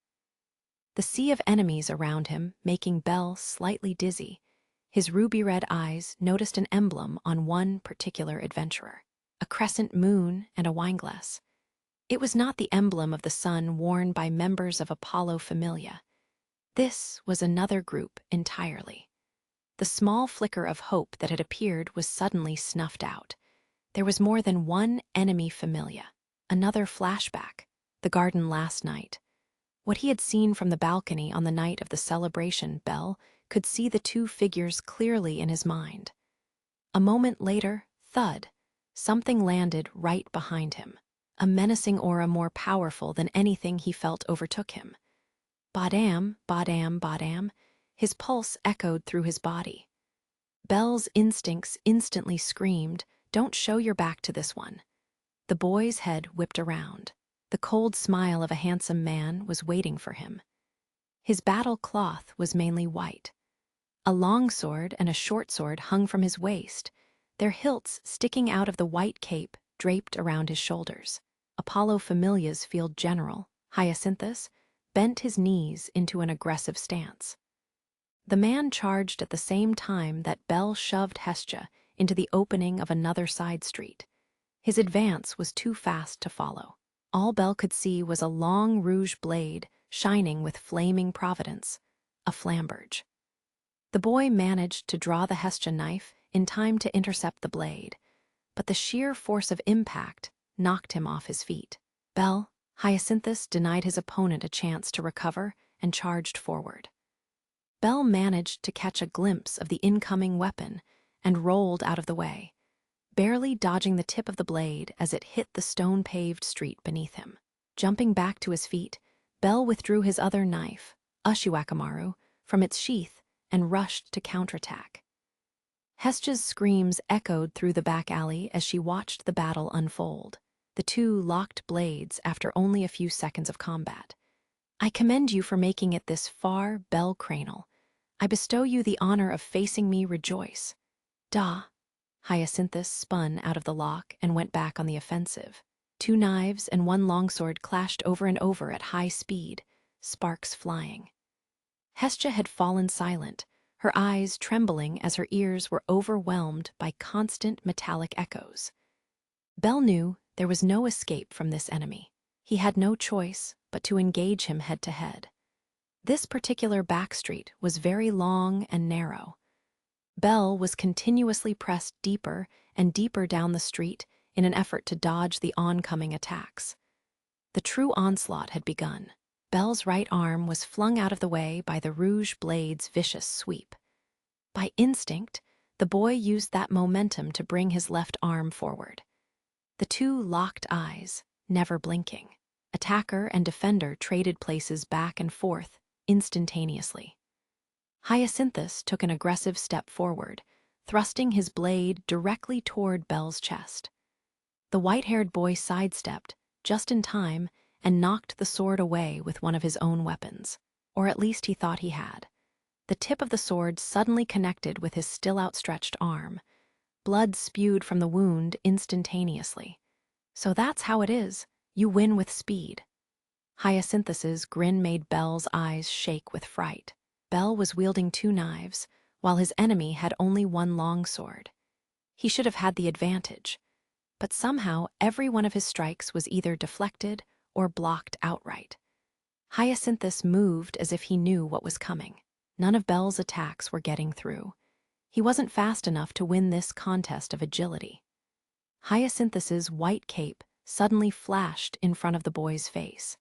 The sea of enemies around him making Bell slightly dizzy, his ruby-red eyes noticed an emblem on one particular adventurer, a crescent moon and a wineglass. It was not the emblem of the sun worn by members of Apollo Familia. This was another group entirely. The small flicker of hope that had appeared was suddenly snuffed out. There was more than one enemy Familia. Another flashback, the garden last night. What he had seen from the balcony on the night of the celebration, Bell could see the two figures clearly in his mind. A moment later, thud, something landed right behind him. A menacing aura more powerful than anything he felt overtook him. Badam, badam, badam, his pulse echoed through his body. Bell's instincts instantly screamed, "Don't show your back to this one." The boy's head whipped around. The cold smile of a handsome man was waiting for him. His battle cloth was mainly white. A long sword and a short sword hung from his waist, their hilts sticking out of the white cape draped around his shoulders. Apollo Familia's field general, Hyacinthus, bent his knees into an aggressive stance. The man charged at the same time that Bell shoved Hestia into the opening of another side street. His advance was too fast to follow. All Bell could see was a long rouge blade shining with flaming providence, a flamberge. The boy managed to draw the Hestia knife in time to intercept the blade, but the sheer force of impact knocked him off his feet. Hyacinthus denied his opponent a chance to recover and charged forward. Bell managed to catch a glimpse of the incoming weapon and rolled out of the way, barely dodging the tip of the blade as it hit the stone-paved street beneath him. Jumping back to his feet, Bell withdrew his other knife, Ushiwakamaru, from its sheath and rushed to counterattack. Hestia's screams echoed through the back alley as she watched the battle unfold. The two locked blades after only a few seconds of combat. "I commend you for making it this far, Bell Cranel. I bestow you the honor of facing me. Rejoice." "Da." Hyacinthus spun out of the lock and went back on the offensive. Two knives and one longsword clashed over and over at high speed, sparks flying. Hestia had fallen silent, her eyes trembling as her ears were overwhelmed by constant metallic echoes. Bell knew there was no escape from this enemy. He had no choice but to engage him head to head. This particular back street was very long and narrow. Bell was continuously pressed deeper and deeper down the street in an effort to dodge the oncoming attacks. The true onslaught had begun. Bell's right arm was flung out of the way by the rouge blade's vicious sweep. By instinct, the boy used that momentum to bring his left arm forward. The two locked eyes, never blinking. Attacker and defender traded places back and forth instantaneously. Hyacinthus took an aggressive step forward, thrusting his blade directly toward Bell's chest. The white-haired boy sidestepped, just in time, and knocked the sword away with one of his own weapons. Or at least he thought he had. The tip of the sword suddenly connected with his still outstretched arm. Blood spewed from the wound instantaneously. "So that's how it is. You win with speed." Hyacinthus's grin made Bell's eyes shake with fright. Bell was wielding two knives, while his enemy had only one longsword. He should have had the advantage, but somehow every one of his strikes was either deflected or blocked outright. Hyacinthus moved as if he knew what was coming. None of Bell's attacks were getting through. He wasn't fast enough to win this contest of agility. Hyacinthus's white cape suddenly flashed in front of the boy's face.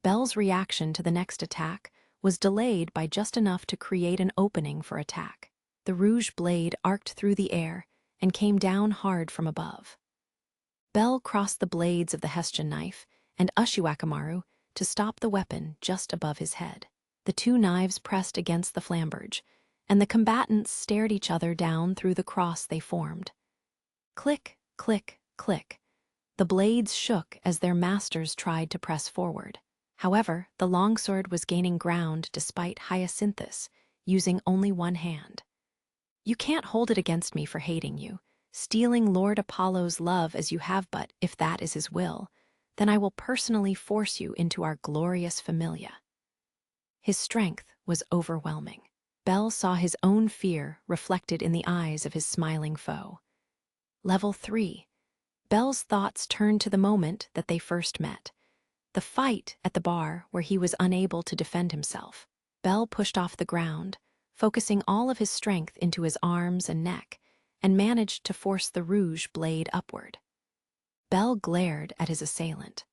Belle's reaction to the next attack was delayed by just enough to create an opening for attack. The rouge blade arced through the air and came down hard from above. Belle crossed the blades of the Hessian knife and Ushiwakamaru to stop the weapon just above his head. The two knives pressed against the flamberge, and the combatants stared each other down through the cross they formed. Click, click, click. The blades shook as their masters tried to press forward. However, the longsword was gaining ground despite Hyacinthus using only one hand. "You can't hold it against me for hating you, stealing Lord Apollo's love as you have, but if that is his will, then I will personally force you into our glorious familia." His strength was overwhelming. Belle saw his own fear reflected in the eyes of his smiling foe. Level 3. Belle's thoughts turned to the moment that they first met. The fight at the bar where he was unable to defend himself. Belle pushed off the ground, focusing all of his strength into his arms and neck, and managed to force the rouge blade upward. Belle glared at his assailant.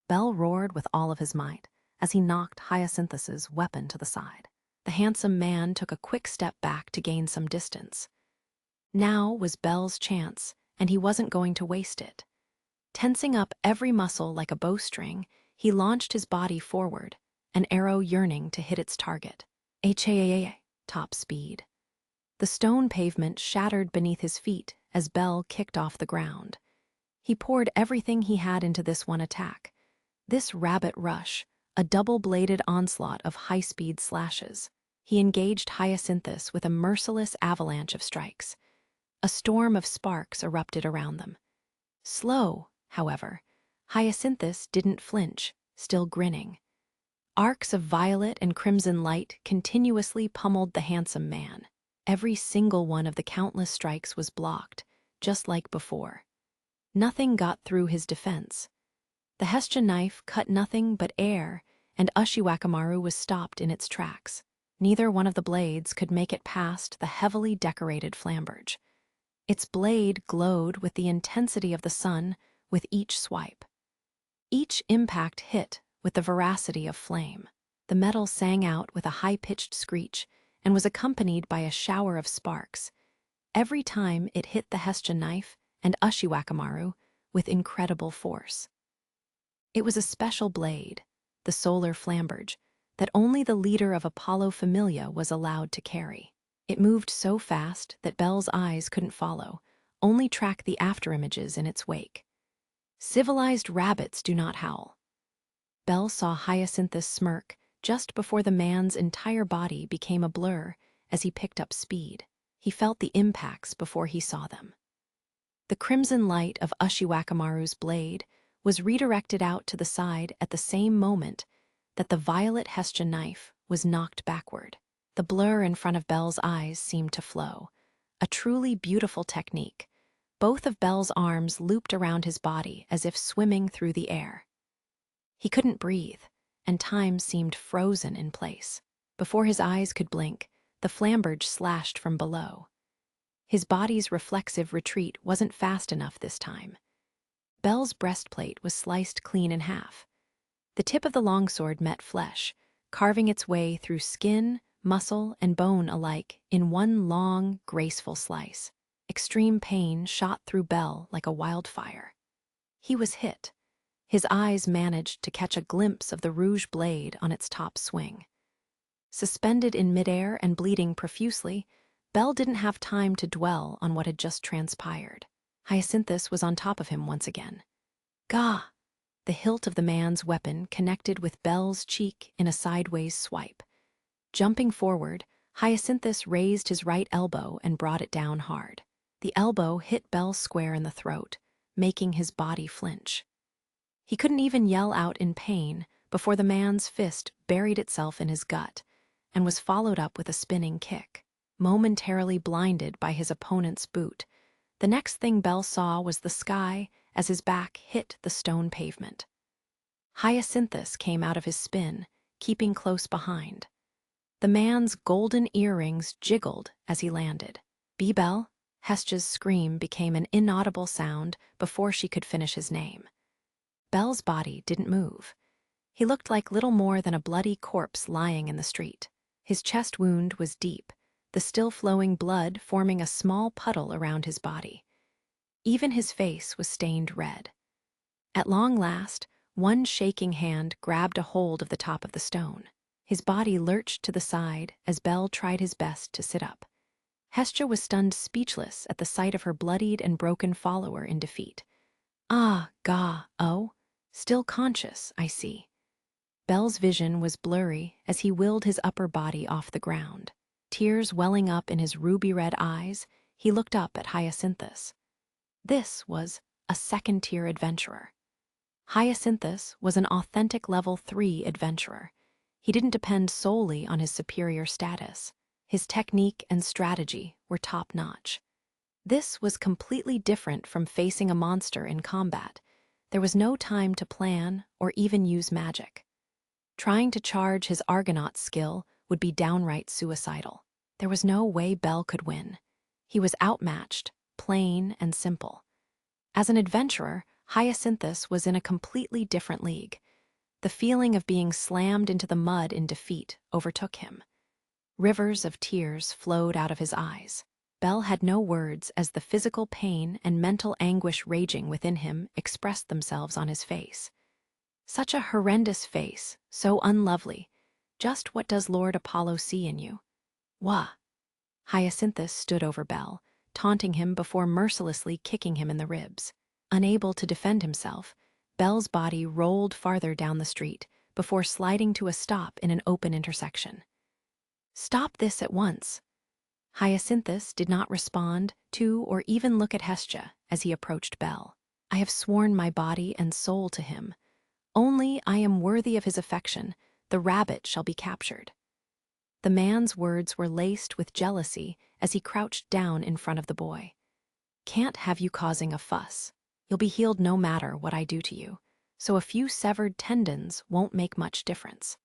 Belle roared with all of his might as he knocked Hyacinthus's weapon to the side. The handsome man took a quick step back to gain some distance. Now was Belle's chance, and he wasn't going to waste it. Tensing up every muscle like a bowstring, he launched his body forward, an arrow yearning to hit its target. Top speed. The stone pavement shattered beneath his feet as Belle kicked off the ground. He poured everything he had into this one attack. This rabbit rush, a double-bladed onslaught of high-speed slashes. He engaged Hyacinthus with a merciless avalanche of strikes. A storm of sparks erupted around them. Slow, however, Hyacinthus didn't flinch, still grinning. Arcs of violet and crimson light continuously pummeled the handsome man. Every single one of the countless strikes was blocked, just like before. Nothing got through his defense. The Hessian knife cut nothing but air, and Ushiwakamaru was stopped in its tracks. Neither one of the blades could make it past the heavily decorated flamberge. Its blade glowed with the intensity of the sun with each swipe. Each impact hit with the veracity of flame. The metal sang out with a high-pitched screech and was accompanied by a shower of sparks. Every time it hit the Hessian knife and Ushiwakamaru with incredible force. It was a special blade, the solar flamberge, that only the leader of Apollo Familia was allowed to carry. It moved so fast that Belle's eyes couldn't follow, only track the afterimages in its wake. Civilized rabbits do not howl. Belle saw Hyacinthus smirk just before the man's entire body became a blur as he picked up speed. He felt the impacts before he saw them. The crimson light of Ushiwakamaru's blade was redirected out to the side at the same moment that the violet Hessian knife was knocked backward. The blur in front of Belle's eyes seemed to flow, a truly beautiful technique. Both of Belle's arms looped around his body as if swimming through the air. He couldn't breathe, and time seemed frozen in place. Before his eyes could blink, the flamberge slashed from below. His body's reflexive retreat wasn't fast enough this time. Belle's breastplate was sliced clean in half. The tip of the longsword met flesh, carving its way through skin, muscle, and bone alike in one long, graceful slice. Extreme pain shot through Belle like a wildfire. He was hit. His eyes managed to catch a glimpse of the rouge blade on its top swing. Suspended in midair and bleeding profusely, Belle didn't have time to dwell on what had just transpired. Hyacinthus was on top of him once again. Gah! The hilt of the man's weapon connected with Belle's cheek in a sideways swipe. Jumping forward, Hyacinthus raised his right elbow and brought it down hard. The elbow hit Belle square in the throat, making his body flinch. He couldn't even yell out in pain before the man's fist buried itself in his gut and was followed up with a spinning kick. Momentarily blinded by his opponent's boot, the next thing Belle saw was the sky as his back hit the stone pavement. Hyacinthus came out of his spin, keeping close behind. The man's golden earrings jiggled as he landed. "Bell?" Hestja's scream became an inaudible sound before she could finish his name. Bell's body didn't move. He looked like little more than a bloody corpse lying in the street. His chest wound was deep, the still-flowing blood forming a small puddle around his body. Even his face was stained red. At long last, one shaking hand grabbed a hold of the top of the stone. His body lurched to the side as Bell tried his best to sit up. Hestja was stunned speechless at the sight of her bloodied and broken follower in defeat. "Ah, oh, still conscious, I see." Bell's vision was blurry as he willed his upper body off the ground. Tears welling up in his ruby-red eyes, he looked up at Hyacinthus. This was a second-tier adventurer. Hyacinthus was an authentic level 3 adventurer. He didn't depend solely on his superior status. His technique and strategy were top-notch. This was completely different from facing a monster in combat. There was no time to plan or even use magic. Trying to charge his Argonaut skill would be downright suicidal. There was no way Bell could win. He was outmatched, plain and simple. As an adventurer, Hyacinthus was in a completely different league. The feeling of being slammed into the mud in defeat overtook him. Rivers of tears flowed out of his eyes. Bell had no words as the physical pain and mental anguish raging within him expressed themselves on his face. Such a horrendous face, so unlovely. Just what does Lord Apollo see in you? Wah! Hyacinthus stood over Bell, taunting him before mercilessly kicking him in the ribs. Unable to defend himself, Bell's body rolled farther down the street before sliding to a stop in an open intersection. "Stop this at once." Hyacinthus did not respond to or even look at Hestja as he approached Bell. "I have sworn my body and soul to him. Only I am worthy of his affection. The rabbit shall be captured." The man's words were laced with jealousy as he crouched down in front of the boy. "Can't have you causing a fuss. You'll be healed no matter what I do to you, so a few severed tendons won't make much difference."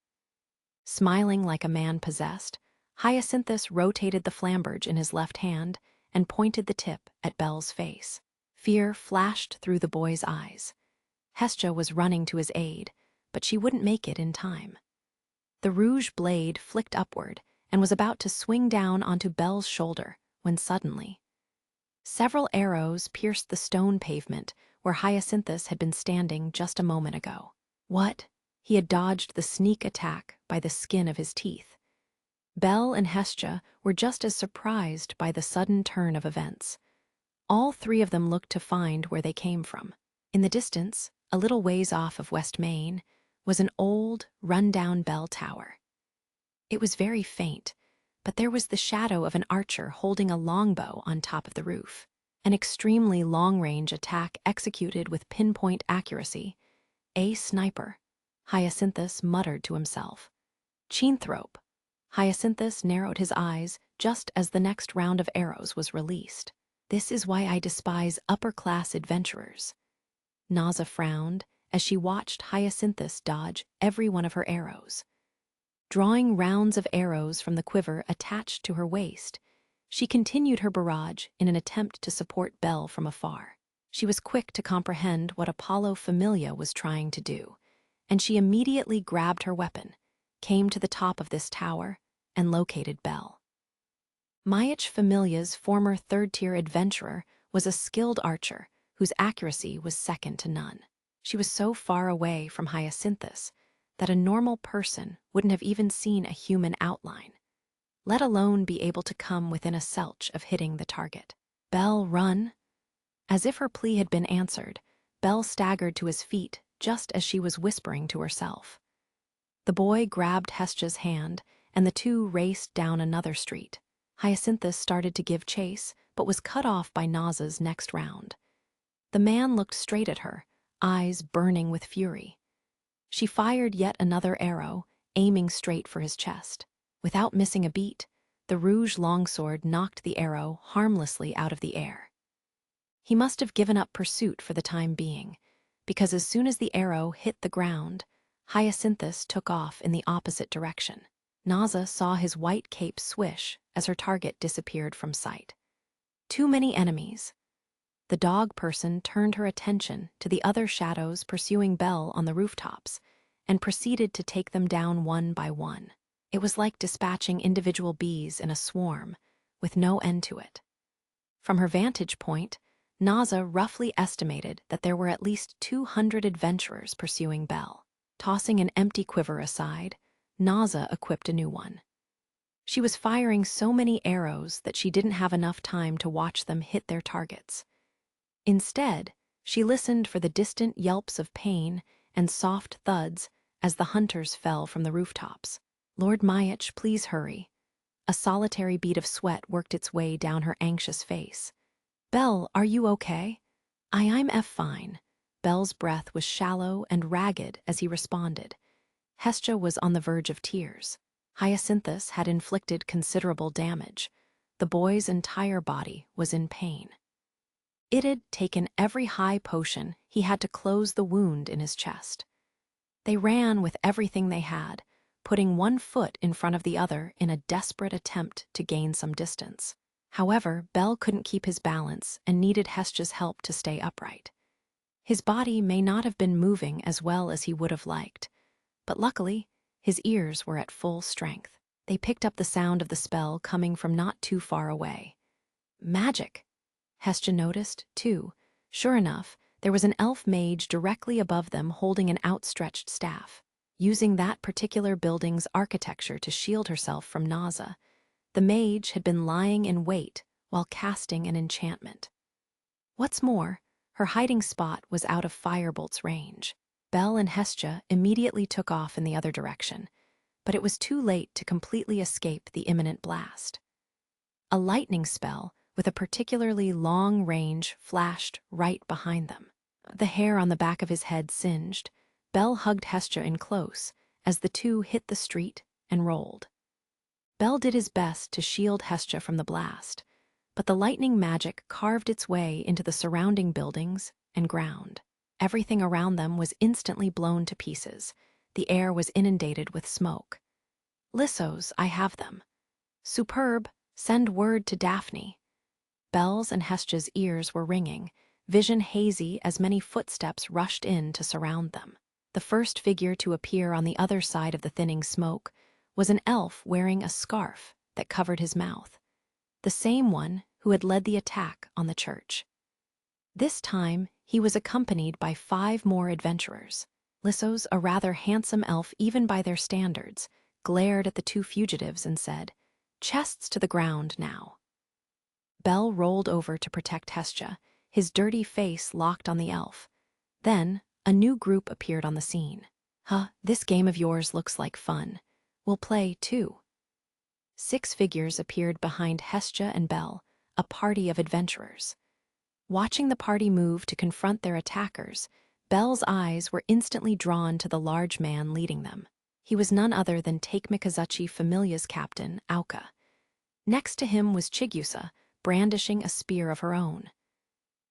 Smiling like a man possessed, Hyacinthus rotated the flamberge in his left hand and pointed the tip at Bell's face. Fear flashed through the boy's eyes. Hestja was running to his aid, but she wouldn't make it in time. The rouge blade flicked upward and was about to swing down onto Bell's shoulder when suddenly several arrows pierced the stone pavement where Hyacinthus had been standing just a moment ago. What? He had dodged the sneak attack by the skin of his teeth. Bell and Hestja were just as surprised by the sudden turn of events. All three of them looked to find where they came from. In the distance, a little ways off of West Main, was an old, run-down bell tower. It was very faint, but there was the shadow of an archer holding a longbow on top of the roof. An extremely long-range attack executed with pinpoint accuracy. A sniper, Hyacinthus muttered to himself. Cheenthrope. Hyacinthus narrowed his eyes just as the next round of arrows was released. This is why I despise upper-class adventurers. Naza frowned as she watched Hyacinthus dodge every one of her arrows. Drawing rounds of arrows from the quiver attached to her waist, she continued her barrage in an attempt to support Bell from afar. She was quick to comprehend what Apollo Familia was trying to do, and she immediately grabbed her weapon, came to the top of this tower, and located Bell. Mayach Familia's former third-tier adventurer was a skilled archer whose accuracy was second to none. She was so far away from Hyacinthus that a normal person wouldn't have even seen a human outline, let alone be able to come within a selch of hitting the target. "Bell, run!" As if her plea had been answered, Bell staggered to his feet just as she was whispering to herself. The boy grabbed Hestja's hand, and the two raced down another street. Hyacinthus started to give chase, but was cut off by Naza's next round. The man looked straight at her, eyes burning with fury. She fired yet another arrow, aiming straight for his chest. Without missing a beat, the rouge longsword knocked the arrow harmlessly out of the air. He must have given up pursuit for the time being, because as soon as the arrow hit the ground, Hyacinthus took off in the opposite direction. Naza saw his white cape swish as her target disappeared from sight. Too many enemies. The dog person turned her attention to the other shadows pursuing Belle on the rooftops and proceeded to take them down one by one. It was like dispatching individual bees in a swarm, with no end to it. From her vantage point, Naza roughly estimated that there were at least 200 adventurers pursuing Belle. Tossing an empty quiver aside, Naza equipped a new one. She was firing so many arrows that she didn't have enough time to watch them hit their targets. Instead, she listened for the distant yelps of pain and soft thuds as the hunters fell from the rooftops. "Lord Myach, please hurry." A solitary bead of sweat worked its way down her anxious face. "Belle, are you okay?" I'm fine." Belle's breath was shallow and ragged as he responded. Hestia was on the verge of tears. Hyacinthus had inflicted considerable damage. The boy's entire body was in pain. It had taken every high potion he had to close the wound in his chest. They ran with everything they had, putting one foot in front of the other in a desperate attempt to gain some distance. However, Belle couldn't keep his balance and needed Hestia's help to stay upright. His body may not have been moving as well as he would have liked, but luckily, his ears were at full strength. They picked up the sound of the spell coming from not too far away. Magic! Hestia noticed, too. Sure enough, there was an elf mage directly above them holding an outstretched staff. Using that particular building's architecture to shield herself from Naza, the mage had been lying in wait while casting an enchantment. What's more, her hiding spot was out of Firebolt's range. Belle and Hestia immediately took off in the other direction, but it was too late to completely escape the imminent blast. A lightning spell with a particularly long range flashed right behind them. The hair on the back of his head singed. Belle hugged Hestia in close as the two hit the street and rolled. Belle did his best to shield Hestia from the blast, but the lightning magic carved its way into the surrounding buildings and ground. Everything around them was instantly blown to pieces. The air was inundated with smoke. "Lissos, I have them." "Superb, send word to Daphne." Belle's and Hestia's ears were ringing, vision hazy as many footsteps rushed in to surround them. The first figure to appear on the other side of the thinning smoke was an elf wearing a scarf that covered his mouth, the same one who had led the attack on the church. This time, he was accompanied by 5 more adventurers. Lissos, a rather handsome elf even by their standards, glared at the 2 fugitives and said, "Chests to the ground now." Belle rolled over to protect Hestia, his dirty face locked on the elf. Then, a new group appeared on the scene. This game of yours looks like fun. We'll play, too." 6 figures appeared behind Hestia and Belle, a party of adventurers. Watching the party move to confront their attackers, Belle's eyes were instantly drawn to the large man leading them. He was none other than Take Mikazuchi Familia's captain, Auka. Next to him was Chigusa, brandishing a spear of her own.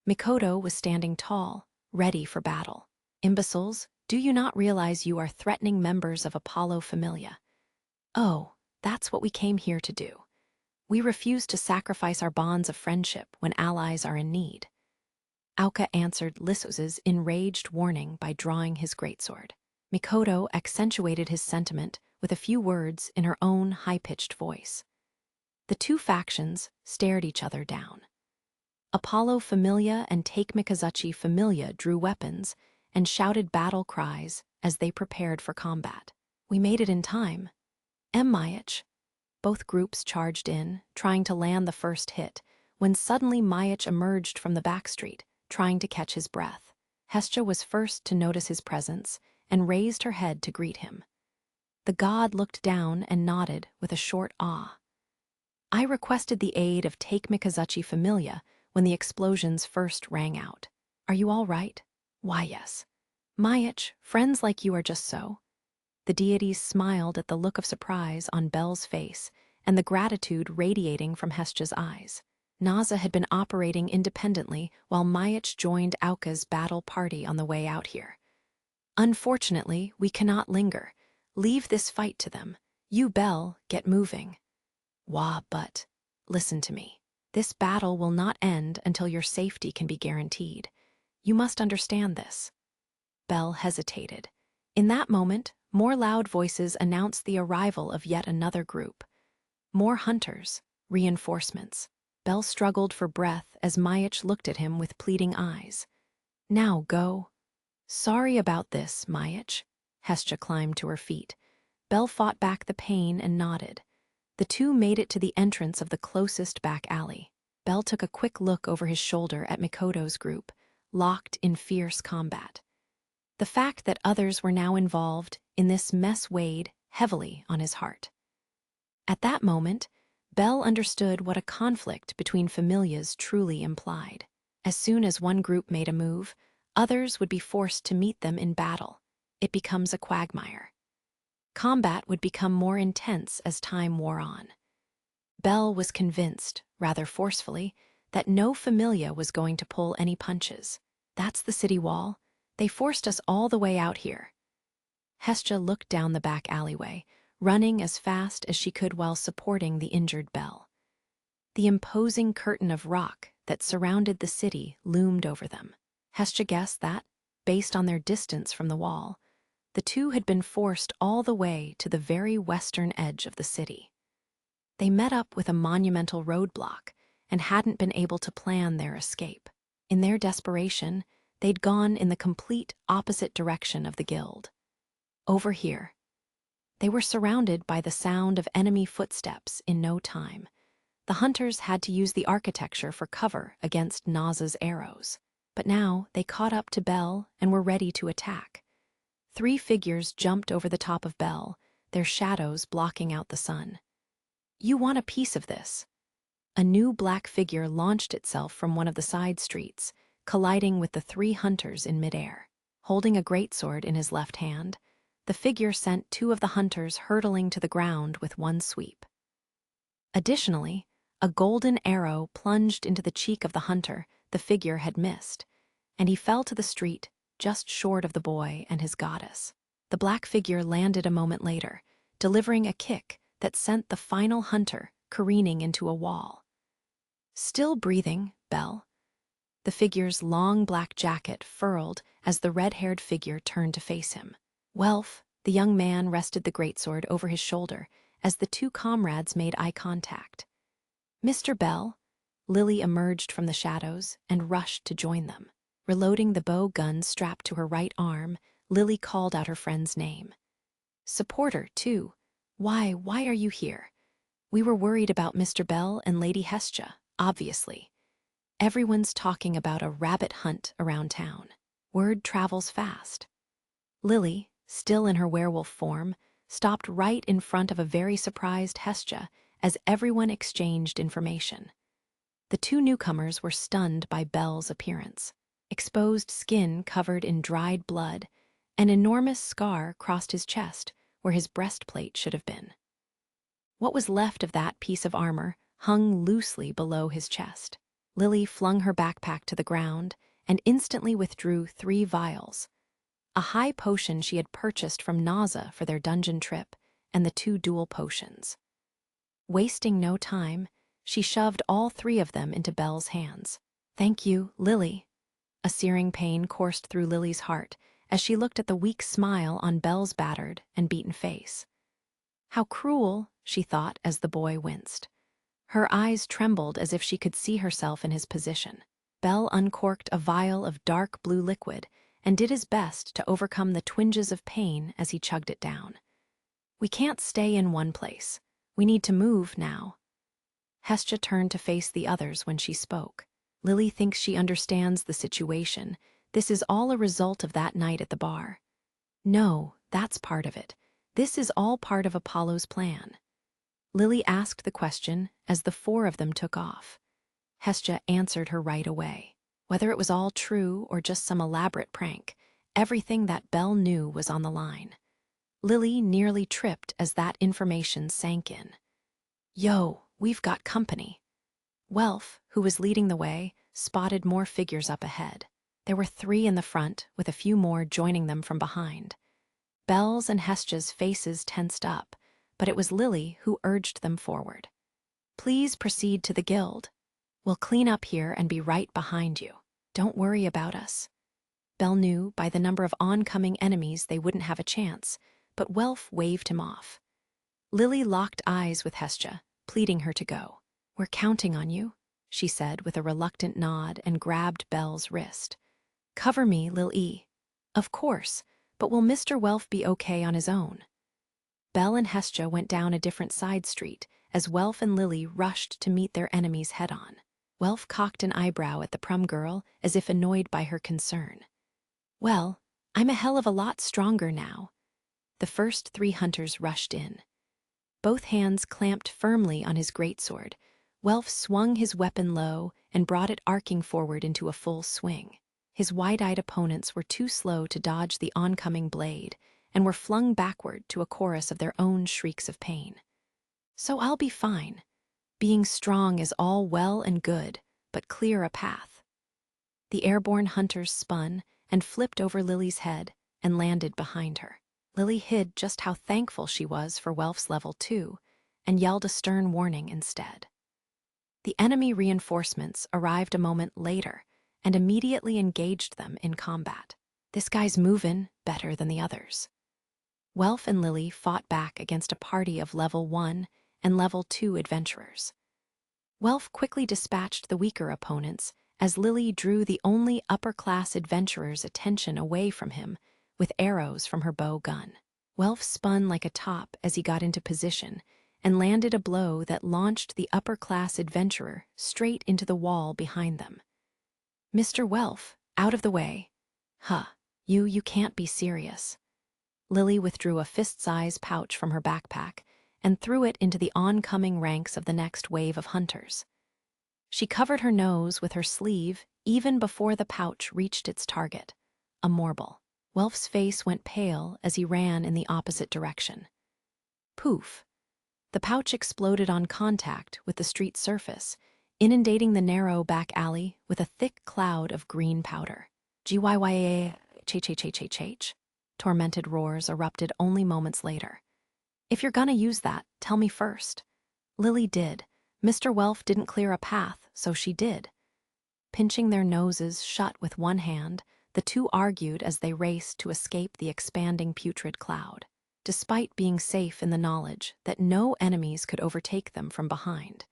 Mikoto was standing tall, ready for battle. "Imbeciles, do you not realize you are threatening members of Apollo Familia?" "Oh, that's what we came here to do. We refuse to sacrifice our bonds of friendship when allies are in need." Auka answered Lissos's enraged warning by drawing his greatsword. Mikoto accentuated his sentiment with a few words in her own high-pitched voice. The 2 factions stared each other down. Apollo Familia and Take Mikazuchi Familia drew weapons and shouted battle cries as they prepared for combat. "We made it in time." Myach. Both groups charged in, trying to land the first hit, when suddenly Myach emerged from the back street, trying to catch his breath. Hestia was first to notice his presence and raised her head to greet him. The god looked down and nodded with a short ah. "I requested the aid of Take Mikazuchi Familia when the explosions first rang out. Are you all right?" "Why, yes." "Myach, friends like you are just so." The deities smiled at the look of surprise on Belle's face and the gratitude radiating from Hestia's eyes. Naza had been operating independently while Myach joined Auka's battle party on the way out here. Unfortunately, we cannot linger. Leave this fight to them. You, Belle, get moving. Wah, but listen to me. This battle will not end until your safety can be guaranteed. You must understand this. Belle hesitated. In that moment, more loud voices announced the arrival of yet another group. More hunters, reinforcements. Belle struggled for breath as Mayach looked at him with pleading eyes. Now go. Sorry about this, Mayach. Hestia climbed to her feet. Belle fought back the pain and nodded. The two made it to the entrance of the closest back alley. Belle took a quick look over his shoulder at Mikoto's group, locked in fierce combat. The fact that others were now involved in this mess weighed heavily on his heart. At that moment, Belle understood what a conflict between familias truly implied. As soon as one group made a move, others would be forced to meet them in battle. It becomes a quagmire. Combat would become more intense as time wore on. Belle was convinced, rather forcefully, that no familia was going to pull any punches. That's the city wall. They forced us all the way out here. Hestia looked down the back alleyway, running as fast as she could while supporting the injured Belle. The imposing curtain of rock that surrounded the city loomed over them. Hestia guessed that, based on their distance from the wall, the two had been forced all the way to the very western edge of the city. They met up with a monumental roadblock and hadn't been able to plan their escape. In their desperation, they'd gone in the complete opposite direction of the guild. Over here. They were surrounded by the sound of enemy footsteps in no time. The hunters had to use the architecture for cover against Naza's arrows. But now they caught up to Belle and were ready to attack. 3 figures jumped over the top of Belle, their shadows blocking out the sun. You want a piece of this. A new black figure launched itself from one of the side streets, colliding with the 3 hunters in midair. Holding a greatsword in his left hand, the figure sent 2 of the hunters hurtling to the ground with one sweep. Additionally, a golden arrow plunged into the cheek of the hunter the figure had missed, and he fell to the street just short of the boy and his goddess. The black figure landed a moment later, delivering a kick that sent the final hunter careening into a wall. Still breathing, Belle. The figure's long black jacket furled as the red-haired figure turned to face him. Welf, the young man rested the greatsword over his shoulder as the 2 comrades made eye contact. Mr. Bell, Lily emerged from the shadows and rushed to join them. Reloading the bow gun strapped to her right arm, Lily called out her friend's name. Supporter, too. Why are you here? We were worried about Mr. Bell and Lady Hestia, obviously. Everyone's talking about a rabbit hunt around town. Word travels fast. Lily, still in her werewolf form, stopped right in front of a very surprised Hestia as everyone exchanged information. The 2 newcomers were stunned by Belle's appearance. Exposed skin covered in dried blood, an enormous scar crossed his chest where his breastplate should have been. What was left of that piece of armor hung loosely below his chest. Lily flung her backpack to the ground and instantly withdrew 3 vials. A high potion she had purchased from Naza for their dungeon trip, and the 2 dual potions. Wasting no time, she shoved all 3 of them into Belle's hands. Thank you, Lily. A searing pain coursed through Lily's heart as she looked at the weak smile on Belle's battered and beaten face. How cruel, she thought as the boy winced. Her eyes trembled as if she could see herself in his position. Belle uncorked a vial of dark blue liquid and did his best to overcome the twinges of pain as he chugged it down. We can't stay in one place. We need to move now. Hestia turned to face the others when she spoke. Lily thinks she understands the situation. This is all a result of that night at the bar. No, that's part of it. This is all part of Apollo's plan. Lily asked the question as the 4 of them took off. Hestia answered her right away. Whether it was all true or just some elaborate prank, everything that Belle knew was on the line. Lily nearly tripped as that information sank in. Yo, we've got company. Welf, who was leading the way, spotted more figures up ahead. There were 3 in the front, with a few more joining them from behind. Belle's and Hestja's faces tensed up, but it was Lily who urged them forward. "Please proceed to the guild. We'll clean up here and be right behind you. Don't worry about us." Belle knew by the number of oncoming enemies they wouldn't have a chance, but Welf waved him off. Lily locked eyes with Hestja, pleading her to go. "We're counting on you," she said with a reluctant nod and grabbed Belle's wrist. "Cover me, Lil-E." "Of course, but will Mr. Welf be okay on his own?" Belle and Hestja went down a different side street as Welf and Lily rushed to meet their enemies head-on. Welf cocked an eyebrow at the prum girl as if annoyed by her concern. "Well, I'm a hell of a lot stronger now." The first 3 hunters rushed in. Both hands clamped firmly on his greatsword, Welf swung his weapon low and brought it arcing forward into a full swing. His wide-eyed opponents were too slow to dodge the oncoming blade and were flung backward to a chorus of their own shrieks of pain. "So I'll be fine. Being strong is all well and good, but clear a path." The airborne hunters spun and flipped over Lily's head and landed behind her. Lily hid just how thankful she was for Welf's level 2 and yelled a stern warning instead. The enemy reinforcements arrived a moment later and immediately engaged them in combat. "This guy's movin' better than the others." Welf and Lily fought back against a party of level 1 and level 2 adventurers. Welf quickly dispatched the weaker opponents as Lily drew the only upper-class adventurer's attention away from him with arrows from her bow gun. Welf spun like a top as he got into position and landed a blow that launched the upper-class adventurer straight into the wall behind them. "Mr. Welf, out of the way." "Huh, you can't be serious." Lily withdrew a fist-size pouch from her backpack and threw it into the oncoming ranks of the next wave of hunters. She covered her nose with her sleeve even before the pouch reached its target, a morble. Welf's face went pale as he ran in the opposite direction. Poof! The pouch exploded on contact with the street surface, inundating the narrow back alley with a thick cloud of green powder. "Gyya, ch. Tormented roars erupted only moments later. "If you're gonna use that, tell me first." Lily did. Mr. Welf didn't clear a path, so she did. Pinching their noses shut with one hand, the 2 argued as they raced to escape the expanding putrid cloud, despite being safe in the knowledge that no enemies could overtake them from behind.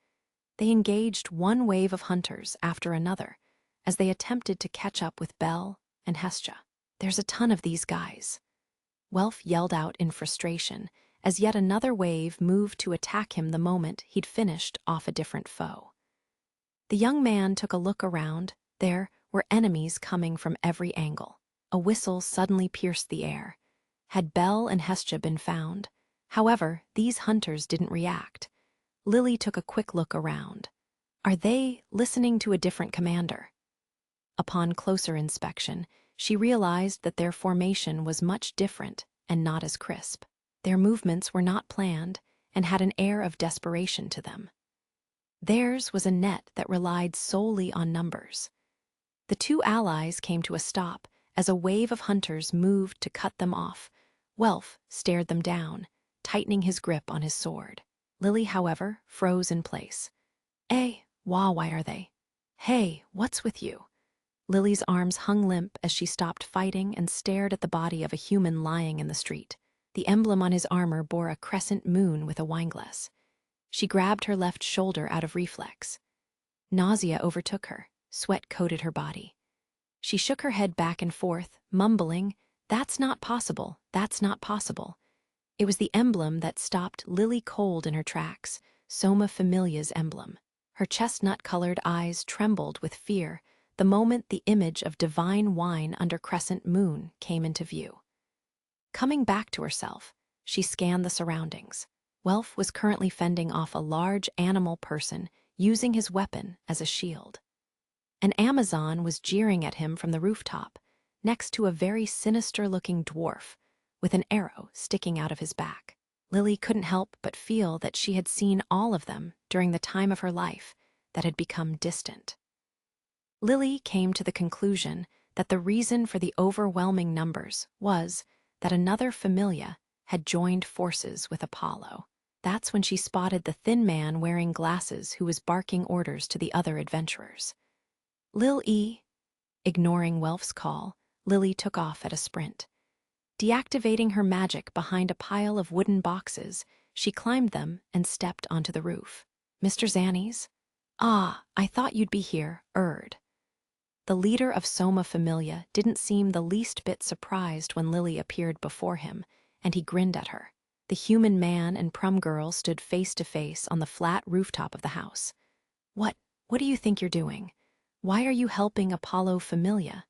They engaged one wave of hunters after another as they attempted to catch up with Belle and Hestja. "There's a ton of these guys." Welf yelled out in frustration as yet another wave moved to attack him the moment he'd finished off a different foe. The young man took a look around. There were enemies coming from every angle. A whistle suddenly pierced the air. Had Belle and Hestja been found? However, these hunters didn't react. Lily took a quick look around. Are they listening to a different commander? Upon closer inspection, she realized that their formation was much different and not as crisp. Their movements were not planned and had an air of desperation to them. Theirs was a net that relied solely on numbers. The 2 allies came to a stop as a wave of hunters moved to cut them off. Welf stared them down, tightening his grip on his sword. Lily, however, froze in place. Why are they? Hey, what's with you?" Lily's arms hung limp as she stopped fighting and stared at the body of a human lying in the street. The emblem on his armor bore a crescent moon with a wineglass. She grabbed her left shoulder out of reflex. Nausea overtook her. Sweat coated her body. She shook her head back and forth, mumbling, "That's not possible, that's not possible." It was the emblem that stopped Lily cold in her tracks, Soma Familia's emblem. Her chestnut-colored eyes trembled with fear the moment the image of divine wine under crescent moon came into view. Coming back to herself, she scanned the surroundings. Welf was currently fending off a large animal person using his weapon as a shield. An Amazon was jeering at him from the rooftop, next to a very sinister-looking dwarf with an arrow sticking out of his back. Lily couldn't help but feel that she had seen all of them during the time of her life that had become distant. Lily came to the conclusion that the reason for the overwhelming numbers was that another familia had joined forces with Apollo. That's when she spotted the thin man wearing glasses who was barking orders to the other adventurers. Ignoring Welf's call, Lily took off at a sprint. Deactivating her magic behind a pile of wooden boxes, she climbed them and stepped onto the roof. "Mr. Zannies? Ah, I thought you'd be here, Erd." The leader of Soma Familia didn't seem the least bit surprised when Lily appeared before him, and he grinned at her. The human man and Prum girl stood face to face on the flat rooftop of the house. What do you think you're doing? Why are you helping Apollo Familia?"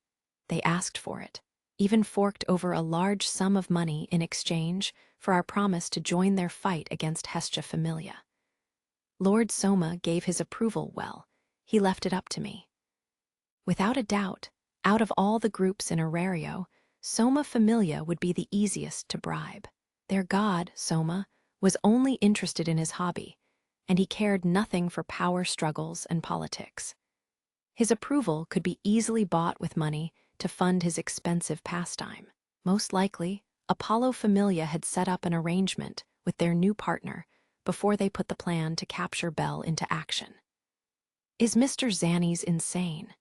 They asked for it, even forked over a large sum of money in exchange for our promise to join their fight against Hestia Familia. Lord Soma gave his approval well. He left it up to me. Without a doubt, out of all the groups in Arario, Soma Familia would be the easiest to bribe. Their god, Soma, was only interested in his hobby, and he cared nothing for power struggles and politics. His approval could be easily bought with money to fund his expensive pastime. Most likely, Apollo Familia had set up an arrangement with their new partner before they put the plan to capture Belle into action. Is Mr. Zannies insane?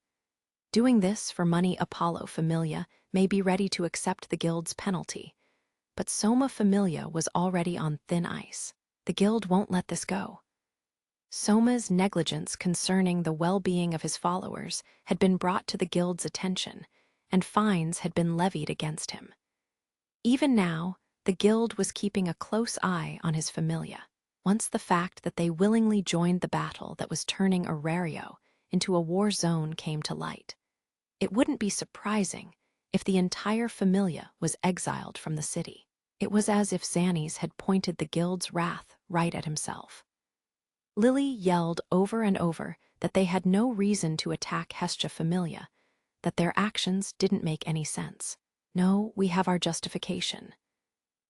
Doing this for money? Apollo Familia may be ready to accept the guild's penalty, but Soma Familia was already on thin ice. The guild won't let this go. Soma's negligence concerning the well-being of his followers had been brought to the guild's attention, and fines had been levied against him. Even now, the guild was keeping a close eye on his familia. Once the fact that they willingly joined the battle that was turning Arario into a war zone came to light, it wouldn't be surprising if the entire familia was exiled from the city. It was as if Zannies had pointed the guild's wrath right at himself. Lily yelled over and over that they had no reason to attack Hestia Familia, that their actions didn't make any sense. "No, we have our justification."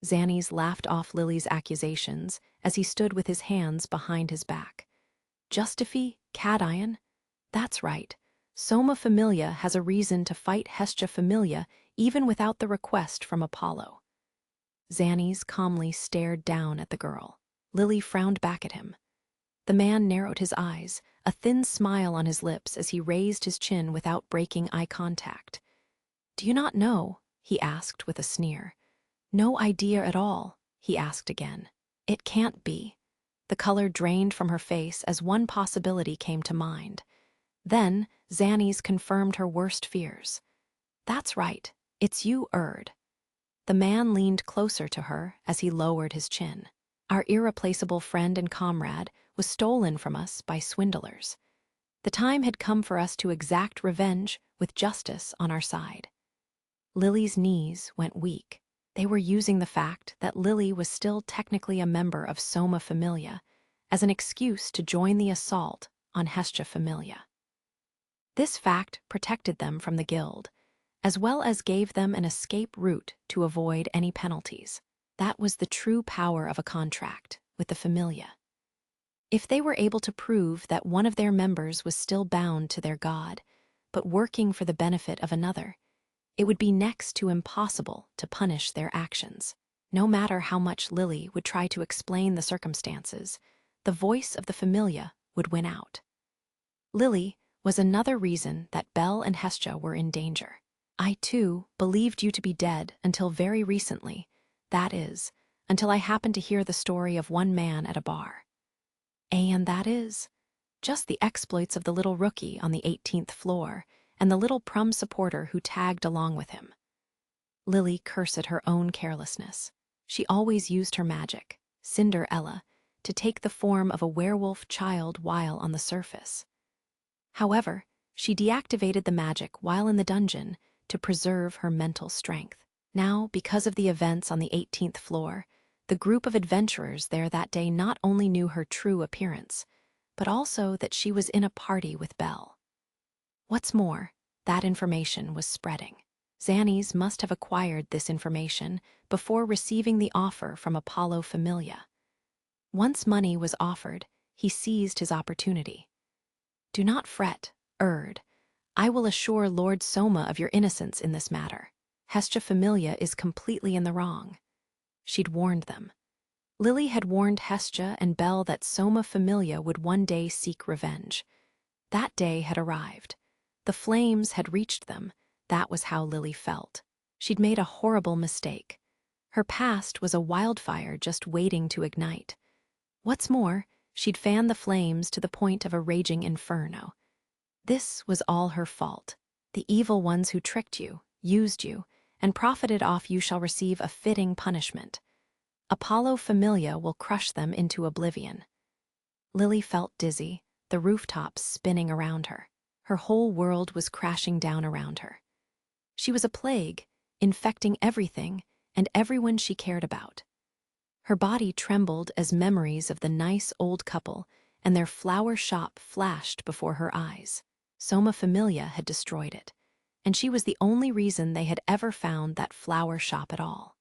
Zannies laughed off Lily's accusations as he stood with his hands behind his back. "Justify, Cadian? That's right. Soma Familia has a reason to fight Hestia Familia even without the request from Apollo." Zannies calmly stared down at the girl. Lily frowned back at him. The man narrowed his eyes, a thin smile on his lips as he raised his chin without breaking eye contact. "Do you not know?" he asked with a sneer. "No idea at all," he asked again. "It can't be." The color drained from her face as one possibility came to mind. Then Zannies confirmed her worst fears. "That's right, it's you, Erd." The man leaned closer to her as he lowered his chin. "Our irreplaceable friend and comrade was stolen from us by swindlers. The time had come for us to exact revenge with justice on our side." Lily's knees went weak. They were using the fact that Lily was still technically a member of Soma Familia as an excuse to join the assault on Hestia Familia. This fact protected them from the guild, as well as gave them an escape route to avoid any penalties. That was the true power of a contract with the Familia. If they were able to prove that one of their members was still bound to their god, but working for the benefit of another, it would be next to impossible to punish their actions. No matter how much Lily would try to explain the circumstances, the voice of the Familia would win out. Lily was another reason that Belle and Hestia were in danger. "I, too, believed you to be dead until very recently. That is, until I happened to hear the story of one man at a bar." "And that is?" "Just the exploits of the little rookie on the 18th floor and the little Prum supporter who tagged along with him." Lily cursed at her own carelessness. She always used her magic, Cinderella, to take the form of a werewolf child while on the surface. However, she deactivated the magic while in the dungeon to preserve her mental strength. Now, because of the events on the 18th floor, the group of adventurers there that day not only knew her true appearance, but also that she was in a party with Belle. What's more, that information was spreading. Zannies must have acquired this information before receiving the offer from Apollo Familia. Once money was offered, he seized his opportunity. "Do not fret, Erd. I will assure Lord Soma of your innocence in this matter. Hestia Familia is completely in the wrong. She'd warned them. Lily had warned Hestia and Belle that Soma Familia would one day seek revenge. That day had arrived. The flames had reached them. That was how Lily felt. She'd made a horrible mistake. Her past was a wildfire just waiting to ignite. What's more, she'd fanned the flames to the point of a raging inferno. This was all her fault. The evil ones who tricked you, used you, and profited off you shall receive a fitting punishment. Apollo Familia will crush them into oblivion. Lily felt dizzy, the rooftops spinning around her. Her whole world was crashing down around her. She was a plague, infecting everything and everyone she cared about. Her body trembled as memories of the nice old couple and their flower shop flashed before her eyes. Soma Familia had destroyed it, and she was the only reason they had ever found that flower shop at all.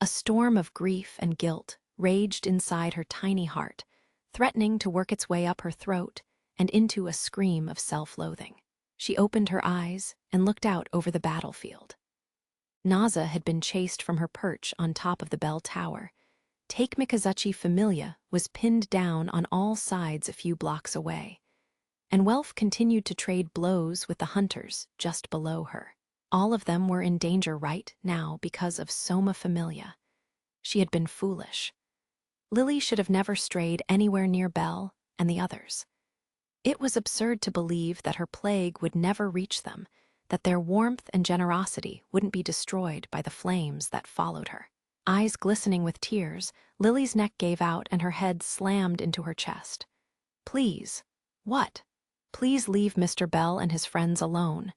A storm of grief and guilt raged inside her tiny heart, threatening to work its way up her throat and into a scream of self-loathing. She opened her eyes and looked out over the battlefield. Naza had been chased from her perch on top of the bell tower. Take Mikazuchi Familia was pinned down on all sides a few blocks away, and Welf continued to trade blows with the hunters just below her. All of them were in danger right now because of Soma Familia. She had been foolish. Lily should have never strayed anywhere near Belle and the others. It was absurd to believe that her plague would never reach them, that their warmth and generosity wouldn't be destroyed by the flames that followed her. Eyes glistening with tears, Lily's neck gave out and her head slammed into her chest. Please. What? Please leave Mr. Bell and his friends alone,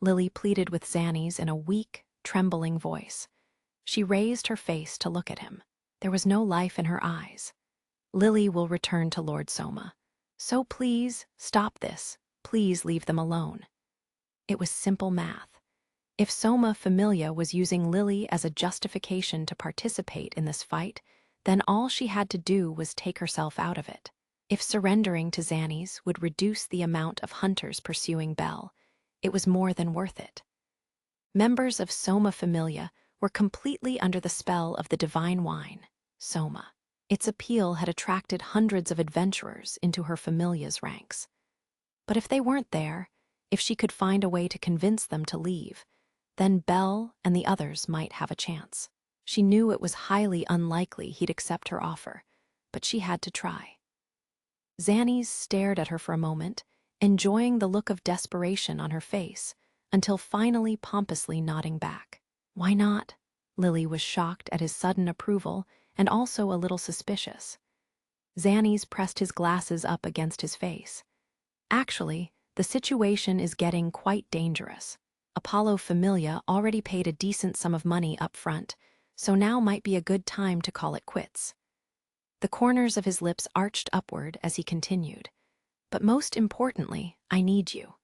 Lily pleaded with Xannies in a weak, trembling voice. She raised her face to look at him. There was no life in her eyes. Lily will return to Lord Soma. So please, stop this. Please leave them alone. It was simple math. If Soma Familia was using Lily as a justification to participate in this fight, then all she had to do was take herself out of it. If surrendering to Xannies would reduce the amount of hunters pursuing Belle, it was more than worth it. Members of Soma Familia were completely under the spell of the divine wine, Soma. Its appeal had attracted hundreds of adventurers into her familia's ranks. But if they weren't there, if she could find a way to convince them to leave, then Belle and the others might have a chance. She knew it was highly unlikely he'd accept her offer, but she had to try. Xannies stared at her for a moment, enjoying the look of desperation on her face, until finally pompously nodding back. Why not? Lily was shocked at his sudden approval and also a little suspicious. Xannies pressed his glasses up against his face. Actually, the situation is getting quite dangerous. Apollo Familia already paid a decent sum of money up front, so now might be a good time to call it quits. The corners of his lips arched upward as he continued. But most importantly, I need you.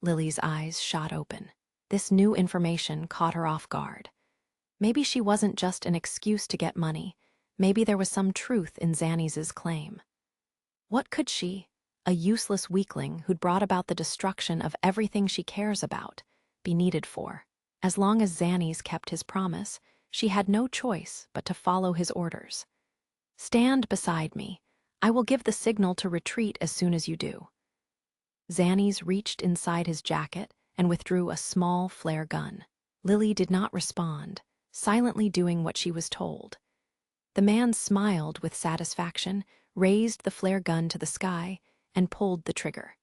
Lily's eyes shot open. This new information caught her off guard. Maybe she wasn't just an excuse to get money. Maybe there was some truth in Xannies' claim. What could she, a useless weakling who'd brought about the destruction of everything she cares about, be needed for? As long as Xannies kept his promise, she had no choice but to follow his orders. Stand beside me. I will give the signal to retreat as soon as you do. Xannies reached inside his jacket and withdrew a small flare gun. Lily did not respond, silently doing what she was told. The man smiled with satisfaction, raised the flare gun to the sky, and pulled the trigger.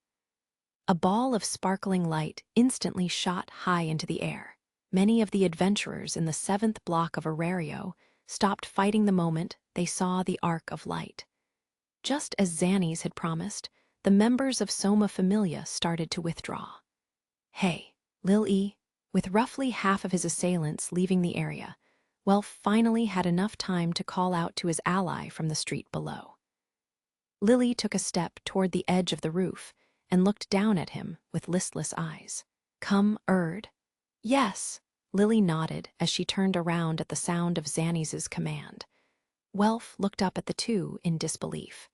A ball of sparkling light instantly shot high into the air. Many of the adventurers in the 7th block of Arario stopped fighting the moment they saw the arc of light. Just as Xannies had promised, the members of Soma Familia started to withdraw. Hey, Lil E, with roughly half of his assailants leaving the area, Welf finally had enough time to call out to his ally from the street below. Lily took a step toward the edge of the roof and looked down at him with listless eyes. Come, Erd. Yes, Lily nodded as she turned around at the sound of Xannies' command. Welf looked up at the two in disbelief.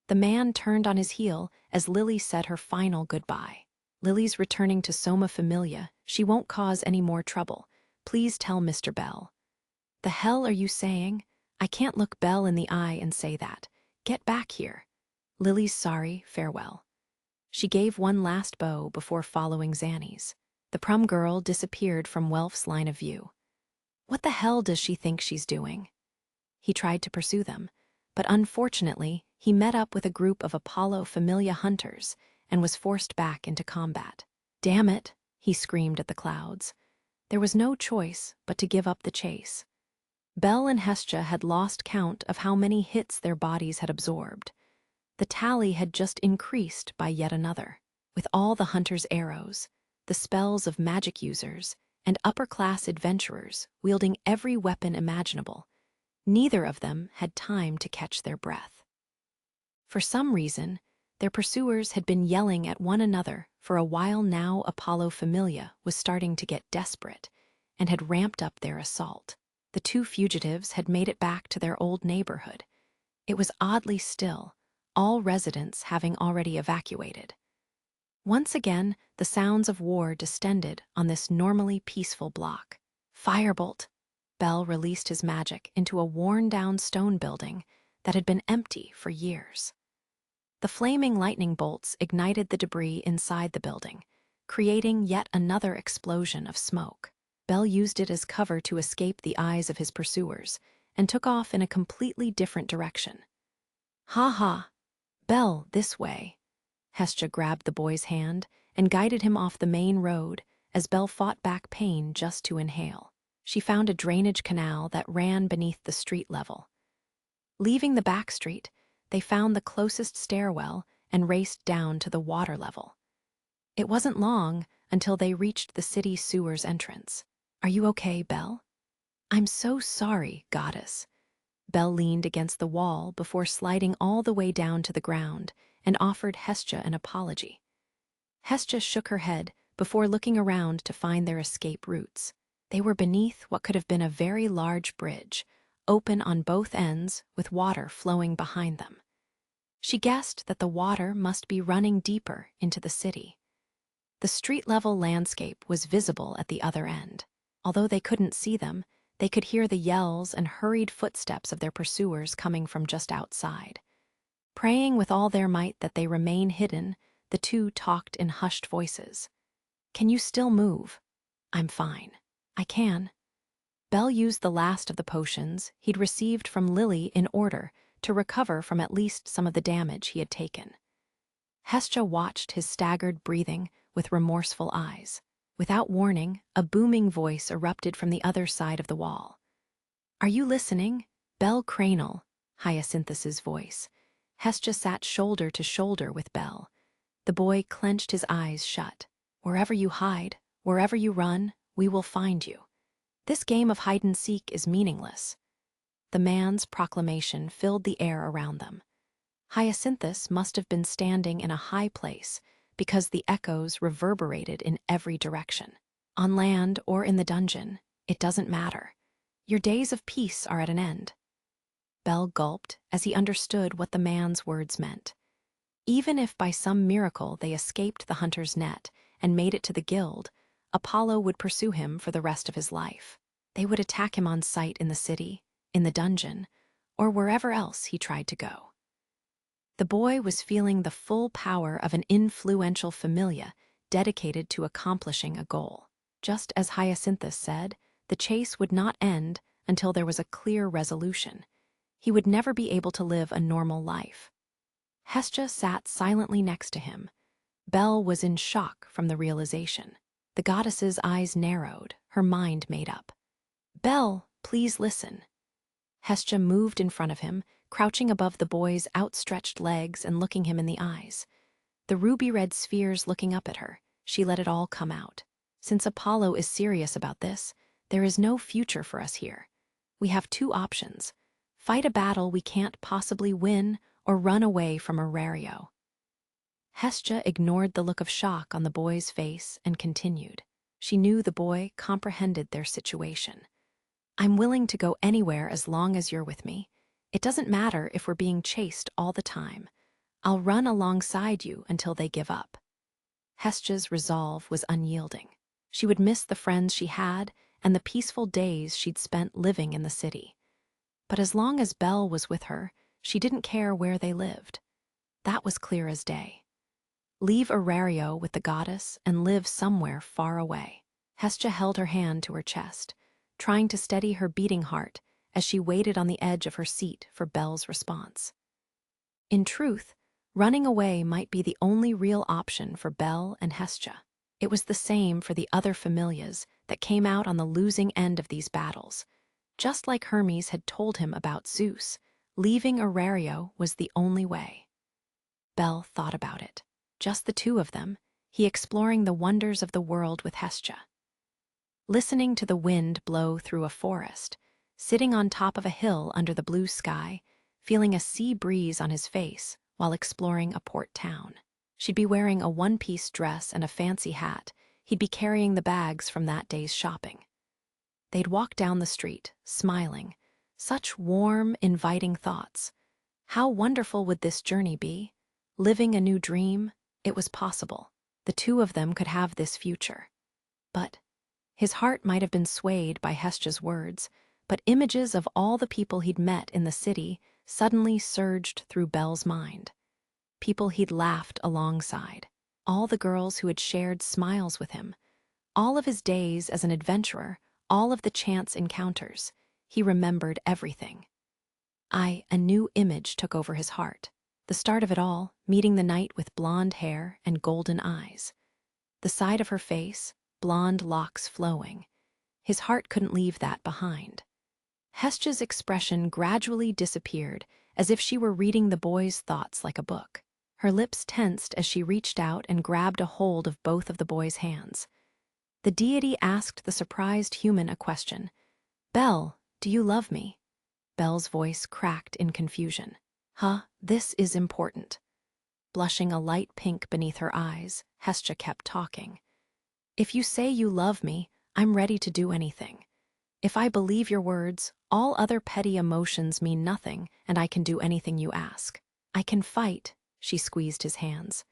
The man turned on his heel as Lily said her final goodbye. Lily's returning to Soma Familia. She won't cause any more trouble. Please tell Mr. Bell." "The hell are you saying? I can't look Bell in the eye and say that. Get back here." "Lily's sorry, farewell." She gave one last bow before following Zanny's. The prom girl disappeared from Welf's line of view. What the hell does she think she's doing? He tried to pursue them, but unfortunately, he met up with a group of Apollo Familia hunters and was forced back into combat. "Damn it," he screamed at the clouds. There was no choice but to give up the chase. Bell and Hestia had lost count of how many hits their bodies had absorbed. The tally had just increased by yet another. With all the hunters' arrows, the spells of magic users, and upper-class adventurers wielding every weapon imaginable, neither of them had time to catch their breath. For some reason, their pursuers had been yelling at one another for a while now. Apollo Familia was starting to get desperate and had ramped up their assault. The two fugitives had made it back to their old neighborhood. It was oddly still, all residents having already evacuated. Once again, the sounds of war descended on this normally peaceful block. Firebolt! Bell released his magic into a worn-down stone building that had been empty for years. The flaming lightning bolts ignited the debris inside the building, creating yet another explosion of smoke. Bell used it as cover to escape the eyes of his pursuers and took off in a completely different direction. "Ha ha! Bell, this way." Hestia grabbed the boy's hand and guided him off the main road as Bell fought back pain just to inhale. She found a drainage canal that ran beneath the street level. Leaving the back street, they found the closest stairwell and raced down to the water level. It wasn't long until they reached the city sewer's entrance. "Are you okay, Bell?" "I'm so sorry, goddess." Bell leaned against the wall before sliding all the way down to the ground and offered Hestia an apology. Hestia shook her head before looking around to find their escape routes. They were beneath what could have been a very large bridge, open on both ends with water flowing behind them. She guessed that the water must be running deeper into the city. The street-level landscape was visible at the other end. Although they couldn't see them, they could hear the yells and hurried footsteps of their pursuers coming from just outside. Praying with all their might that they remain hidden, the two talked in hushed voices. "Can you still move?" "I'm fine. I can." Bell used the last of the potions he'd received from Lily in order to recover from at least some of the damage he had taken. Hestia watched his staggered breathing with remorseful eyes. Without warning, a booming voice erupted from the other side of the wall. "Are you listening?" "Bell Cranel," Hyacinthus's voice. Hestia sat shoulder to shoulder with Bell. The boy clenched his eyes shut. "Wherever you hide, wherever you run, we will find you. This game of hide-and-seek is meaningless." The man's proclamation filled the air around them. Hyacinthus must have been standing in a high place because the echoes reverberated in every direction. On land or in the dungeon, it doesn't matter. Your days of peace are at an end. Bell gulped as he understood what the man's words meant. Even if by some miracle they escaped the hunter's net and made it to the guild, Apollo would pursue him for the rest of his life. They would attack him on sight in the city, in the dungeon, or wherever else he tried to go. The boy was feeling the full power of an influential familia dedicated to accomplishing a goal. Just as Hyacinthus said, the chase would not end until there was a clear resolution. He would never be able to live a normal life. Hestia sat silently next to him. Bell was in shock from the realization. The goddess's eyes narrowed, her mind made up. "Bell, please listen." Hestia moved in front of him, crouching above the boy's outstretched legs and looking him in the eyes. The ruby-red spheres looking up at her, she let it all come out. "Since Apollo is serious about this, there is no future for us here. We have two options: fight a battle we can't possibly win, or run away from Arario." Hestia ignored the look of shock on the boy's face and continued. She knew the boy comprehended their situation. "I'm willing to go anywhere as long as you're with me. It doesn't matter if we're being chased all the time. I'll run alongside you until they give up." Hestja's resolve was unyielding. She would miss the friends she had and the peaceful days she'd spent living in the city. But as long as Belle was with her, she didn't care where they lived. That was clear as day. Leave Arario with the goddess and live somewhere far away. Hestja held her hand to her chest, trying to steady her beating heart as she waited on the edge of her seat for Belle's response. In truth, running away might be the only real option for Belle and Hestja. It was the same for the other familias that came out on the losing end of these battles. Just like Hermes had told him about Zeus, leaving Arario was the only way. Belle thought about it. Just the two of them, he exploring the wonders of the world with Hestja. Listening to the wind blow through a forest, sitting on top of a hill under the blue sky, feeling a sea breeze on his face while exploring a port town. She'd be wearing a one-piece dress and a fancy hat. He'd be carrying the bags from that day's shopping. They'd walk down the street, smiling. Such warm, inviting thoughts. How wonderful would this journey be? Living a new dream? It was possible. The two of them could have this future. But his heart might have been swayed by Hestja's words, but images of all the people he'd met in the city suddenly surged through Belle's mind. People he'd laughed alongside, all the girls who had shared smiles with him, all of his days as an adventurer, all of the chance encounters. He remembered everything. A new image took over his heart. The start of it all, meeting the knight with blonde hair and golden eyes. The side of her face, blonde locks flowing. His heart couldn't leave that behind. Hestja's expression gradually disappeared, as if she were reading the boy's thoughts like a book. Her lips tensed as she reached out and grabbed a hold of both of the boy's hands. The deity asked the surprised human a question. "Belle, do you love me?" Belle's voice cracked in confusion. This is important." Blushing a light pink beneath her eyes, Hestja kept talking. "If you say you love me, I'm ready to do anything. If I believe your words, all other petty emotions mean nothing, and I can do anything you ask. I can fight." She squeezed his hands.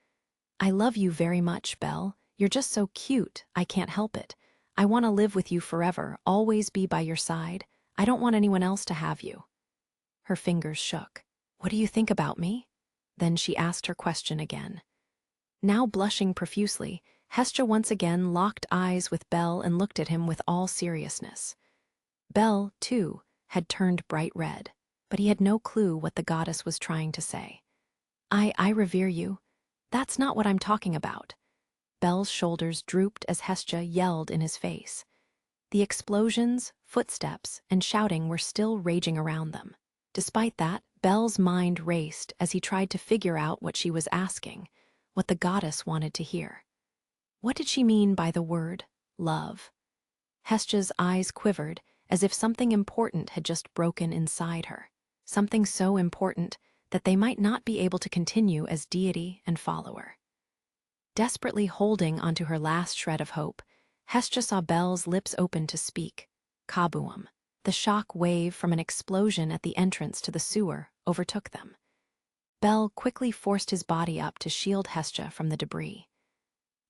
"I love you very much, Belle. You're just so cute, I can't help it. I want to live with you forever, always be by your side. I don't want anyone else to have you." Her fingers shook. "What do you think about me?" Then she asked her question again. Now blushing profusely, Hestja once again locked eyes with Belle and looked at him with all seriousness. Belle, too, had turned bright red, but he had no clue what the goddess was trying to say. I revere you. That's not what I'm talking about." Belle's shoulders drooped as Hestja yelled in his face. The explosions, footsteps, and shouting were still raging around them. Despite that, Belle's mind raced as he tried to figure out what she was asking, what the goddess wanted to hear. What did she mean by the word love? Hestja's eyes quivered as if something important had just broken inside her. Something so important that they might not be able to continue as deity and follower. Desperately holding onto her last shred of hope, Hestja saw Belle's lips open to speak. Kaboom! The shock wave from an explosion at the entrance to the sewer overtook them. Belle quickly forced his body up to shield Hestja from the debris.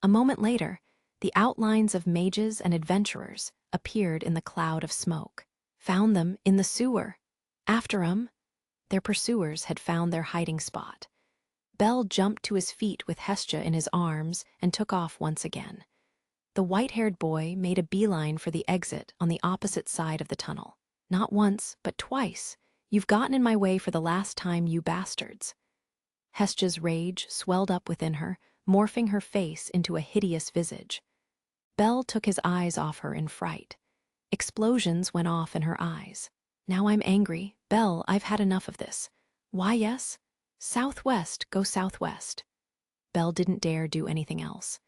A moment later, the outlines of mages and adventurers appeared in the cloud of smoke. Found them in the sewer. After 'em. Their pursuers had found their hiding spot. Belle jumped to his feet with Hestja in his arms and took off once again. The white-haired boy made a beeline for the exit on the opposite side of the tunnel. "Not once, but twice. You've gotten in my way for the last time, you bastards." Hestja's rage swelled up within her, morphing her face into a hideous visage. Belle took his eyes off her in fright. Explosions went off in her eyes. "Now I'm angry. Belle, I've had enough of this. Why, yes? Southwest, go southwest." Belle didn't dare do anything else.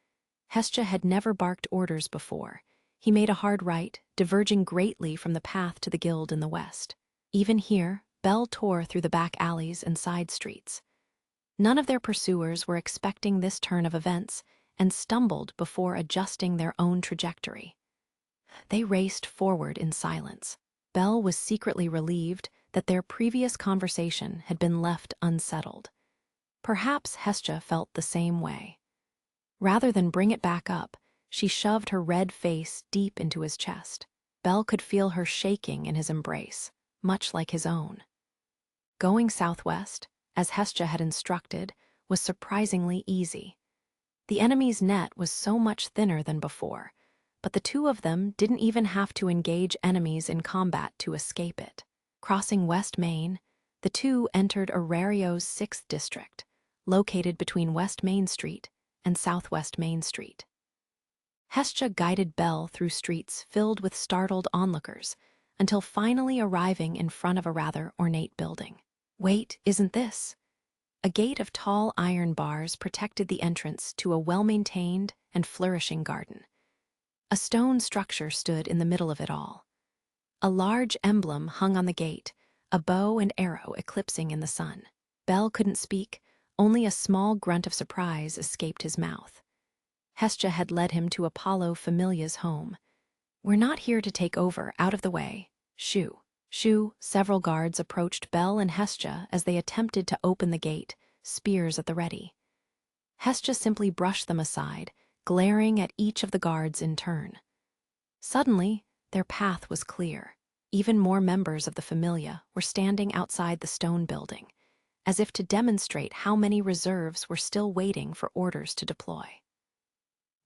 Hestja had never barked orders before. He made a hard right, diverging greatly from the path to the guild in the west. Even here, Belle tore through the back alleys and side streets. None of their pursuers were expecting this turn of events and stumbled before adjusting their own trajectory. They raced forward in silence. Belle was secretly relieved that their previous conversation had been left unsettled. Perhaps Hestja felt the same way. Rather than bring it back up, she shoved her red face deep into his chest. Bel could feel her shaking in his embrace, much like his own. Going southwest, as Hestia had instructed, was surprisingly easy. The enemy's net was so much thinner than before, but the two of them didn't even have to engage enemies in combat to escape it. Crossing West Main, the two entered Arario's 6th district, located between West Main Street and Southwest Main Street. Hestia guided Bel through streets filled with startled onlookers until finally arriving in front of a rather ornate building. Wait, isn't this? A gate of tall iron bars protected the entrance to a well-maintained and flourishing garden. A stone structure stood in the middle of it all. A large emblem hung on the gate, a bow and arrow eclipsing in the sun. Bel couldn't speak, only a small grunt of surprise escaped his mouth. Hestia had led him to Apollo Familia's home. "We're not here to take over, out of the way. Shoo." Shoo, several guards approached Bel and Hestia as they attempted to open the gate, spears at the ready. Hestia simply brushed them aside, glaring at each of the guards in turn. Suddenly, their path was clear. Even more members of the Familia were standing outside the stone building, as if to demonstrate how many reserves were still waiting for orders to deploy.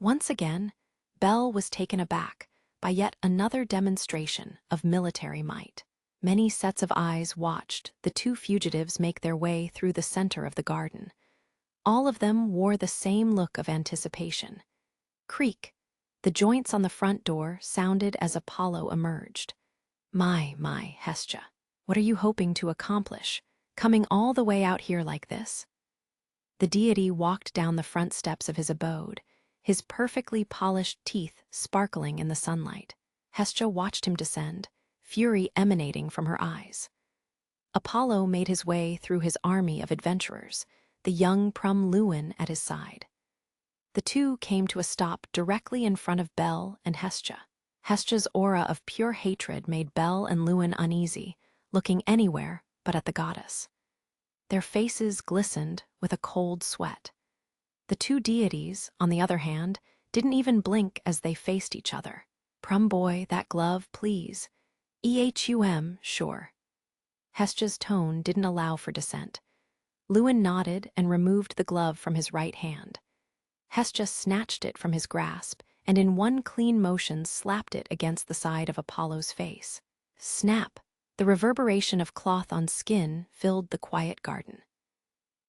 Once again, Bel was taken aback by yet another demonstration of military might. Many sets of eyes watched the two fugitives make their way through the center of the garden. All of them wore the same look of anticipation. Creak. The joints on the front door sounded as Apollo emerged. My, Hestia, what are you hoping to accomplish, coming all the way out here like this?" The deity walked down the front steps of his abode, his perfectly polished teeth sparkling in the sunlight. Hestia watched him descend, fury emanating from her eyes. Apollo made his way through his army of adventurers, the young Prum Lewin at his side. The two came to a stop directly in front of Bel and Hestia. Hestia's aura of pure hatred made Bel and Lewin uneasy, looking anywhere but at the goddess. Their faces glistened with a cold sweat. The two deities, on the other hand, didn't even blink as they faced each other. "Prum boy, that glove, please." "EHUM, sure." Hestia's tone didn't allow for dissent. Lewin nodded and removed the glove from his right hand. Hestia snatched it from his grasp and in one clean motion slapped it against the side of Apollo's face. Snap! The reverberation of cloth on skin filled the quiet garden.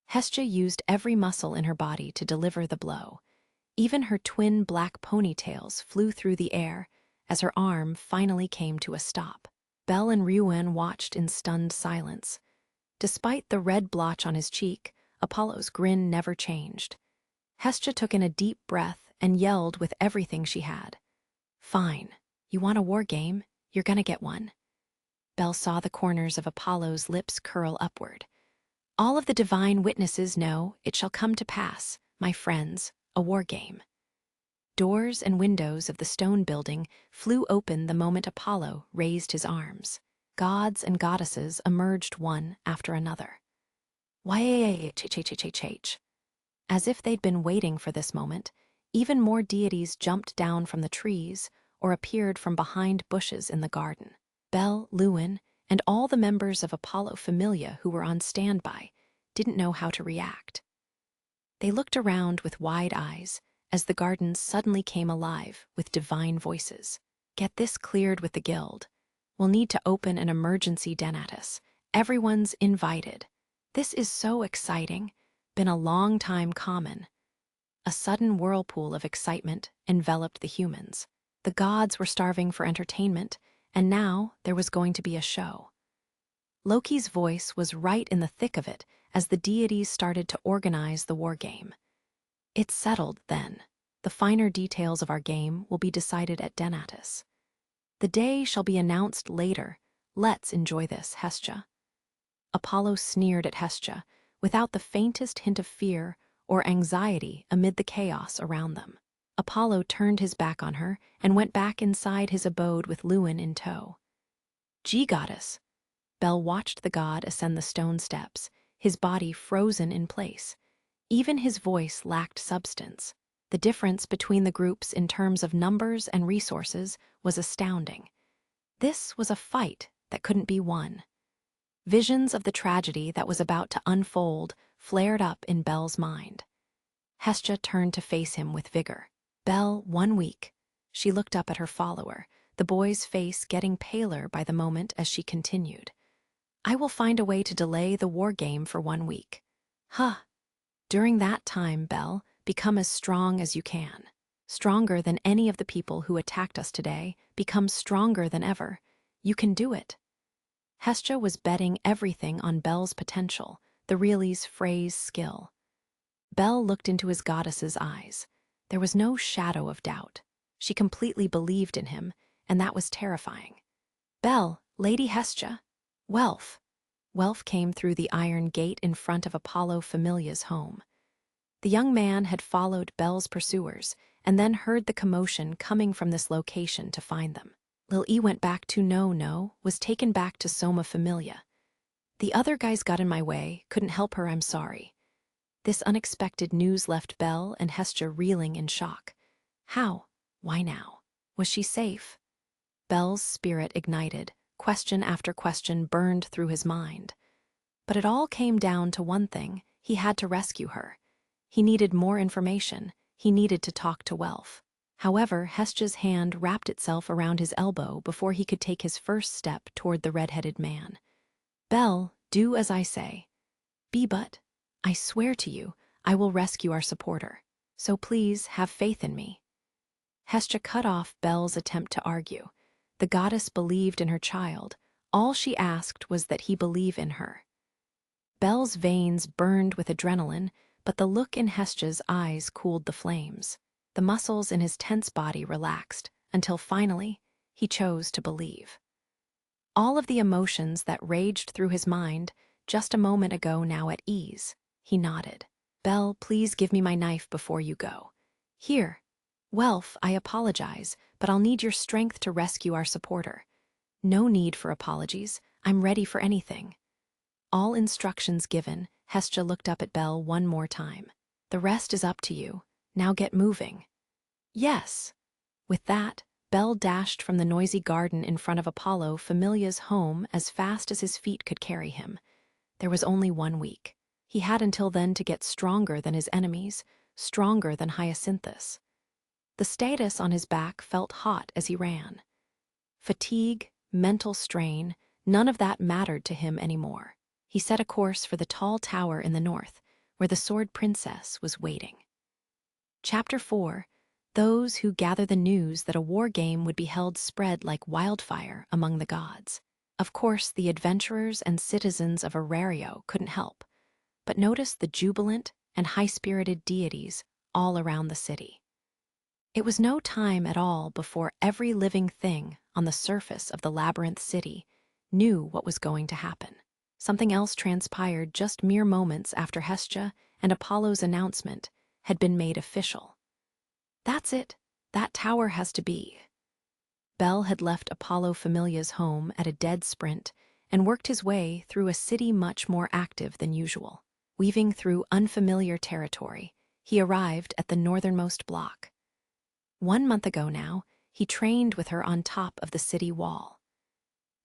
Hestia used every muscle in her body to deliver the blow. Even her twin black ponytails flew through the air as her arm finally came to a stop. Bel and Ryuan watched in stunned silence. Despite the red blotch on his cheek, Apollo's grin never changed. Hestia took in a deep breath and yelled with everything she had. "Fine. You want a war game? You're gonna get one." Bel saw the corners of Apollo's lips curl upward. "All of the divine witnesses know it shall come to pass, my friends, a war game." Doors and windows of the stone building flew open the moment Apollo raised his arms. Gods and goddesses emerged one after another. Why-ch-ch-ch-ch-ch. As if they'd been waiting for this moment, even more deities jumped down from the trees or appeared from behind bushes in the garden. Bel, Lewin, and all the members of Apollo Familia who were on standby didn't know how to react. They looked around with wide eyes as the garden suddenly came alive with divine voices. "Get this cleared with the guild. We'll need to open an emergency denatus. Everyone's invited. This is so exciting. Been a long time common." A sudden whirlpool of excitement enveloped the humans. The gods were starving for entertainment, and now there was going to be a show. Loki's voice was right in the thick of it as the deities started to organize the war game. "It's settled, then. The finer details of our game will be decided at Denatus. The day shall be announced later. Let's enjoy this, Hestia." Apollo sneered at Hestia, without the faintest hint of fear or anxiety amid the chaos around them. Apollo turned his back on her and went back inside his abode with Lewin in tow. "Gee, goddess." Bel watched the god ascend the stone steps, his body frozen in place. Even his voice lacked substance. The difference between the groups in terms of numbers and resources was astounding. This was a fight that couldn't be won. Visions of the tragedy that was about to unfold flared up in Belle's mind. Hestia turned to face him with vigor. "Belle, 1 week." She looked up at her follower, the boy's face getting paler by the moment as she continued. "I will find a way to delay the war game for 1 week. Huh. During that time, Belle, become as strong as you can. Stronger than any of the people who attacked us today. Become stronger than ever. You can do it." Hestia was betting everything on Belle's potential, the Reely's phrase skill. Belle looked into his goddess's eyes. There was no shadow of doubt. She completely believed in him, and that was terrifying. "Belle, Lady Hestia." "Welf." Welf came through the iron gate in front of Apollo Familia's home. The young man had followed Belle's pursuers and then heard the commotion coming from this location to find them. Lil E went back to was taken back to Soma Familia. "The other guys got in my way, couldn't help her, I'm sorry." This unexpected news left Belle and Hestia reeling in shock. How? Why now? Was she safe? Belle's spirit ignited. Question after question burned through his mind. But it all came down to one thing: he had to rescue her. He needed more information. He needed to talk to Welf. However, Hestia's hand wrapped itself around his elbow before he could take his first step toward the red-headed man. "Belle, do as I say. But, I swear to you, I will rescue our supporter. So please, have faith in me." Hestia cut off Belle's attempt to argue. The goddess believed in her child. All she asked was that he believe in her. Belle's veins burned with adrenaline, but the look in Hestia's eyes cooled the flames. The muscles in his tense body relaxed, until finally, he chose to believe. All of the emotions that raged through his mind just a moment ago now at ease. He nodded. "Belle, please give me my knife before you go." "Here." "Welf, I apologize, but I'll need your strength to rescue our supporter." "No need for apologies. I'm ready for anything." All instructions given, Hestia looked up at Belle one more time. "The rest is up to you. Now get moving." "Yes." With that, Belle dashed from the noisy garden in front of Apollo Familia's home as fast as his feet could carry him. There was only 1 week. He had until then to get stronger than his enemies, stronger than Hyacinthus. The status on his back felt hot as he ran. Fatigue, mental strain, none of that mattered to him anymore. He set a course for the tall tower in the north, where the Sword Princess was waiting. Chapter 4. Those who gather the news that a war game would be held spread like wildfire among the gods. Of course, the adventurers and citizens of Arario couldn't help, but notice the jubilant and high-spirited deities all around the city. It was no time at all before every living thing on the surface of the labyrinth city knew what was going to happen. Something else transpired just mere moments after Hestia and Apollo's announcement had been made official. "That's it. That tower has to be." Belle had left Apollo Familia's home at a dead sprint and worked his way through a city much more active than usual. Weaving through unfamiliar territory, he arrived at the northernmost block. 1 month ago now, he trained with her on top of the city wall.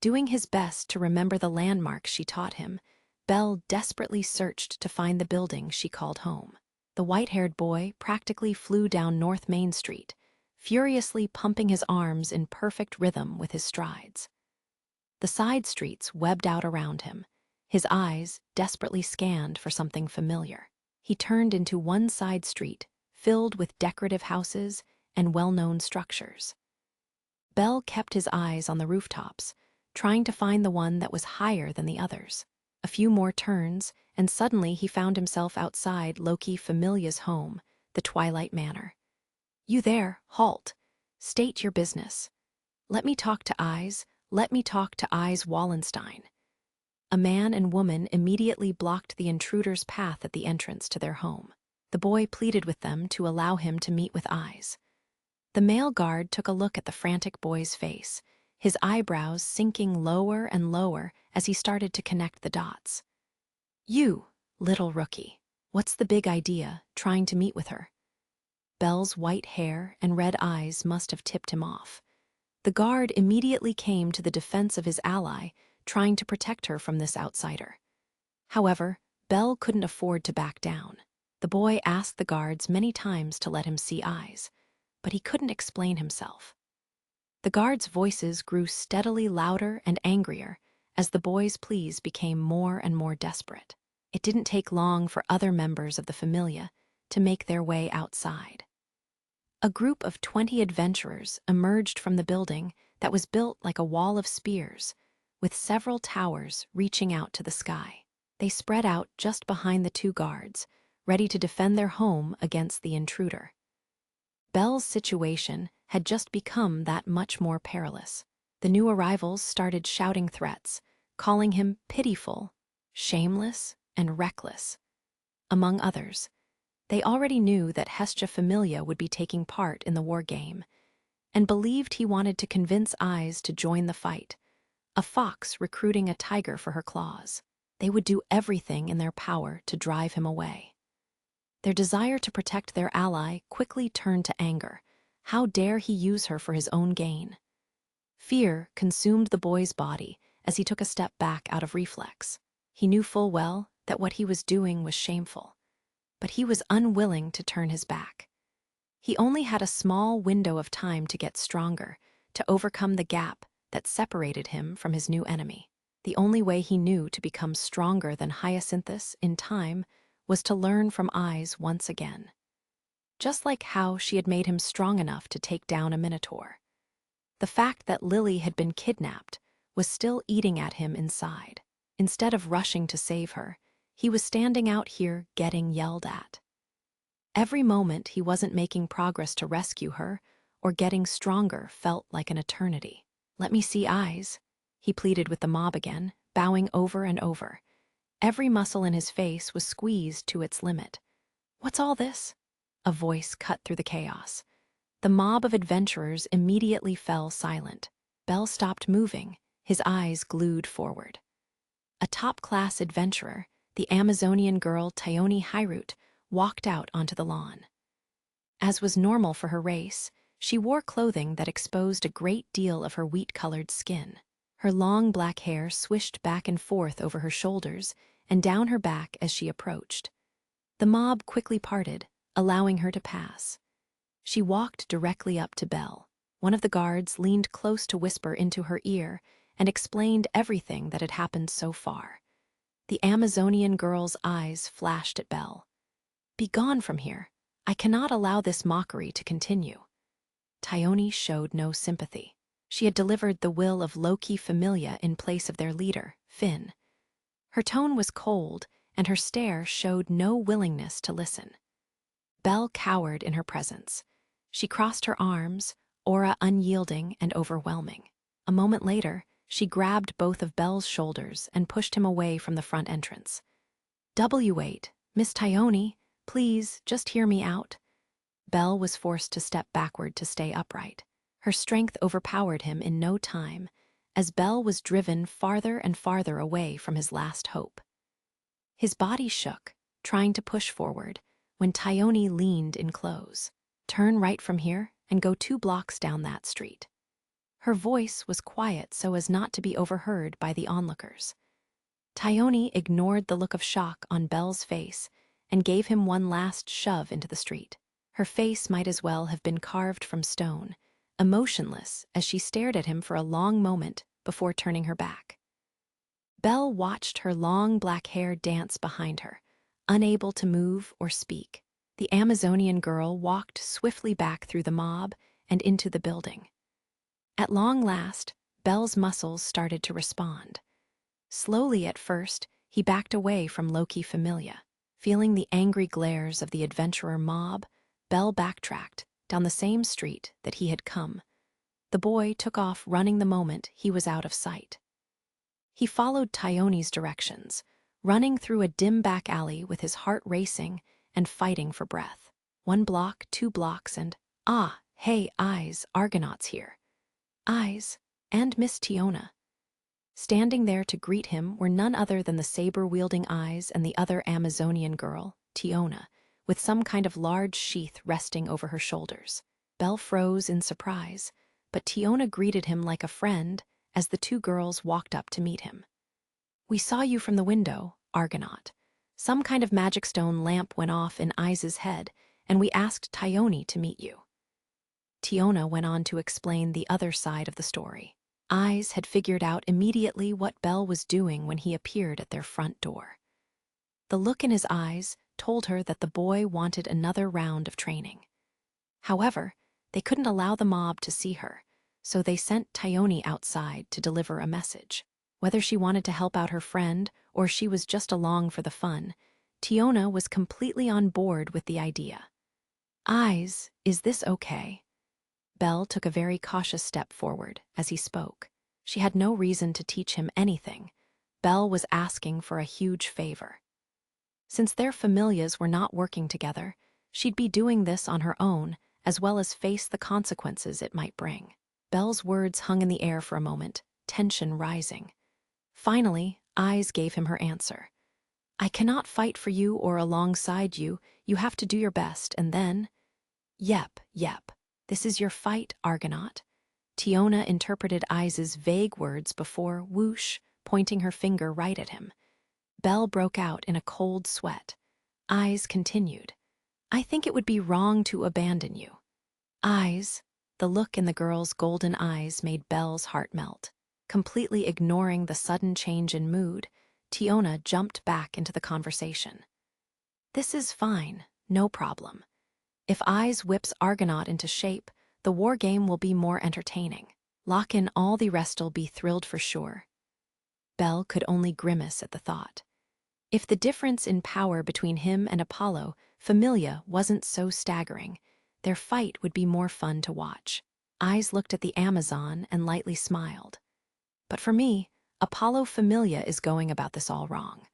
Doing his best to remember the landmarks she taught him, Belle desperately searched to find the building she called home. The white-haired boy practically flew down North Main Street, furiously pumping his arms in perfect rhythm with his strides. The side streets webbed out around him. His eyes desperately scanned for something familiar. He turned into one side street, filled with decorative houses and well-known structures. Belle kept his eyes on the rooftops, trying to find the one that was higher than the others. A few more turns, and suddenly he found himself outside Loki Familia's home, the Twilight Manor. "You there, halt. State your business." "Let me talk to Eyes. Let me talk to Eyes Wallenstein." A man and woman immediately blocked the intruder's path at the entrance to their home. The boy pleaded with them to allow him to meet with Eyes. The male guard took a look at the frantic boy's face, his eyebrows sinking lower and lower as he started to connect the dots. "You, little rookie, what's the big idea, trying to meet with her?" Belle's white hair and red eyes must have tipped him off. The guard immediately came to the defense of his ally, trying to protect her from this outsider. However, Belle couldn't afford to back down. The boy asked the guards many times to let him see eyes, but he couldn't explain himself. The guards' voices grew steadily louder and angrier as the boy's pleas became more and more desperate. It didn't take long for other members of the familia to make their way outside. A group of 20 adventurers emerged from the building that was built like a wall of spears, with several towers reaching out to the sky. They spread out just behind the two guards, ready to defend their home against the intruder. Belle's situation had just become that much more perilous. The new arrivals started shouting threats, calling him pitiful, shameless, and reckless. Among others, they already knew that Hestia Familia would be taking part in the war game, and believed he wanted to convince Eyes to join the fight, a fox recruiting a tiger for her claws. They would do everything in their power to drive him away. Their desire to protect their ally quickly turned to anger. How dare he use her for his own gain? Fear consumed the boy's body as he took a step back out of reflex. He knew full well that what he was doing was shameful, but he was unwilling to turn his back. He only had a small window of time to get stronger, to overcome the gap that separated him from his new enemy. The only way he knew to become stronger than Hyacinthus in time was to learn from Eyes once again. Just like how she had made him strong enough to take down a minotaur. The fact that Lily had been kidnapped was still eating at him inside. Instead of rushing to save her, he was standing out here getting yelled at. Every moment he wasn't making progress to rescue her or getting stronger felt like an eternity. "Let me see Eyes," he pleaded with the mob again, bowing over and over. Every muscle in his face was squeezed to its limit. "What's all this?" A voice cut through the chaos. The mob of adventurers immediately fell silent. Belle stopped moving, his eyes glued forward. A top-class adventurer, the Amazonian girl Tayoni Hirut, walked out onto the lawn. As was normal for her race, she wore clothing that exposed a great deal of her wheat-colored skin. Her long black hair swished back and forth over her shoulders and down her back as she approached. The mob quickly parted, allowing her to pass. She walked directly up to Belle. One of the guards leaned close to whisper into her ear and explained everything that had happened so far. The Amazonian girl's eyes flashed at Belle. "Be gone from here. I cannot allow this mockery to continue." Tayoni showed no sympathy. She had delivered the will of Loki Familia in place of their leader, Finn. Her tone was cold, and her stare showed no willingness to listen. Belle cowered in her presence. She crossed her arms, aura unyielding and overwhelming. A moment later, she grabbed both of Belle's shoulders and pushed him away from the front entrance. "W8, Miss Tayoni, please, just hear me out." Belle was forced to step backward to stay upright. Her strength overpowered him in no time, as Belle was driven farther and farther away from his last hope. His body shook, trying to push forward, when Tayoni leaned in close. "Turn right from here and go 2 blocks down that street." Her voice was quiet so as not to be overheard by the onlookers. Tayoni ignored the look of shock on Belle's face and gave him one last shove into the street. Her face might as well have been carved from stone, emotionless as she stared at him for a long moment before turning her back. Belle watched her long black hair dance behind her, unable to move or speak. The Amazonian girl walked swiftly back through the mob and into the building. At long last, Belle's muscles started to respond. Slowly at first, he backed away from Loki Familia. Feeling the angry glares of the adventurer mob, Belle backtracked down the same street that he had come. The boy took off running the moment he was out of sight. He followed Tayoni's directions, running through a dim back alley with his heart racing and fighting for breath. 1 block, 2 blocks, and hey, Eyes, Argonauts here. Eyes, and Miss Tiona. Standing there to greet him were none other than the saber-wielding Eyes and the other Amazonian girl, Tiona, with some kind of large sheath resting over her shoulders. Belle froze in surprise, but Tiona greeted him like a friend as the two girls walked up to meet him. "We saw you from the window, Argonaut. Some kind of magic stone lamp went off in I's head, and we asked Tione to meet you." Tiona went on to explain the other side of the story. I's had figured out immediately what Belle was doing when he appeared at their front door. The look in his eyes told her that the boy wanted another round of training. However, they couldn't allow the mob to see her, so they sent Tione outside to deliver a message. Whether she wanted to help out her friend or she was just along for the fun, Tiona was completely on board with the idea. "Is this okay?" Belle took a very cautious step forward as he spoke. She had no reason to teach him anything. Belle was asking for a huge favor. Since their familias were not working together, she'd be doing this on her own, as well as face the consequences it might bring. Belle's words hung in the air for a moment, tension rising. Finally, I's gave him her answer. "I cannot fight for you or alongside you. You have to do your best, and then—" Yep. This is your fight, Argonaut." Tiona interpreted I's vague words before, whoosh, pointing her finger right at him. Belle broke out in a cold sweat. I's continued. "I think it would be wrong to abandon you." "I's." The look in the girl's golden eyes made Belle's heart melt. Completely ignoring the sudden change in mood, Tiona jumped back into the conversation. "This is fine, no problem. If I's whips Argonaut into shape, the war game will be more entertaining. Lock in all the rest'll be thrilled for sure." Belle could only grimace at the thought. If the difference in power between him and Apollo, Familia, wasn't so staggering, their fight would be more fun to watch. I's looked at the Amazon and lightly smiled. "But for me, Apollo Familia is going about this all wrong.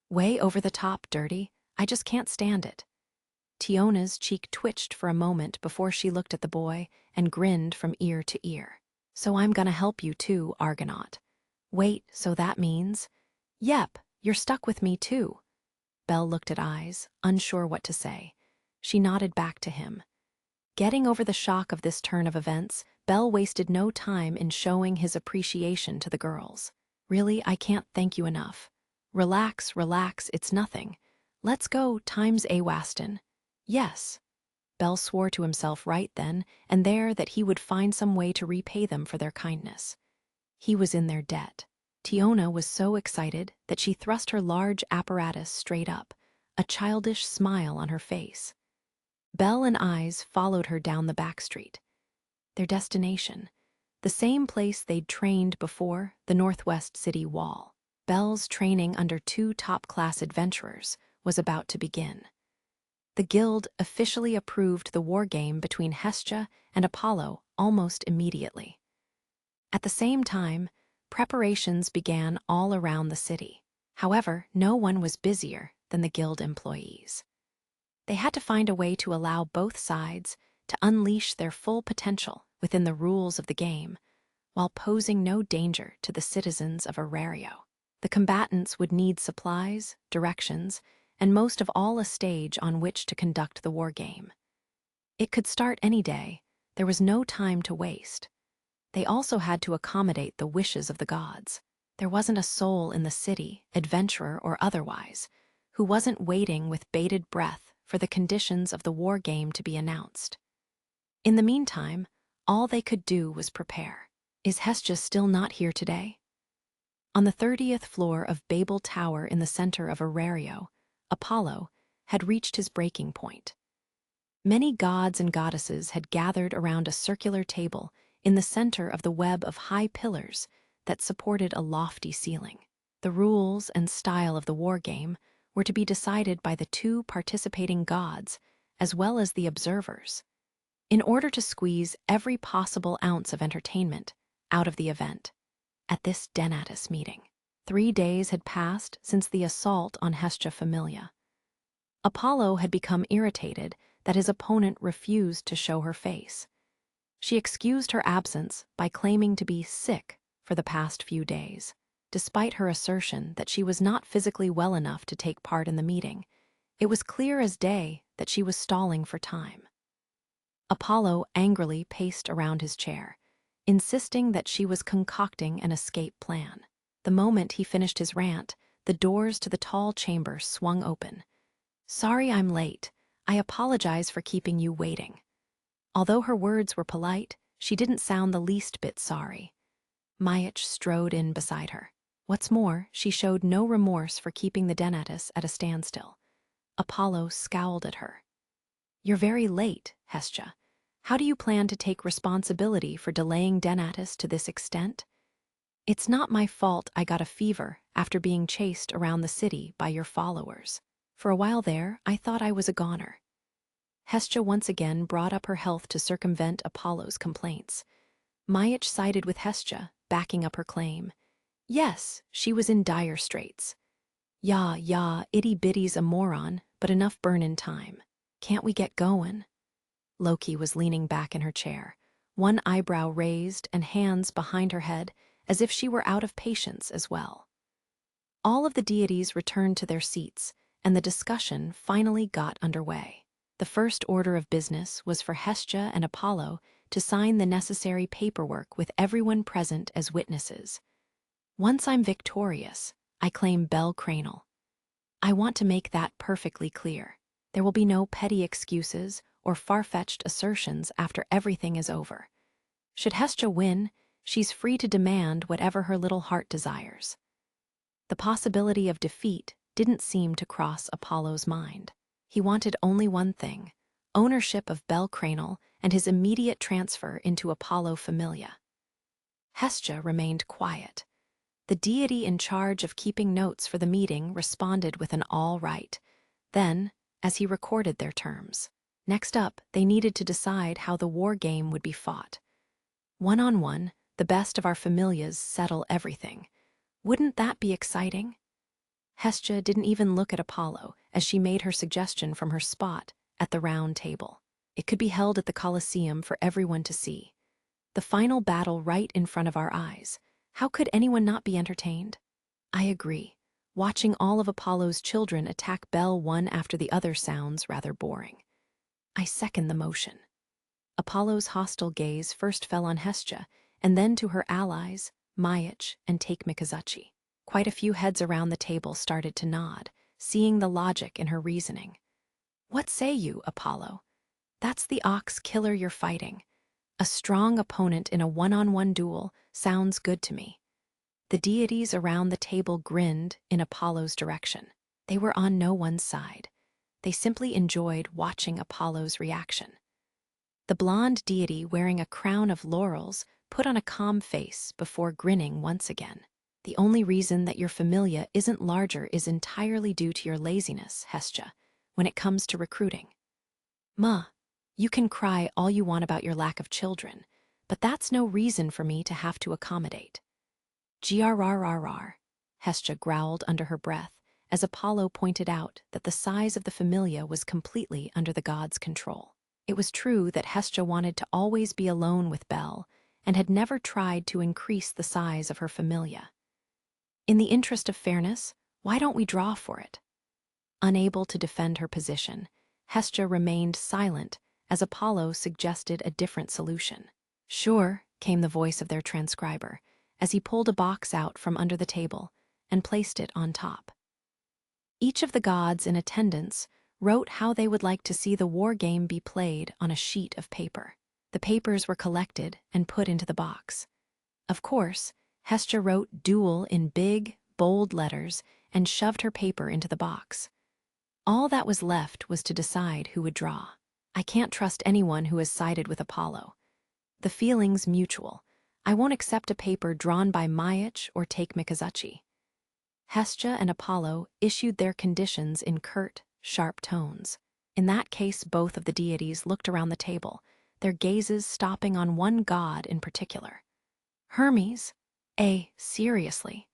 Way over the top dirty. I just can't stand it." Tiona's cheek twitched for a moment before she looked at the boy and grinned from ear to ear. "So I'm gonna help you too, Argonaut." "Wait, so that means—" "Yep, you're stuck with me too." Belle looked at I's, unsure what to say. She nodded back to him. Getting over the shock of this turn of events, Belle wasted no time in showing his appreciation to the girls. "Really, I can't thank you enough. Relax, it's nothing. Let's go, times a Waston." "Yes." Belle swore to himself right then and there that he would find some way to repay them for their kindness. He was in their debt. Tiona was so excited that she thrust her large apparatus straight up, a childish smile on her face. Belle and I's followed her down the back street. Their destination, the same place they'd trained before, the Northwest City Wall. Belle's training under two top-class adventurers was about to begin. The guild officially approved the war game between Hestia and Apollo almost immediately. At the same time, preparations began all around the city. However, no one was busier than the guild employees. They had to find a way to allow both sides to unleash their full potential within the rules of the game, while posing no danger to the citizens of Arario. The combatants would need supplies, directions, and most of all a stage on which to conduct the war game. It could start any day. There was no time to waste. They also had to accommodate the wishes of the gods. There wasn't a soul in the city, adventurer or otherwise, who wasn't waiting with bated breath for the conditions of the war game to be announced. In the meantime, all they could do was prepare. Is Hestia still not here today? On the 30th floor of Babel Tower in the center of Arario, Apollo had reached his breaking point. Many gods and goddesses had gathered around a circular table in the center of the web of high pillars that supported a lofty ceiling. The rules and style of the war game were to be decided by the two participating gods as well as the observers, in order to squeeze every possible ounce of entertainment out of the event. At this Denatus meeting, 3 days had passed since the assault on Hestia Familia. Apollo had become irritated that his opponent refused to show her face. She excused her absence by claiming to be sick for the past few days. Despite her assertion that she was not physically well enough to take part in the meeting, It was clear as day that she was stalling for time. Apollo angrily paced around his chair, insisting that she was concocting an escape plan. The moment he finished his rant, the doors to the tall chamber swung open. "Sorry I'm late. I apologize for keeping you waiting." Although her words were polite, she didn't sound the least bit sorry. Mayach strode in beside her. What's more, she showed no remorse for keeping the Danmachi at a standstill. Apollo scowled at her. "You're very late, Hestia. How do you plan to take responsibility for delaying Danmachi to this extent?" "It's not my fault I got a fever after being chased around the city by your followers. For a while there, I thought I was a goner." Hestia once again brought up her health to circumvent Apollo's complaints. Mayach sided with Hestia, backing up her claim. Yes, she was in dire straits. Yeah, itty-bitty's a moron, but enough burn in time. Can't we get going?" Loki was leaning back in her chair, one eyebrow raised and hands behind her head, as if she were out of patience as well. All of the deities returned to their seats, and the discussion finally got underway. The first order of business was for Hestia and Apollo to sign the necessary paperwork with everyone present as witnesses. "Once I'm victorious, I claim Bel Cranel. I want to make that perfectly clear. There will be no petty excuses or far-fetched assertions after everything is over. Should Hestia win, she's free to demand whatever her little heart desires." The possibility of defeat didn't seem to cross Apollo's mind. He wanted only one thing: ownership of Bel Cranel and his immediate transfer into Apollo Familia. Hestia remained quiet. The deity in charge of keeping notes for the meeting responded with an all right. Then, as he recorded their terms. Next up, they needed to decide how the war game would be fought. One-on-one, the best of our familias settle everything. Wouldn't that be exciting? Hestia didn't even look at Apollo as she made her suggestion from her spot at the round table. It could be held at the Colosseum for everyone to see. The final battle right in front of our eyes. How could anyone not be entertained? I agree. Watching all of Apollo's children attack Bel one after the other sounds rather boring. I second the motion. Apollo's hostile gaze first fell on Hestia, and then to her allies, Mayach and Take Mikazuchi. Quite a few heads around the table started to nod, seeing the logic in her reasoning. "What say you, Apollo? That's the ox killer you're fighting. A strong opponent in a one-on-one duel sounds good to me." The deities around the table grinned in Apollo's direction. They were on no one's side. They simply enjoyed watching Apollo's reaction. The blonde deity wearing a crown of laurels put on a calm face before grinning once again. "The only reason that your familia isn't larger is entirely due to your laziness, Hestia, when it comes to recruiting. You can cry all you want about your lack of children, but that's no reason for me to have to accommodate." "Grrrr," Hestia growled under her breath, as Apollo pointed out that the size of the familia was completely under the god's control. It was true that Hestia wanted to always be alone with Bel, and had never tried to increase the size of her familia. In the interest of fairness, why don't we draw for it? Unable to defend her position, Hestia remained silent as Apollo suggested a different solution. "Sure," came the voice of their transcriber, as he pulled a box out from under the table and placed it on top. Each of the gods in attendance wrote how they would like to see the war game be played on a sheet of paper. The papers were collected and put into the box. Of course, Hestia wrote "duel" in big, bold letters and shoved her paper into the box. All that was left was to decide who would draw. I can't trust anyone who has sided with Apollo. The feeling's mutual. I won't accept a paper drawn by Mayach or Take Mikazuchi. Hestia and Apollo issued their conditions in curt, sharp tones. In that case, both of the deities looked around the table, their gazes stopping on one god in particular. "Hermes? Seriously?"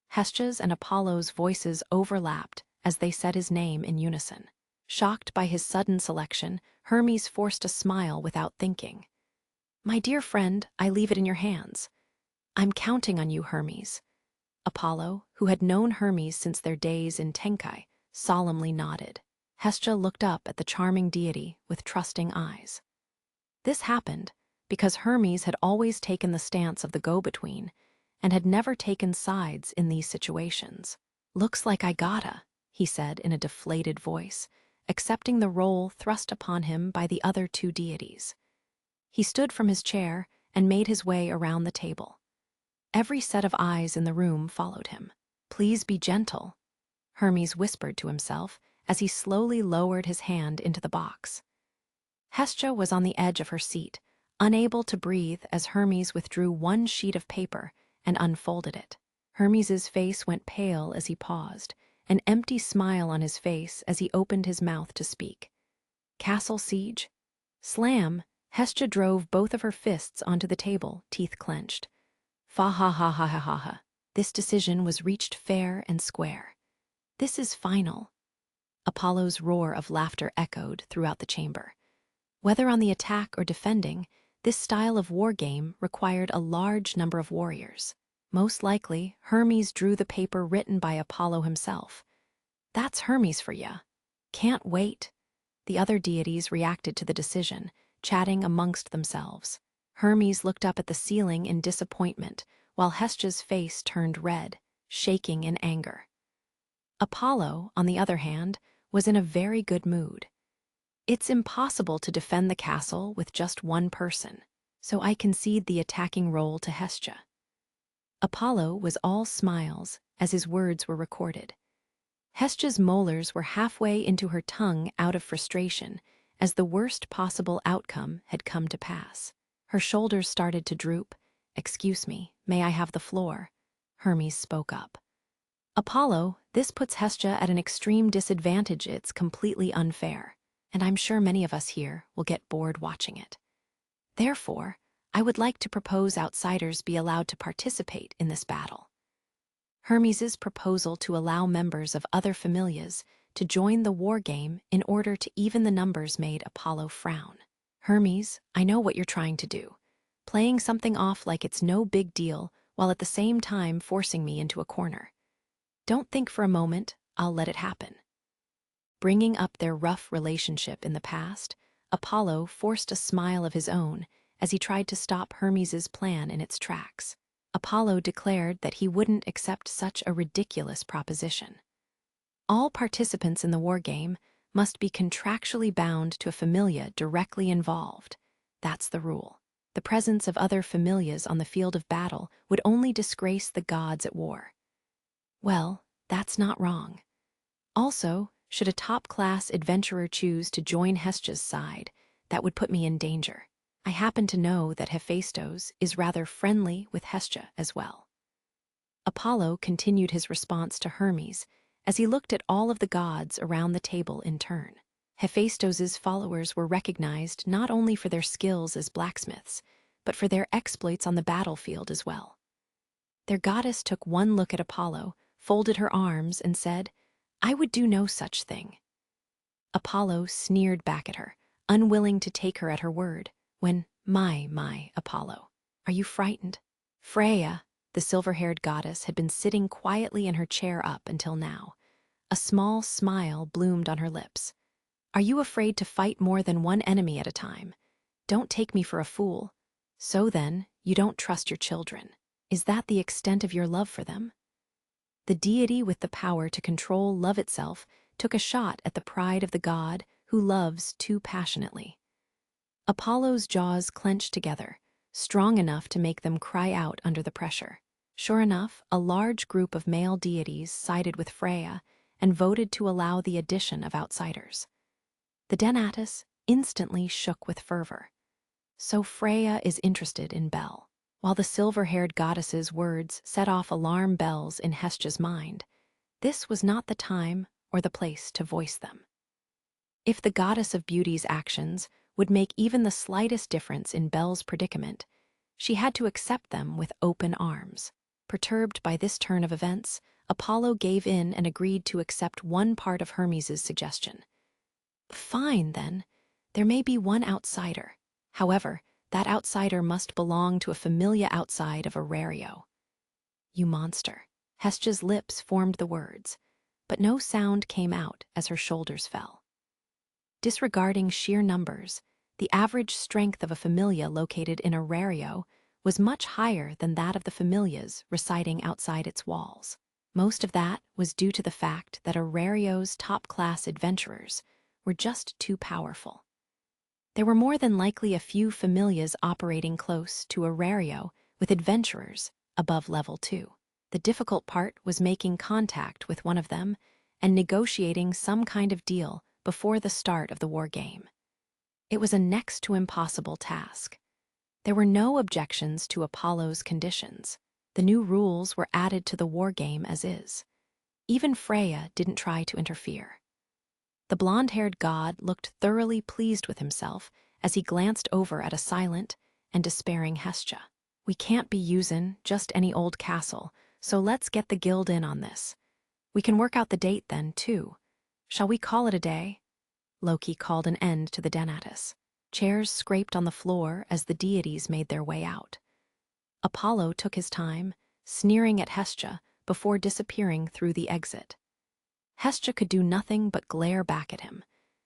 Hestia's and Apollo's voices overlapped as they said his name in unison. Shocked by his sudden selection, Hermes forced a smile without thinking. "My dear friend, I leave it in your hands." "I'm counting on you, Hermes." Apollo, who had known Hermes since their days in Tenkai, solemnly nodded. Hestia looked up at the charming deity with trusting eyes. This happened because Hermes had always taken the stance of the go-between and had never taken sides in these situations. "Looks like I gotta," he said in a deflated voice, accepting the role thrust upon him by the other two deities. He stood from his chair and made his way around the table. Every set of eyes in the room followed him. "Please be gentle," Hermes whispered to himself as he slowly lowered his hand into the box. Hestia was on the edge of her seat, unable to breathe as Hermes withdrew one sheet of paper and unfolded it. Hermes's face went pale as he paused, an empty smile on his face as he opened his mouth to speak. "Castle siege?" Slam! Hestia drove both of her fists onto the table, teeth clenched. "Fa ha ha ha ha ha ha. This decision was reached fair and square. This is final." Apollo's roar of laughter echoed throughout the chamber. Whether on the attack or defending, this style of war game required a large number of warriors. Most likely, Hermes drew the paper written by Apollo himself. "That's Hermes for ya. Can't wait." The other deities reacted to the decision, chatting amongst themselves. Hermes looked up at the ceiling in disappointment, while Hestia's face turned red, shaking in anger. Apollo, on the other hand, was in a very good mood. "It's impossible to defend the castle with just one person, so I concede the attacking role to Hestia." Apollo was all smiles as his words were recorded. Hestia's molars were halfway into her tongue out of frustration as the worst possible outcome had come to pass. Her shoulders started to droop. "Excuse me, may I have the floor?" Hermes spoke up. "Apollo, this puts Hestia at an extreme disadvantage. It's completely unfair, and I'm sure many of us here will get bored watching it. Therefore, I would like to propose outsiders be allowed to participate in this battle." Hermes's proposal to allow members of other familias to join the war game in order to even the numbers made Apollo frown. "Hermes, I know what you're trying to do, playing something off like it's no big deal while at the same time forcing me into a corner. Don't think for a moment I'll let it happen." Bringing up their rough relationship in the past, Apollo forced a smile of his own as he tried to stop Hermes's plan in its tracks. Apollo declared that he wouldn't accept such a ridiculous proposition. All participants in the war game must be contractually bound to a familia directly involved. That's the rule. The presence of other familias on the field of battle would only disgrace the gods at war. Well, that's not wrong. Also, should a top-class adventurer choose to join Hestia's side, that would put me in danger. I happen to know that Hephaestus is rather friendly with Hestia as well. Apollo continued his response to Hermes as he looked at all of the gods around the table in turn. Hephaestus's followers were recognized not only for their skills as blacksmiths, but for their exploits on the battlefield as well. Their goddess took one look at Apollo, folded her arms, and said, "I would do no such thing." Apollo sneered back at her, unwilling to take her at her word, when, my, Apollo, are you frightened?" Freya, the silver-haired goddess, had been sitting quietly in her chair up until now. A small smile bloomed on her lips. "Are you afraid to fight more than one enemy at a time? Don't take me for a fool. So then, you don't trust your children. Is that the extent of your love for them?" The deity with the power to control love itself took a shot at the pride of the god who loves too passionately. Apollo's jaws clenched together, strong enough to make them cry out under the pressure. Sure enough, a large group of male deities sided with Freya and voted to allow the addition of outsiders. The Danmachi instantly shook with fervor. So Freya is interested in Bel. While the silver-haired goddess's words set off alarm bells in Hestia's mind, this was not the time or the place to voice them. If the goddess of beauty's actions would make even the slightest difference in Bel's predicament, she had to accept them with open arms. Perturbed by this turn of events, Apollo gave in and agreed to accept one part of Hermes's suggestion. "Fine, then. There may be one outsider. However, that outsider must belong to a familia outside of Arario." "You monster." Hestia's lips formed the words, but no sound came out as her shoulders fell. Disregarding sheer numbers, the average strength of a familia located in a rario was much higher than that of the familias residing outside its walls. Most of that was due to the fact that a rario's top-class adventurers were just too powerful. There were more than likely a few familias operating close to a rario with adventurers above level 2. The difficult part was making contact with one of them and negotiating some kind of deal before the start of the war game. It was a next to impossible task. There were no objections to Apollo's conditions. The new rules were added to the war game as is. Even Freya didn't try to interfere. The blonde-haired god looked thoroughly pleased with himself as he glanced over at a silent and despairing Hestia. "We can't be using just any old castle, so let's get the guild in on this. We can work out the date then, too. Shall we call it a day?" Loki called an end to the Danmachi. Chairs scraped on the floor as the deities made their way out. Apollo took his time, sneering at Hestia before disappearing through the exit. Hestia could do nothing but glare back at him.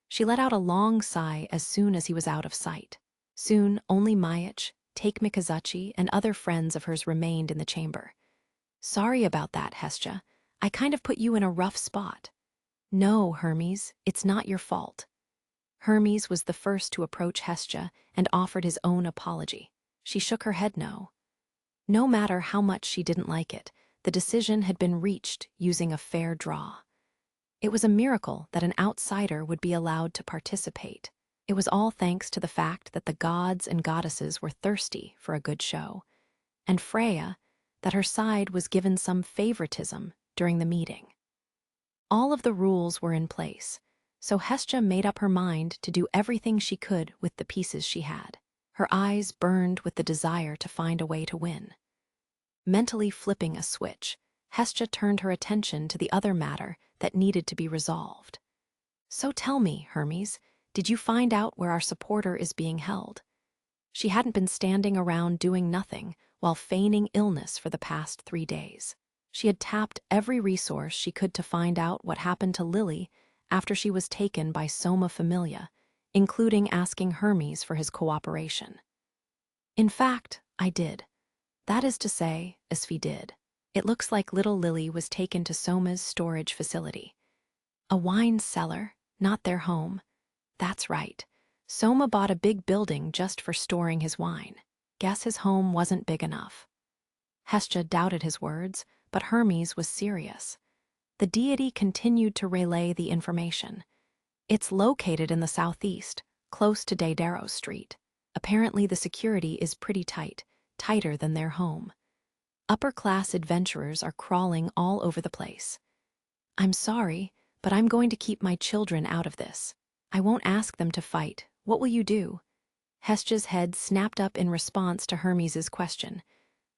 She let out a long sigh as soon as he was out of sight. Soon, only Mayach, Take Mikazuchi, and other friends of hers remained in the chamber. "Sorry about that, Hestia. I kind of put you in a rough spot." "No, Hermes, it's not your fault." Hermes was the first to approach Hestia and offered his own apology. She shook her head no. No matter how much she didn't like it, the decision had been reached using a fair draw. It was a miracle that an outsider would be allowed to participate. It was all thanks to the fact that the gods and goddesses were thirsty for a good show, and Freya, that her side was given some favoritism during the meeting. All of the rules were in place, so Hestia made up her mind to do everything she could with the pieces she had. Her eyes burned with the desire to find a way to win. Mentally flipping a switch, Hestia turned her attention to the other matter that needed to be resolved. "So tell me, Hermes, did you find out where our supporter is being held?" She hadn't been standing around doing nothing while feigning illness for the past 3 days. She had tapped every resource she could to find out what happened to Lily after she was taken by Soma Familia, including asking Hermes for his cooperation. "In fact, I did. That is to say, Svi did. It looks like little Lily was taken to Soma's storage facility. A wine cellar, not their home. That's right. Soma bought a big building just for storing his wine. Guess his home wasn't big enough." Hestia doubted his words, but Hermes was serious. The deity continued to relay the information. "It's located in the southeast, close to Daedaro Street. Apparently the security is pretty tight, tighter than their home. Upper-class adventurers are crawling all over the place. I'm sorry, but I'm going to keep my children out of this. I won't ask them to fight. What will you do?" Hestia's head snapped up in response to Hermes's question.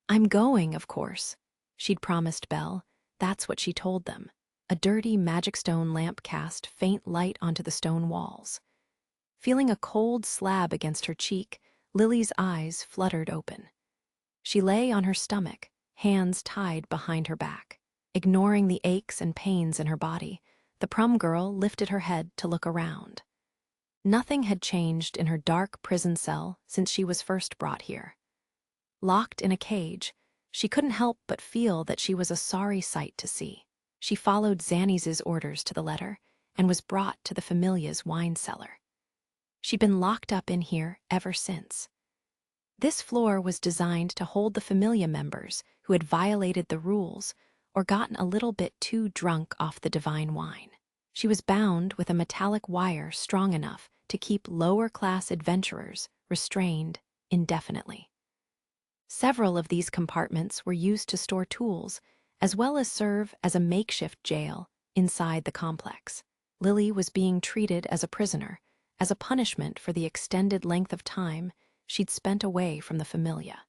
"I'm going, of course." She'd promised Belle. That's what she told them. A dirty magic stone lamp cast faint light onto the stone walls. Feeling a cold slab against her cheek, Lily's eyes fluttered open. She lay on her stomach, hands tied behind her back. Ignoring the aches and pains in her body, the prom girl lifted her head to look around. Nothing had changed in her dark prison cell since she was first brought here. Locked in a cage, she couldn't help but feel that she was a sorry sight to see. She followed Xannies' orders to the letter and was brought to the Familia's wine cellar. She'd been locked up in here ever since. This floor was designed to hold the Familia members who had violated the rules or gotten a little bit too drunk off the divine wine. She was bound with a metallic wire strong enough to keep lower-class adventurers restrained indefinitely. Several of these compartments were used to store tools, as well as serve as a makeshift jail inside the complex. Lily was being treated as a prisoner, as a punishment for the extended length of time she'd spent away from the Familia.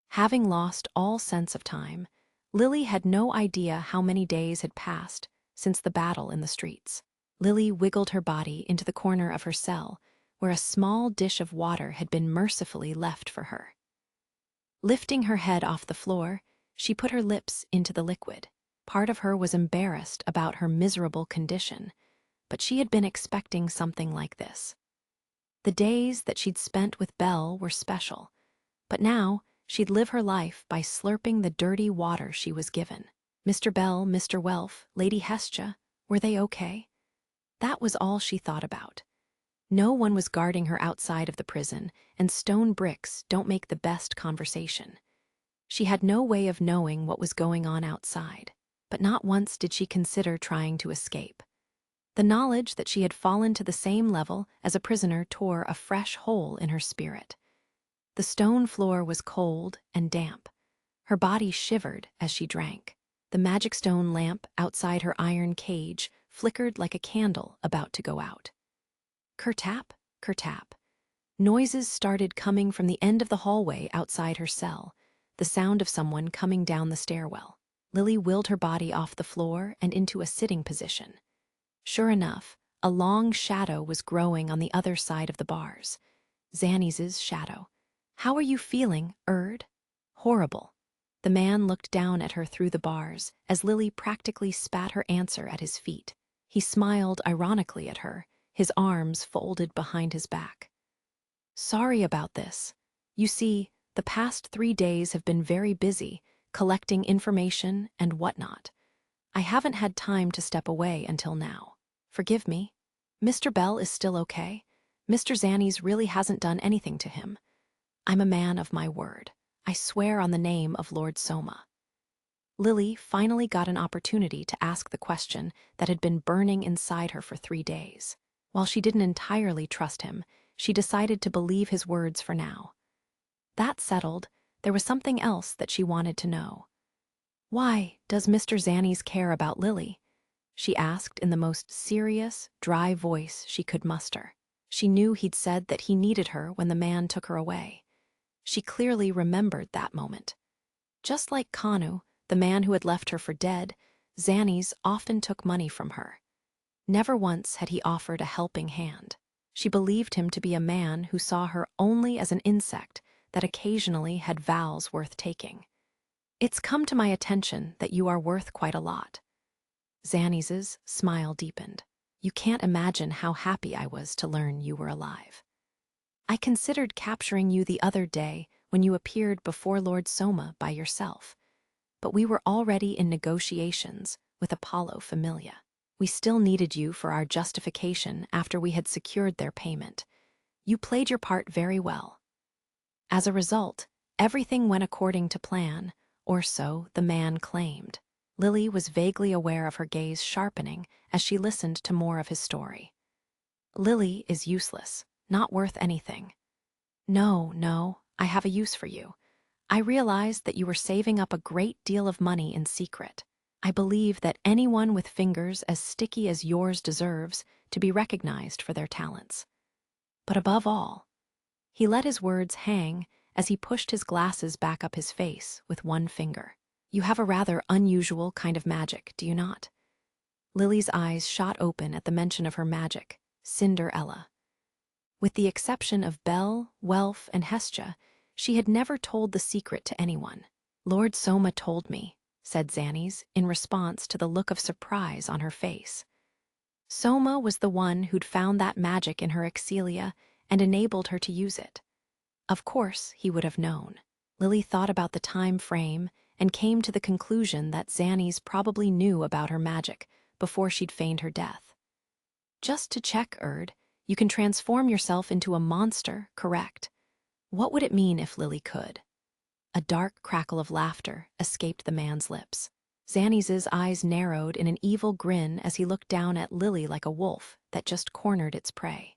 Having lost all sense of time, Lily had no idea how many days had passed since the battle in the streets. Lily wiggled her body into the corner of her cell, where a small dish of water had been mercifully left for her. Lifting her head off the floor, she put her lips into the liquid. Part of her was embarrassed about her miserable condition, but she had been expecting something like this. The days that she'd spent with Belle were special, but now she'd live her life by slurping the dirty water she was given. Mr. Bell, Mr. Welf, Lady Hestia, were they okay? That was all she thought about. No one was guarding her outside of the prison, and stone bricks don't make the best conversation. She had no way of knowing what was going on outside, but not once did she consider trying to escape. The knowledge that she had fallen to the same level as a prisoner tore a fresh hole in her spirit. The stone floor was cold and damp. Her body shivered as she drank. The magic stone lamp outside her iron cage flickered like a candle about to go out. Kertap, kertap. Noises started coming from the end of the hallway outside her cell, the sound of someone coming down the stairwell. Lily willed her body off the floor and into a sitting position. Sure enough, a long shadow was growing on the other side of the bars. Xannies' shadow. "How are you feeling, Erd?" "Horrible." The man looked down at her through the bars as Lily practically spat her answer at his feet. He smiled ironically at her, his arms folded behind his back. "Sorry about this. You see, the past 3 days have been very busy, collecting information and whatnot. I haven't had time to step away until now. Forgive me. Mr. Bell is still okay. Mr. Xannies really hasn't done anything to him. I'm a man of my word. I swear on the name of Lord Soma." Lily finally got an opportunity to ask the question that had been burning inside her for 3 days. While she didn't entirely trust him, she decided to believe his words for now. That settled, there was something else that she wanted to know. "Why does Mr. Xannies care about Lily?" she asked in the most serious, dry voice she could muster. She knew he'd said that he needed her when the man took her away. She clearly remembered that moment. Just like Kanu, the man who had left her for dead, Xannies often took money from her. Never once had he offered a helping hand. She believed him to be a man who saw her only as an insect that occasionally had vows worth taking. "It's come to my attention that you are worth quite a lot." Xannies' smile deepened. "You can't imagine how happy I was to learn you were alive. I considered capturing you the other day when you appeared before Lord Soma by yourself, but we were already in negotiations with Apollo Familia. We still needed you for our justification after we had secured their payment. You played your part very well. As a result, everything went according to plan, or so the man claimed." Lily was vaguely aware of her gaze sharpening as she listened to more of his story. "Lily is useless, not worth anything." No, I have a use for you. I realized that you were saving up a great deal of money in secret. I believe that anyone with fingers as sticky as yours deserves to be recognized for their talents. But above all," he let his words hang as he pushed his glasses back up his face with one finger, "you have a rather unusual kind of magic, do you not?" Lily's eyes shot open at the mention of her magic, Cinderella. With the exception of Belle, Welf, and Hestia, she had never told the secret to anyone. "Lord Soma told me," said Xannies, in response to the look of surprise on her face. Soma was the one who'd found that magic in her excelia and enabled her to use it. Of course, he would have known. Lily thought about the time frame and came to the conclusion that Xannies probably knew about her magic before she'd feigned her death. "Just to check, Erd, you can transform yourself into a monster, correct? What would it mean if Lily could?" A dark crackle of laughter escaped the man's lips. Xannies' eyes narrowed in an evil grin as he looked down at Lily like a wolf that just cornered its prey.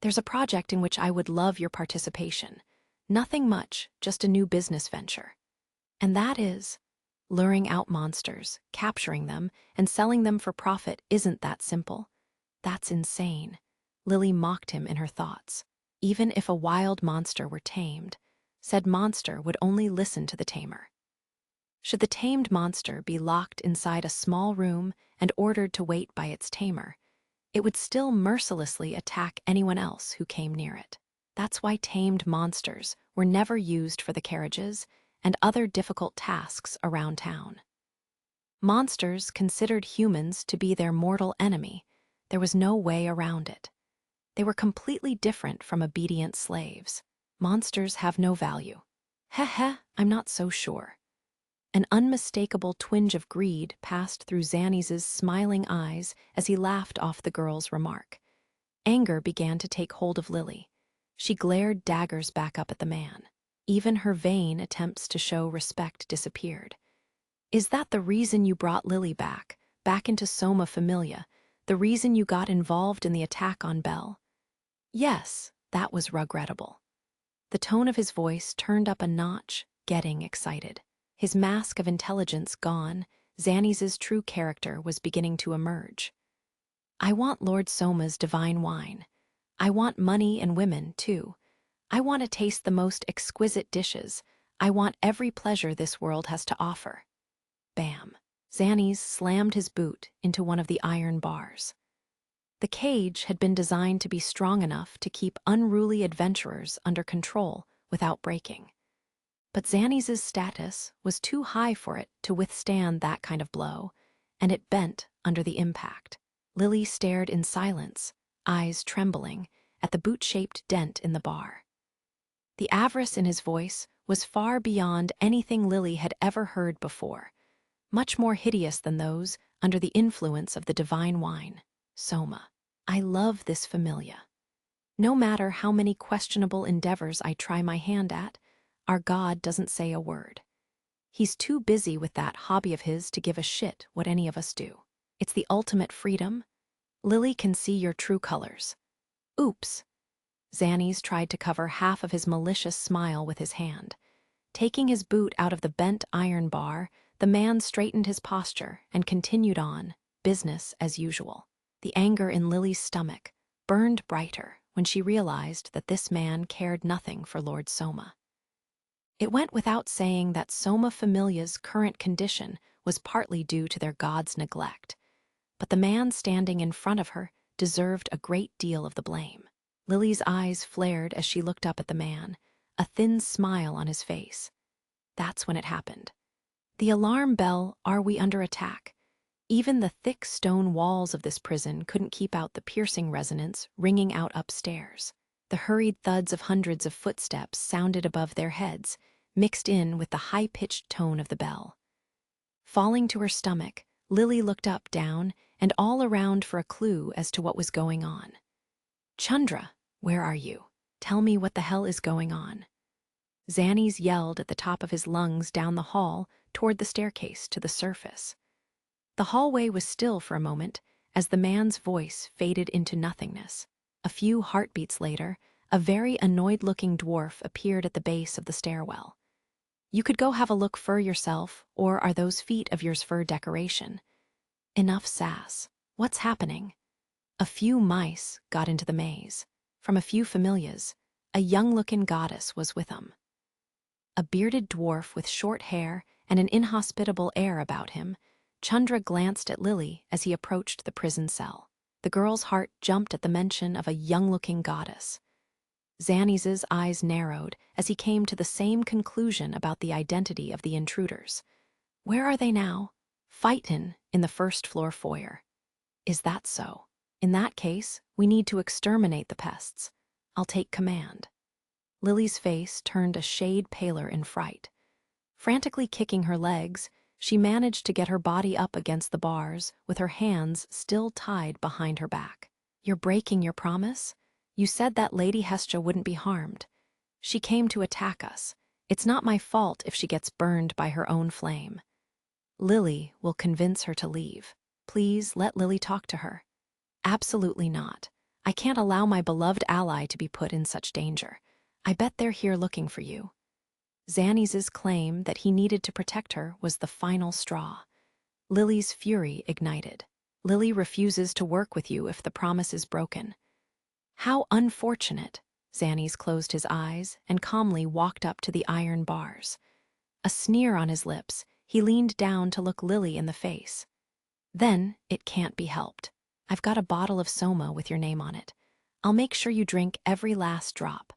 "There's a project in which I would love your participation. Nothing much, just a new business venture. And that is, luring out monsters, capturing them, and selling them for profit isn't that simple. That's insane." Lily mocked him in her thoughts. Even if a wild monster were tamed, said monster would only listen to the tamer. Should the tamed monster be locked inside a small room and ordered to wait by its tamer, it would still mercilessly attack anyone else who came near it. That's why tamed monsters were never used for the carriages and other difficult tasks around town. Monsters considered humans to be their mortal enemy. There was no way around it. They were completely different from obedient slaves. Monsters have no value. Heh, I'm not so sure. An unmistakable twinge of greed passed through Xannies' smiling eyes as he laughed off the girl's remark. Anger began to take hold of Lily. She glared daggers back up at the man. Even her vain attempts to show respect disappeared. Is that the reason you brought Lily back into Soma Familia, the reason you got involved in the attack on Belle? Yes, that was regrettable. The tone of his voice turned up a notch, getting excited. His mask of intelligence gone, Xannies' true character was beginning to emerge. I want Lord Soma's divine wine. I want money and women, too. I want to taste the most exquisite dishes. I want every pleasure this world has to offer. Bam. Xannies slammed his boot into one of the iron bars. The cage had been designed to be strong enough to keep unruly adventurers under control without breaking. But Xannies' status was too high for it to withstand that kind of blow, and it bent under the impact. Lily stared in silence, eyes trembling, at the boot-shaped dent in the bar. The avarice in his voice was far beyond anything Lily had ever heard before, much more hideous than those under the influence of the divine wine. Soma, I love this familia. No matter how many questionable endeavors I try my hand at, our God doesn't say a word. He's too busy with that hobby of his to give a shit what any of us do. It's the ultimate freedom. Lily can see your true colors. Oops. Xannies tried to cover half of his malicious smile with his hand. Taking his boot out of the bent iron bar, the man straightened his posture and continued on, business as usual. The anger in Lily's stomach burned brighter when she realized that this man cared nothing for Lord Soma. It went without saying that Soma Familia's current condition was partly due to their god's neglect, but the man standing in front of her deserved a great deal of the blame. Lily's eyes flared as she looked up at the man, a thin smile on his face. That's when it happened. The alarm bell, "Are we under attack?" Even the thick stone walls of this prison couldn't keep out the piercing resonance ringing out upstairs. The hurried thuds of hundreds of footsteps sounded above their heads, mixed in with the high-pitched tone of the bell. Falling to her stomach, Lily looked up, down, and all around for a clue as to what was going on. Chandra, where are you? Tell me what the hell is going on. Xannies yelled at the top of his lungs down the hall toward the staircase to the surface. The hallway was still for a moment as the man's voice faded into nothingness. A few heartbeats later, a very annoyed-looking dwarf appeared at the base of the stairwell. You could go have a look for yourself, or are those feet of yours fur decoration? Enough sass. What's happening? A few mice got into the maze. From a few familias, a young-looking goddess was with them. A bearded dwarf with short hair and an inhospitable air about him, Chandra glanced at Lily as he approached the prison cell. The girl's heart jumped at the mention of a young-looking goddess. Xannies' eyes narrowed as he came to the same conclusion about the identity of the intruders. Where are they now? Fightin' in the first-floor foyer. Is that so? In that case, we need to exterminate the pests. I'll take command. Lily's face turned a shade paler in fright. Frantically kicking her legs, she managed to get her body up against the bars with her hands still tied behind her back. You're breaking your promise? You said that Lady Hestia wouldn't be harmed. She came to attack us. It's not my fault if she gets burned by her own flame. Lily will convince her to leave. Please let Lily talk to her. Absolutely not. I can't allow my beloved ally to be put in such danger. I bet they're here looking for you. Xannies' claim that he needed to protect her was the final straw. Lily's fury ignited. Lily refuses to work with you if the promise is broken. How unfortunate. Xannies closed his eyes and calmly walked up to the iron bars. A sneer on his lips, he leaned down to look Lily in the face. Then it can't be helped. I've got a bottle of Soma with your name on it. I'll make sure you drink every last drop.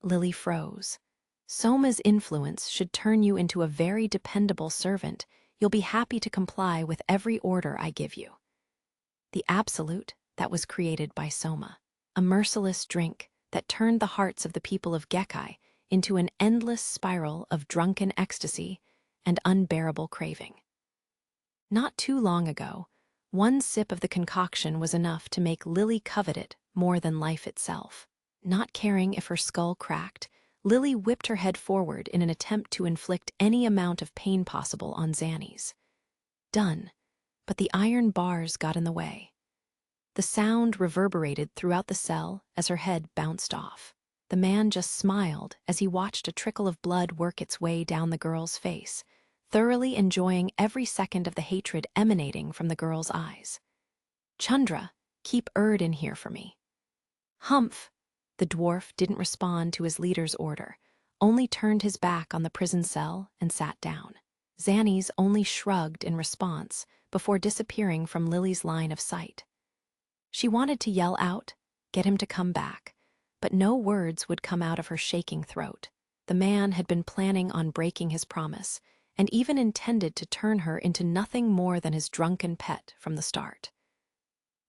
Lily froze. Soma's influence should turn you into a very dependable servant. You'll be happy to comply with every order I give you. The absolute that was created by Soma, a merciless drink that turned the hearts of the people of Gekai into an endless spiral of drunken ecstasy and unbearable craving. Not too long ago, one sip of the concoction was enough to make Lily covet it more than life itself. Not caring if her skull cracked, Lily whipped her head forward in an attempt to inflict any amount of pain possible on Xannies. Done, but the iron bars got in the way. The sound reverberated throughout the cell as her head bounced off. The man just smiled as he watched a trickle of blood work its way down the girl's face, thoroughly enjoying every second of the hatred emanating from the girl's eyes. "Chandra, keep Erd in here for me." "Humph!" The dwarf didn't respond to his leader's order, only turned his back on the prison cell and sat down. Xannies only shrugged in response before disappearing from Lily's line of sight. She wanted to yell out, get him to come back, but no words would come out of her shaking throat. The man had been planning on breaking his promise, and even intended to turn her into nothing more than his drunken pet from the start.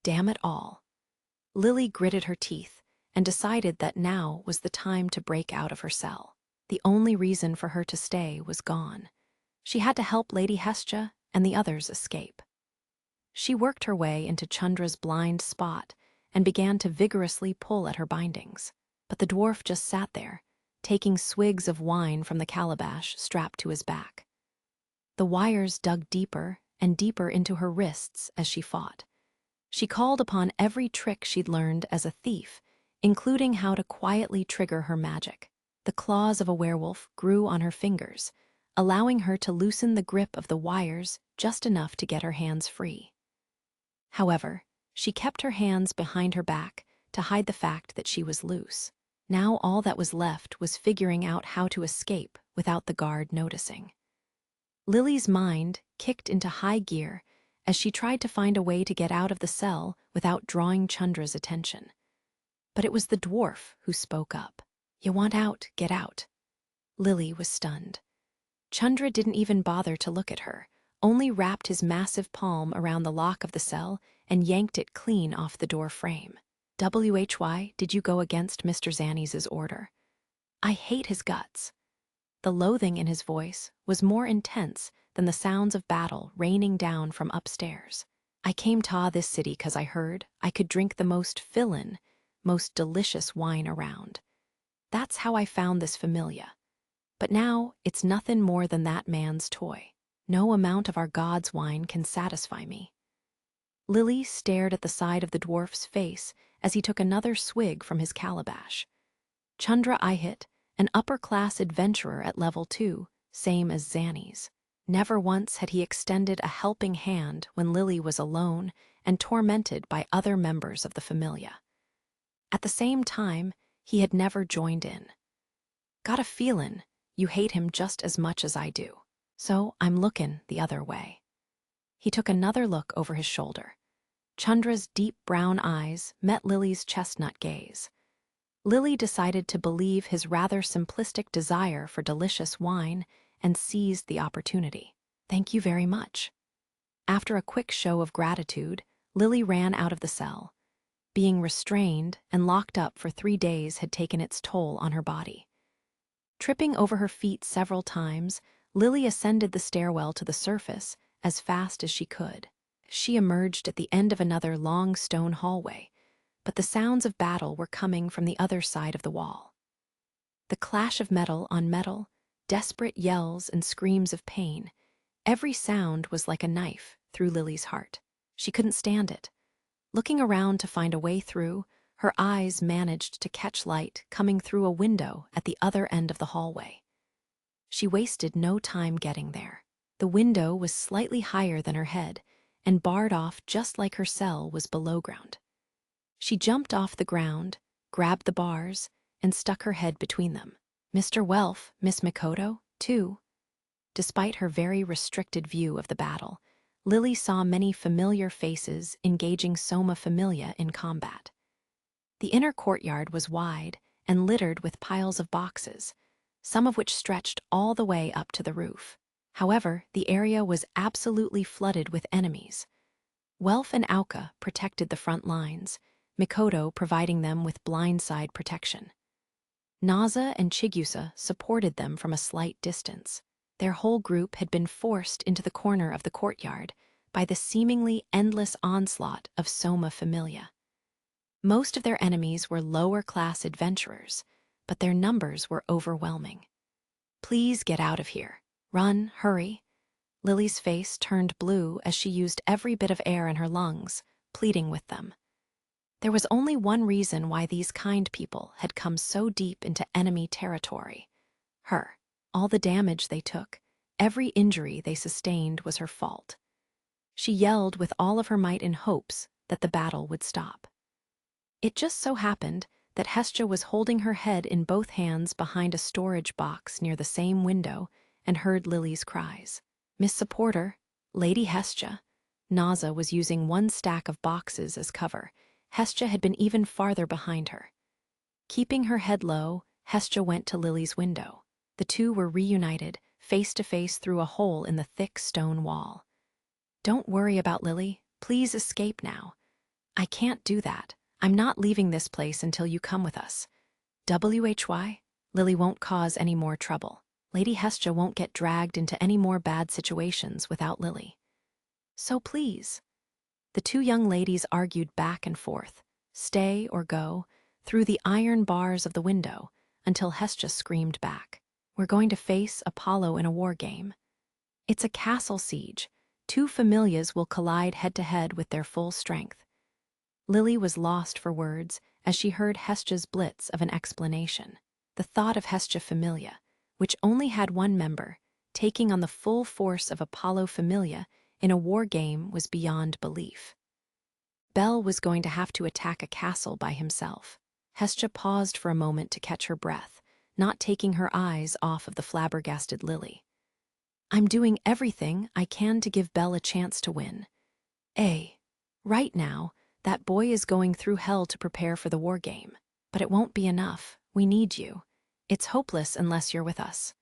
Damn it all. Lily gritted her teeth and decided that now was the time to break out of her cell. The only reason for her to stay was gone. She had to help Lady Hestia and the others escape. She worked her way into Chandra's blind spot and began to vigorously pull at her bindings. But the dwarf just sat there, taking swigs of wine from the calabash strapped to his back. The wires dug deeper and deeper into her wrists as she fought. She called upon every trick she'd learned as a thief, including how to quietly trigger her magic. The claws of a werewolf grew on her fingers, allowing her to loosen the grip of the wires just enough to get her hands free. However, she kept her hands behind her back to hide the fact that she was loose. Now all that was left was figuring out how to escape without the guard noticing. Lily's mind kicked into high gear as she tried to find a way to get out of the cell without drawing Chandra's attention. But it was the dwarf who spoke up. "You want out, get out." Lily was stunned. Chandra didn't even bother to look at her, only wrapped his massive palm around the lock of the cell and yanked it clean off the door frame. "Why did you go against Mr. Xannies' order?" "I hate his guts." The loathing in his voice was more intense than the sounds of battle raining down from upstairs. "I came to this city 'cause I heard I could drink the most fillin', most delicious wine around. That's how I found this familia. But now it's nothing more than that man's toy. No amount of our god's wine can satisfy me." Lily stared at the side of the dwarf's face as he took another swig from his calabash. Chandra Ihit, an upper-class adventurer at level 2, same as Xannies. Never once had he extended a helping hand when Lily was alone and tormented by other members of the familia. At the same time, he had never joined in. "Got a feelin' you hate him just as much as I do, so I'm lookin' the other way." He took another look over his shoulder. Chandra's deep brown eyes met Lily's chestnut gaze. Lily decided to believe his rather simplistic desire for delicious wine and seized the opportunity. "Thank you very much." After a quick show of gratitude, Lily ran out of the cell. Being restrained and locked up for 3 days had taken its toll on her body. Tripping over her feet several times, Lily ascended the stairwell to the surface as fast as she could. She emerged at the end of another long stone hallway, but the sounds of battle were coming from the other side of the wall. The clash of metal on metal, desperate yells and screams of pain, every sound was like a knife through Lily's heart. She couldn't stand it. Looking around to find a way through, her eyes managed to catch light coming through a window at the other end of the hallway. She wasted no time getting there. The window was slightly higher than her head and barred off just like her cell was below ground. She jumped off the ground, grabbed the bars, and stuck her head between them. "Mr. Welf, Miss Mikoto, too." Despite her very restricted view of the battle, Lily saw many familiar faces engaging Soma Familia in combat. The inner courtyard was wide and littered with piles of boxes, some of which stretched all the way up to the roof. However, the area was absolutely flooded with enemies. Welf and Auka protected the front lines, Mikoto providing them with blindside protection. Naza and Chigusa supported them from a slight distance. Their whole group had been forced into the corner of the courtyard by the seemingly endless onslaught of Soma Familia. Most of their enemies were lower-class adventurers, but their numbers were overwhelming. "Please get out of here. Run, hurry." Lily's face turned blue as she used every bit of air in her lungs, pleading with them. There was only one reason why these kind people had come so deep into enemy territory. Her. All the damage they took, every injury they sustained was her fault. She yelled with all of her might in hopes that the battle would stop. It just so happened that Hestia was holding her head in both hands behind a storage box near the same window and heard Lily's cries. "Miss Supporter, Lady Hestia." Naza was using one stack of boxes as cover. Hestia had been even farther behind her. Keeping her head low, Hestia went to Lily's window. The two were reunited, face to face through a hole in the thick stone wall. "Don't worry about Lily. Please escape now." "I can't do that. I'm not leaving this place until you come with us." "Why? Lily won't cause any more trouble. Lady Hestia won't get dragged into any more bad situations without Lily. So please." The two young ladies argued back and forth, stay or go, through the iron bars of the window, until Hestia screamed back. "We're going to face Apollo in a war game. It's a castle siege. Two familias will collide head-to-head with their full strength." Lily was lost for words as she heard Hestia's blitz of an explanation. The thought of Hestia Familia, which only had one member, taking on the full force of Apollo Familia in a war game was beyond belief. Bell was going to have to attack a castle by himself. Hestia paused for a moment to catch her breath, not taking her eyes off of the flabbergasted Lily. "I'm doing everything I can to give Bell a chance to win. Right now, that boy is going through hell to prepare for the war game. But it won't be enough. We need you. It's hopeless unless you're with us."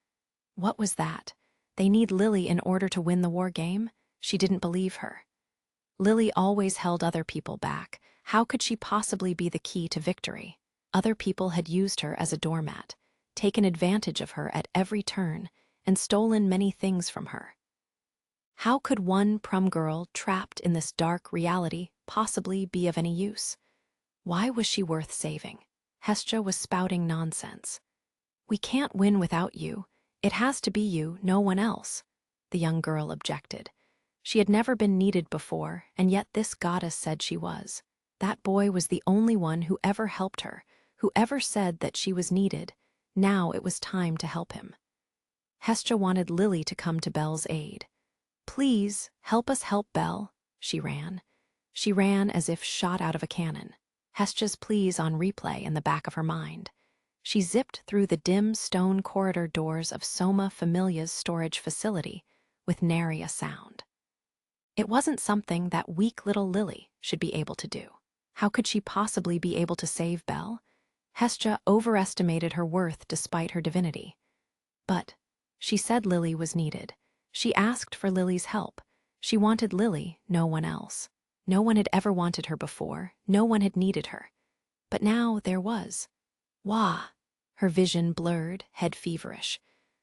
What was that? They need Lily in order to win the war game? She didn't believe her. Lily always held other people back. How could she possibly be the key to victory? Other people had used her as a doormat, taken advantage of her at every turn, and stolen many things from her. How could one prom girl trapped in this dark reality possibly be of any use? Why was she worth saving? Hestia was spouting nonsense. "We can't win without you. It has to be you, no one else," the young girl objected. She had never been needed before, and yet this goddess said she was. That boy was the only one who ever helped her, who ever said that she was needed. Now it was time to help him. Hestia wanted Lily to come to Belle's aid. "Please, help us help Belle." She ran. She ran as if shot out of a cannon. Hestia's pleas on replay in the back of her mind. She zipped through the dim stone corridor doors of Soma Familia's storage facility with nary a sound. It wasn't something that weak little Lily should be able to do. How could she possibly be able to save Belle? Hestia overestimated her worth despite her divinity. But she said Lily was needed. She asked for Lily's help. She wanted Lily, no one else. No one had ever wanted her before. No one had needed her. But now there was. Wah! Her vision blurred, head feverish.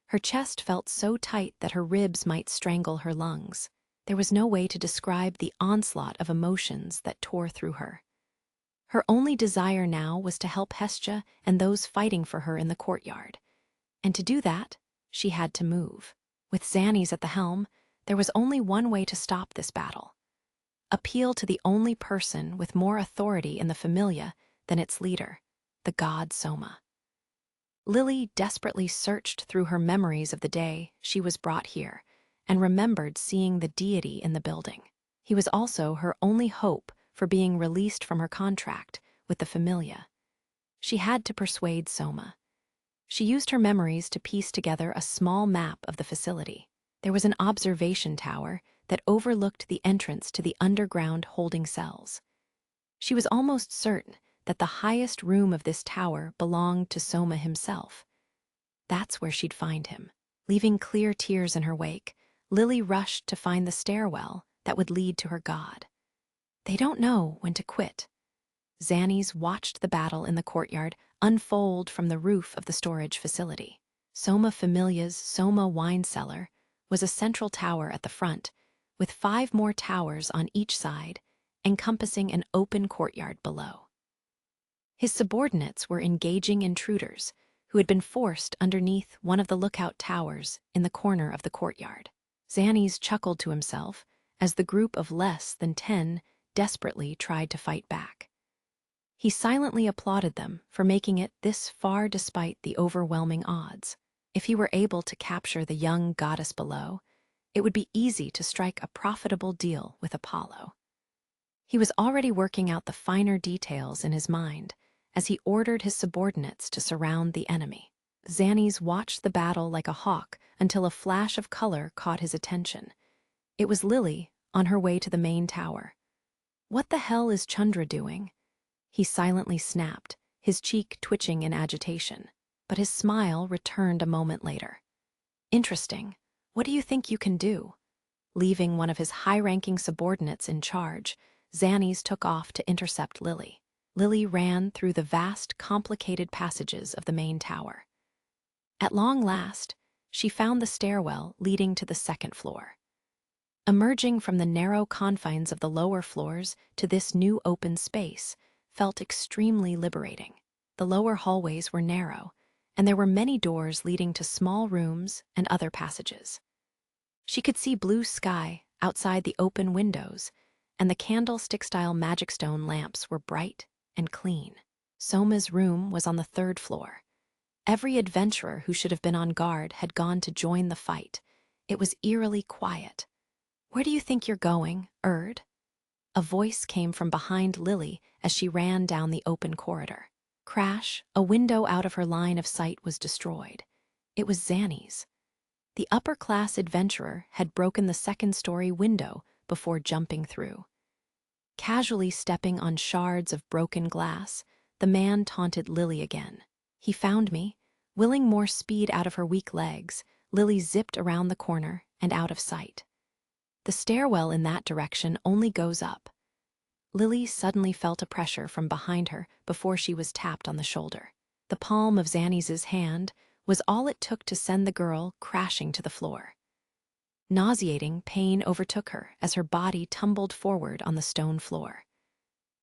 Her chest felt so tight that her ribs might strangle her lungs. There was no way to describe the onslaught of emotions that tore through her. Her only desire now was to help Hestia and those fighting for her in the courtyard. And to do that, she had to move. With Xannies at the helm, there was only one way to stop this battle. Appeal to the only person with more authority in the Familia than its leader, the god Soma. Lily desperately searched through her memories of the day she was brought here and remembered seeing the deity in the building. He was also her only hope for being released from her contract with the Familia. She had to persuade Soma. She used her memories to piece together a small map of the facility. There was an observation tower that overlooked the entrance to the underground holding cells. She was almost certain that the highest room of this tower belonged to Soma himself. That's where she'd find him. Leaving clear tears in her wake, Lily rushed to find the stairwell that would lead to her god. They don't know when to quit. Xannies watched the battle in the courtyard unfold from the roof of the storage facility. Soma Familia's Soma wine cellar was a central tower at the front, with 5 more towers on each side, encompassing an open courtyard below. His subordinates were engaging intruders who had been forced underneath one of the lookout towers in the corner of the courtyard. Xannies chuckled to himself as the group of less than 10 desperately tried to fight back. He silently applauded them for making it this far despite the overwhelming odds. If he were able to capture the young goddess below, it would be easy to strike a profitable deal with Apollo. He was already working out the finer details in his mind as he ordered his subordinates to surround the enemy. Xannies watched the battle like a hawk until a flash of color caught his attention. It was Lily on her way to the main tower. "What the hell is Chandra doing?" He silently snapped, his cheek twitching in agitation, but his smile returned a moment later. "Interesting. What do you think you can do?" Leaving one of his high-ranking subordinates in charge, Xannies took off to intercept Lily. Lily ran through the vast, complicated passages of the main tower. At long last, she found the stairwell leading to the 2nd floor. Emerging from the narrow confines of the lower floors to this new open space felt extremely liberating. The lower hallways were narrow, and there were many doors leading to small rooms and other passages. She could see blue sky outside the open windows, and the candlestick-style magic stone lamps were bright and clean. Soma's room was on the 3rd floor. Every adventurer who should have been on guard had gone to join the fight. It was eerily quiet. "Where do you think you're going, Erd?" A voice came from behind Lily as she ran down the open corridor. Crash, a window out of her line of sight was destroyed. It was Xannies. The upper-class adventurer had broken the 2nd-story window before jumping through. Casually stepping on shards of broken glass, the man taunted Lily again. "He found me." Willing more speed out of her weak legs, Lily zipped around the corner and out of sight. The stairwell in that direction only goes up. Lily suddenly felt a pressure from behind her before she was tapped on the shoulder. The palm of Xannies' hand was all it took to send the girl crashing to the floor. Nauseating pain overtook her as her body tumbled forward on the stone floor.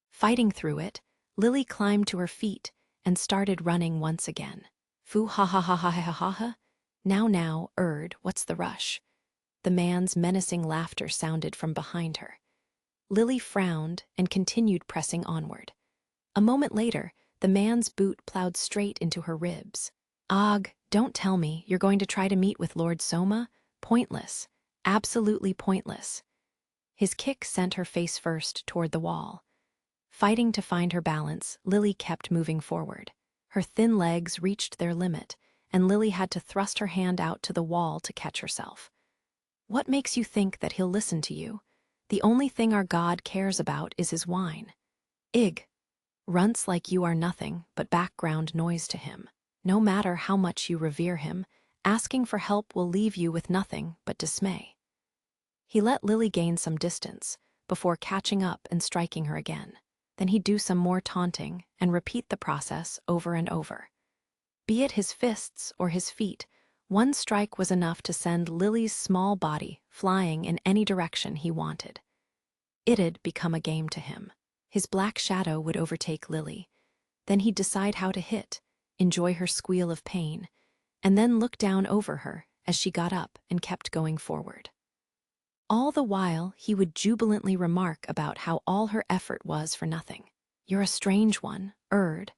Fighting through it, Lily climbed to her feet and started running once again. "Foo ha ha ha ha ha ha ha. Now, Erd, what's the rush?" The man's menacing laughter sounded from behind her. Lily frowned and continued pressing onward. A moment later, the man's boot plowed straight into her ribs. "Ugh, don't tell me you're going to try to meet with Lord Soma? Pointless. Absolutely pointless." His kick sent her face first toward the wall. Fighting to find her balance, Lily kept moving forward. Her thin legs reached their limit, and Lily had to thrust her hand out to the wall to catch herself. "What makes you think that he'll listen to you? The only thing our God cares about is his wine." "Ig." Runts like you are nothing but background noise to him. No matter how much you revere him, asking for help will leave you with nothing but dismay. He let Lily gain some distance before catching up and striking her again. Then he'd do some more taunting and repeat the process over and over. Be it his fists or his feet, one strike was enough to send Lily's small body flying in any direction he wanted. It'd become a game to him. His black shadow would overtake Lily. Then he'd decide how to hit, enjoy her squeal of pain, and then look down over her as she got up and kept going forward. All the while, he would jubilantly remark about how all her effort was for nothing. "You're a strange one, Erd.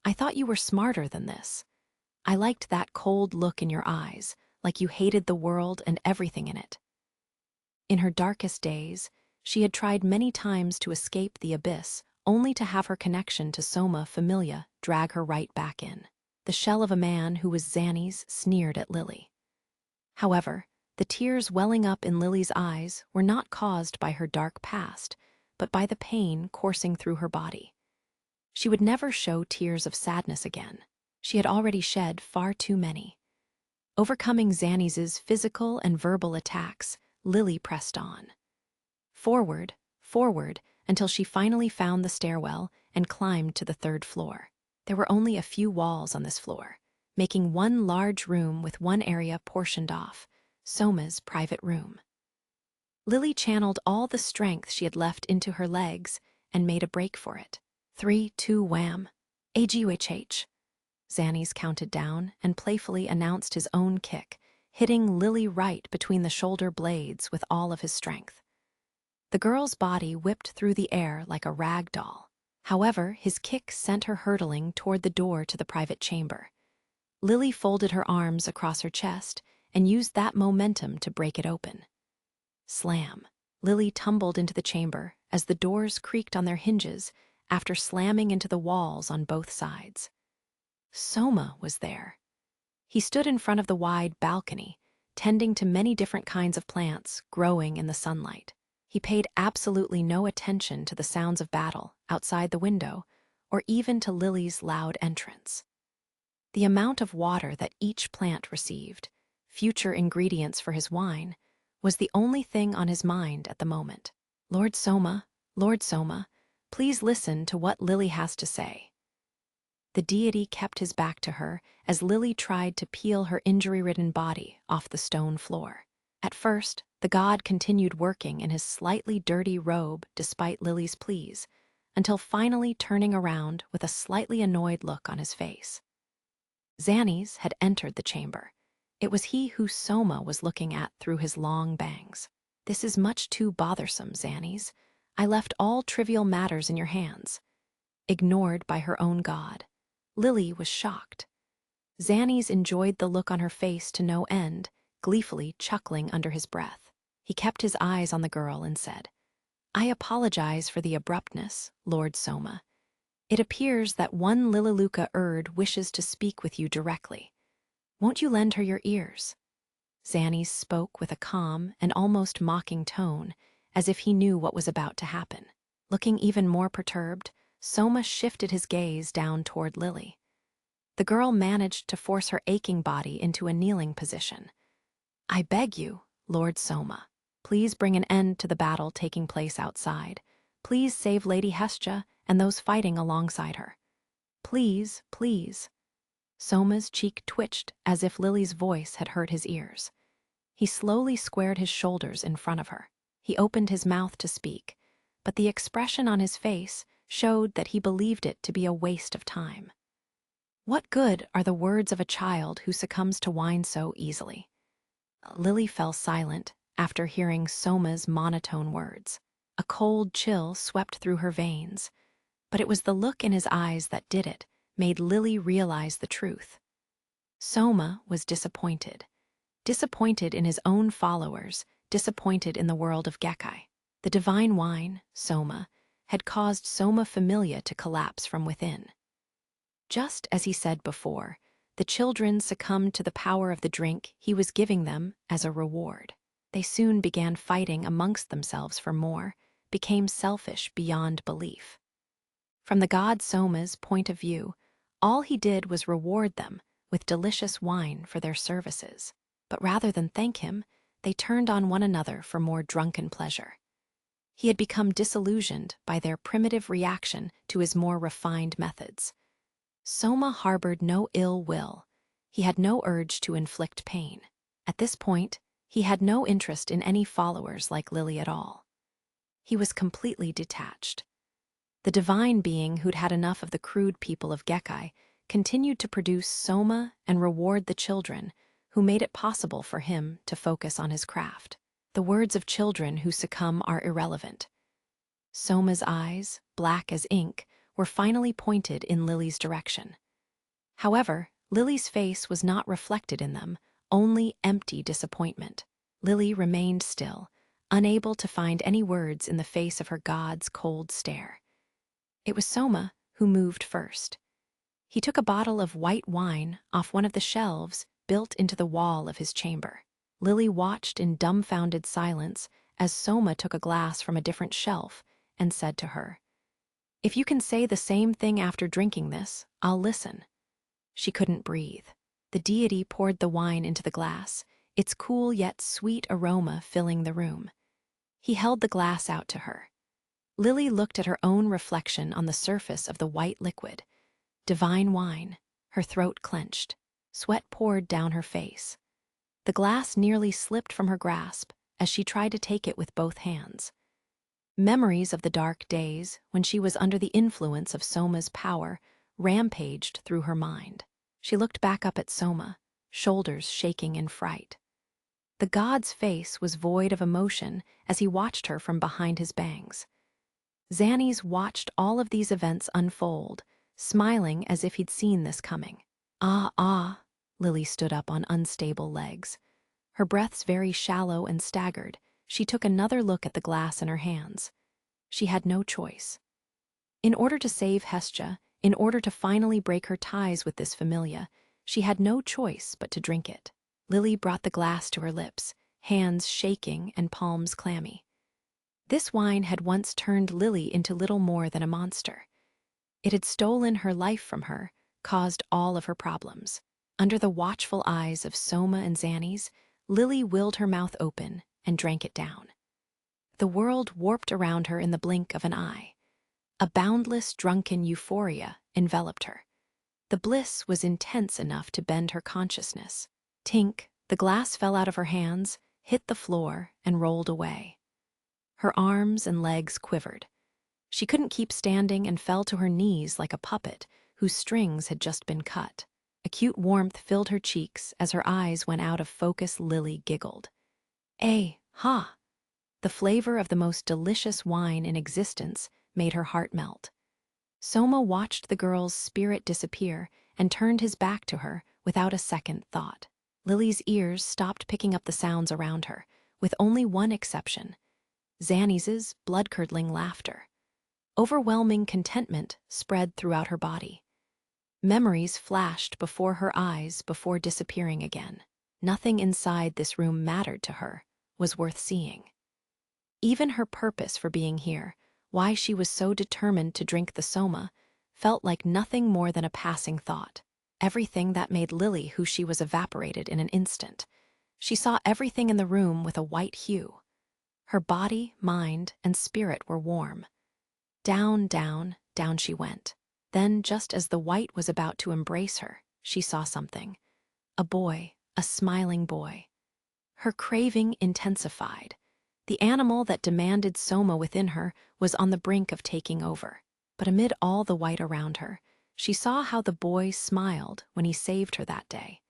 I thought you were smarter than this. I liked that cold look in your eyes, like you hated the world and everything in it." In her darkest days, she had tried many times to escape the abyss, only to have her connection to Soma Familia drag her right back in. The shell of a man who was Xannies sneered at Lily. However, the tears welling up in Lily's eyes were not caused by her dark past, but by the pain coursing through her body. She would never show tears of sadness again. She had already shed far too many. Overcoming Xannies' physical and verbal attacks, Lily pressed on. Forward, until she finally found the stairwell and climbed to the 3rd floor. There were only a few walls on this floor, making one large room with one area portioned off, Soma's private room. Lily channeled all the strength she had left into her legs and made a break for it. 3, 2, wham. AGUHH. Xannies counted down and playfully announced his own kick, hitting Lily right between the shoulder blades with all of his strength. The girl's body whipped through the air like a rag doll. However, his kick sent her hurtling toward the door to the private chamber. Lily folded her arms across her chest and used that momentum to break it open. Slam. Lily tumbled into the chamber as the doors creaked on their hinges after slamming into the walls on both sides. Soma was there. He stood in front of the wide balcony, tending to many different kinds of plants growing in the sunlight. He paid absolutely no attention to the sounds of battle outside the window or even to Lily's loud entrance. The amount of water that each plant received, future ingredients for his wine, was the only thing on his mind at the moment. Lord Soma, please listen to what Lily has to say. The deity kept his back to her as Lily tried to peel her injury-ridden body off the stone floor. At first, the god continued working in his slightly dirty robe despite Lily's pleas, until finally turning around with a slightly annoyed look on his face. Xannies had entered the chamber. It was he who Soma was looking at through his long bangs. "This is much too bothersome, Xannies. I left all trivial matters in your hands." Ignored by her own god, Lily was shocked. Xannies enjoyed the look on her face to no end, gleefully chuckling under his breath. He kept his eyes on the girl and said, "I apologize for the abruptness, Lord Soma. It appears that one Lilaluka Erd wishes to speak with you directly. Won't you lend her your ears?" Xannies spoke with a calm and almost mocking tone, as if he knew what was about to happen. Looking even more perturbed, Soma shifted his gaze down toward Lily. The girl managed to force her aching body into a kneeling position. "I beg you, Lord Soma, please bring an end to the battle taking place outside. Please save Lady Hestia and those fighting alongside her. Please, please." Soma's cheek twitched as if Lily's voice had hurt his ears. He slowly squared his shoulders in front of her. He opened his mouth to speak, but the expression on his face showed that he believed it to be a waste of time. What good are the words of a child who succumbs to wine so easily? Lily fell silent after hearing Soma's monotone words. A cold chill swept through her veins, but it was the look in his eyes that did it, made Lily realize the truth. Soma was disappointed. Disappointed in his own followers, disappointed in the world of Gekkai. The divine wine, Soma, had caused Soma Familia to collapse from within. Just as he said before, the children succumbed to the power of the drink he was giving them as a reward. They soon began fighting amongst themselves for more, became selfish beyond belief. From the god Soma's point of view, all he did was reward them with delicious wine for their services. But rather than thank him, they turned on one another for more drunken pleasure. He had become disillusioned by their primitive reaction to his more refined methods. Soma harbored no ill will. He had no urge to inflict pain. At this point, he had no interest in any followers like Lily at all. He was completely detached. The divine being who'd had enough of the crude people of Gekkai continued to produce Soma and reward the children who made it possible for him to focus on his craft. The words of children who succumb are irrelevant. Soma's eyes, black as ink, were finally pointed in Lily's direction. However, Lily's face was not reflected in them, only empty disappointment. Lily remained still, unable to find any words in the face of her god's cold stare. It was Soma who moved first. He took a bottle of white wine off one of the shelves built into the wall of his chamber. Lily watched in dumbfounded silence as Soma took a glass from a different shelf and said to her, "If you can say the same thing after drinking this, I'll listen." She couldn't breathe. The deity poured the wine into the glass, its cool yet sweet aroma filling the room. He held the glass out to her. Lily looked at her own reflection on the surface of the white liquid. Divine wine. Her throat clenched. Sweat poured down her face. The glass nearly slipped from her grasp as she tried to take it with both hands. Memories of the dark days when she was under the influence of Soma's power rampaged through her mind. She looked back up at Soma, shoulders shaking in fright. The god's face was void of emotion as he watched her from behind his bangs. Xannies watched all of these events unfold, smiling as if he'd seen this coming. Ah. Lily stood up on unstable legs. Her breaths very shallow and staggered. She took another look at the glass in her hands. She had no choice. In order to save Hestia, in order to finally break her ties with this familia, she had no choice but to drink it. Lily brought the glass to her lips, hands shaking and palms clammy. This wine had once turned Lily into little more than a monster. It had stolen her life from her, caused all of her problems. Under the watchful eyes of Soma and Xannies, Lily willed her mouth open and drank it down. The world warped around her in the blink of an eye. A boundless, drunken euphoria enveloped her. The bliss was intense enough to bend her consciousness. Tink, the glass fell out of her hands, hit the floor, and rolled away. Her arms and legs quivered. She couldn't keep standing and fell to her knees like a puppet whose strings had just been cut. Acute warmth filled her cheeks as her eyes went out of focus. Lily giggled. Ha! The flavor of the most delicious wine in existence made her heart melt. Soma watched the girl's spirit disappear and turned his back to her without a second thought. Lily's ears stopped picking up the sounds around her, with only one exception: Xannies' blood-curdling laughter. Overwhelming contentment spread throughout her body. Memories flashed before her eyes before disappearing again. Nothing inside this room mattered to her, was worth seeing. Even her purpose for being here, why she was so determined to drink the Soma, felt like nothing more than a passing thought. Everything that made Lily who she was evaporated in an instant. She saw everything in the room with a white hue. Her body, mind, and spirit were warm. Down she went. Then, just as the white was about to embrace her, she saw something. A boy, a smiling boy. Her craving intensified. The animal that demanded Soma within her was on the brink of taking over. But amid all the white around her, she saw how the boy smiled when he saved her that day.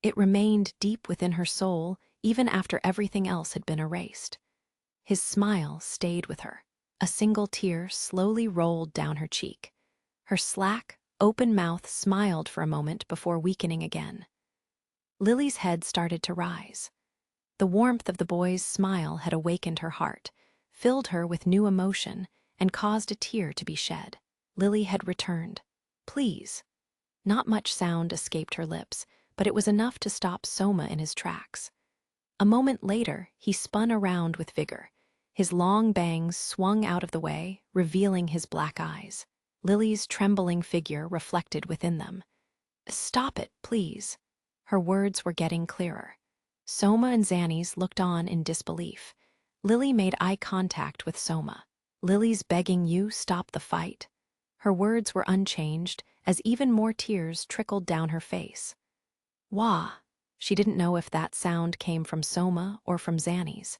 It remained deep within her soul even after everything else had been erased. His smile stayed with her. A single tear slowly rolled down her cheek. Her slack, open mouth smiled for a moment before weakening again. Lily's head started to rise. The warmth of the boy's smile had awakened her heart, filled her with new emotion, and caused a tear to be shed. Lily had returned. Please. Not much sound escaped her lips, but it was enough to stop Soma in his tracks. A moment later, he spun around with vigor. His long bangs swung out of the way, revealing his black eyes. Lily's trembling figure reflected within them. Stop it, please. Her words were getting clearer. Soma and Xannies looked on in disbelief. Lily made eye contact with Soma. Lily's begging you stop the fight. Her words were unchanged as even more tears trickled down her face. Wah! She didn't know if that sound came from Soma or from Xannies.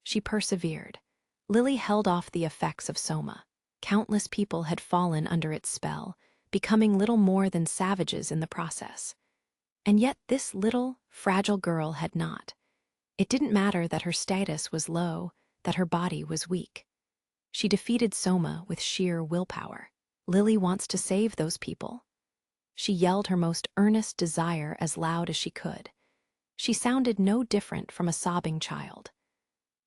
She persevered. Lily held off the effects of Soma. Countless people had fallen under its spell, becoming little more than savages in the process. And yet this little, fragile girl had not. It didn't matter that her status was low, that her body was weak. She defeated Soma with sheer willpower. Lily wants to save those people. She yelled her most earnest desire as loud as she could. She sounded no different from a sobbing child.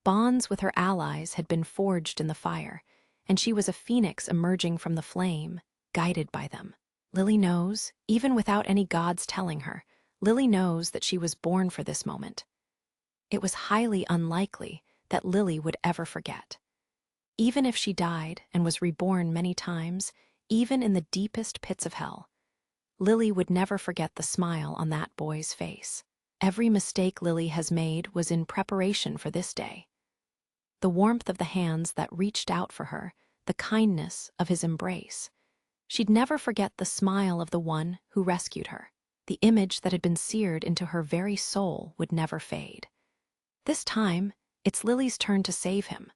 Bonds with her allies had been forged in the fire, and she was a phoenix emerging from the flame, guided by them. Lily knows, even without any gods telling her, Lily knows that she was born for this moment. It was highly unlikely that Lily would ever forget. Even if she died and was reborn many times, even in the deepest pits of hell, Lily would never forget the smile on that boy's face. Every mistake Lily has made was in preparation for this day. the warmth of the hands that reached out for her, the kindness of his embrace. She'd never forget the smile of the one who rescued her. The image that had been seared into her very soul would never fade. This time, it's Lily's turn to save him.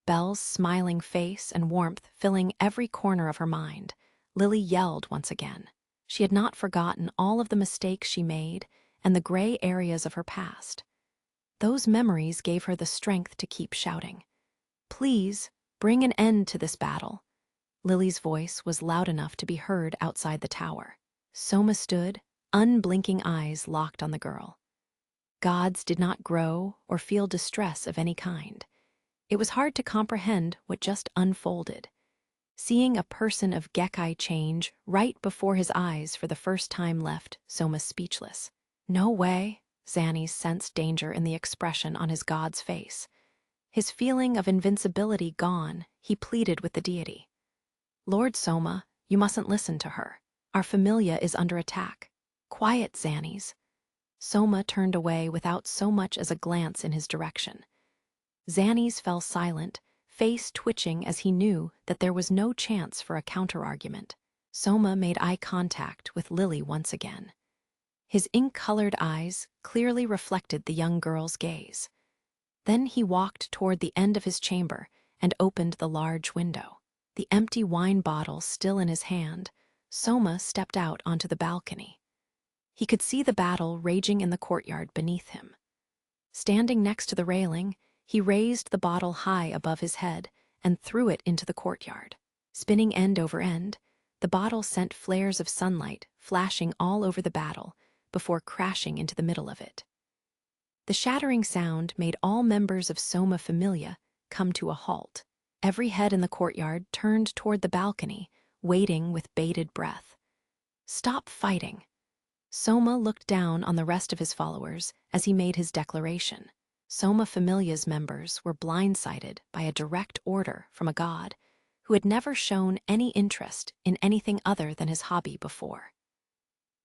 Belle's smiling face and warmth filling every corner of her mind, Lily yelled once again. She had not forgotten all of the mistakes she made and the gray areas of her past. Those memories gave her the strength to keep shouting. "Please, bring an end to this battle." Lily's voice was loud enough to be heard outside the tower. Soma stood, unblinking eyes locked on the girl. Gods did not grow or feel distress of any kind. It was hard to comprehend what just unfolded. Seeing a person of Gekkai change right before his eyes for the first time left Soma speechless. "No way." Xannies sensed danger in the expression on his god's face. His feeling of invincibility gone, he pleaded with the deity. "Lord Soma, you mustn't listen to her. Our familia is under attack." "Quiet, Xannies." Soma turned away without so much as a glance in his direction. Xannies fell silent, face twitching as he knew that there was no chance for a counterargument. Soma made eye contact with Lily once again. His ink-colored eyes clearly reflected the young girl's gaze. Then he walked toward the end of his chamber and opened the large window. The empty wine bottle still in his hand, Soma stepped out onto the balcony. He could see the battle raging in the courtyard beneath him. Standing next to the railing, he raised the bottle high above his head and threw it into the courtyard. Spinning end over end, the bottle sent flares of sunlight flashing all over the battle before crashing into the middle of it. The shattering sound made all members of Soma Familia come to a halt. Every head in the courtyard turned toward the balcony, waiting with bated breath. "Stop fighting." Soma looked down on the rest of his followers as he made his declaration. Soma Familia's members were blindsided by a direct order from a god who had never shown any interest in anything other than his hobby before.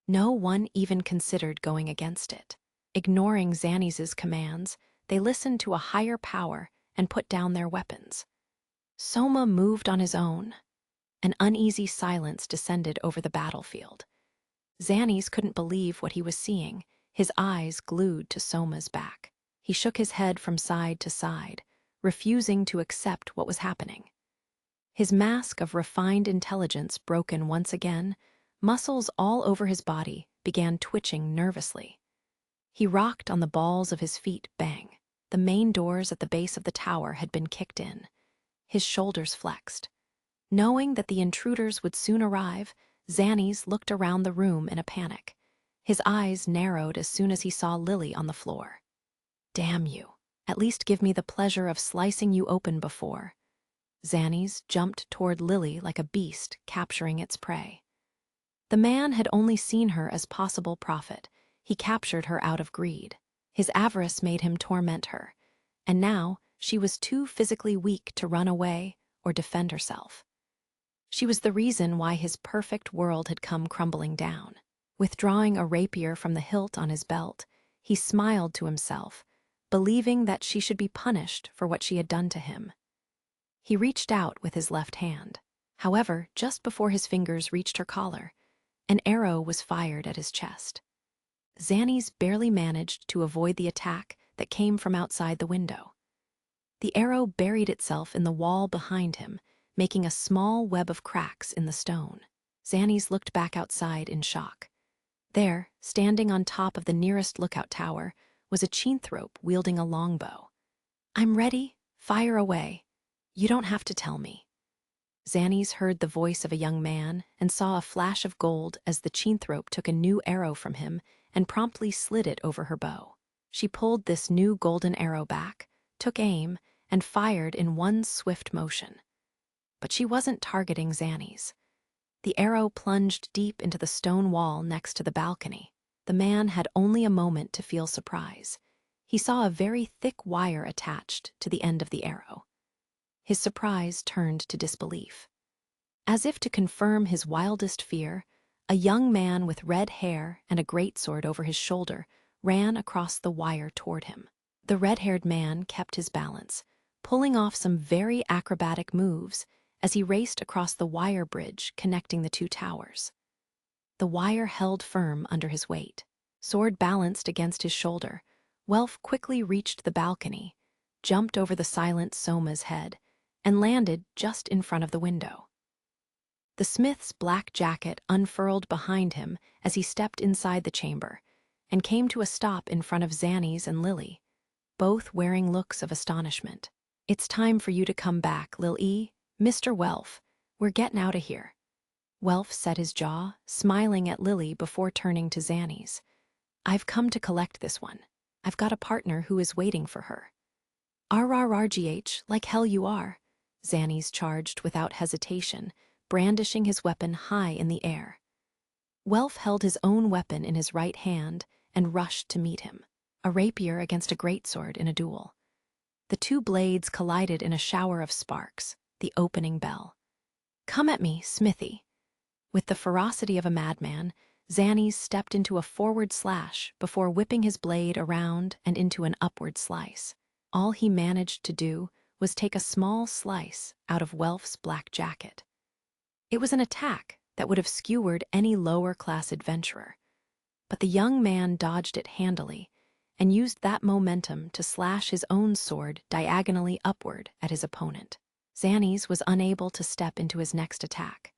No one even considered going against it. Ignoring Xannies' commands, they listened to a higher power and put down their weapons. Soma moved on his own. An uneasy silence descended over the battlefield. Xannies couldn't believe what he was seeing, his eyes glued to Soma's back. He shook his head from side to side, refusing to accept what was happening. His mask of refined intelligence broken once again, muscles all over his body began twitching nervously. He rocked on the balls of his feet, bang. The main doors at the base of the tower had been kicked in. His shoulders flexed. Knowing that the intruders would soon arrive, Xannies looked around the room in a panic. His eyes narrowed as soon as he saw Lily on the floor. "Damn you. At least give me the pleasure of slicing you open before." Xannies jumped toward Lily like a beast capturing its prey. The man had only seen her as possible profit. He captured her out of greed. His avarice made him torment her, and now she was too physically weak to run away or defend herself. She was the reason why his perfect world had come crumbling down. Withdrawing a rapier from the hilt on his belt, he smiled to himself, believing that she should be punished for what she had done to him. He reached out with his left hand. However, just before his fingers reached her collar, an arrow was fired at his chest. Xannies barely managed to avoid the attack that came from outside the window. The arrow buried itself in the wall behind him, making a small web of cracks in the stone. Xannies looked back outside in shock. There, standing on top of the nearest lookout tower, was a chinthrope wielding a longbow. "I'm ready. Fire away. You don't have to tell me." Xannies heard the voice of a young man and saw a flash of gold as the chinthrope took a new arrow from him and promptly slid it over her bow. She pulled this new golden arrow back, took aim, and fired in one swift motion. But she wasn't targeting Xannies. The arrow plunged deep into the stone wall next to the balcony. The man had only a moment to feel surprise. He saw a very thick wire attached to the end of the arrow. His surprise turned to disbelief. As if to confirm his wildest fear, a young man with red hair and a greatsword over his shoulder ran across the wire toward him. The red-haired man kept his balance, pulling off some very acrobatic moves as he raced across the wire bridge connecting the two towers. The wire held firm under his weight. Sword balanced against his shoulder, Welf quickly reached the balcony, jumped over the silent Soma's head, and landed just in front of the window. The smith's black jacket unfurled behind him as he stepped inside the chamber, and came to a stop in front of Xannies and Lily, both wearing looks of astonishment. "It's time for you to come back, Lil-E. Mr. Welf, we're getting out of here." Welf set his jaw, smiling at Lily before turning to Xannies. "I've come to collect this one. I've got a partner who is waiting for her." "RRRGH, like hell you are," Xannies charged without hesitation, brandishing his weapon high in the air. Welf held his own weapon in his right hand and rushed to meet him, a rapier against a greatsword in a duel. The two blades collided in a shower of sparks, the opening bell. "Come at me, Smithy." With the ferocity of a madman, Xannies stepped into a forward slash before whipping his blade around and into an upward slice. All he managed to do was take a small slice out of Welf's black jacket. It was an attack that would have skewered any lower-class adventurer, but the young man dodged it handily and used that momentum to slash his own sword diagonally upward at his opponent. Xannies was unable to step into his next attack.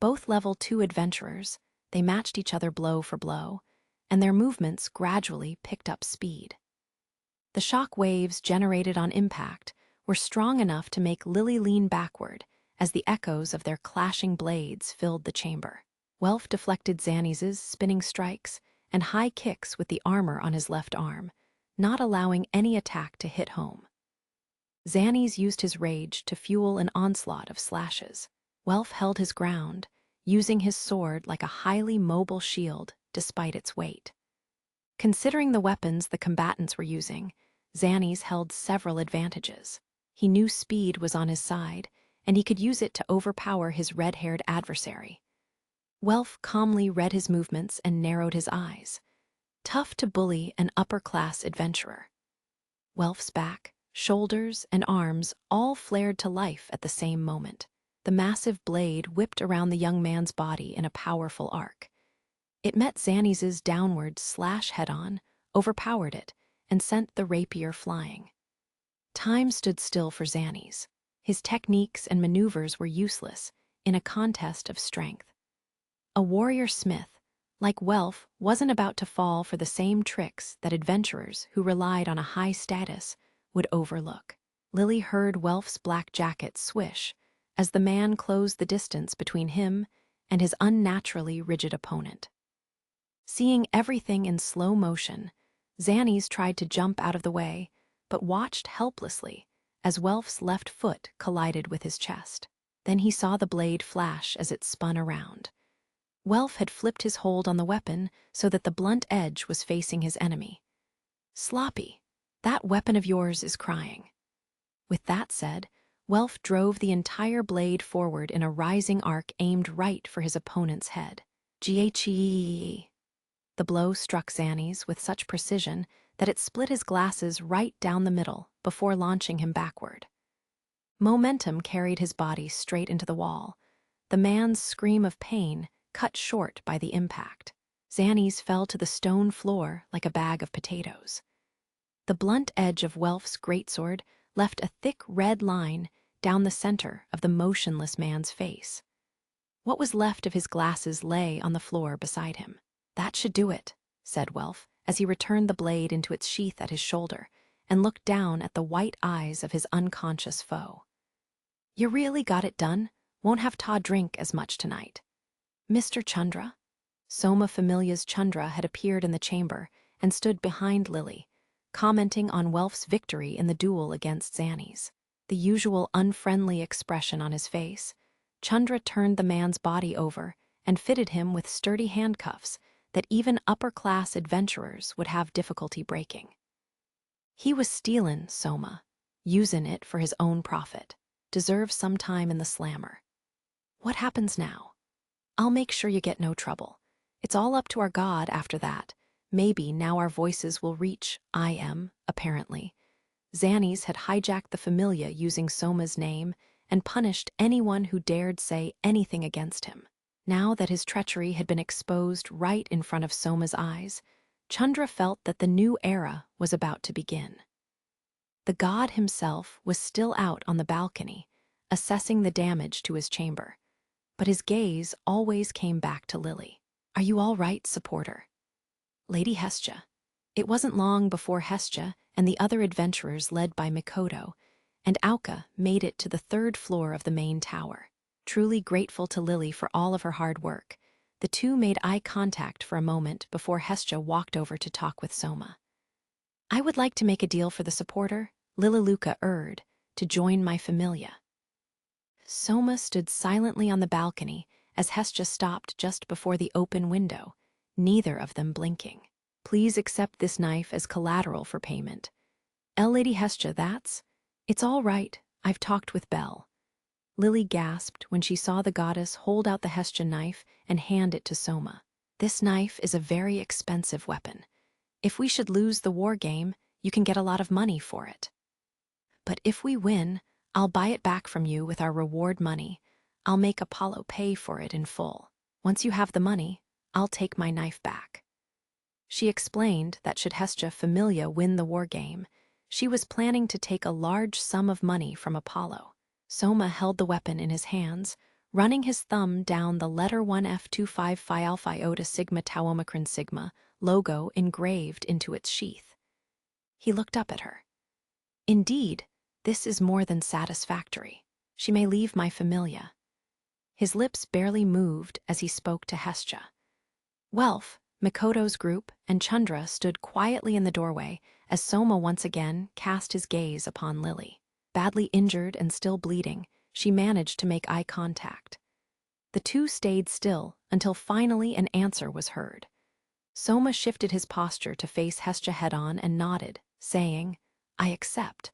Both level 2 adventurers, they matched each other blow for blow, and their movements gradually picked up speed. The shock waves generated on impact were strong enough to make Lily lean backward as the echoes of their clashing blades filled the chamber. Welf deflected Xannies' spinning strikes and high kicks with the armor on his left arm, not allowing any attack to hit home. Xannies used his rage to fuel an onslaught of slashes. Welf held his ground, using his sword like a highly mobile shield despite its weight. Considering the weapons the combatants were using, Xannies held several advantages. He knew speed was on his side, and he could use it to overpower his red-haired adversary. Welf calmly read his movements and narrowed his eyes. Tough to bully an upper-class adventurer. Welf's back, shoulders, and arms all flared to life at the same moment. The massive blade whipped around the young man's body in a powerful arc. It met Xannies' downward slash head-on, overpowered it, and sent the rapier flying. Time stood still for Xannies. His techniques and maneuvers were useless in a contest of strength. A warrior smith, like Welf, wasn't about to fall for the same tricks that adventurers who relied on a high status would overlook. Lily heard Welf's black jacket swish as the man closed the distance between him and his unnaturally rigid opponent. Seeing everything in slow motion, Xannies tried to jump out of the way, but watched helplessly as Welf's left foot collided with his chest. Then he saw the blade flash as it spun around. Welf had flipped his hold on the weapon so that the blunt edge was facing his enemy. "Sloppy, that weapon of yours is crying." With that said, Welf drove the entire blade forward in a rising arc aimed right for his opponent's head. Ghe. The blow struck Xannies with such precision that it split his glasses right down the middle before launching him backward. Momentum carried his body straight into the wall, the man's scream of pain cut short by the impact. Xannies fell to the stone floor like a bag of potatoes. The blunt edge of Welf's greatsword left a thick red line down the center of the motionless man's face. What was left of his glasses lay on the floor beside him. "That should do it," said Welf, as he returned the blade into its sheath at his shoulder and looked down at the white eyes of his unconscious foe. "You really got it done? Won't have to drink as much tonight." "Mr. Chandra?" Soma Familia's Chandra had appeared in the chamber and stood behind Lily, commenting on Welf's victory in the duel against Xannies. The usual unfriendly expression on his face, Chandra turned the man's body over and fitted him with sturdy handcuffs that even upper-class adventurers would have difficulty breaking. "He was stealin', Soma, usin' it for his own profit. Deserves some time in the slammer. What happens now? I'll make sure you get no trouble. It's all up to our God after that. Maybe now our voices will reach I am, apparently." Xannies had hijacked the Familia using Soma's name and punished anyone who dared say anything against him. Now that his treachery had been exposed right in front of Soma's eyes, Chandra felt that the new era was about to begin. The god himself was still out on the balcony, assessing the damage to his chamber, but his gaze always came back to Lily. "Are you all right, supporter?" "Lady Hestia." It wasn't long before Hestia and the other adventurers led by Mikoto and Auka made it to the 3rd floor of the main tower. Truly grateful to Lily for all of her hard work, the two made eye contact for a moment before Hestia walked over to talk with Soma. "I would like to make a deal for the supporter," Lilaluka urged, "to join my Familia." Soma stood silently on the balcony as Hestia stopped just before the open window, neither of them blinking. "Please accept this knife as collateral for payment." Lady Hestia, It's all right, I've talked with Belle." Lily gasped when she saw the goddess hold out the Hestia knife and hand it to Soma. "This knife is a very expensive weapon. If we should lose the war game, you can get a lot of money for it. But if we win, I'll buy it back from you with our reward money. I'll make Apollo pay for it in full. Once you have the money, I'll take my knife back." She explained that should Hestia Familia win the war game, she was planning to take a large sum of money from Apollo. Soma held the weapon in his hands, running his thumb down the letter 1F25 Phi Alpha Iota Sigma Tau Omicron Sigma logo engraved into its sheath. He looked up at her. "Indeed, this is more than satisfactory. She may leave my Familia." His lips barely moved as he spoke to Hestia. Welf, Mikoto's group, and Chandra stood quietly in the doorway as Soma once again cast his gaze upon Lily. Badly injured and still bleeding, she managed to make eye contact. The two stayed still until finally an answer was heard. Soma shifted his posture to face Hestia head-on and nodded, saying, "I accept."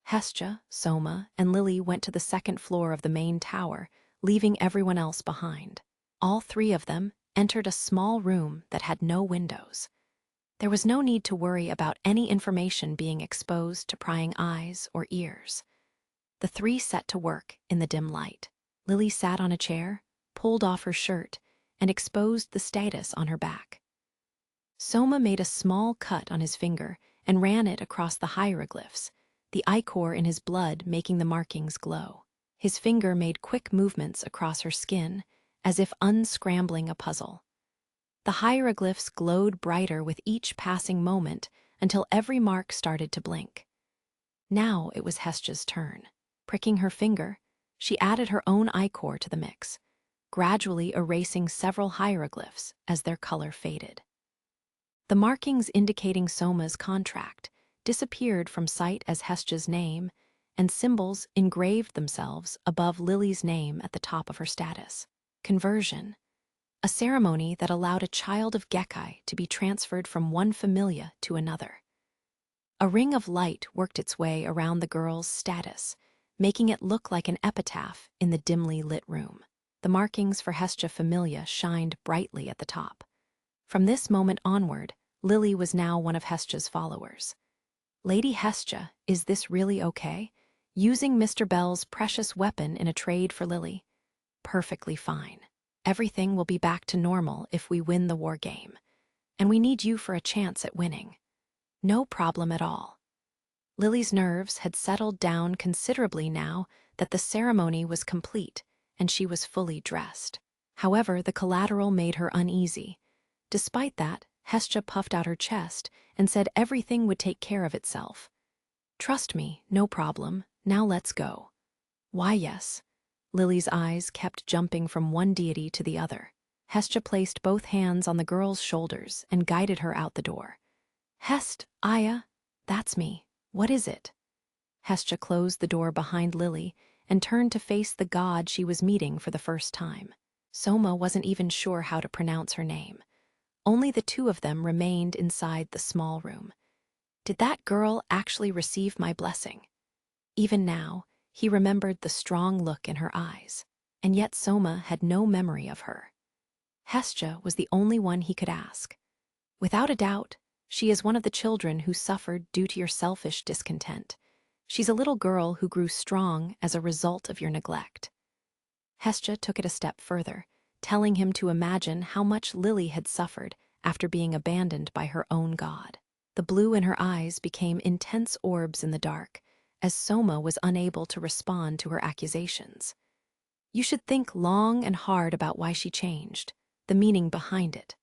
Hestia, Soma, and Lily went to the 2nd floor of the main tower, leaving everyone else behind. All 3 of them entered a small room that had no windows. There was no need to worry about any information being exposed to prying eyes or ears. The 3 set to work in the dim light. Lily sat on a chair, pulled off her shirt, and exposed the status on her back. Soma made a small cut on his finger and ran it across the hieroglyphs, the ichor in his blood making the markings glow. His finger made quick movements across her skin, as if unscrambling a puzzle. The hieroglyphs glowed brighter with each passing moment until every mark started to blink. Now it was Hestia's turn. Pricking her finger, she added her own ichor to the mix, gradually erasing several hieroglyphs as their color faded. The markings indicating Soma's contract disappeared from sight as Hestia's name, and symbols engraved themselves above Lily's name at the top of her status. Conversion, a ceremony that allowed a child of Gekkai to be transferred from one Familia to another. A ring of light worked its way around the girl's status, making it look like an epitaph in the dimly lit room. The markings for Hestia Familia shined brightly at the top. From this moment onward, Lily was now one of Hestia's followers. "Lady Hestia, is this really okay? Using Mr. Bell's precious weapon in a trade for Lily?" "Perfectly fine. Everything will be back to normal if we win the war game, and we need you for a chance at winning." "No problem at all." Lily's nerves had settled down considerably now that the ceremony was complete and she was fully dressed. However, the collateral made her uneasy. Despite that, Hestia puffed out her chest and said everything would take care of itself. "Trust me, no problem. Now let's go." "Why, yes." Lily's eyes kept jumping from one deity to the other. Hestia placed both hands on the girl's shoulders and guided her out the door. "Hest, Aya, that's me. What is it?" Hestia closed the door behind Lily and turned to face the god she was meeting for the first time. Soma wasn't even sure how to pronounce her name. Only the 2 of them remained inside the small room. Did that girl actually receive my blessing? Even now, he remembered the strong look in her eyes, and yet Soma had no memory of her. Hestia was the only one he could ask. Without a doubt, She is one of the children who suffered due to your selfish discontent. She's a little girl who grew strong as a result of your neglect." Hestia took it a step further, telling him to imagine how much Lily had suffered after being abandoned by her own god. The blue in her eyes became intense orbs in the dark, as Soma was unable to respond to her accusations. "You should think long and hard about why she changed, the meaning behind it."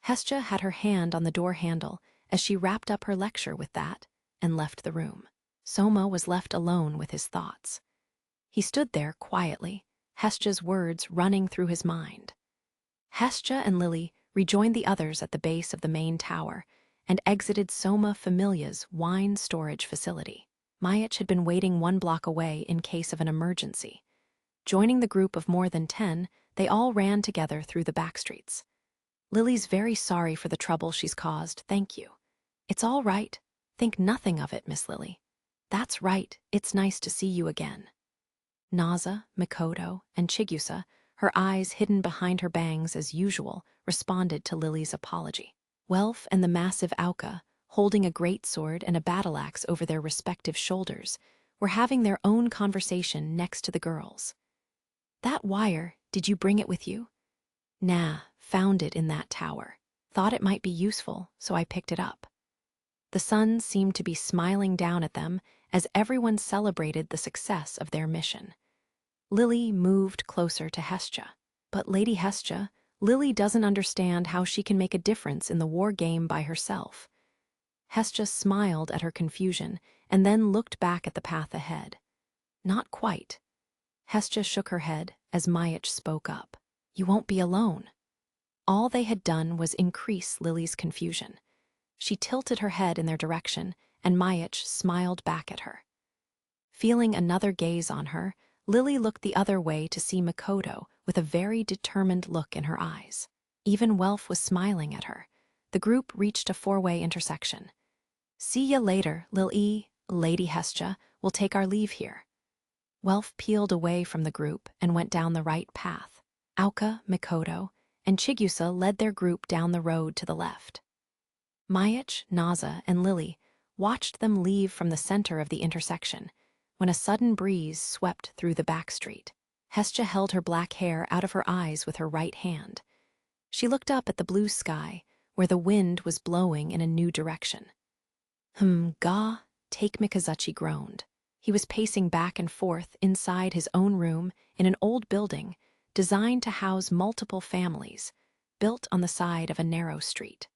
Hestia had her hand on the door handle as she wrapped up her lecture with that and left the room. Soma was left alone with his thoughts. He stood there quietly, Hestia's words running through his mind. Hestia and Lily rejoined the others at the base of the main tower and exited Soma Familia's wine storage facility. Mayach had been waiting 1 block away in case of an emergency. Joining the group of more than 10, they all ran together through the back streets. "Lily's very sorry for the trouble she's caused, thank you." "It's all right. Think nothing of it, Miss Lily." "That's right, it's nice to see you again." Naza, Mikoto, and Chigusa, her eyes hidden behind her bangs as usual, responded to Lily's apology. Welf and the massive Auka, holding a greatsword and a battle-axe over their respective shoulders, were having their own conversation next to the girls. "That wire, did you bring it with you?" "Nah, found it in that tower. Thought it might be useful, so I picked it up." The sun seemed to be smiling down at them as everyone celebrated the success of their mission. Lily moved closer to Hestia. "But Lady Hestia, Lily doesn't understand how she can make a difference in the war game by herself." Hestia smiled at her confusion and then looked back at the path ahead. "Not quite." Hestia shook her head as Mayach spoke up. "You won't be alone." All they had done was increase Lily's confusion. She tilted her head in their direction, and Mayach smiled back at her. Feeling another gaze on her, Lily looked the other way to see Mikoto with a very determined look in her eyes. Even Welf was smiling at her. The group reached a 4-way intersection. "See ya later, Lil E, Lady Hestia. We'll take our leave here." Welf peeled away from the group and went down the right path. Auka, Mikoto, and Chigusa led their group down the road to the left. Mayach, Naza, and Lily watched them leave from the center of the intersection when a sudden breeze swept through the back street. Hestia held her black hair out of her eyes with her right hand. She looked up at the blue sky, where the wind was blowing in a new direction. Ga, Take Mikazuchi groaned. He was pacing back and forth inside his own room in an old building designed to house multiple families, built on the side of a narrow street.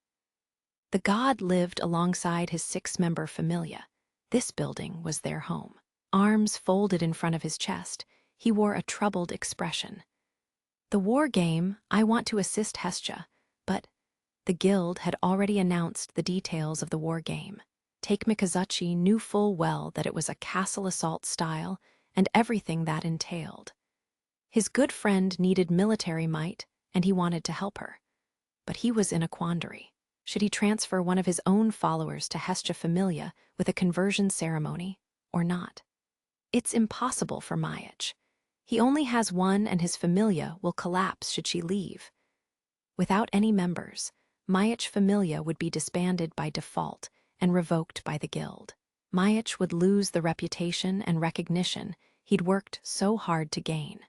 The god lived alongside his 6-member familia. This building was their home. Arms folded in front of his chest, he wore a troubled expression. "The war game, I want to assist Hestia, but..." The guild had already announced the details of the war game. Take Mikazuchi knew full well that it was a castle assault style and everything that entailed. His good friend needed military might, and he wanted to help her. But he was in a quandary. Should he transfer one of his own followers to Hestia Familia with a conversion ceremony, or not? It's impossible for Mayach. He only has one and his familia will collapse should she leave. Without any members, Mayach Familia would be disbanded by default and revoked by the guild. Mayach would lose the reputation and recognition he'd worked so hard to gain.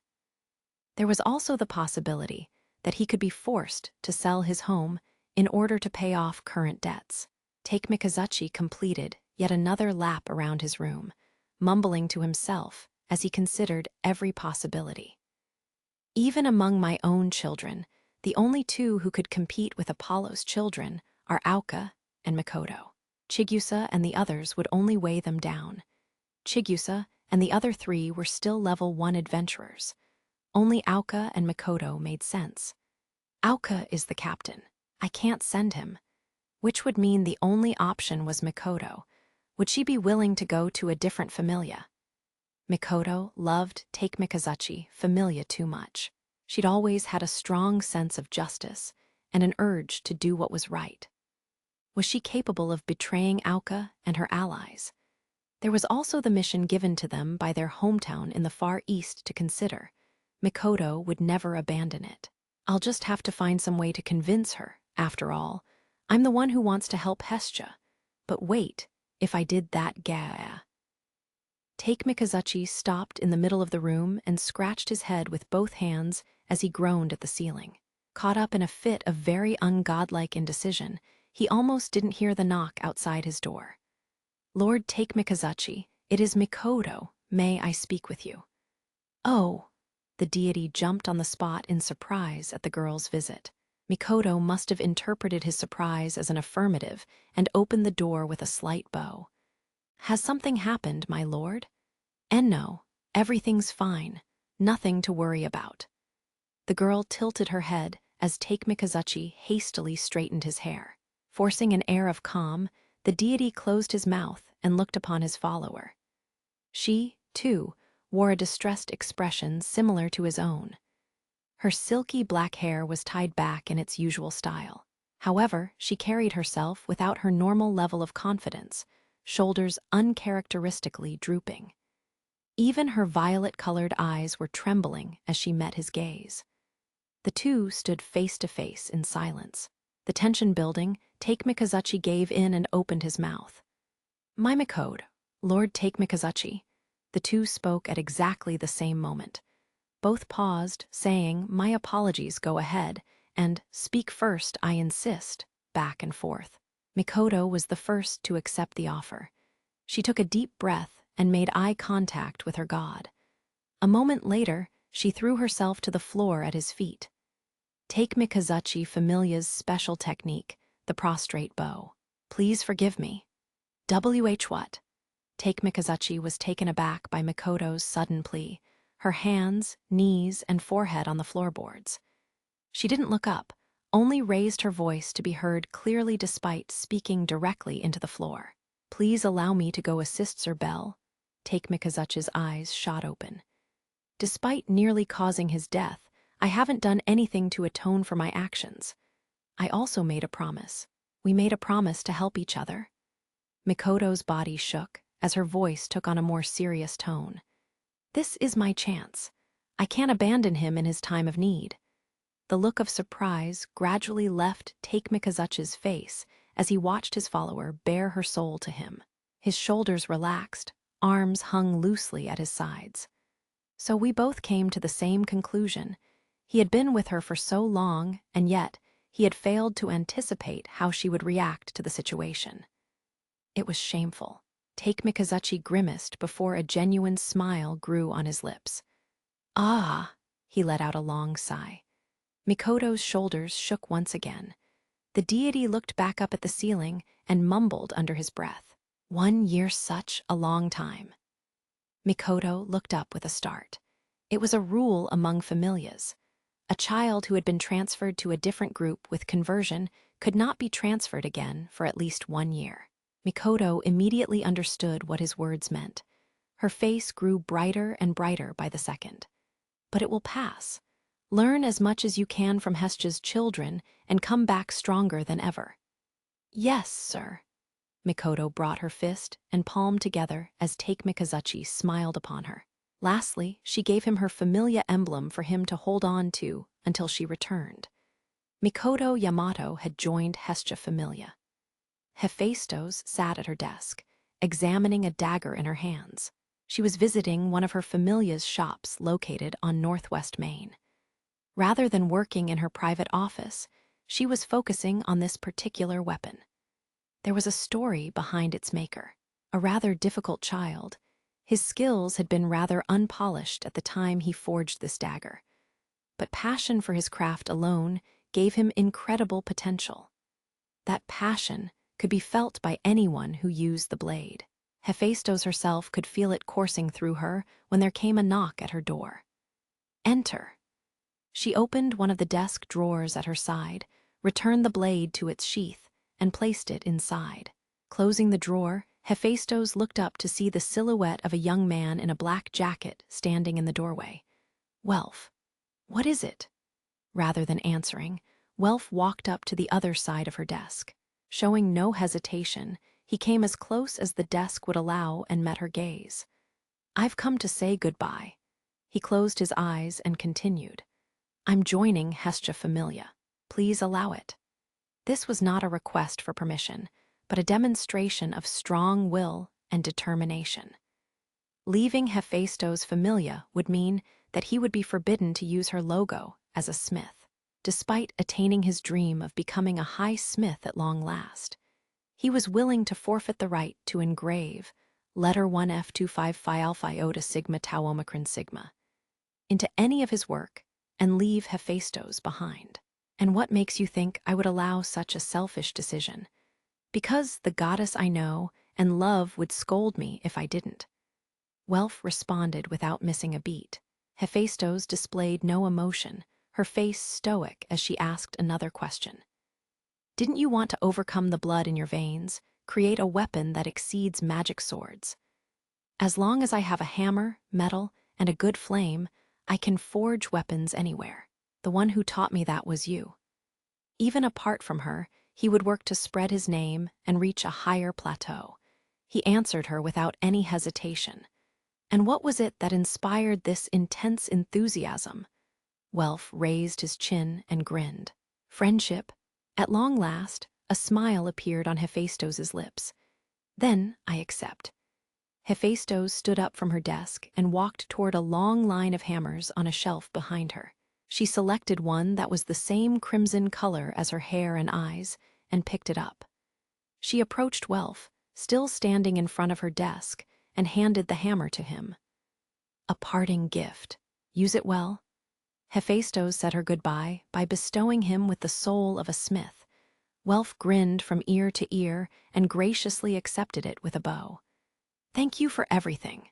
There was also the possibility that he could be forced to sell his home in order to pay off current debts. Take Mikazuchi completed yet another lap around his room, mumbling to himself as he considered every possibility. "Even among my own children, the only 2 who could compete with Apollo's children are Auka and Mikoto. Chigusa and the others would only weigh them down. Chigusa and the other 3 were still level 1 adventurers. Only Auka and Mikoto made sense. Auka is the captain. I can't send him." Which would mean the only option was Mikoto. Would she be willing to go to a different familia? Mikoto loved Take Mikazuchi familia too much. She'd always had a strong sense of justice and an urge to do what was right. Was she capable of betraying Auka and her allies? There was also the mission given to them by their hometown in the Far East to consider. Mikoto would never abandon it. "I'll just have to find some way to convince her. After all, I'm the one who wants to help Hestia. But wait, if I did that Take Mikazuchi stopped in the middle of the room and scratched his head with both hands as he groaned at the ceiling. Caught up in a fit of very ungodlike indecision, he almost didn't hear the knock outside his door. Lord Take Mikazuchi, it is Mikoto. May I speak with you? Oh, the deity jumped on the spot in surprise at the girl's visit. Mikoto must have interpreted his surprise as an affirmative and opened the door with a slight bow. Has something happened, my lord? No, everything's fine. Nothing to worry about. The girl tilted her head as Take Mikazuchi hastily straightened his hair. Forcing an air of calm, the deity closed his mouth and looked upon his follower. She, too, wore a distressed expression similar to his own. Her silky black hair was tied back in its usual style. However, she carried herself without her normal level of confidence, shoulders uncharacteristically drooping. Even her violet-colored eyes were trembling as she met his gaze. The two stood face to face in silence. The tension building, Take Mikazuchi gave in and opened his mouth. My Mikoto, Lord Take Mikazuchi. The two spoke at exactly the same moment. Both paused, saying, my apologies, go ahead, and speak first, I insist, back and forth. Mikoto was the first to accept the offer. She took a deep breath and made eye contact with her god. A moment later, she threw herself to the floor at his feet. Take Mikazuchi Familia's special technique, the prostrate bow. Please forgive me. What? Take Mikazuchi was taken aback by Mikoto's sudden plea, her hands, knees, and forehead on the floorboards. She didn't look up, only raised her voice to be heard clearly despite speaking directly into the floor. Please allow me to go assist Sir Bell. Take Mikazuchi's eyes shot open. Despite nearly causing his death, I haven't done anything to atone for my actions. I also made a promise. We made a promise to help each other. Mikoto's body shook as her voice took on a more serious tone. This is my chance. I can't abandon him in his time of need. The look of surprise gradually left Take Mikazuchi's face as he watched his follower bare her soul to him. His shoulders relaxed, arms hung loosely at his sides. So we both came to the same conclusion. He had been with her for so long, and yet he had failed to anticipate how she would react to the situation. It was shameful. Take Mikazuchi grimaced before a genuine smile grew on his lips. Ah, he let out a long sigh. Mikoto's shoulders shook once again. The deity looked back up at the ceiling and mumbled under his breath. 1 year, such a long time. Mikoto looked up with a start. It was a rule among familias. A child who had been transferred to a different group with conversion could not be transferred again for at least 1 year. Mikoto immediately understood what his words meant. Her face grew brighter and brighter by the second. But it will pass. Learn as much as you can from Hestia's children and come back stronger than ever. Yes, sir. Mikoto brought her fist and palm together as Take Mikazuchi smiled upon her. Lastly, she gave him her familia emblem for him to hold on to until she returned. Mikoto Yamato had joined Hestia Familia. Hephaestus sat at her desk, examining a dagger in her hands. She was visiting one of her familia's shops located on Northwest Main. Rather than working in her private office, she was focusing on this particular weapon. There was a story behind its maker. A rather difficult child, his skills had been rather unpolished at the time he forged this dagger. But passion for his craft alone gave him incredible potential. That passion could be felt by anyone who used the blade. Hephaestus herself could feel it coursing through her when there came a knock at her door. Enter. She opened one of the desk drawers at her side, returned the blade to its sheath, and placed it inside. Closing the drawer, Hephaestus looked up to see the silhouette of a young man in a black jacket standing in the doorway. Welf, what is it? Rather than answering, Welf walked up to the other side of her desk. Showing no hesitation, he came as close as the desk would allow and met her gaze. I've come to say goodbye. He closed his eyes and continued. I'm joining Hestia Familia. Please allow it. This was not a request for permission, but a demonstration of strong will and determination. Leaving Hephaestus' familia would mean that he would be forbidden to use her logo as a smith. Despite attaining his dream of becoming a high smith at long last, he was willing to forfeit the right to engrave letter 1F25 Phi Alpha Iota Sigma Tau Omicron Sigma into any of his work and leave Hephaestus behind. And what makes you think I would allow such a selfish decision? Because the goddess I know and love would scold me if I didn't. Welf responded without missing a beat. Hephaestus displayed no emotion, her face stoic as she asked another question. Didn't you want to overcome the blood in your veins, create a weapon that exceeds magic swords? As long as I have a hammer, metal, and a good flame, I can forge weapons anywhere. The one who taught me that was you. Even apart from her, he would work to spread his name and reach a higher plateau. He answered her without any hesitation. And what was it that inspired this intense enthusiasm? Welf raised his chin and grinned. Friendship. At long last, a smile appeared on Hephaestus' lips. Then I accept. Hephaestus stood up from her desk and walked toward a long line of hammers on a shelf behind her. She selected one that was the same crimson color as her hair and eyes and picked it up. She approached Welf, still standing in front of her desk, and handed the hammer to him. A parting gift. Use it well. Hephaestus said her goodbye by bestowing him with the soul of a smith. Welf grinned from ear to ear and graciously accepted it with a bow. Thank you for everything.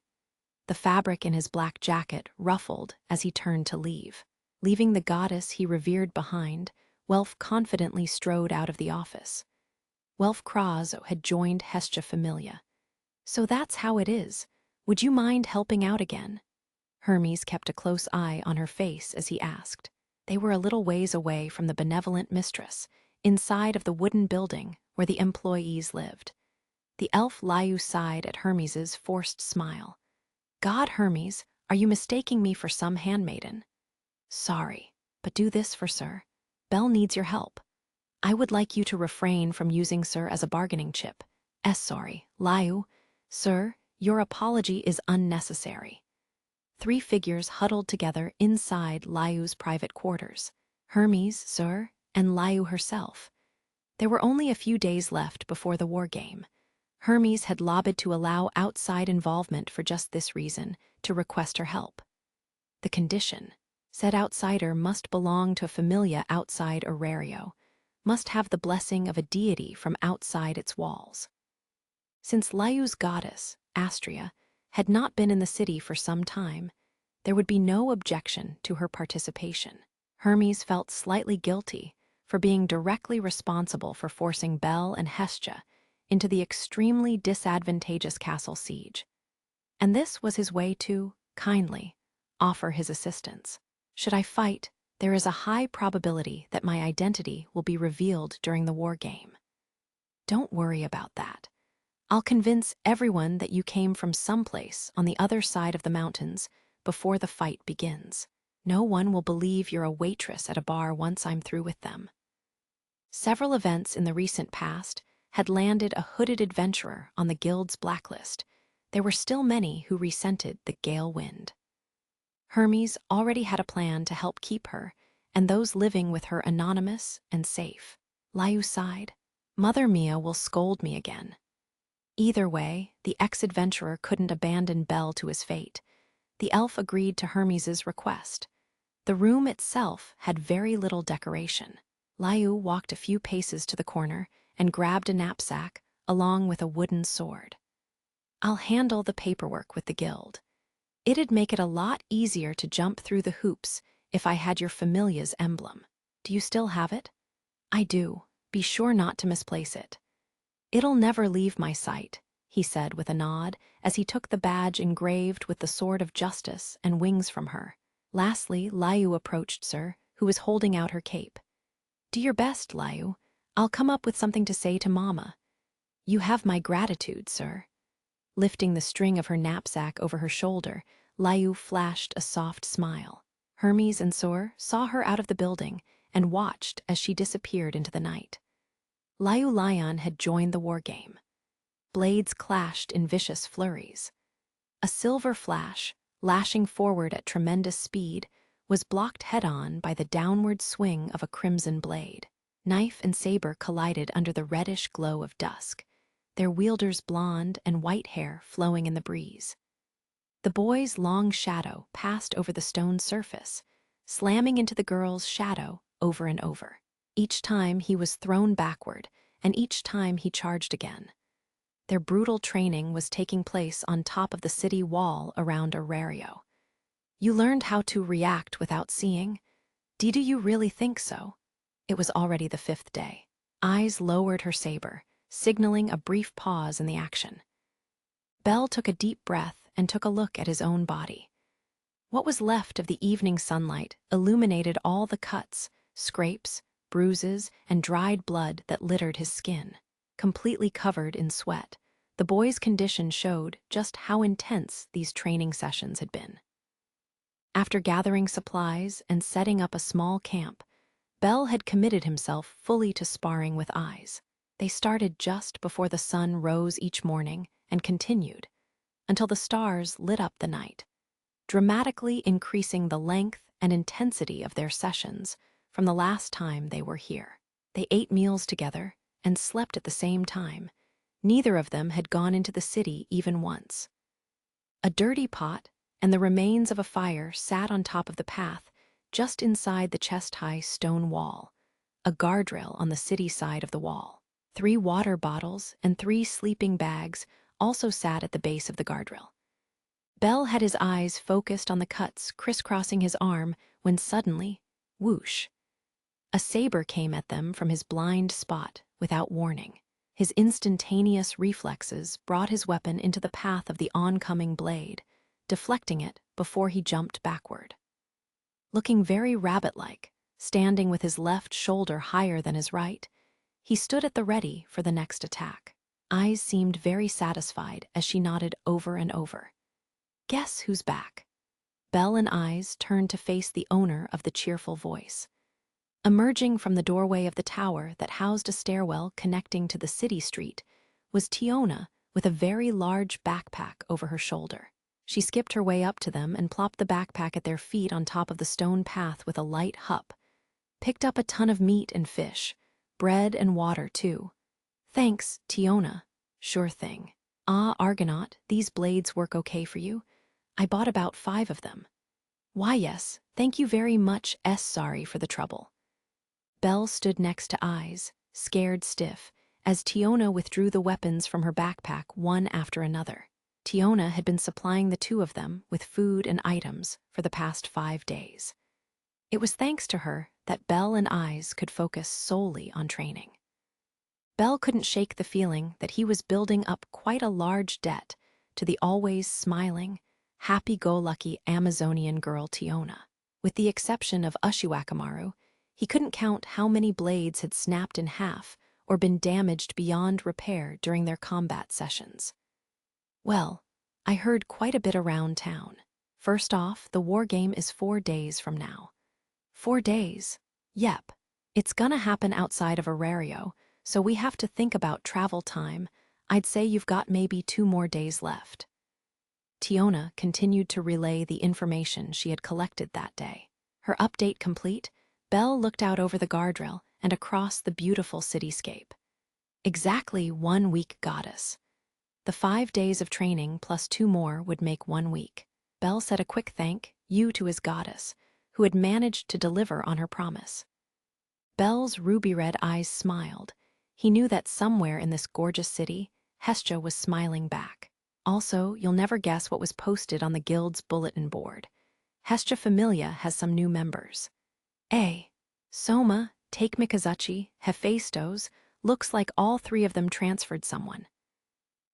The fabric in his black jacket ruffled as he turned to leave. Leaving the goddess he revered behind, Welf confidently strode out of the office. Welf Kraz had joined Hestia Familia. So that's how it is. Would you mind helping out again? Hermes kept a close eye on her face as he asked. They were a little ways away from the benevolent mistress, inside of the wooden building where the employees lived. The elf Layu sighed at Hermes's forced smile. God, Hermes, are you mistaking me for some handmaiden? Sorry, but do this for Sir. Belle needs your help. I would like you to refrain from using Sir as a bargaining chip. Sorry, Layu. Sir, your apology is unnecessary. 3 figures huddled together inside Layu's private quarters. Hermes, Sir, and Layu herself. There were only a few days left before the war game. Hermes had lobbied to allow outside involvement for just this reason, to request her help. The condition: said outsider must belong to a familia outside Aurario, must have the blessing of a deity from outside its walls. Since Layu's goddess, Astria, had not been in the city for some time, there would be no objection to her participation. Hermes felt slightly guilty for being directly responsible for forcing Belle and Hestia into the extremely disadvantageous castle siege. And this was his way to, kindly, offer his assistance. Should I fight, there is a high probability that my identity will be revealed during the war game. Don't worry about that. I'll convince everyone that you came from someplace on the other side of the mountains before the fight begins. No one will believe you're a waitress at a bar once I'm through with them. Several events in the recent past had landed a hooded adventurer on the guild's blacklist. There were still many who resented the gale wind. Hermes already had a plan to help keep her, and those living with her anonymous and safe. Layu sighed. Mother Mia will scold me again. Either way, the ex-adventurer couldn't abandon Belle to his fate. The elf agreed to Hermes's request. The room itself had very little decoration. Layu walked a few paces to the corner and grabbed a knapsack along with a wooden sword. I'll handle the paperwork with the guild. It'd make it a lot easier to jump through the hoops if I had your familia's emblem. Do you still have it? I do. Be sure not to misplace it. It'll never leave my sight, he said with a nod as he took the badge engraved with the sword of justice and wings from her. Lastly, Layu approached Sir, who was holding out her cape. Do your best, Layu. I'll come up with something to say to Mama. You have my gratitude, Sir. Lifting the string of her knapsack over her shoulder, Layu flashed a soft smile. Hermes and Sor saw her out of the building and watched as she disappeared into the night. Liu Lion had joined the war game. Blades clashed in vicious flurries. A silver flash, lashing forward at tremendous speed, was blocked head-on by the downward swing of a crimson blade. Knife and saber collided under the reddish glow of dusk, their wielders' blonde and white hair flowing in the breeze. The boy's long shadow passed over the stone surface, slamming into the girl's shadow over and over. Each time he was thrown backward, and each time he charged again. Their brutal training was taking place on top of the city wall around Arario. You learned how to react without seeing? Do you really think so? It was already the 5th day. Eyes lowered her saber, signaling a brief pause in the action. Bell took a deep breath and took a look at his own body. What was left of the evening sunlight illuminated all the cuts, scrapes, bruises, and dried blood that littered his skin. Completely covered in sweat, the boy's condition showed just how intense these training sessions had been. After gathering supplies and setting up a small camp, Bell had committed himself fully to sparring with eyes. They started just before the sun rose each morning and continued until the stars lit up the night, dramatically increasing the length and intensity of their sessions from the last time they were here. They ate meals together and slept at the same time. Neither of them had gone into the city even once. A dirty pot and the remains of a fire sat on top of the path just inside the chest-high stone wall, a guardrail on the city side of the wall. 3 water bottles and 3 sleeping bags also sat at the base of the guardrail. Bell had his eyes focused on the cuts crisscrossing his arm when suddenly, whoosh, a saber came at them from his blind spot without warning. His instantaneous reflexes brought his weapon into the path of the oncoming blade, deflecting it before he jumped backward. Looking very rabbit-like, standing with his left shoulder higher than his right, he stood at the ready for the next attack. Eyes seemed very satisfied as she nodded over and over. Guess who's back? Bell and Eyes turned to face the owner of the cheerful voice. Emerging from the doorway of the tower that housed a stairwell connecting to the city street was Tiona with a very large backpack over her shoulder. She skipped her way up to them and plopped the backpack at their feet on top of the stone path with a light hup. Picked up a ton of meat and fish, bread and water too. Thanks, Tiona. Sure thing. Ah, Argonaut, these blades work okay for you? I bought about 5 of them. Why yes, thank you very much, sorry for the trouble. Bell stood next to Eyes, scared stiff, as Tiona withdrew the weapons from her backpack one after another. Tiona had been supplying the 2 of them with food and items for the past 5 days. It was thanks to her that Bell and Eyes could focus solely on training. Bell couldn't shake the feeling that he was building up quite a large debt to the always smiling, happy-go-lucky Amazonian girl Tiona. With the exception of Ushiwakamaru, he couldn't count how many blades had snapped in half or been damaged beyond repair during their combat sessions. Well, I heard quite a bit around town. First off, the war game is 4 days from now. 4 days? Yep. It's gonna happen outside of Arario, so we have to think about travel time. I'd say you've got maybe 2 more days left. Tiona continued to relay the information she had collected that day. Her update complete, Bell looked out over the guardrail and across the beautiful cityscape. Exactly 1 week, goddess. The 5 days of training plus 2 more would make 1 week. Bell said a quick thank you to his goddess, who had managed to deliver on her promise. Bell's ruby-red eyes smiled. He knew that somewhere in this gorgeous city, Hestia was smiling back. Also, you'll never guess what was posted on the guild's bulletin board. Hestia Familia has some new members. Soma, Take Mikazuchi, Hephaestos, looks like all 3 of them transferred someone.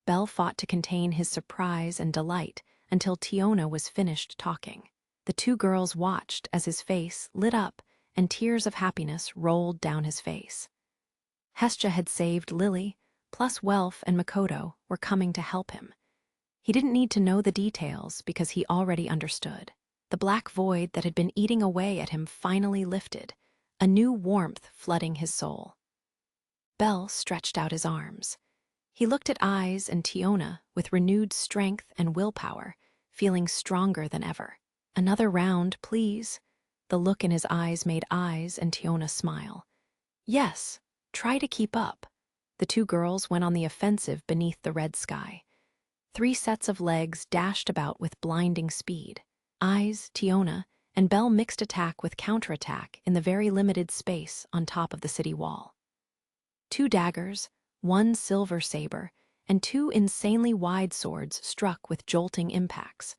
Bell fought to contain his surprise and delight until Tiona was finished talking. The 2 girls watched as his face lit up and tears of happiness rolled down his face. Hestia had saved Lily, plus Welf and Makoto were coming to help him. He didn't need to know the details because he already understood. The black void that had been eating away at him finally lifted, a new warmth flooding his soul. Bell stretched out his arms. He looked at Eyes and Tiona with renewed strength and willpower, feeling stronger than ever. "Another round, please." The look in his eyes made Eyes and Tiona smile. "Yes, try to keep up." The two girls went on the offensive beneath the red sky. 3 sets of legs dashed about with blinding speed. Eyes, Tiona, and Bell mixed attack with counterattack in the very limited space on top of the city wall. 2 daggers, 1 silver saber, and 2 insanely wide swords struck with jolting impacts,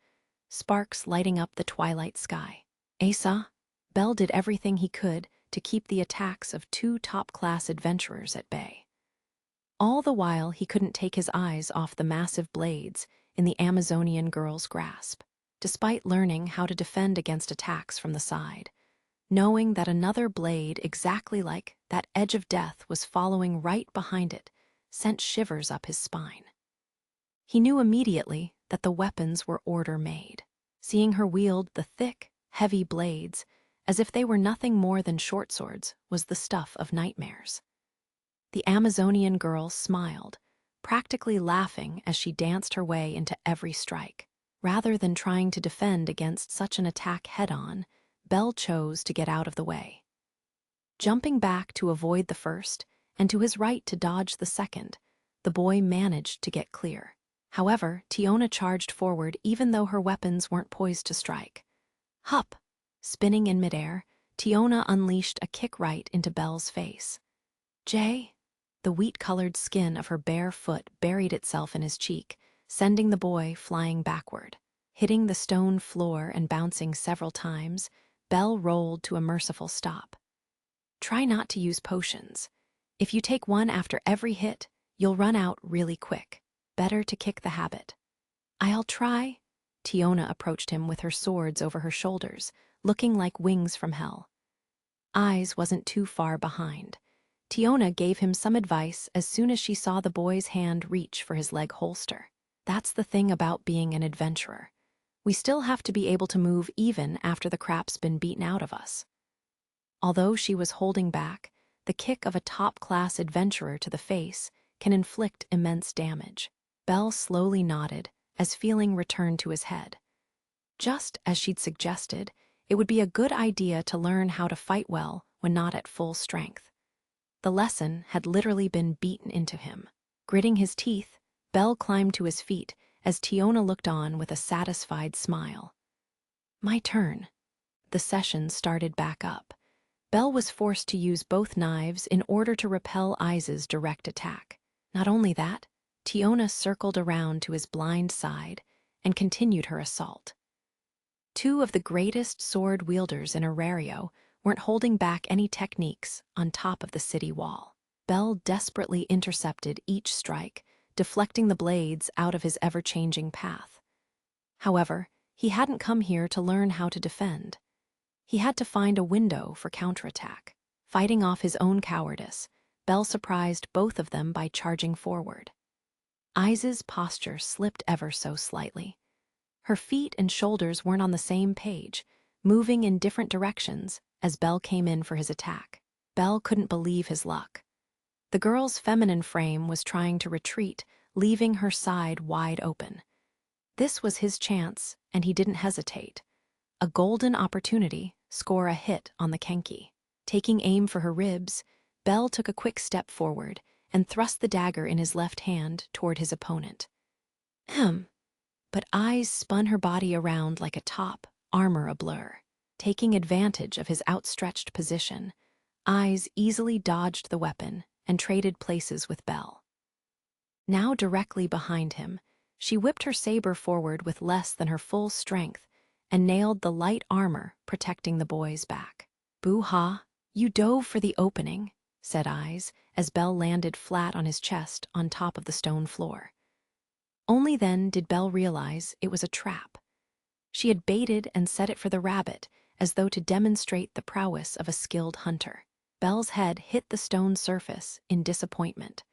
sparks lighting up the twilight sky. Asa, Bell did everything he could to keep the attacks of 2 top-class adventurers at bay. All the while, he couldn't take his eyes off the massive blades in the Amazonian girl's grasp, despite learning how to defend against attacks from the side. Knowing that another blade exactly like that edge of death was following right behind it sent shivers up his spine. He knew immediately that the weapons were order-made. Seeing her wield the thick, heavy blades as if they were nothing more than short swords was the stuff of nightmares. The Amazonian girl smiled, practically laughing as she danced her way into every strike. Rather than trying to defend against such an attack head-on, Bell chose to get out of the way. Jumping back to avoid the first, and to his right to dodge the second, the boy managed to get clear. However, Tiona charged forward even though her weapons weren't poised to strike. Hup! Spinning in midair, Tiona unleashed a kick right into Bell's face. Jay? The wheat-colored skin of her bare foot buried itself in his cheek, sending the boy flying backward. Hitting the stone floor and bouncing several times, Bell rolled to a merciful stop. Try not to use potions. If you take one after every hit, you'll run out really quick. Better to kick the habit. I'll try. Tiona approached him with her swords over her shoulders, looking like wings from hell. Eyes wasn't too far behind. Tiona gave him some advice as soon as she saw the boy's hand reach for his leg holster. That's the thing about being an adventurer. We still have to be able to move even after the crap's been beaten out of us. Although she was holding back, the kick of a top-class adventurer to the face can inflict immense damage. Bell slowly nodded as feeling returned to his head. Just as she'd suggested, it would be a good idea to learn how to fight well when not at full strength. The lesson had literally been beaten into him. Gritting his teeth, Bell climbed to his feet as Tiona looked on with a satisfied smile. My turn. The session started back up. Bell was forced to use both knives in order to repel Eyes' direct attack. Not only that, Tiona circled around to his blind side and continued her assault. 2 of the greatest sword wielders in Arario weren't holding back any techniques on top of the city wall. Bell desperately intercepted each strike, deflecting the blades out of his ever-changing path. However, he hadn't come here to learn how to defend. He had to find a window for counterattack. Fighting off his own cowardice, Bell surprised both of them by charging forward. Eyes' posture slipped ever so slightly. Her feet and shoulders weren't on the same page, moving in different directions as Bell came in for his attack. Bell couldn't believe his luck. The girl's feminine frame was trying to retreat, leaving her side wide open. This was his chance, and he didn't hesitate. A golden opportunity, score a hit on the Kenki. Taking aim for her ribs, Bell took a quick step forward and thrust the dagger in his left hand toward his opponent. But Eyes spun her body around like a top, armor a blur. Taking advantage of his outstretched position, Eyes easily dodged the weapon and traded places with Bell. Now directly behind him, she whipped her saber forward with less than her full strength and nailed the light armor protecting the boy's back. Boo-ha, you dove for the opening, said Eyes as Bell landed flat on his chest on top of the stone floor. Only then did Bell realize it was a trap. She had baited and set it for the rabbit as though to demonstrate the prowess of a skilled hunter. Bell's head hit the stone surface in disappointment.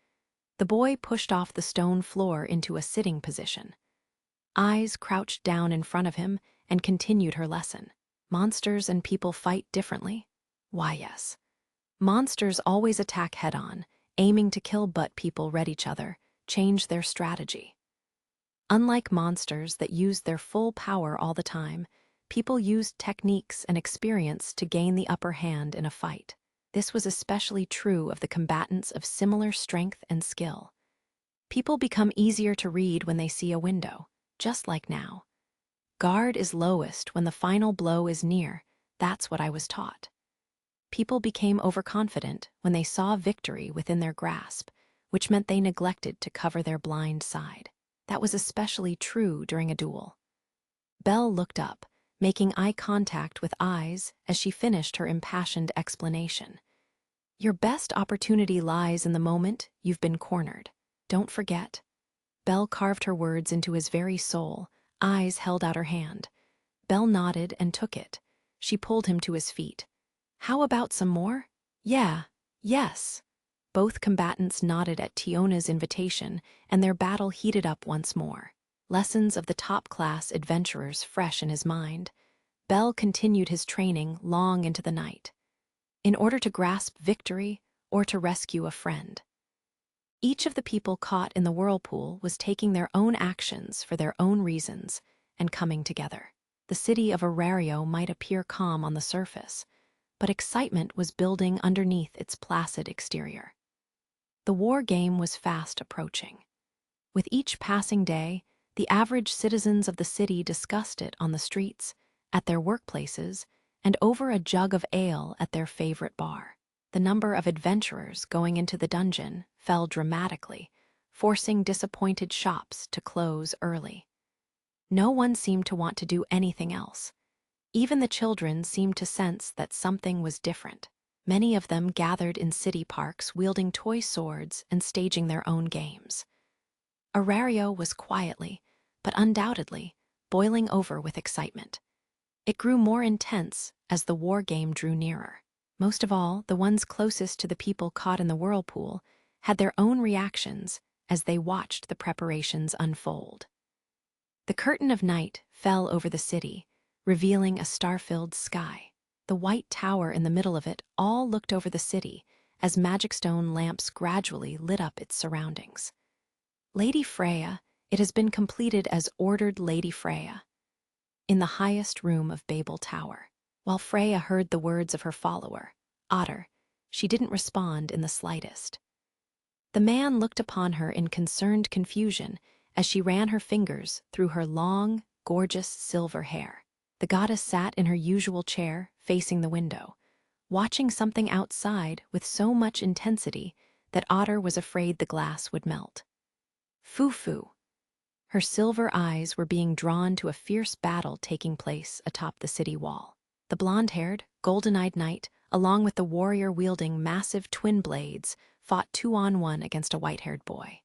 The boy pushed off the stone floor into a sitting position. Eyes crouched down in front of him and continued her lesson. Monsters and people fight differently? Why, yes. Monsters always attack head-on, aiming to kill but people read each other, changed their strategy. Unlike monsters that used their full power all the time, people used techniques and experience to gain the upper hand in a fight. This was especially true of the combatants of similar strength and skill. People become easier to read when they see a window, just like now. Guard is lowest when the final blow is near. That's what I was taught. People became overconfident when they saw victory within their grasp, which meant they neglected to cover their blind side. That was especially true during a duel. Belle looked up, making eye contact with eyes as she finished her impassioned explanation. Your best opportunity lies in the moment you've been cornered. Don't forget. Belle carved her words into his very soul, eyes held out her hand. Belle nodded and took it. She pulled him to his feet. How about some more? Yeah, yes. Both combatants nodded at Tiona's invitation, and their battle heated up once more. Lessons of the top-class adventurers fresh in his mind. Belle continued his training long into the night, in order to grasp victory or to rescue a friend. Each of the people caught in the whirlpool was taking their own actions for their own reasons and coming together. The city of Arario might appear calm on the surface, but excitement was building underneath its placid exterior. The war game was fast approaching. With each passing day, the average citizens of the city discussed it on the streets, at their workplaces, and over a jug of ale at their favorite bar. The number of adventurers going into the dungeon fell dramatically, forcing disappointed shops to close early. No one seemed to want to do anything else. Even the children seemed to sense that something was different. Many of them gathered in city parks wielding toy swords and staging their own games. Arario was quietly, but undoubtedly, boiling over with excitement. It grew more intense as the war game drew nearer. Most of all, the ones closest to the people caught in the whirlpool had their own reactions as they watched the preparations unfold. The curtain of night fell over the city, revealing a star-filled sky. The white tower in the middle of it all looked over the city as magic stone lamps gradually lit up its surroundings. Lady Freya, it has been completed as ordered Lady Freya, in the highest room of Babel Tower. While Freya heard the words of her follower, Otter, she didn't respond in the slightest. The man looked upon her in concerned confusion as she ran her fingers through her long, gorgeous silver hair. The goddess sat in her usual chair, facing the window, watching something outside with so much intensity that Otter was afraid the glass would melt. Foo-foo. Her silver eyes were being drawn to a fierce battle taking place atop the city wall. The blonde-haired, golden-eyed knight, along with the warrior wielding massive twin blades, fought 2-on-1 against a white-haired boy.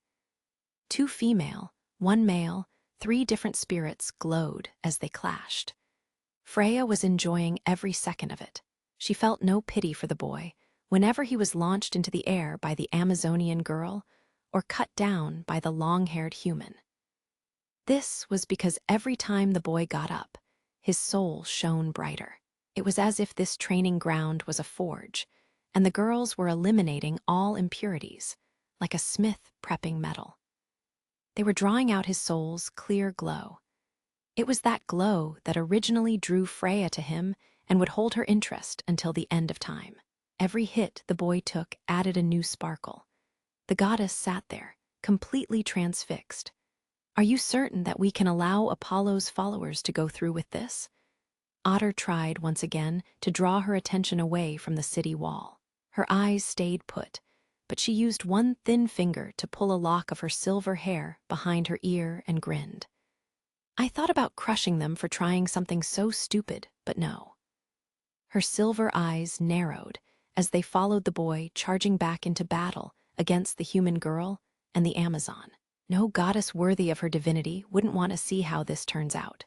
2 female, 1 male, 3 different spirits glowed as they clashed. Freya was enjoying every second of it. She felt no pity for the boy whenever he was launched into the air by the Amazonian girl or cut down by the long-haired human. This was because every time the boy got up, his soul shone brighter. It was as if this training ground was a forge, and the girls were eliminating all impurities, like a smith prepping metal. They were drawing out his soul's clear glow. It was that glow that originally drew Freya to him and would hold her interest until the end of time. Every hit the boy took added a new sparkle. The goddess sat there, completely transfixed. Are you certain that we can allow Apollo's followers to go through with this? Otter tried once again to draw her attention away from the city wall. Her eyes stayed put, but she used one thin finger to pull a lock of her silver hair behind her ear and grinned. I thought about crushing them for trying something so stupid, but no. Her silver eyes narrowed as they followed the boy charging back into battle against the human girl and the Amazon. No goddess worthy of her divinity wouldn't want to see how this turns out.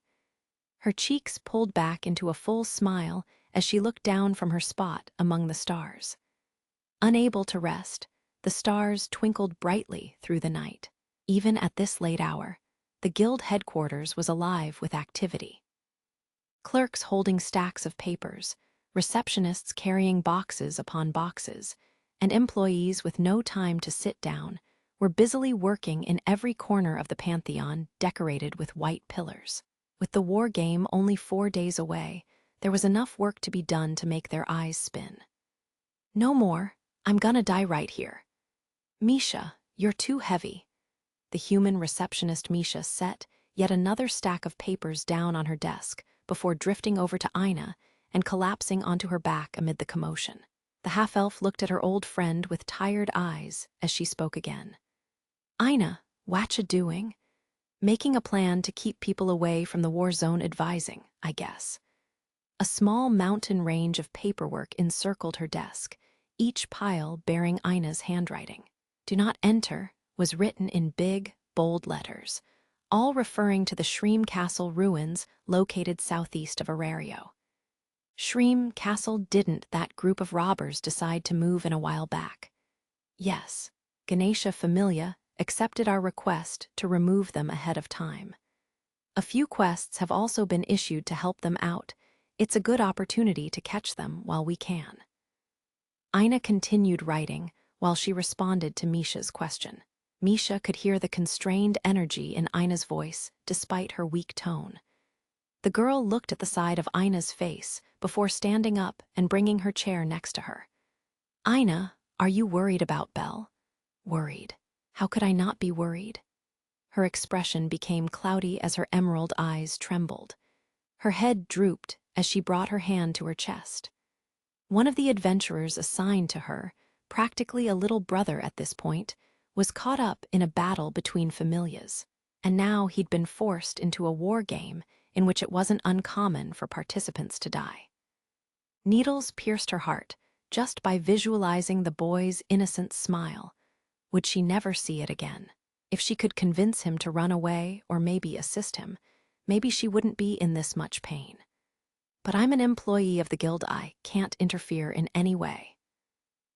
Her cheeks pulled back into a full smile as she looked down from her spot among the stars. Unable to rest, the stars twinkled brightly through the night. Even at this late hour, the guild headquarters was alive with activity. Clerks holding stacks of papers, receptionists carrying boxes upon boxes, and employees with no time to sit down were busily working in every corner of the Pantheon decorated with white pillars. With the war game only 4 days away, there was enough work to be done to make their eyes spin. "No more. I'm gonna die right here." "Misha, you're too heavy." The human receptionist Misha set yet another stack of papers down on her desk before drifting over to Ina and collapsing onto her back amid the commotion. The half-elf looked at her old friend with tired eyes as she spoke again. "Ina, whatcha doing?" "Making a plan to keep people away from the war zone advising, I guess." A small mountain range of paperwork encircled her desk, each pile bearing Ina's handwriting. "Do not enter" was written in big, bold letters, all referring to the Shreem Castle ruins located southeast of Arario. Shreem Castle didn't that group of robbers decide to move in a while back? Yes, Ganesha Familia accepted our request to remove them ahead of time. A few quests have also been issued to help them out. It's a good opportunity to catch them while we can. Ina continued writing while she responded to Misha's question. Misha could hear the constrained energy in Ina's voice despite her weak tone. The girl looked at the side of Ina's face before standing up and bringing her chair next to her. "Ina, are you worried about Belle?" "Worried? How could I not be worried?" Her expression became cloudy as her emerald eyes trembled. Her head drooped as she brought her hand to her chest. One of the adventurers assigned to her, practically a little brother at this point, was caught up in a battle between familias, and now he'd been forced into a war game in which it wasn't uncommon for participants to die. Needles pierced her heart just by visualizing the boy's innocent smile. Would she never see it again? If she could convince him to run away or maybe assist him, maybe she wouldn't be in this much pain. But I'm an employee of the guild. I can't interfere in any way.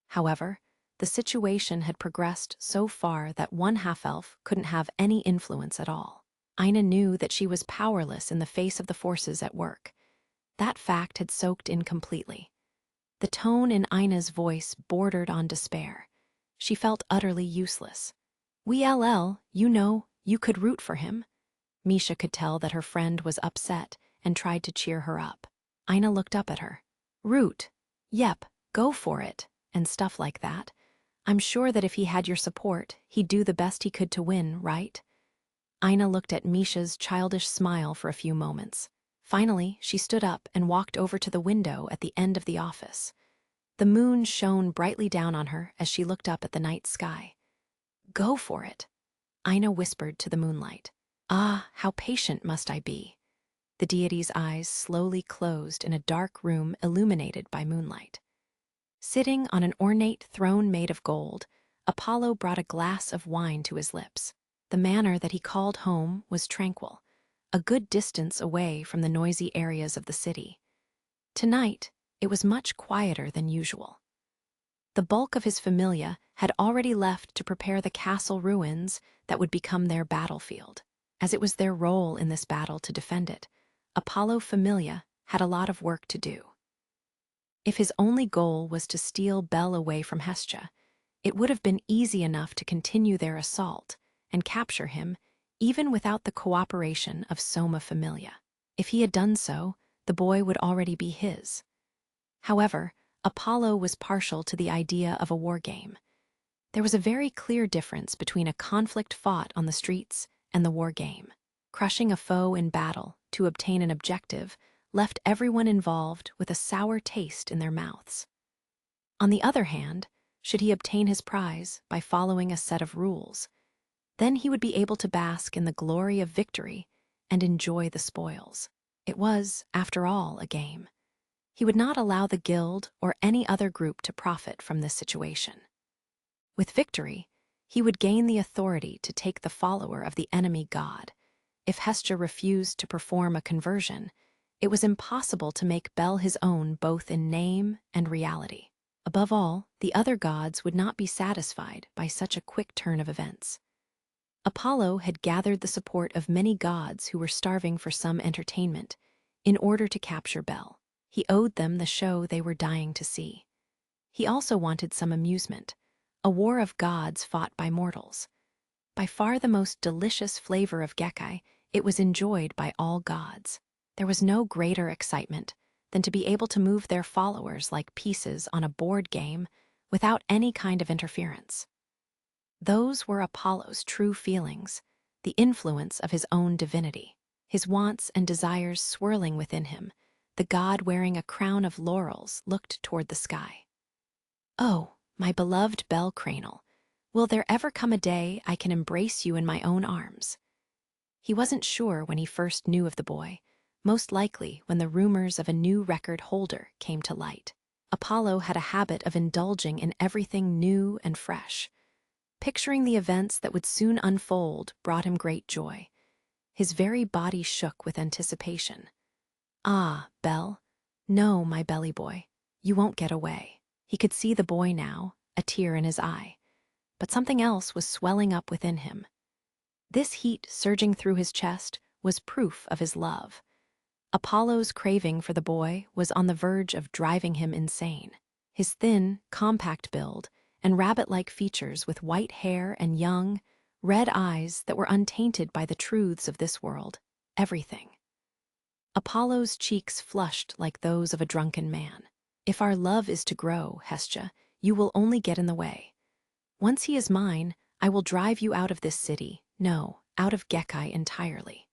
However, the situation had progressed so far that one half-elf couldn't have any influence at all. Ina knew that she was powerless in the face of the forces at work. That fact had soaked in completely. The tone in Ina's voice bordered on despair. She felt utterly useless. You could root for him." Misha could tell that her friend was upset and tried to cheer her up. Ina looked up at her. "Root? Yep, go for it," and stuff like that. "I'm sure that if he had your support, he'd do the best he could to win, right?" Ina looked at Misha's childish smile for a few moments. Finally, she stood up and walked over to the window at the end of the office. The moon shone brightly down on her as she looked up at the night sky. "Go for it," Ina whispered to the moonlight. "Ah, how patient must I be." The deity's eyes slowly closed in a dark room illuminated by moonlight. Sitting on an ornate throne made of gold, Apollo brought a glass of wine to his lips. The manor that he called home was tranquil, a good distance away from the noisy areas of the city. Tonight, it was much quieter than usual. The bulk of his familia had already left to prepare the castle ruins that would become their battlefield. As it was their role in this battle to defend it, Apollo Familia had a lot of work to do. If his only goal was to steal Belle away from Hestia, it would have been easy enough to continue their assault and capture him even without the cooperation of Soma Familia. If he had done so, the boy would already be his. However, Apollo was partial to the idea of a war game. There was a very clear difference between a conflict fought on the streets and the war game. Crushing a foe in battle to obtain an objective left everyone involved with a sour taste in their mouths. On the other hand, should he obtain his prize by following a set of rules, then he would be able to bask in the glory of victory and enjoy the spoils. It was, after all, a game. He would not allow the guild or any other group to profit from this situation. With victory, he would gain the authority to take the follower of the enemy god. If Hestia refused to perform a conversion, it was impossible to make Bel his own both in name and reality. Above all, the other gods would not be satisfied by such a quick turn of events. Apollo had gathered the support of many gods who were starving for some entertainment in order to capture Bel. He owed them the show they were dying to see. He also wanted some amusement, a war of gods fought by mortals. By far the most delicious flavor of Gekkai, it was enjoyed by all gods. There was no greater excitement than to be able to move their followers like pieces on a board game without any kind of interference. Those were Apollo's true feelings, the influence of his own divinity, his wants and desires swirling within him. The god wearing a crown of laurels looked toward the sky. "Oh, my beloved bell cranal, will there ever come a day I can embrace you in my own arms?" He wasn't sure when he first knew of the boy, most likely when the rumors of a new record holder came to light. Apollo had a habit of indulging in everything new and fresh. Picturing the events that would soon unfold brought him great joy. His very body shook with anticipation. "Ah, Belle, no, my belly boy, you won't get away." He could see the boy now, a tear in his eye. But something else was swelling up within him. This heat surging through his chest was proof of his love. Apollo's craving for the boy was on the verge of driving him insane. His thin, compact build and rabbit-like features with white hair and young, red eyes that were untainted by the truths of this world, everything. Apollo's cheeks flushed like those of a drunken man. "If our love is to grow, Hestia, you will only get in the way. Once he is mine, I will drive you out of this city, no, out of Gekkai entirely."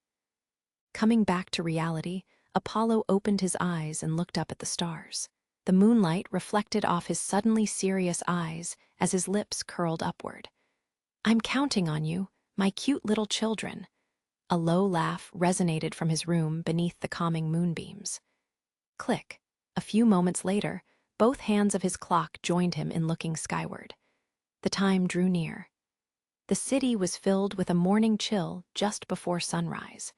Coming back to reality, Apollo opened his eyes and looked up at the stars. The moonlight reflected off his suddenly serious eyes as his lips curled upward. "I'm counting on you, my cute little children." A low laugh resonated from his room beneath the calming moonbeams. Click. A few moments later, both hands of his clock joined him in looking skyward. The time drew near. The city was filled with a morning chill just before sunrise.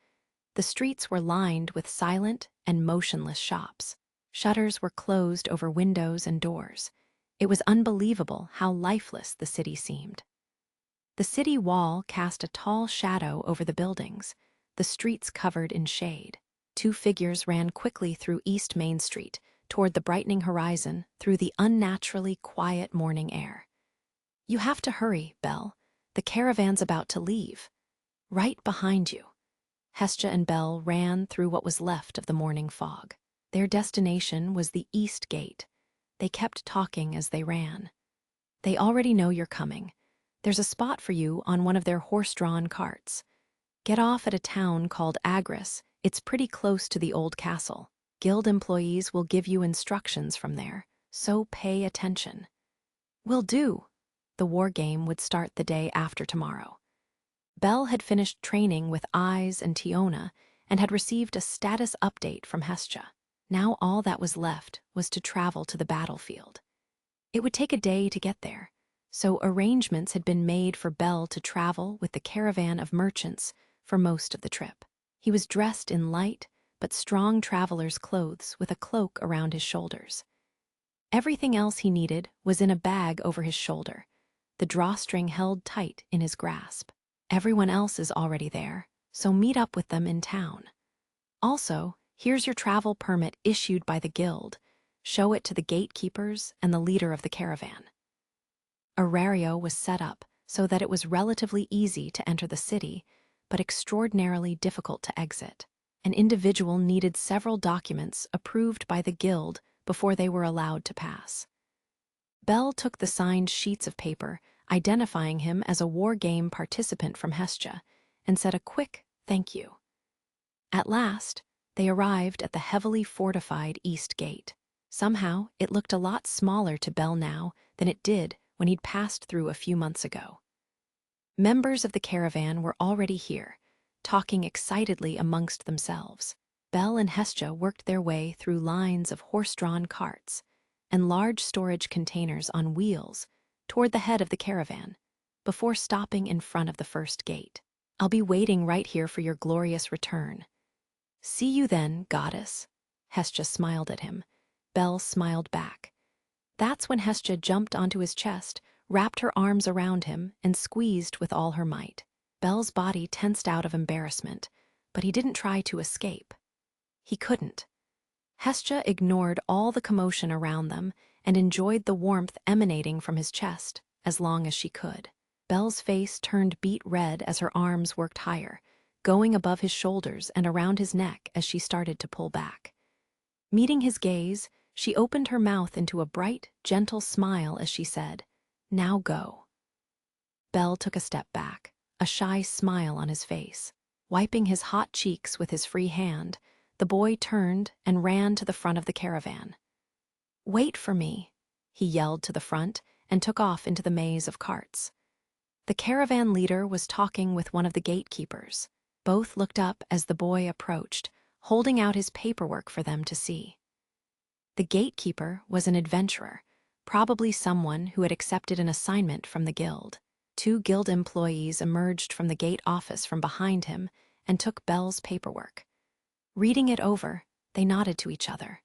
The streets were lined with silent and motionless shops. Shutters were closed over windows and doors. It was unbelievable how lifeless the city seemed. The city wall cast a tall shadow over the buildings, the streets covered in shade. Two figures ran quickly through East Main Street, toward the brightening horizon, through the unnaturally quiet morning air. "You have to hurry, Belle. The caravan's about to leave." "Right behind you." Hestia and Belle ran through what was left of the morning fog. Their destination was the East Gate. They kept talking as they ran. "They already know you're coming. There's a spot for you on one of their horse-drawn carts. Get off at a town called Agris. It's pretty close to the old castle. Guild employees will give you instructions from there, so pay attention." "Will do." The war game would start the day after tomorrow. Belle had finished training with Eyes and Tiona and had received a status update from Hestia. Now all that was left was to travel to the battlefield. It would take a day to get there, so arrangements had been made for Belle to travel with the caravan of merchants for most of the trip. He was dressed in light but strong traveler's clothes with a cloak around his shoulders. Everything else he needed was in a bag over his shoulder, the drawstring held tight in his grasp. Everyone else is already there, so meet up with them in town. Also, here's your travel permit issued by the guild. Show it to the gatekeepers and the leader of the caravan. Arario was set up so that it was relatively easy to enter the city, but extraordinarily difficult to exit. An individual needed several documents approved by the guild before they were allowed to pass. Belle took the signed sheets of paper, identifying him as a war game participant from Hestia, and said a quick thank you. At last, they arrived at the heavily fortified East Gate. Somehow, it looked a lot smaller to Belle now than it did when he'd passed through a few months ago. Members of the caravan were already here, talking excitedly amongst themselves. Belle and Hestia worked their way through lines of horse-drawn carts and large storage containers on wheels toward the head of the caravan, before stopping in front of the first gate. "I'll be waiting right here for your glorious return." "See you then, goddess." Hestia smiled at him. Belle smiled back. That's when Hestia jumped onto his chest, wrapped her arms around him, and squeezed with all her might. Belle's body tensed out of embarrassment, but he didn't try to escape. He couldn't. Hestia ignored all the commotion around them and enjoyed the warmth emanating from his chest as long as she could. Belle's face turned beet red as her arms worked higher, going above his shoulders and around his neck as she started to pull back. Meeting his gaze, she opened her mouth into a bright, gentle smile as she said, "Now go." Belle took a step back, a shy smile on his face. Wiping his hot cheeks with his free hand, the boy turned and ran to the front of the caravan. "Wait for me," he yelled to the front and took off into the maze of carts. The caravan leader was talking with one of the gatekeepers. Both looked up as the boy approached, holding out his paperwork for them to see. The gatekeeper was an adventurer, probably someone who had accepted an assignment from the guild. Two guild employees emerged from the gate office from behind him and took Belle's paperwork. Reading it over, they nodded to each other.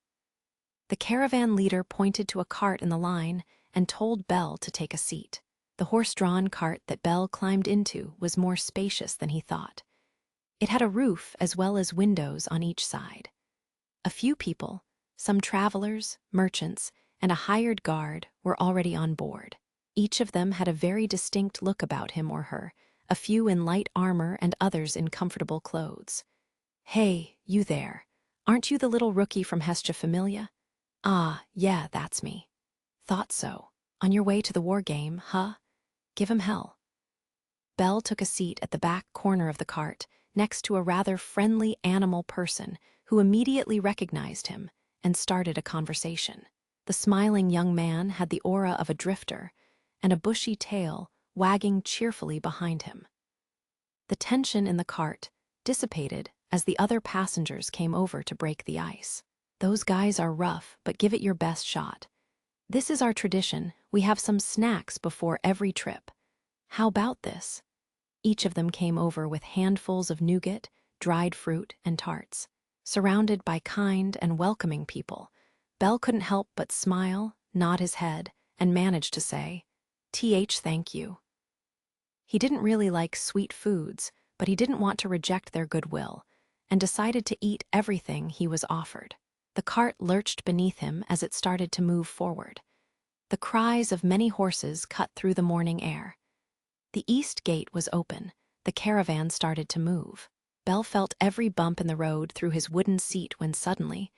The caravan leader pointed to a cart in the line and told Belle to take a seat. The horse-drawn cart that Belle climbed into was more spacious than he thought. It had a roof as well as windows on each side. A few people, some travelers, merchants, and a hired guard, were already on board. Each of them had a very distinct look about him or her, a few in light armor and others in comfortable clothes. "Hey, you there. Aren't you the little rookie from Hestia Familia?" "Ah, yeah, that's me." "Thought so. On your way to the war game, huh? Give 'em hell." Belle took a seat at the back corner of the cart, next to a rather friendly animal person who immediately recognized him and started a conversation. The smiling young man had the aura of a drifter and a bushy tail wagging cheerfully behind him. The tension in the cart dissipated as the other passengers came over to break the ice. "Those guys are rough, but give it your best shot. This is our tradition. We have some snacks before every trip. How about this?" Each of them came over with handfuls of nougat, dried fruit, and tarts. Surrounded by kind and welcoming people, Belle couldn't help but smile, nod his head, and manage to say, Thank you." He didn't really like sweet foods, but he didn't want to reject their goodwill, and decided to eat everything he was offered. The cart lurched beneath him as it started to move forward. The cries of many horses cut through the morning air. The east gate was open. The caravan started to move. Belle felt every bump in the road through his wooden seat when suddenly,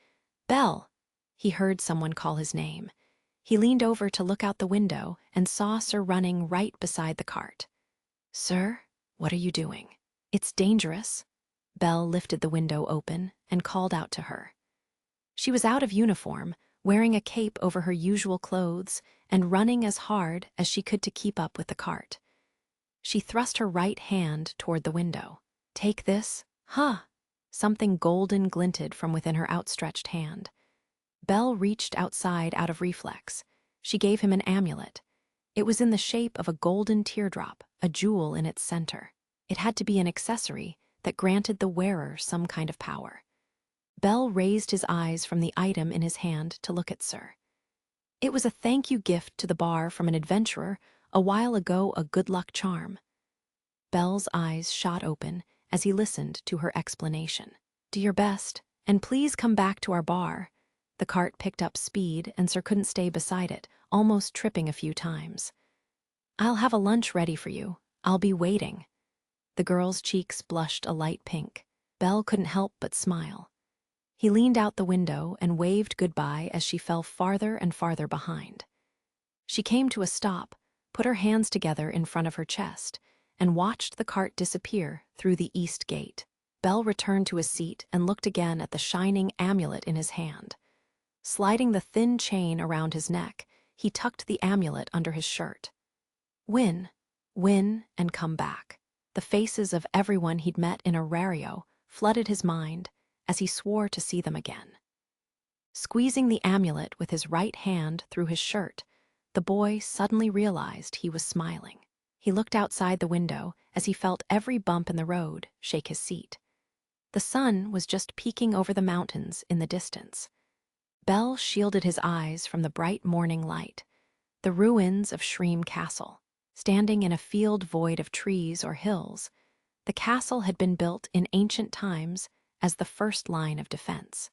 "Belle!" He heard someone call his name. He leaned over to look out the window and saw Sir running right beside the cart. "Sir, what are you doing?" "It's dangerous." Belle lifted the window open and called out to her. She was out of uniform, wearing a cape over her usual clothes and running as hard as she could to keep up with the cart. She thrust her right hand toward the window. "Take this." "Huh!" Something golden glinted from within her outstretched hand. Belle reached outside out of reflex. She gave him an amulet. It was in the shape of a golden teardrop, a jewel in its center. It had to be an accessory that granted the wearer some kind of power. Belle raised his eyes from the item in his hand to look at Sir. It was a thank you gift to the bar from an adventurer, a while ago a good luck charm. Belle's eyes shot open as he listened to her explanation. "Do your best, and please come back to our bar." The cart picked up speed and Sir couldn't stay beside it, almost tripping a few times. "I'll have a lunch ready for you. I'll be waiting." The girl's cheeks blushed a light pink. Belle couldn't help but smile. He leaned out the window and waved goodbye as she fell farther and farther behind. She came to a stop, put her hands together in front of her chest, and watched the cart disappear through the east gate. Belle returned to his seat and looked again at the shining amulet in his hand. Sliding the thin chain around his neck, he tucked the amulet under his shirt. Win, win, and come back. The faces of everyone he'd met in Arario flooded his mind as he swore to see them again. Squeezing the amulet with his right hand through his shirt, the boy suddenly realized he was smiling. He looked outside the window as he felt every bump in the road shake his seat. The sun was just peeking over the mountains in the distance. Belle shielded his eyes from the bright morning light. The ruins of Shreem Castle, standing in a field void of trees or hills, the castle had been built in ancient times as the first line of defense.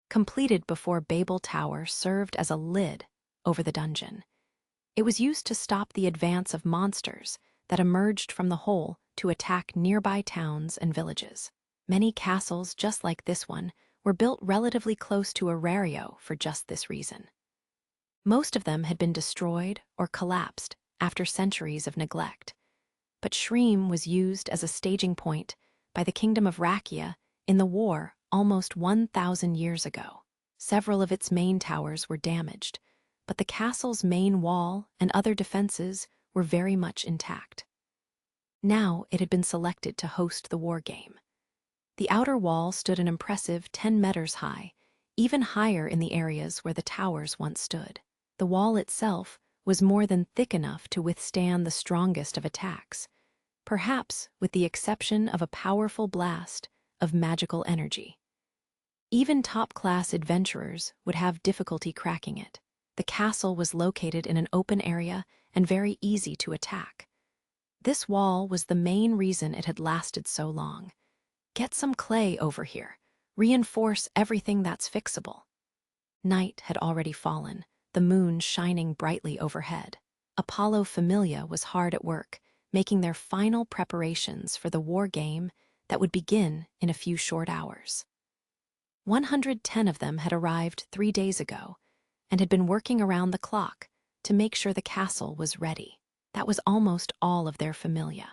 Completed before Babel Tower served as a lid over the dungeon. It was used to stop the advance of monsters that emerged from the hole to attack nearby towns and villages. Many castles just like this one were built relatively close to Arario for just this reason. Most of them had been destroyed or collapsed after centuries of neglect, but Shreem was used as a staging point by the Kingdom of Rakia in the war almost 1,000 years ago. Several of its main towers were damaged, but the castle's main wall and other defenses were very much intact. Now it had been selected to host the war game. The outer wall stood an impressive 10 meters high, even higher in the areas where the towers once stood. The wall itself was more than thick enough to withstand the strongest of attacks, perhaps with the exception of a powerful blast of magical energy. Even top-class adventurers would have difficulty cracking it. The castle was located in an open area and very easy to attack. This wall was the main reason it had lasted so long. Get some clay over here. Reinforce everything that's fixable. Night had already fallen, the moon shining brightly overhead. Apollo Familia was hard at work, making their final preparations for the war game that would begin in a few short hours. 110 of them had arrived 3 days ago and had been working around the clock to make sure the castle was ready. That was almost all of their familia.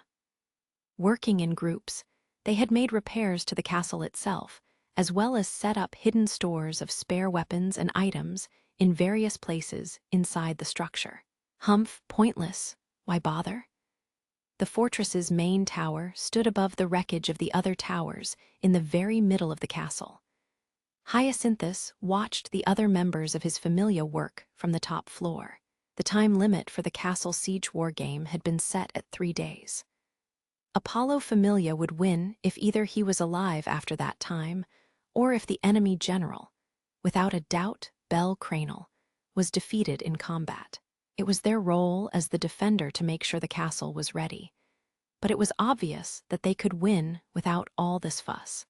Working in groups, they had made repairs to the castle itself, as well as set up hidden stores of spare weapons and items in various places inside the structure. Humph, pointless. Why bother? The fortress's main tower stood above the wreckage of the other towers in the very middle of the castle. Hyacinthus watched the other members of his familia work from the top floor. The time limit for the castle siege war game had been set at 3 days. Apollo Familia would win if either he was alive after that time, or if the enemy general, without a doubt Bel Cranel, was defeated in combat. It was their role as the defender to make sure the castle was ready, but it was obvious that they could win without all this fuss.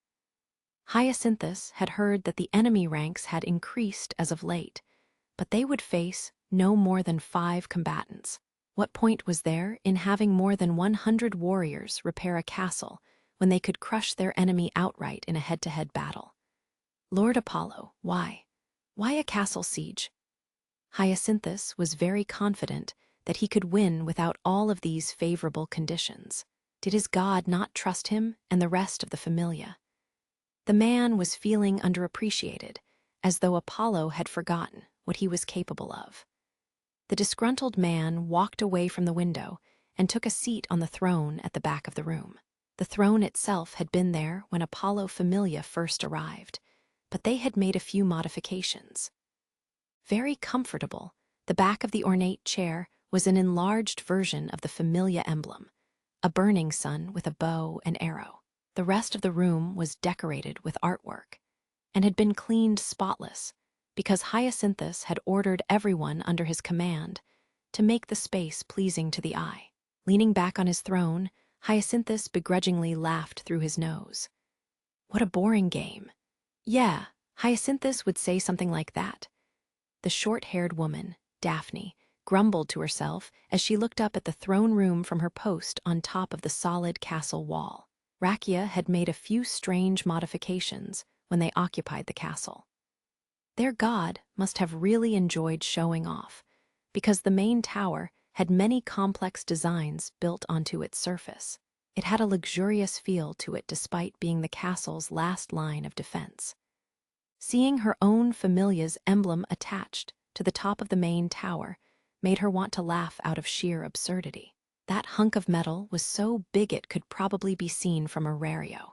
Hyacinthus had heard that the enemy ranks had increased as of late, but they would face no more than 5 combatants. What point was there in having more than 100 warriors repair a castle when they could crush their enemy outright in a head-to-head battle? Lord Apollo, why? Why a castle siege? Hyacinthus was very confident that he could win without all of these favorable conditions. Did his god not trust him and the rest of the familia? The man was feeling underappreciated, as though Apollo had forgotten what he was capable of. The disgruntled man walked away from the window and took a seat on the throne at the back of the room. The throne itself had been there when Apollo Familia first arrived, but they had made a few modifications. Very comfortable, the back of the ornate chair was an enlarged version of the Familia emblem, a burning sun with a bow and arrow. The rest of the room was decorated with artwork and had been cleaned spotless because Hyacinthus had ordered everyone under his command to make the space pleasing to the eye. Leaning back on his throne, Hyacinthus begrudgingly laughed through his nose. What a boring game. Yeah, Hyacinthus would say something like that. The short-haired woman, Daphne, grumbled to herself as she looked up at the throne room from her post on top of the solid castle wall. Rakia had made a few strange modifications when they occupied the castle. Their god must have really enjoyed showing off, because the main tower had many complex designs built onto its surface. It had a luxurious feel to it despite being the castle's last line of defense. Seeing her own familia's emblem attached to the top of the main tower made her want to laugh out of sheer absurdity. That hunk of metal was so big it could probably be seen from Arario.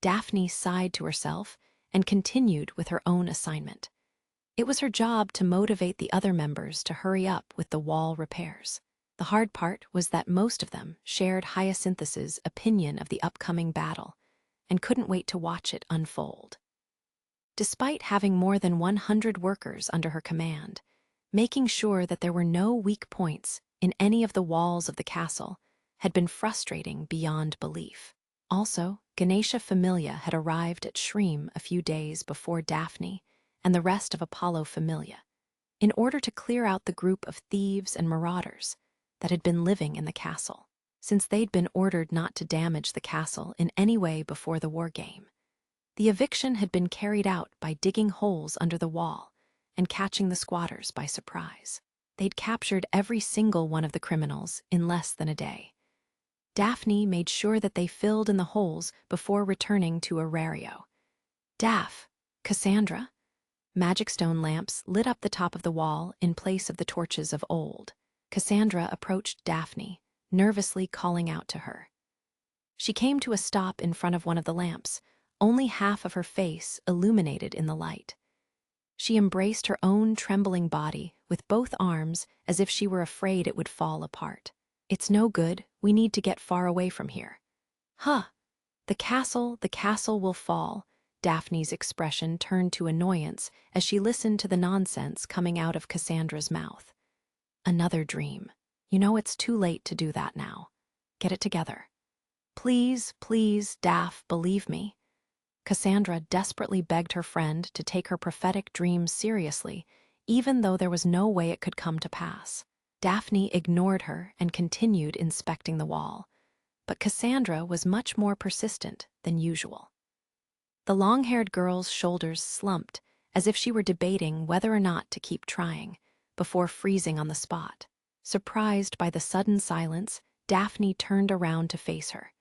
Daphne sighed to herself and continued with her own assignment. It was her job to motivate the other members to hurry up with the wall repairs. The hard part was that most of them shared Hyacinthus's opinion of the upcoming battle and couldn't wait to watch it unfold. Despite having more than 100 workers under her command, making sure that there were no weak points in any of the walls of the castle had been frustrating beyond belief. Also, Ganesha Familia had arrived at Shreem a few days before Daphne and the rest of Apollo Familia. in order to clear out the group of thieves and marauders that had been living in the castle, since they'd been ordered not to damage the castle in any way before the war game. The eviction had been carried out by digging holes under the wall and catching the squatters by surprise. They'd captured every single one of the criminals in less than a day. Daphne made sure that they filled in the holes before returning to Arario. Cassandra? Magic stone lamps lit up the top of the wall in place of the torches of old. Cassandra approached Daphne, nervously calling out to her. She came to a stop in front of one of the lamps, only half of her face illuminated in the light. She embraced her own trembling body with both arms as if she were afraid it would fall apart. "It's no good, we need to get far away from here." "Huh! The castle will fall." Daphne's expression turned to annoyance as she listened to the nonsense coming out of Cassandra's mouth. "Another dream. You know it's too late to do that now. Get it together." "Please, please, Daph, believe me." Cassandra desperately begged her friend to take her prophetic dreams seriously, even though there was no way it could come to pass. Daphne ignored her and continued inspecting the wall, but Cassandra was much more persistent than usual. The long-haired girl's shoulders slumped, as if she were debating whether or not to keep trying, before freezing on the spot. Surprised by the sudden silence, Daphne turned around to face her.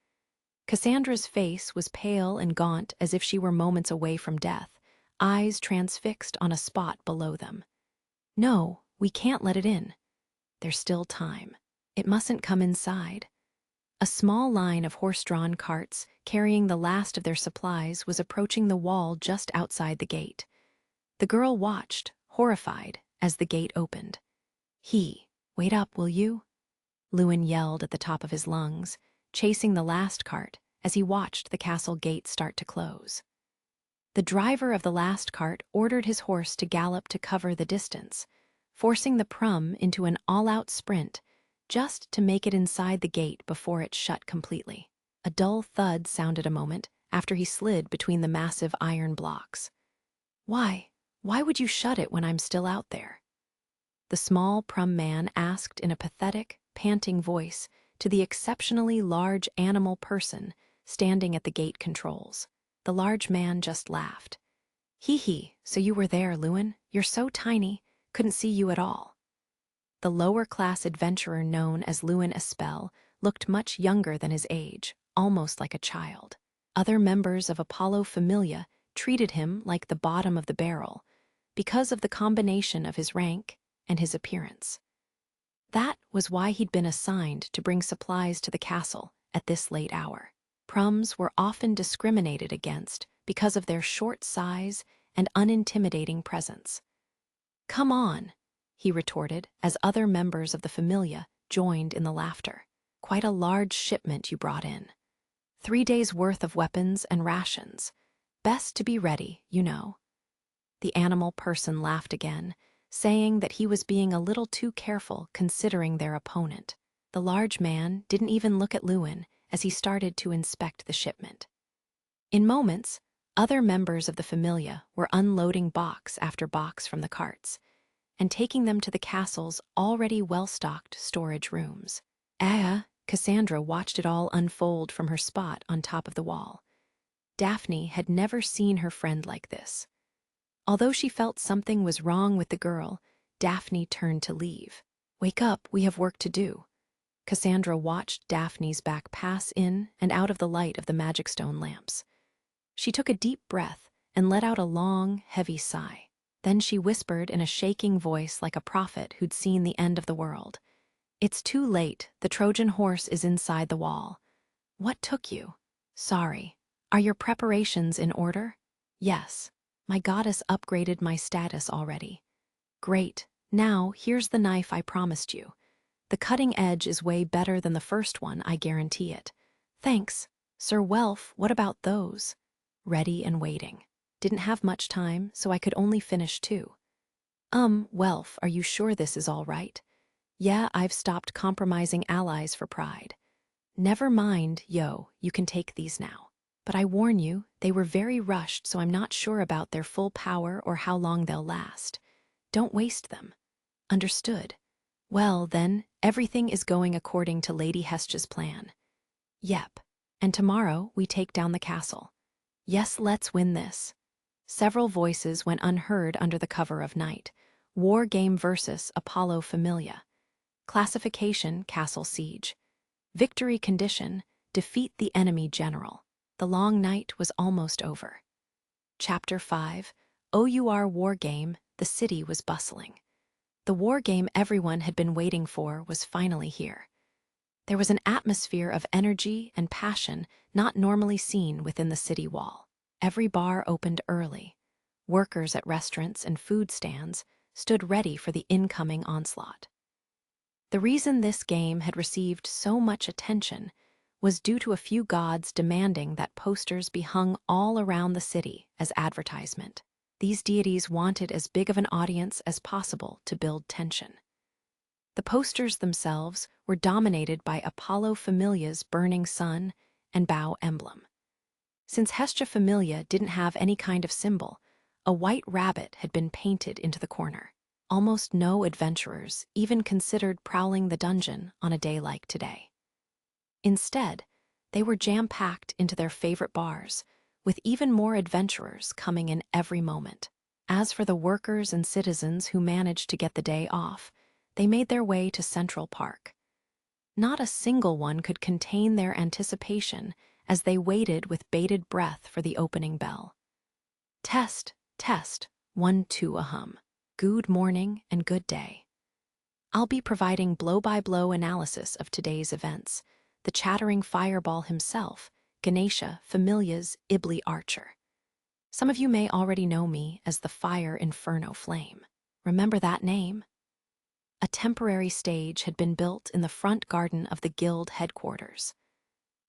Cassandra's face was pale and gaunt as if she were moments away from death, eyes transfixed on a spot below them. "No, we can't let it in. There's still time. It mustn't come inside." A small line of horse-drawn carts carrying the last of their supplies was approaching the wall just outside the gate. The girl watched, horrified, as the gate opened. "Wait up, will you?" Lewin yelled at the top of his lungs, chasing the last cart as he watched the castle gate start to close. The driver of the last cart ordered his horse to gallop to cover the distance, forcing the prum into an all-out sprint just to make it inside the gate before it shut completely. A dull thud sounded a moment after he slid between the massive iron blocks. Why would you shut it when I'm still out there?" The small prum man asked in a pathetic, panting voice to the exceptionally large animal person standing at the gate controls. The large man just laughed. So you were there, Lewin? You're so tiny, couldn't see you at all." The lower-class adventurer known as Lewin Espel looked much younger than his age, almost like a child. Other members of Apollo Familia treated him like the bottom of the barrel because of the combination of his rank and his appearance. That was why he'd been assigned to bring supplies to the castle at this late hour. Prums were often discriminated against because of their short size and unintimidating presence. "Come on," he retorted as other members of the Familia joined in the laughter. "Quite a large shipment you brought in. 3 days' worth of weapons and rations. Best to be ready, you know." The animal person laughed again, saying that he was being a little too careful considering their opponent. The large man didn't even look at Lewin as he started to inspect the shipment. In moments, other members of the Familia were unloading box after box from the carts and taking them to the castle's already well-stocked storage rooms. Cassandra watched it all unfold from her spot on top of the wall. Daphne had never seen her friend like this. Although she felt something was wrong with the girl, Daphne turned to leave. "Wake up, we have work to do." Cassandra watched Daphne's back pass in and out of the light of the magic stone lamps. She took a deep breath and let out a long, heavy sigh. Then she whispered in a shaking voice like a prophet who'd seen the end of the world. "It's too late. The Trojan horse is inside the wall." "What took you?" "Sorry. Are your preparations in order?" "Yes. My goddess upgraded my status already." "Great. Now, here's the knife I promised you. The cutting edge is way better than the first one, I guarantee it." "Thanks. Sir Welf, what about those?" "Ready and waiting. Didn't have much time, so I could only finish 2. Welf, are you sure this is all right?" "Yeah, I've stopped compromising allies for pride." "Never mind, you can take these now. But I warn you, they were very rushed, so I'm not sure about their full power or how long they'll last." Don't waste them. Understood. Well, then, everything is going according to Lady Hestia's plan. Yep. And tomorrow we take down the castle. Yes, let's win this. Several voices went unheard under the cover of night. War game versus Apollo Familia. Classification: Castle Siege. Victory condition: defeat the enemy general. The long night was almost over. Chapter 5. OUR War Game. The city was bustling. The war game everyone had been waiting for was finally here. There was an atmosphere of energy and passion not normally seen within the city wall. Every bar opened early. Workers at restaurants and food stands stood ready for the incoming onslaught. The reason this game had received so much attention was due to a few gods demanding that posters be hung all around the city as advertisement. These deities wanted as big of an audience as possible to build tension. The posters themselves were dominated by Apollo Familia's burning sun and bow emblem. Since Hestia Familia didn't have any kind of symbol, a white rabbit had been painted into the corner. Almost no adventurers even considered prowling the dungeon on a day like today. Instead, they were jam-packed into their favorite bars, with even more adventurers coming in every moment. As for the workers and citizens who managed to get the day off, they made their way to Central Park. Not a single one could contain their anticipation as they waited with bated breath for the opening bell. Test, test, 1, 2, ahum. Good morning and good day. I'll be providing blow-by-blow analysis of today's events. The chattering fireball himself, Ganesha, Familia's Ibli Archer. Some of you may already know me as the Fire Inferno Flame. Remember that name? A temporary stage had been built in the front garden of the guild headquarters.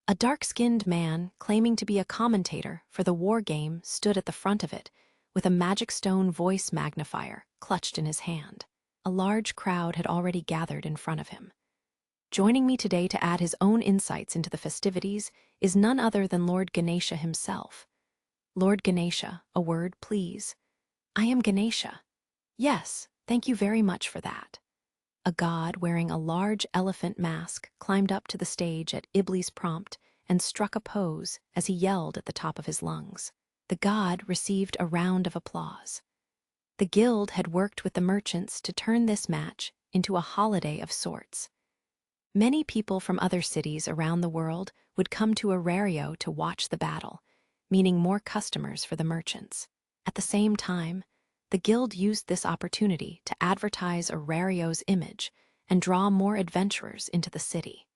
A dark-skinned man, claiming to be a commentator for the war game, stood at the front of it, with a magic stone voice magnifier clutched in his hand. A large crowd had already gathered in front of him. Joining me today to add his own insights into the festivities is none other than Lord Ganesha himself. Lord Ganesha, a word, please. I am Ganesha. Yes, thank you very much for that. A god wearing a large elephant mask climbed up to the stage at Ibli's prompt and struck a pose as he yelled at the top of his lungs. The god received a round of applause. The guild had worked with the merchants to turn this match into a holiday of sorts. Many people from other cities around the world would come to Arario to watch the battle, meaning more customers for the merchants. At the same time, the guild used this opportunity to advertise Arario's image and draw more adventurers into the city.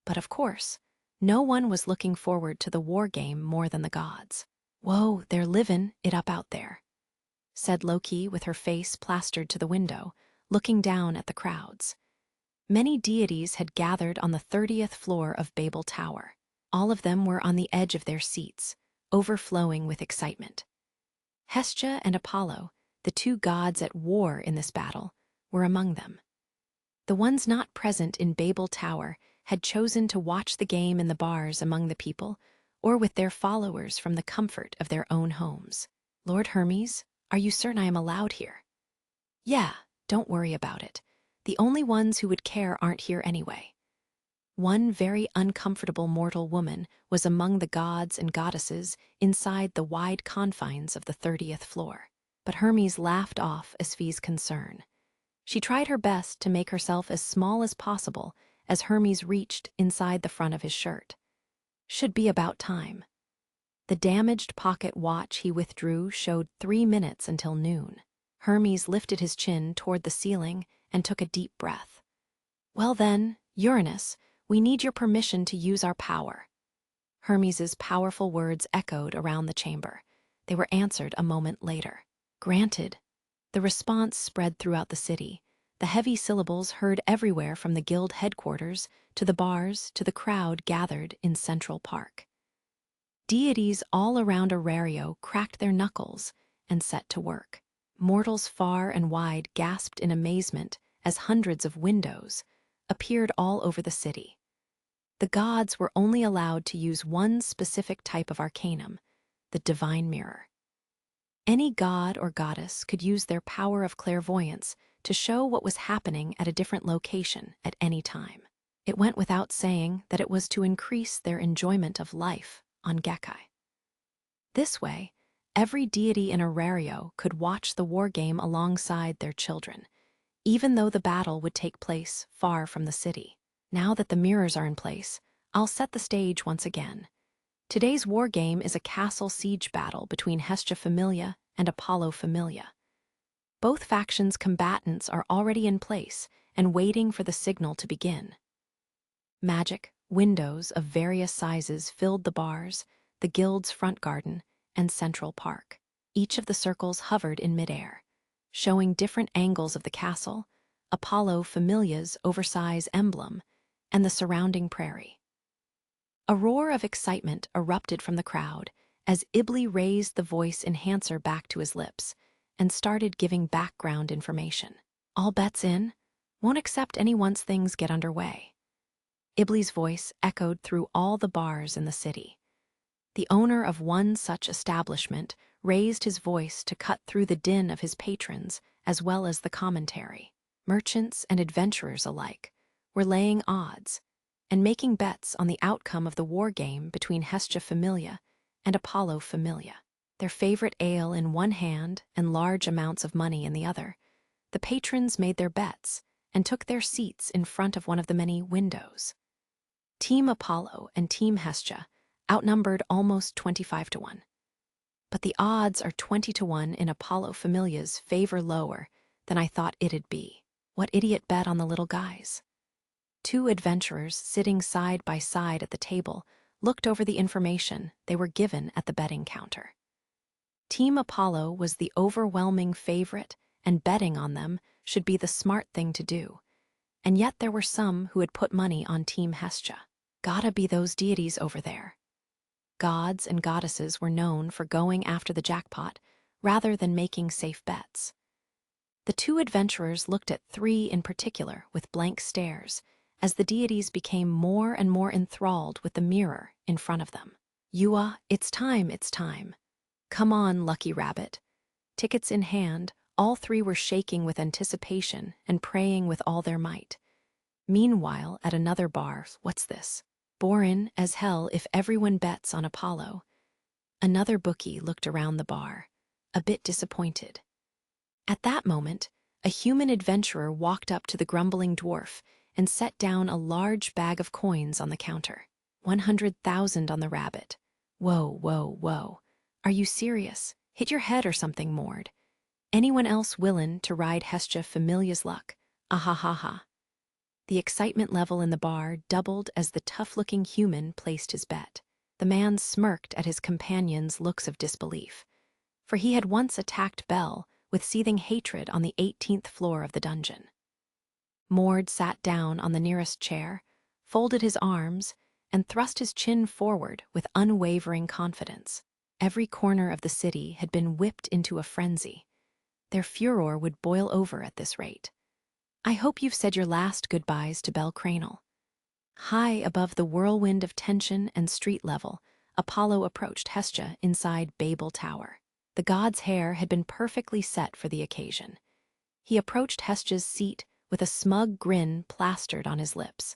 But of course, no one was looking forward to the war game more than the gods. "Whoa, they're livin' it up out there," said Loki with her face plastered to the window, looking down at the crowds. Many deities had gathered on the 30th floor of Babel Tower. All of them were on the edge of their seats, overflowing with excitement. Hestia and Apollo, the two gods at war in this battle, were among them. The ones not present in Babel Tower had chosen to watch the game in the bars among the people, or with their followers from the comfort of their own homes. "Lord Hermes, are you certain I am allowed here?" "Yeah, don't worry about it. The only ones who would care aren't here anyway." One very uncomfortable mortal woman was among the gods and goddesses inside the wide confines of the 30th floor. But Hermes laughed off Asfi's concern. She tried her best to make herself as small as possible as Hermes reached inside the front of his shirt. Should be about time. The damaged pocket watch he withdrew showed 3 minutes until noon. Hermes lifted his chin toward the ceiling and took a deep breath. "Well then, Uranus, we need your permission to use our power." Hermes's powerful words echoed around the chamber. They were answered a moment later. "Granted." The response spread throughout the city, the heavy syllables heard everywhere from the guild headquarters to the bars to the crowd gathered in Central Park. Deities all around Arario cracked their knuckles and set to work. Mortals far and wide gasped in amazement as hundreds of windows appeared all over the city. The gods were only allowed to use one specific type of arcanum, the divine mirror. Any god or goddess could use their power of clairvoyance to show what was happening at a different location at any time. It went without saying that it was to increase their enjoyment of life on Gekkai. This way, every deity in Arario could watch the war game alongside their children, even though the battle would take place far from the city. Now that the mirrors are in place, I'll set the stage once again. Today's war game is a castle siege battle between Hestia Familia and Apollo Familia. Both factions' combatants are already in place and waiting for the signal to begin. Magic windows of various sizes filled the bars, the guild's front garden, and central park. Each of the circles hovered in midair, showing different angles of the castle, Apollo Familia's oversized emblem, and the surrounding prairie. A roar of excitement erupted from the crowd as Ibli raised the voice enhancer back to his lips and started giving background information. All bets in? Won't accept any once things get underway. Ibli's voice echoed through all the bars in the city. The owner of one such establishment raised his voice to cut through the din of his patrons as well as the commentary. Merchants and adventurers alike were laying odds and making bets on the outcome of the war game between Hestia Familia and Apollo Familia. Their favorite ale in one hand and large amounts of money in the other, the patrons made their bets and took their seats in front of one of the many windows. Team Apollo and Team Hestia outnumbered almost 25-1. But the odds are 20-1 in Apollo Familia's favor, lower than I thought it'd be. What idiot bet on the little guys? Two adventurers sitting side by side at the table looked over the information they were given at the betting counter. Team Apollo was the overwhelming favorite, and betting on them should be the smart thing to do. And yet there were some who had put money on Team Hestia. Gotta be those deities over there. Gods and goddesses were known for going after the jackpot rather than making safe bets. The two adventurers looked at three in particular with blank stares as the deities became more and more enthralled with the mirror in front of them. Yua, it's time, it's time. Come on, lucky rabbit. Tickets in hand, all three were shaking with anticipation and praying with all their might. Meanwhile, at another bar, what's this? Boring as hell if everyone bets on Apollo. Another bookie looked around the bar, a bit disappointed. At that moment, a human adventurer walked up to the grumbling dwarf and set down a large bag of coins on the counter. 100,000 on the rabbit. Whoa, whoa, whoa. Are you serious? Hit your head or something, Mord. Anyone else willin' to ride Hestia Familia's luck? Ahahaha. The excitement level in the bar doubled as the tough-looking human placed his bet. The man smirked at his companion's looks of disbelief, for he had once attacked Belle with seething hatred on the 18th floor of the dungeon. Mord sat down on the nearest chair, folded his arms, and thrust his chin forward with unwavering confidence. Every corner of the city had been whipped into a frenzy. Their furor would boil over at this rate. I hope you've said your last goodbyes to Belle Cranel. High above the whirlwind of tension and street level, Apollo approached Hestia inside Babel Tower. The god's hair had been perfectly set for the occasion. He approached Hestia's seat with a smug grin plastered on his lips.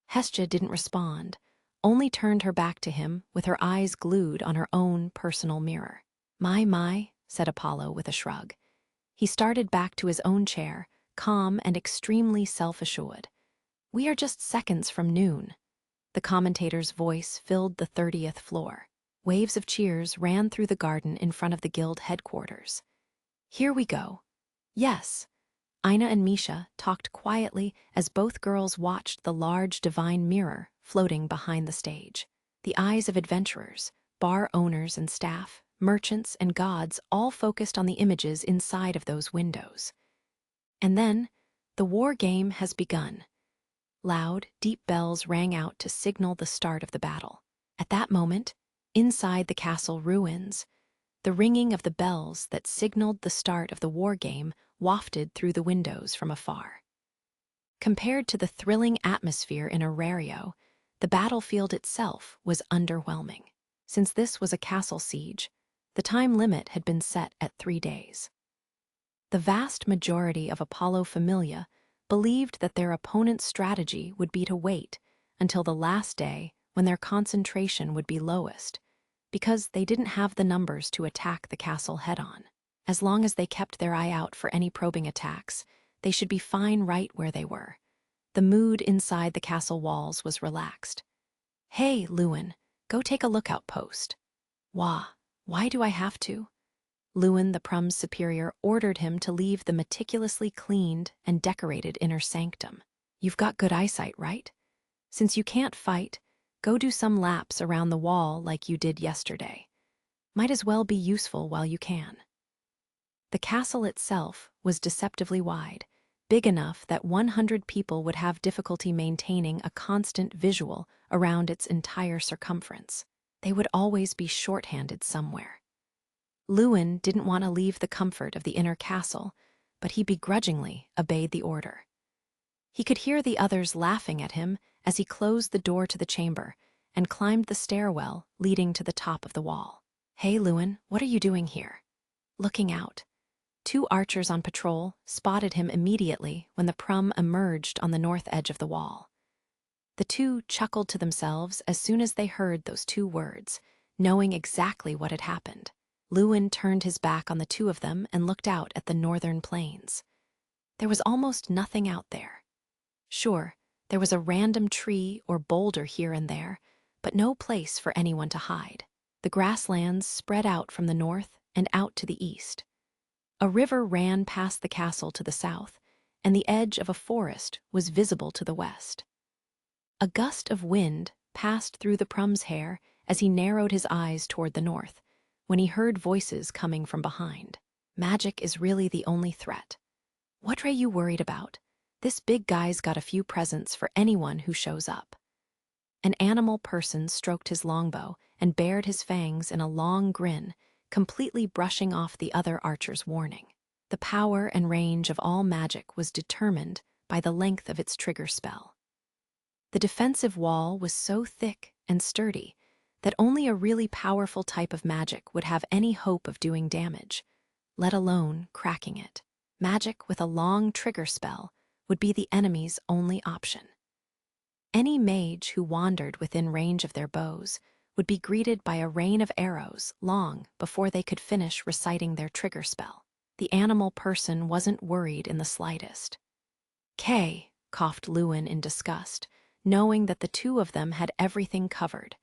Hestia didn't respond, only turned her back to him with her eyes glued on her own personal mirror. My, said Apollo with a shrug. He started back to his own chair, calm and extremely self-assured. We are just seconds from noon. The commentator's voice filled the 30th floor. Waves of cheers ran through the garden in front of the guild headquarters. Here we go. Yes. Ina and Misha talked quietly as both girls watched the large divine mirror floating behind the stage. The eyes of adventurers, bar owners and staff, merchants and gods all focused on the images inside of those windows. And then, the war game has begun. Loud, deep bells rang out to signal the start of the battle. At that moment, inside the castle ruins, the ringing of the bells that signaled the start of the war game wafted through the windows from afar. Compared to the thrilling atmosphere in Arario, the battlefield itself was underwhelming. Since this was a castle siege, The time limit had been set at 3 days. The vast majority of Apollo Familia believed that their opponent's strategy would be to wait until the last day when their concentration would be lowest, because they didn't have the numbers to attack the castle head-on. As long as they kept their eye out for any probing attacks, they should be fine right where they were. The mood inside the castle walls was relaxed. "Hey, Lewin, go take a lookout post." Why do I have to?" Lewin, the Prum's superior, ordered him to leave the meticulously cleaned and decorated inner sanctum. "You've got good eyesight, right? Since you can't fight, go do some laps around the wall like you did yesterday. Might as well be useful while you can." The castle itself was deceptively wide, big enough that 100 people would have difficulty maintaining a constant visual around its entire circumference. They would always be short-handed somewhere. Lewin didn't want to leave the comfort of the inner castle, but he begrudgingly obeyed the order. He could hear the others laughing at him as he closed the door to the chamber and climbed the stairwell leading to the top of the wall. "Hey, Lewin, what are you doing here?" Looking out, 2 archers on patrol spotted him immediately when the Prum emerged on the north edge of the wall. The 2 chuckled to themselves as soon as they heard those 2 words, knowing exactly what had happened. Lewin turned his back on the 2 of them and looked out at the northern plains. There was almost nothing out there. Sure, there was a random tree or boulder here and there, but no place for anyone to hide. The grasslands spread out from the north and out to the east. A river ran past the castle to the south, and the edge of a forest was visible to the west. A gust of wind passed through the Prum's hair as he narrowed his eyes toward the north, when he heard voices coming from behind. "Magic is really the only threat. What are you worried about? This big guy's got a few presents for anyone who shows up." An animal person stroked his longbow and bared his fangs in a long grin, completely brushing off the other archer's warning. The power and range of all magic was determined by the length of its trigger spell. The defensive wall was so thick and sturdy that only a really powerful type of magic would have any hope of doing damage, let alone cracking it. Magic with a long trigger spell would be the enemy's only option. Any mage who wandered within range of their bows would be greeted by a rain of arrows long before they could finish reciting their trigger spell. The animal person wasn't worried in the slightest. "Kay," coughed Lewin in disgust, knowing that the 2 of them had everything covered.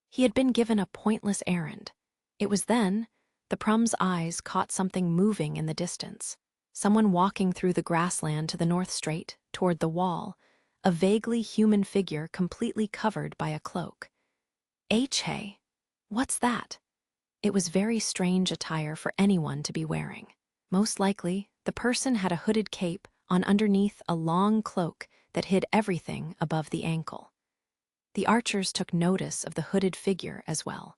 He had been given a pointless errand. It was then the Prum's eyes caught something moving in the distance. Someone walking through the grassland to the north straight, toward the wall, a vaguely human figure completely covered by a cloak. Hey, what's that?" It was very strange attire for anyone to be wearing. Most likely, the person had a hooded cape on underneath a long cloak that hid everything above the ankle. The archers took notice of the hooded figure as well.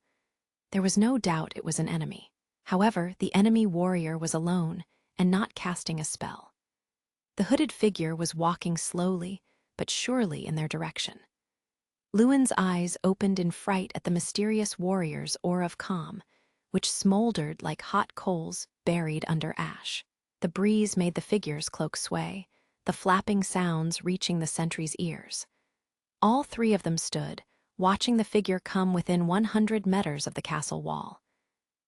There was no doubt it was an enemy. However, the enemy warrior was alone and not casting a spell. The hooded figure was walking slowly but surely in their direction. Lewin's eyes opened in fright at the mysterious warrior's aura of calm, which smoldered like hot coals buried under ash. The breeze made the figure's cloak sway, the flapping sounds reaching the sentry's ears. All 3 of them stood, watching the figure come within 100 meters of the castle wall.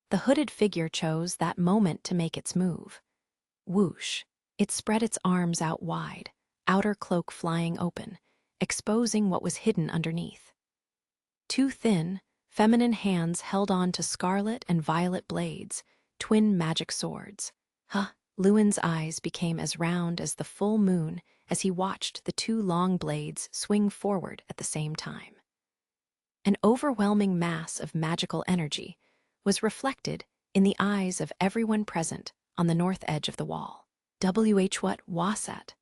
The hooded figure chose that moment to make its move. Whoosh! It spread its arms out wide, outer cloak flying open, exposing what was hidden underneath. 2 thin, feminine hands held on to scarlet and violet blades, twin magic swords. Lewin's eyes became as round as the full moon as he watched the 2 long blades swing forward at the same time. An overwhelming mass of magical energy was reflected in the eyes of everyone present on the north edge of the wall. What was that?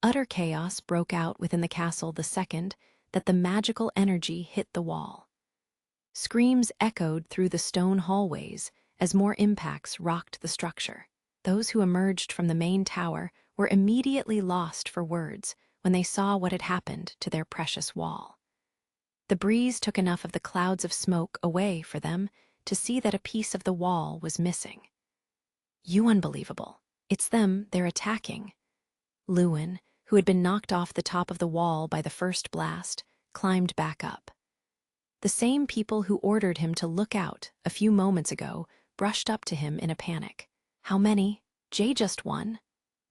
Utter chaos broke out within the castle the second that the magical energy hit the wall. Screams echoed through the stone hallways as more impacts rocked the structure. Those who emerged from the main tower were immediately lost for words when they saw what had happened to their precious wall. The breeze took enough of the clouds of smoke away for them to see that a piece of the wall was missing. "You unbelievable. It's them, they're attacking." Lewin, who had been knocked off the top of the wall by the first blast, climbed back up. The same people who ordered him to look out a few moments ago brushed up to him in a panic. "How many? Jay just one."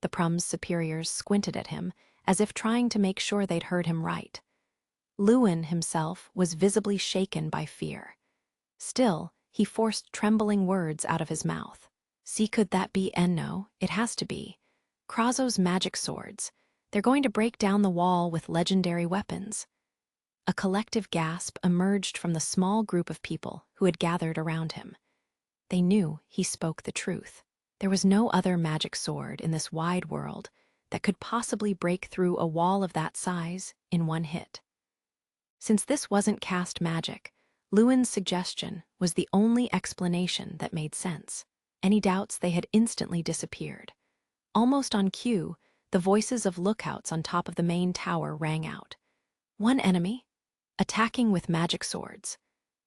The Prum's superiors squinted at him, as if trying to make sure they'd heard him right. Lewin himself was visibly shaken by fear. Still, he forced trembling words out of his mouth. "See, could that be Enno? It has to be. Krazo's magic swords. They're going to break down the wall with legendary weapons." A collective gasp emerged from the small group of people who had gathered around him. They knew he spoke the truth. There was no other magic sword in this wide world that could possibly break through a wall of that size in one hit. Since this wasn't cast magic, Lewin's suggestion was the only explanation that made sense. Any doubts, they had instantly disappeared. Almost on cue, the voices of lookouts on top of the main tower rang out. "One enemy? Attacking with magic swords."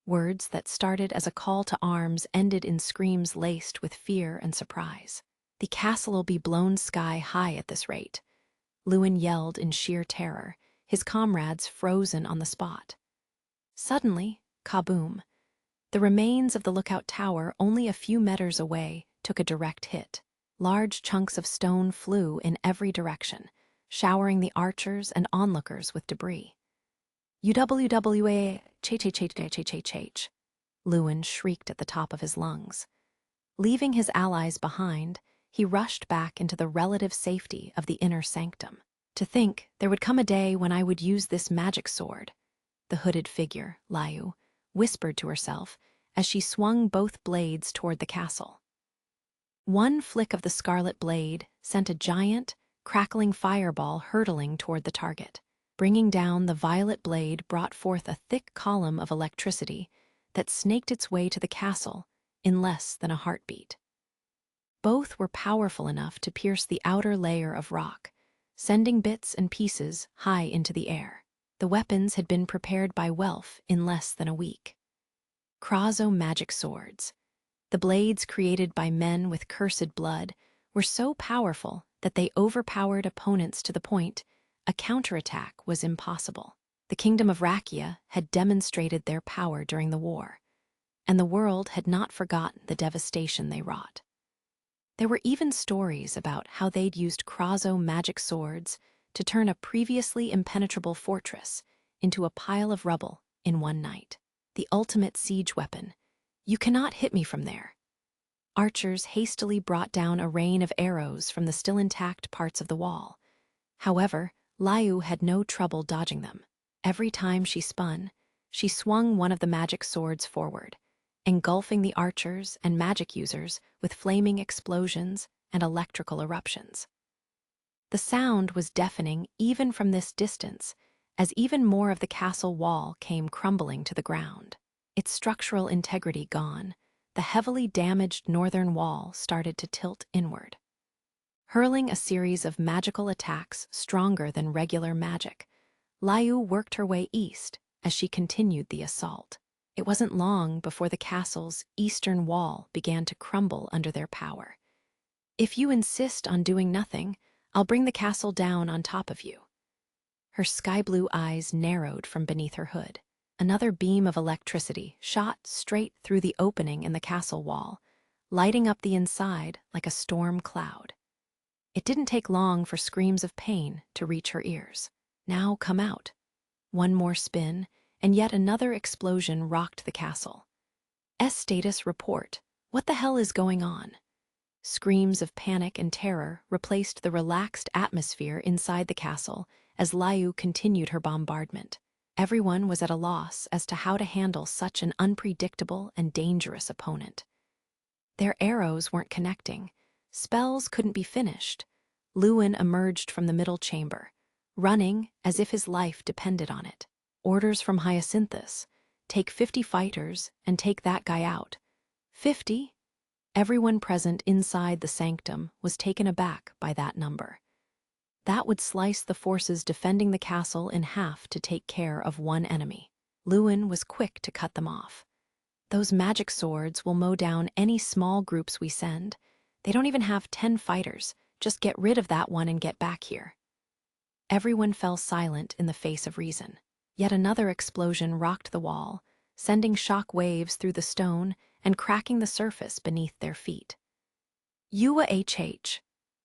Words that started as a call to arms ended in screams laced with fear and surprise. "The castle'll be blown sky high at this rate." Lewin yelled in sheer terror, his comrades frozen on the spot. Suddenly, kaboom! The remains of the lookout tower only a few meters away took a direct hit. Large chunks of stone flew in every direction, showering the archers and onlookers with debris. "UWWA, ch. Lewin shrieked at the top of his lungs. Leaving his allies behind, he rushed back into the relative safety of the inner sanctum. "To think there would come a day when I would use this magic sword," the hooded figure, Layu, whispered to herself as she swung both blades toward the castle. One flick of the scarlet blade sent a giant, crackling fireball hurtling toward the target. Bringing down, the violet blade brought forth a thick column of electricity that snaked its way to the castle in less than a heartbeat. Both were powerful enough to pierce the outer layer of rock, sending bits and pieces high into the air. The weapons had been prepared by Welf in less than a week. Krazo magic swords. The blades created by men with cursed blood were so powerful that they overpowered opponents to the point a counterattack was impossible. The Kingdom of Rakia had demonstrated their power during the war, and the world had not forgotten the devastation they wrought. There were even stories about how they'd used Krazo magic swords to turn a previously impenetrable fortress into a pile of rubble in one night. The ultimate siege weapon. "You cannot hit me from there." Archers hastily brought down a rain of arrows from the still intact parts of the wall. However, Layu had no trouble dodging them. Every time she spun, she swung one of the magic swords forward, engulfing the archers and magic users with flaming explosions and electrical eruptions. The sound was deafening even from this distance, as even more of the castle wall came crumbling to the ground. Its structural integrity gone, the heavily damaged northern wall started to tilt inward. Hurling a series of magical attacks stronger than regular magic, Layu worked her way east as she continued the assault. It wasn't long before the castle's eastern wall began to crumble under their power. "If you insist on doing nothing, I'll bring the castle down on top of you." Her sky-blue eyes narrowed from beneath her hood. Another beam of electricity shot straight through the opening in the castle wall, lighting up the inside like a storm cloud. It didn't take long for screams of pain to reach her ears. "Now come out." One more spin, and yet another explosion rocked the castle. Status report. What the hell is going on?" Screams of panic and terror replaced the relaxed atmosphere inside the castle as Layu continued her bombardment. Everyone was at a loss as to how to handle such an unpredictable and dangerous opponent. Their arrows weren't connecting. Spells couldn't be finished. Lewin emerged from the middle chamber, running as if his life depended on it. Orders from Hyacinthus. "Take 50 fighters and take that guy out." 50? Everyone present inside the sanctum was taken aback by that number. That would slice the forces defending the castle in half to take care of one enemy. Lewin was quick to cut them off. Those magic swords will mow down any small groups we send. They don't even have 10 fighters. Just get rid of that one and get back here." Everyone fell silent in the face of reason. Yet another explosion rocked the wall, sending shock waves through the stone and cracking the surface beneath their feet. "Yua HH."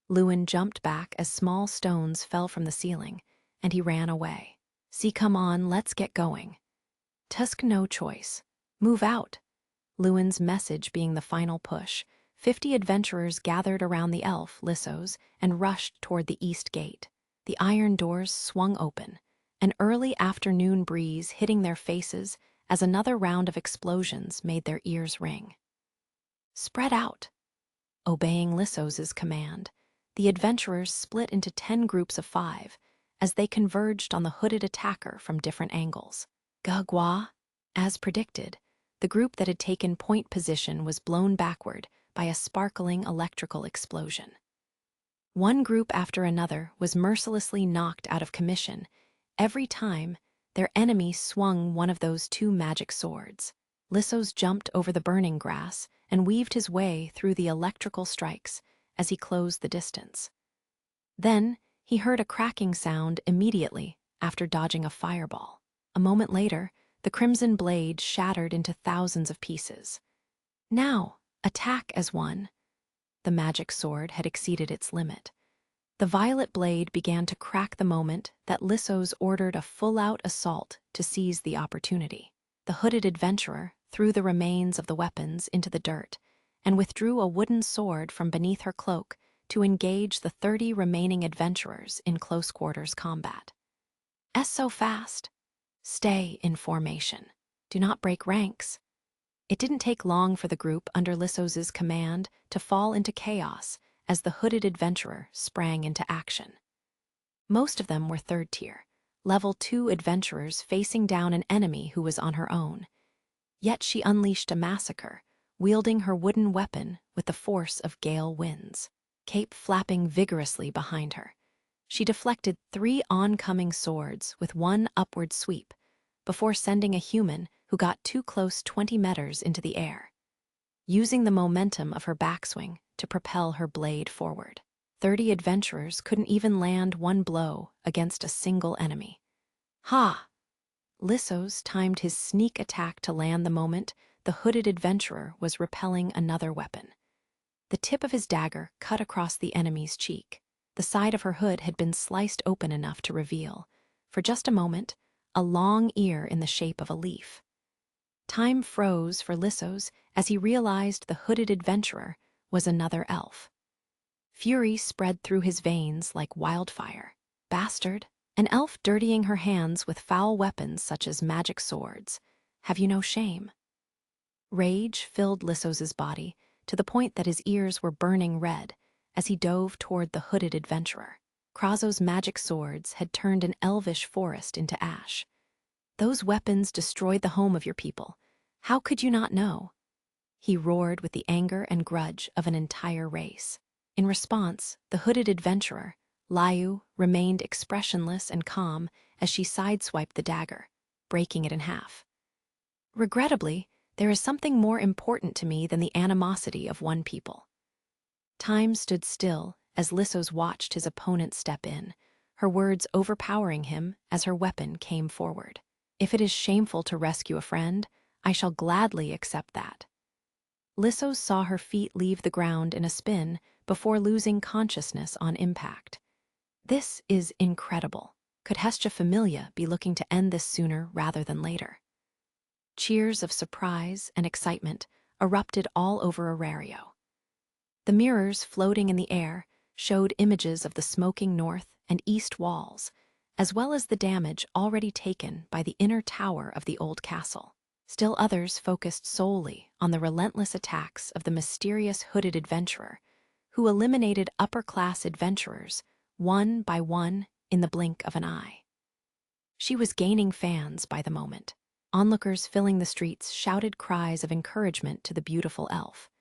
Lewin jumped back as small stones fell from the ceiling, and he ran away. "See, come on, let's get going." Tusk no choice. "Move out." Lewin's message being the final push, 50 adventurers gathered around the elf, Lissos, and rushed toward the east gate. The iron doors swung open, an early afternoon breeze hitting their faces as another round of explosions made their ears ring. "Spread out." Obeying Lissos's command, the adventurers split into 10 groups of 5 as they converged on the hooded attacker from different angles. Gagwa. As predicted, the group that had taken point position was blown backward by a sparkling electrical explosion. One group after another was mercilessly knocked out of commission every time their enemy swung one of those 2 magic swords. Lissos jumped over the burning grass and weaved his way through the electrical strikes as he closed the distance. Then he heard a cracking sound immediately after dodging a fireball. A moment later, the crimson blade shattered into thousands of pieces. "Now, attack as one." The magic sword had exceeded its limit. The violet blade began to crack the moment that Lissos ordered a full-out assault to seize the opportunity. The hooded adventurer threw the remains of the weapons into the dirt and withdrew a wooden sword from beneath her cloak to engage the 30 remaining adventurers in close-quarters combat. So fast. Stay in formation. Do not break ranks." It didn't take long for the group under Lissos's command to fall into chaos as the hooded adventurer sprang into action. Most of them were 3rd tier, level 2 adventurers facing down an enemy who was on her own. Yet she unleashed a massacre, wielding her wooden weapon with the force of gale winds, cape flapping vigorously behind her. She deflected 3 oncoming swords with one upward sweep before sending a human who got too close 20 meters into the air, using the momentum of her backswing to propel her blade forward. 30 adventurers couldn't even land one blow against a single enemy. "Ha!" Lissos timed his sneak attack to land the moment the hooded adventurer was repelling another weapon. The tip of his dagger cut across the enemy's cheek. The side of her hood had been sliced open enough to reveal, for just a moment, a long ear in the shape of a leaf. Time froze for Lissos as he realized the hooded adventurer was another elf. Fury spread through his veins like wildfire. "Bastard! An elf dirtying her hands with foul weapons such as magic swords. Have you no shame?" Rage filled Lissos's body to the point that his ears were burning red as he dove toward the hooded adventurer. Krazo's magic swords had turned an elvish forest into ash. "Those weapons destroyed the home of your people. How could you not know?" He roared with the anger and grudge of an entire race. In response, the hooded adventurer, Layu, remained expressionless and calm as she sideswiped the dagger, breaking it in half. "Regrettably, there is something more important to me than the animosity of one people." Time stood still as Lissos watched his opponent step in, her words overpowering him as her weapon came forward. "If it is shameful to rescue a friend, I shall gladly accept that." Lissos saw her feet leave the ground in a spin before losing consciousness on impact. This is incredible. Could Hestia Familia be looking to end this sooner rather than later? Cheers of surprise and excitement erupted all over Arario. The mirrors floating in the air showed images of the smoking north and east walls, as well as the damage already taken by the inner tower of the old castle. Still others focused solely on the relentless attacks of the mysterious hooded adventurer, who eliminated upper-class adventurers one by one in the blink of an eye. She was gaining fans by the moment. Onlookers filling the streets shouted cries of encouragement to the beautiful elf.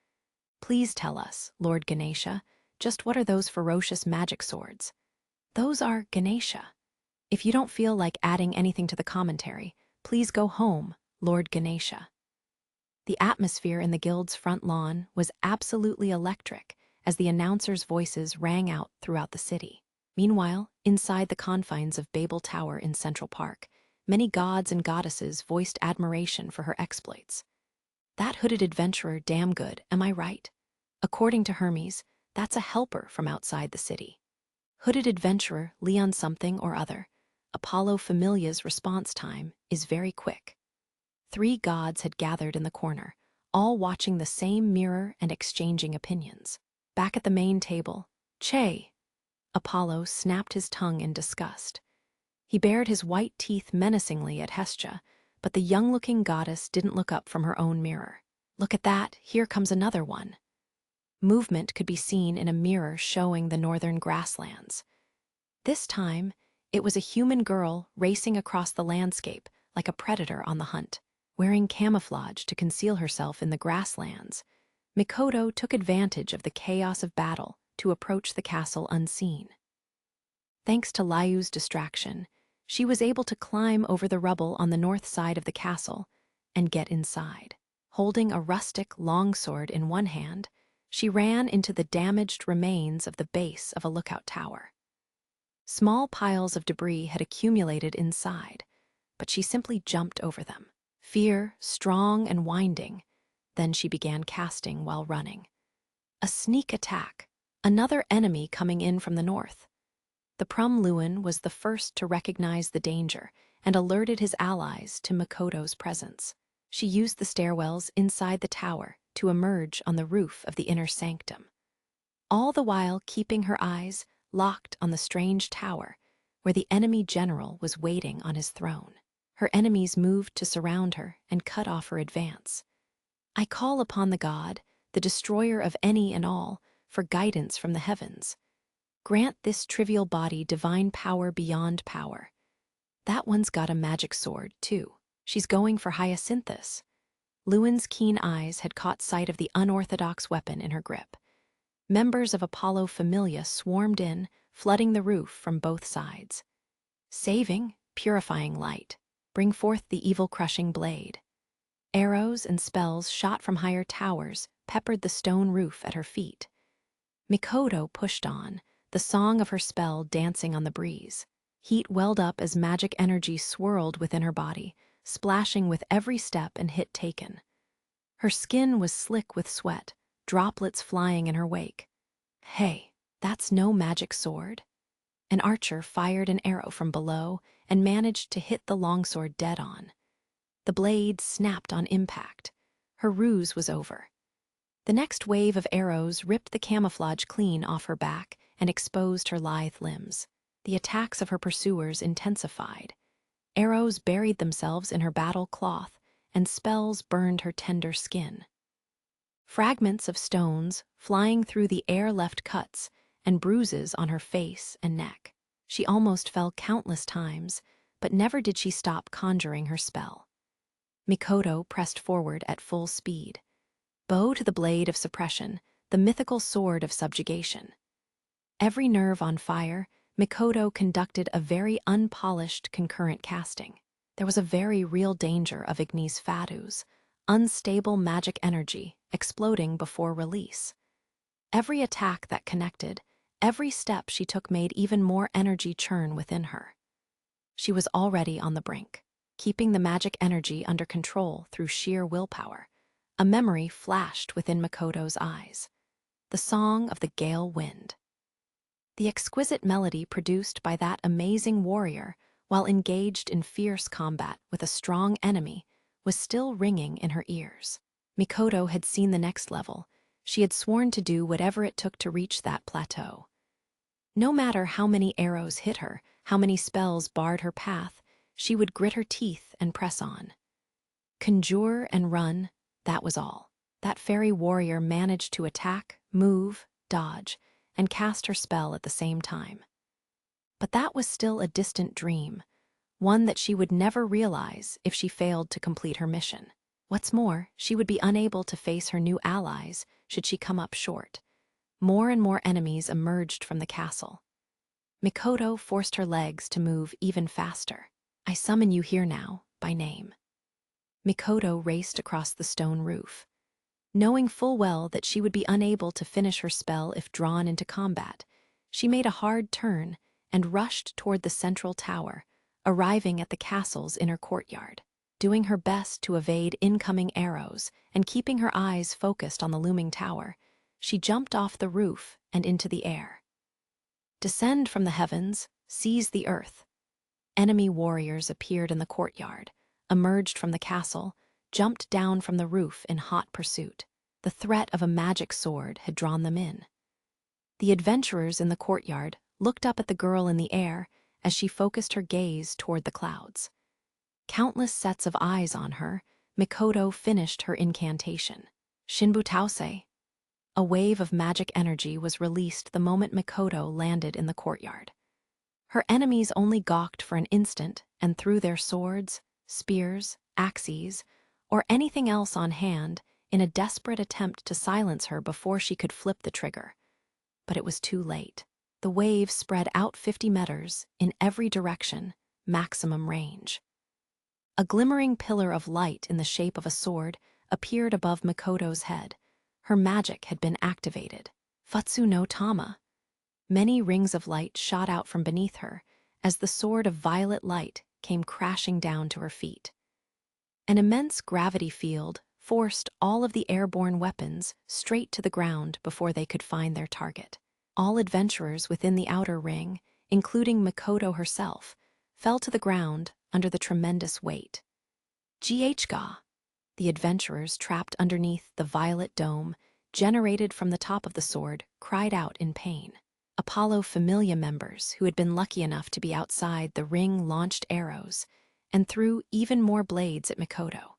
"Please tell us, Lord Ganesha, just what are those ferocious magic swords?" "Those are Ganesha. If you don't feel like adding anything to the commentary, please go home, Lord Ganesha." The atmosphere in the guild's front lawn was absolutely electric as the announcers' voices rang out throughout the city. Meanwhile, inside the confines of Babel Tower in Central Park, many gods and goddesses voiced admiration for her exploits. That hooded adventurer damn good, am I right? According to Hermes, that's a helper from outside the city. Hooded adventurer Leon something or other. Apollo Familia's response time is very quick. 3 gods had gathered in the corner, all watching the same mirror and exchanging opinions. Back at the main table, Che! Apollo snapped his tongue in disgust. He bared his white teeth menacingly at Hestia, but the young-looking goddess didn't look up from her own mirror. Look at that, here comes another one. Movement could be seen in a mirror showing the northern grasslands. This time, it was a human girl racing across the landscape like a predator on the hunt. Wearing camouflage to conceal herself in the grasslands, Mikoto took advantage of the chaos of battle to approach the castle unseen. Thanks to Liu's distraction, she was able to climb over the rubble on the north side of the castle and get inside. Holding a rustic longsword in one hand, she ran into the damaged remains of the base of a lookout tower. Small piles of debris had accumulated inside, but she simply jumped over them. Fear, strong and winding, then she began casting while running. A sneak attack, another enemy coming in from the north. The Prum Luan was the first to recognize the danger and alerted his allies to Mikoto's presence. She used the stairwells inside the tower to emerge on the roof of the inner sanctum, all the while keeping her eyes locked on the strange tower where the enemy general was waiting on his throne. Her enemies moved to surround her and cut off her advance. I call upon the god, the destroyer of any and all, for guidance from the heavens. Grant this trivial body divine power beyond power. That one's got a magic sword, too. She's going for Hyacinthus. Luan's keen eyes had caught sight of the unorthodox weapon in her grip. Members of Apollo Familia swarmed in, flooding the roof from both sides. Saving, purifying light. Bring forth the evil-crushing blade. Arrows and spells shot from higher towers peppered the stone roof at her feet. Mikoto pushed on, the song of her spell dancing on the breeze. Heat welled up as magic energy swirled within her body, splashing with every step and hit taken. Her skin was slick with sweat, droplets flying in her wake. Hey, that's no magic sword? An archer fired an arrow from below and managed to hit the longsword dead on. The blade snapped on impact. Her ruse was over. The next wave of arrows ripped the camouflage clean off her back and exposed her lithe limbs. The attacks of her pursuers intensified. Arrows buried themselves in her battle cloth, and spells burned her tender skin. Fragments of stones flying through the air left cuts and bruises on her face and neck. She almost fell countless times, but never did she stop conjuring her spell. Mikoto pressed forward at full speed. Bow to the blade of suppression, the mythical sword of subjugation. Every nerve on fire, Mikoto conducted a very unpolished concurrent casting. There was a very real danger of Ignis Fatuus, unstable magic energy exploding before release. Every attack that connected, every step she took made even more energy churn within her. She was already on the brink, keeping the magic energy under control through sheer willpower. A memory flashed within Mikoto's eyes. The song of the gale wind. The exquisite melody produced by that amazing warrior while engaged in fierce combat with a strong enemy was still ringing in her ears. Mikoto had seen the next level. She had sworn to do whatever it took to reach that plateau. No matter how many arrows hit her, how many spells barred her path, she would grit her teeth and press on. Conjure and run, that was all. That fairy warrior managed to attack, move, dodge, and cast her spell at the same time. But that was still a distant dream, one that she would never realize if she failed to complete her mission. What's more, she would be unable to face her new allies should she come up short. More and more enemies emerged from the castle. Mikoto forced her legs to move even faster. I summon you here now, by name. Mikoto raced across the stone roof. Knowing full well that she would be unable to finish her spell if drawn into combat, she made a hard turn and rushed toward the central tower, arriving at the castle's inner courtyard. Doing her best to evade incoming arrows and keeping her eyes focused on the looming tower, she jumped off the roof and into the air. Descend from the heavens, seize the earth. Enemy warriors appeared in the courtyard, emerged from the castle, jumped down from the roof in hot pursuit. The threat of a magic sword had drawn them in. The adventurers in the courtyard looked up at the girl in the air as she focused her gaze toward the clouds. Countless sets of eyes on her, Mikoto finished her incantation. Shinbutause. A wave of magic energy was released the moment Mikoto landed in the courtyard. Her enemies only gawked for an instant and threw their swords, spears, axes, or anything else on hand in a desperate attempt to silence her before she could flip the trigger. But it was too late. The wave spread out 50 meters in every direction, maximum range. A glimmering pillar of light in the shape of a sword appeared above Mikoto's head. Her magic had been activated. Futsu no Tama. Many rings of light shot out from beneath her as the sword of violet light came crashing down to her feet. An immense gravity field forced all of the airborne weapons straight to the ground before they could find their target. All adventurers within the outer ring, including Mikoto herself, fell to the ground under the tremendous weight. GHGA, the adventurers trapped underneath the violet dome generated from the top of the sword, cried out in pain. Apollo Familia members who had been lucky enough to be outside the ring launched arrows and threw even more blades at Mikoto.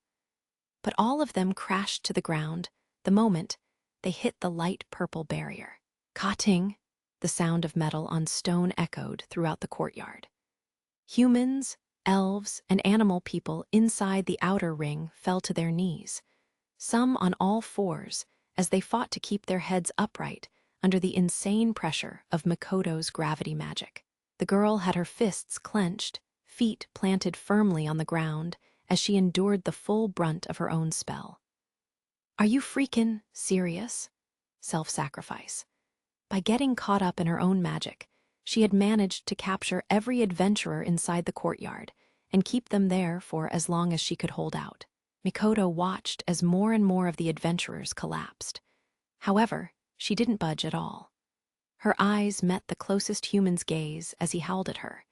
But all of them crashed to the ground the moment they hit the light purple barrier. Ka-ting, the sound of metal on stone echoed throughout the courtyard. Humans, elves, and animal people inside the outer ring fell to their knees, some on all fours as they fought to keep their heads upright under the insane pressure of Mikoto's gravity magic. The girl had her fists clenched, feet planted firmly on the ground as she endured the full brunt of her own spell. Are you freaking serious? Self-sacrifice. By getting caught up in her own magic, she had managed to capture every adventurer inside the courtyard and keep them there for as long as she could hold out. Mikoto watched as more and more of the adventurers collapsed. However, she didn't budge at all. Her eyes met the closest human's gaze as he howled at her.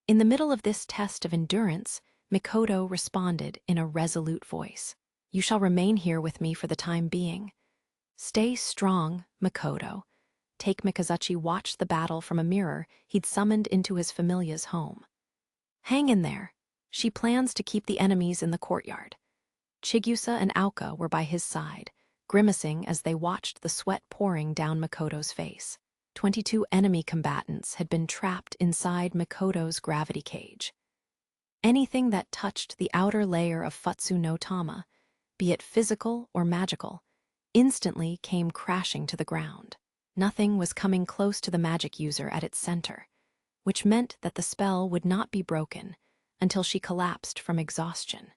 In the middle of this test of endurance, Mikoto responded in a resolute voice. You shall remain here with me for the time being. Stay strong, Mikoto. Take Mikazuchi watched the battle from a mirror he'd summoned into his familia's home. Hang in there. She plans to keep the enemies in the courtyard. Chigusa and Aoka were by his side, grimacing as they watched the sweat pouring down Mikoto's face. 22 enemy combatants had been trapped inside Mikoto's gravity cage. Anything that touched the outer layer of Futsu no Tama, be it physical or magical, instantly came crashing to the ground. Nothing was coming close to the magic user at its center, which meant that the spell would not be broken until she collapsed from exhaustion.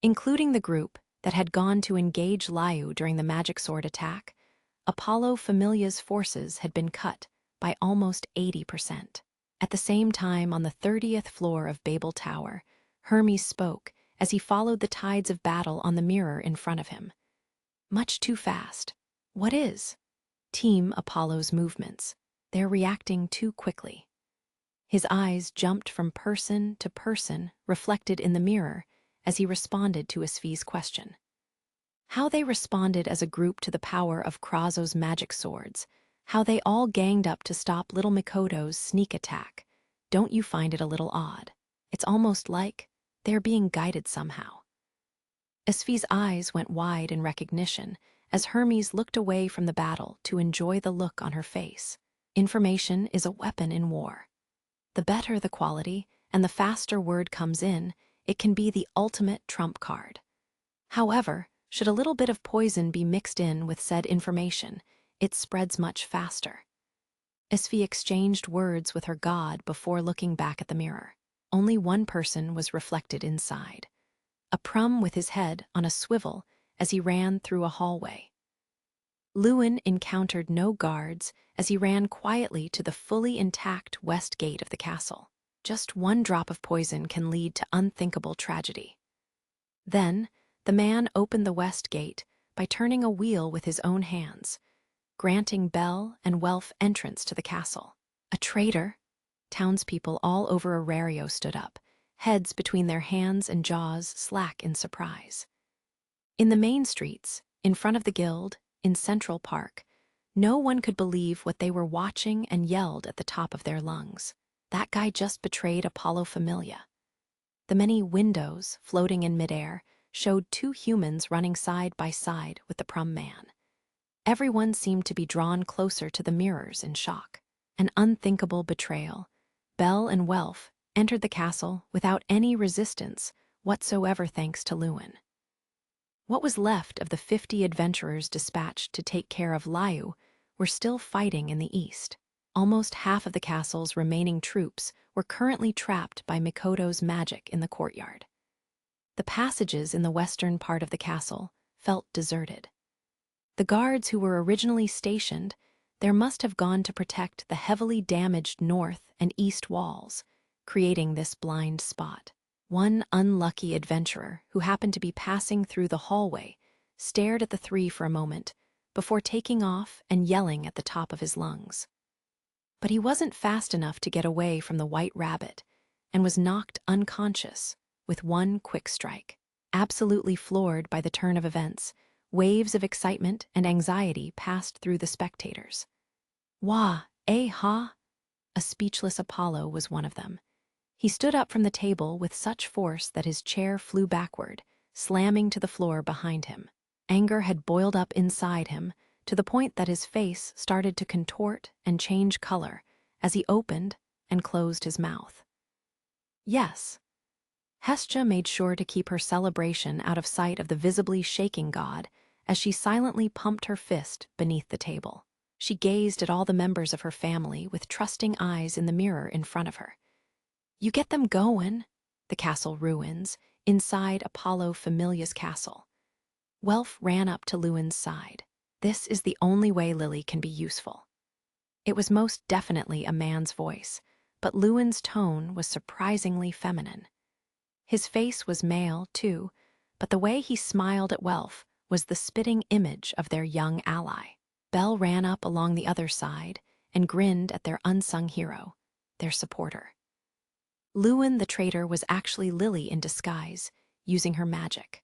Including the group that had gone to engage Liu during the magic sword attack, Apollo Familia's forces had been cut by almost 80%. At the same time, on the 30th floor of Babel Tower, Hermes spoke as he followed the tides of battle on the mirror in front of him. Much too fast. What is? Team Apollo's movements. They're reacting too quickly. His eyes jumped from person to person reflected in the mirror as he responded to Isfi's question. How they responded as a group to the power of Kraso's magic swords, how they all ganged up to stop little Mikoto's sneak attack. Don't you find it a little odd? It's almost like they're being guided somehow. Isfi's eyes went wide in recognition as Hermes looked away from the battle to enjoy the look on her face. Information is a weapon in war. The better the quality and the faster word comes in, it can be the ultimate trump card. However, should a little bit of poison be mixed in with said information, it spreads much faster. Isfi exchanged words with her god before looking back at the mirror. Only one person was reflected inside. a Prum with his head on a swivel as he ran through a hallway. Lewin encountered no guards as he ran quietly to the fully intact west gate of the castle. Just one drop of poison can lead to unthinkable tragedy. Then, the man opened the west gate by turning a wheel with his own hands, granting Belle and Welf entrance to the castle. A traitor? Townspeople all over Arario stood up, heads between their hands and jaws slack in surprise. In the main streets, in front of the guild, in Central Park, no one could believe what they were watching and yelled at the top of their lungs. That guy just betrayed Apollo Familia. The many windows floating in midair showed two humans running side by side with the Prum man. Everyone seemed to be drawn closer to the mirrors in shock. An unthinkable betrayal. Belle and Welf entered the castle without any resistance whatsoever thanks to Lewin. What was left of the 50 adventurers dispatched to take care of Liu were still fighting in the east. Almost half of the castle's remaining troops were currently trapped by Mikoto's magic in the courtyard. The passages in the western part of the castle felt deserted. The guards who were originally stationed there must have gone to protect the heavily damaged north and east walls, creating this blind spot. One unlucky adventurer who happened to be passing through the hallway stared at the three for a moment before taking off and yelling at the top of his lungs. But he wasn't fast enough to get away from the White Rabbit and was knocked unconscious with one quick strike. Absolutely floored by the turn of events, waves of excitement and anxiety passed through the spectators. Wah, ha! A speechless Apollo was one of them. He stood up from the table with such force that his chair flew backward, slamming to the floor behind him. Anger had boiled up inside him, to the point that his face started to contort and change color as he opened and closed his mouth. Yes. Hestia made sure to keep her celebration out of sight of the visibly shaking god as she silently pumped her fist beneath the table. She gazed at all the members of her family with trusting eyes in the mirror in front of her. You get them going, the castle ruins, inside Apollo Familia's castle. Welf ran up to Lewin's side. This is the only way Lily can be useful. It was most definitely a man's voice, but Lewin's tone was surprisingly feminine. His face was male, too, but the way he smiled at Welf was the spitting image of their young ally. Belle ran up along the other side and grinned at their unsung hero, their supporter. Lewin the traitor was actually Lily in disguise, using her magic.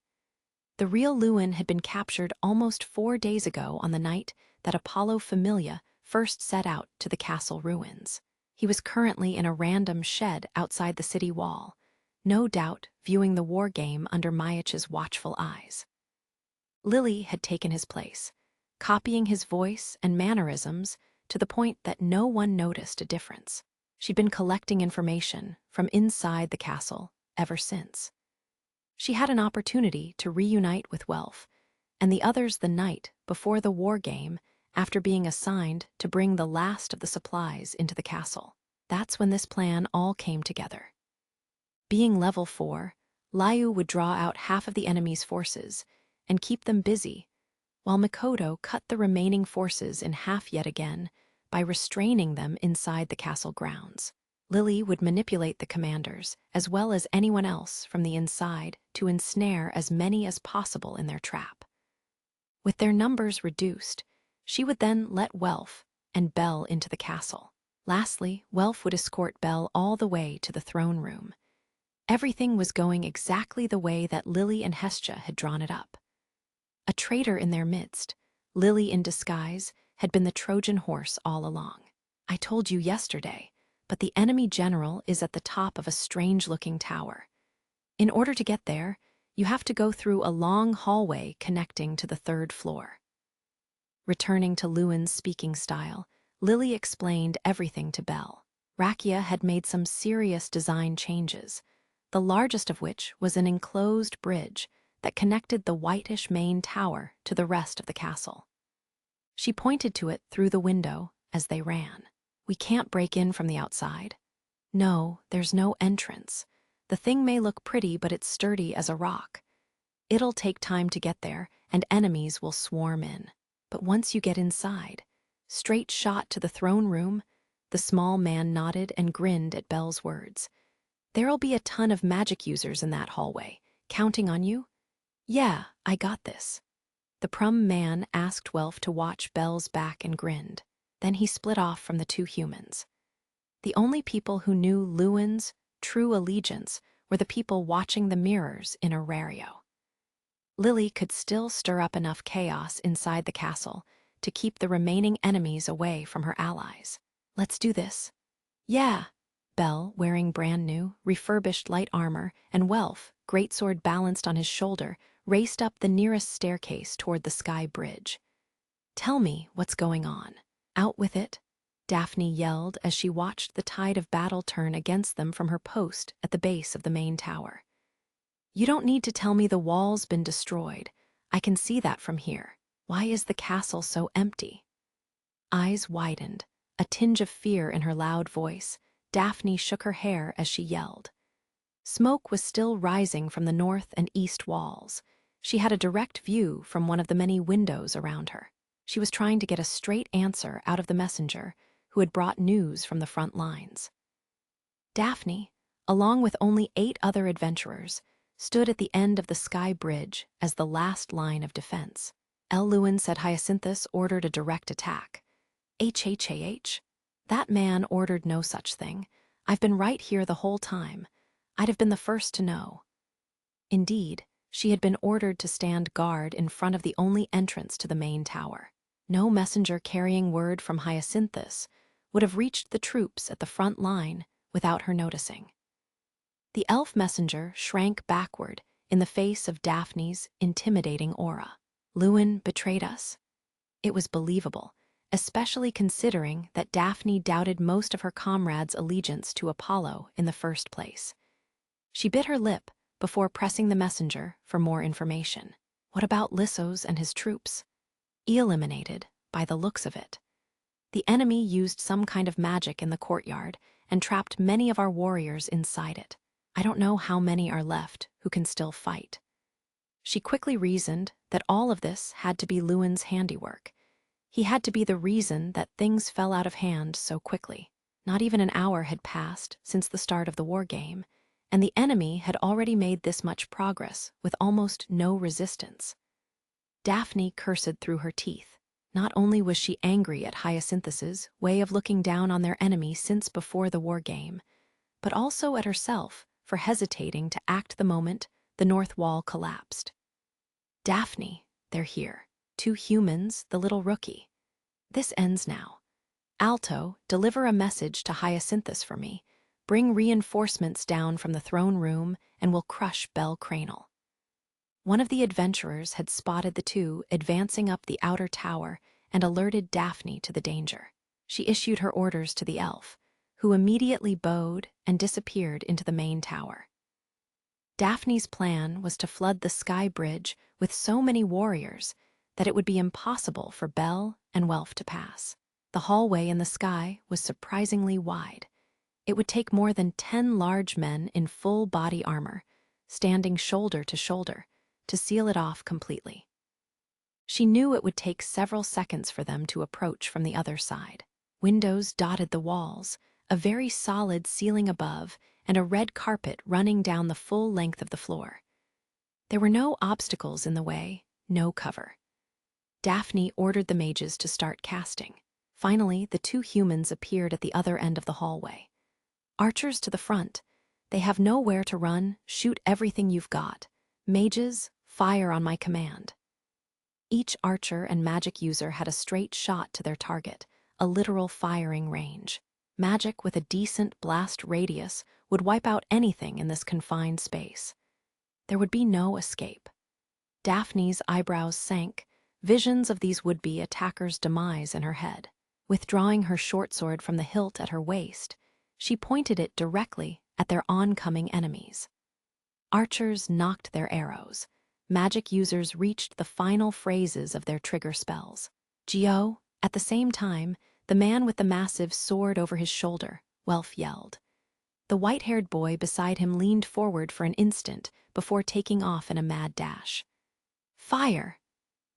The real Lewin had been captured almost 4 days ago on the night that Apollo Familia first set out to the castle ruins. He was currently in a random shed outside the city wall, no doubt viewing the war game under Maya's watchful eyes. Lily had taken his place, copying his voice and mannerisms to the point that no one noticed a difference. She'd been collecting information from inside the castle ever since. She had an opportunity to reunite with Welf and the others the night before the war game after being assigned to bring the last of the supplies into the castle. That's when this plan all came together. Being level 4, Liu would draw out half of the enemy's forces and keep them busy, while Mikoto cut the remaining forces in half yet again by restraining them inside the castle grounds. Lily would manipulate the commanders, as well as anyone else from the inside, to ensnare as many as possible in their trap. With their numbers reduced, she would then let Welf and Belle into the castle. Lastly, Welf would escort Belle all the way to the throne room. Everything was going exactly the way that Lily and Hestia had drawn it up. A traitor in their midst, Lily in disguise, had been the Trojan horse all along. I told you yesterday, but the enemy general is at the top of a strange-looking tower. In order to get there, you have to go through a long hallway connecting to the 3rd floor. Returning to Lewin's speaking style, Lily explained everything to Belle. Rakia had made some serious design changes, the largest of which was an enclosed bridge that connected the whitish main tower to the rest of the castle. She pointed to it through the window as they ran. We can't break in from the outside. No, there's no entrance. The thing may look pretty, but it's sturdy as a rock. It'll take time to get there, and enemies will swarm in. But once you get inside, straight shot to the throne room, the small man nodded and grinned at Belle's words. There'll be a ton of magic users in that hallway, counting on you. Yeah, I got this. The prum man asked Welf to watch Belle's back and grinned. Then he split off from the two humans. The only people who knew Lewin's true allegiance were the people watching the mirrors in Aurario. Lily could still stir up enough chaos inside the castle to keep the remaining enemies away from her allies. Let's do this. Yeah. Belle, wearing brand new, refurbished light armor, and Welf, greatsword balanced on his shoulder, raced up the nearest staircase toward the sky bridge. Tell me what's going on. Out with it, Daphne yelled as she watched the tide of battle turn against them from her post at the base of the main tower. You don't need to tell me the wall's been destroyed. I can see that from here. Why is the castle so empty? Eyes widened, a tinge of fear in her loud voice. Daphne shook her hair as she yelled. Smoke was still rising from the north and east walls. She had a direct view from one of the many windows around her. She was trying to get a straight answer out of the messenger, who had brought news from the front lines. Daphne, along with only 8 other adventurers, stood at the end of the sky bridge as the last line of defense. Lewin said Hyacinthus ordered a direct attack. HHAH? That man ordered no such thing. I've been right here the whole time. I'd have been the first to know. Indeed, she had been ordered to stand guard in front of the only entrance to the main tower. No messenger carrying word from Hyacinthus would have reached the troops at the front line without her noticing. The elf messenger shrank backward in the face of Daphne's intimidating aura. Lewin betrayed us? It was believable, especially considering that Daphne doubted most of her comrades' allegiance to Apollo in the first place. She bit her lip before pressing the messenger for more information. What about Lissos and his troops? Eliminated, by the looks of it. The enemy used some kind of magic in the courtyard and trapped many of our warriors inside it. I don't know how many are left who can still fight. She quickly reasoned that all of this had to be Lewin's handiwork. He had to be the reason that things fell out of hand so quickly. Not even an hour had passed since the start of the war game, and the enemy had already made this much progress with almost no resistance. Daphne cursed through her teeth. Not only was she angry at Hyacinthus's way of looking down on their enemy since before the war game, but also at herself for hesitating to act the moment the north wall collapsed. Daphne, they're here. 2 humans, the little rookie. This ends now. Alto, deliver a message to Hyacinthus for me. Bring reinforcements down from the throne room and we'll crush Belle Cranel. One of the adventurers had spotted the two advancing up the outer tower and alerted Daphne to the danger. She issued her orders to the elf, who immediately bowed and disappeared into the main tower. Daphne's plan was to flood the sky bridge with so many warriors that it would be impossible for Belle and Welf to pass. The hallway in the sky was surprisingly wide. It would take more than 10 large men in full body armor, standing shoulder to shoulder, to seal it off completely. She knew it would take several seconds for them to approach from the other side. Windows dotted the walls, a very solid ceiling above, and a red carpet running down the full length of the floor. There were no obstacles in the way, no cover. Daphne ordered the mages to start casting. Finally, the 2 humans appeared at the other end of the hallway. Archers to the front. They have nowhere to run. Shoot everything you've got. Mages, fire on my command. Each archer and magic user had a straight shot to their target, a literal firing range. Magic with a decent blast radius would wipe out anything in this confined space. There would be no escape. Daphne's eyebrows sank, visions of these would-be attackers' demise in her head. Withdrawing her short sword from the hilt at her waist, she pointed it directly at their oncoming enemies. Archers knocked their arrows. Magic users reached the final phrases of their trigger spells. Geo, at the same time, the man with the massive sword over his shoulder, Welf yelled. The white-haired boy beside him leaned forward for an instant before taking off in a mad dash. Fire!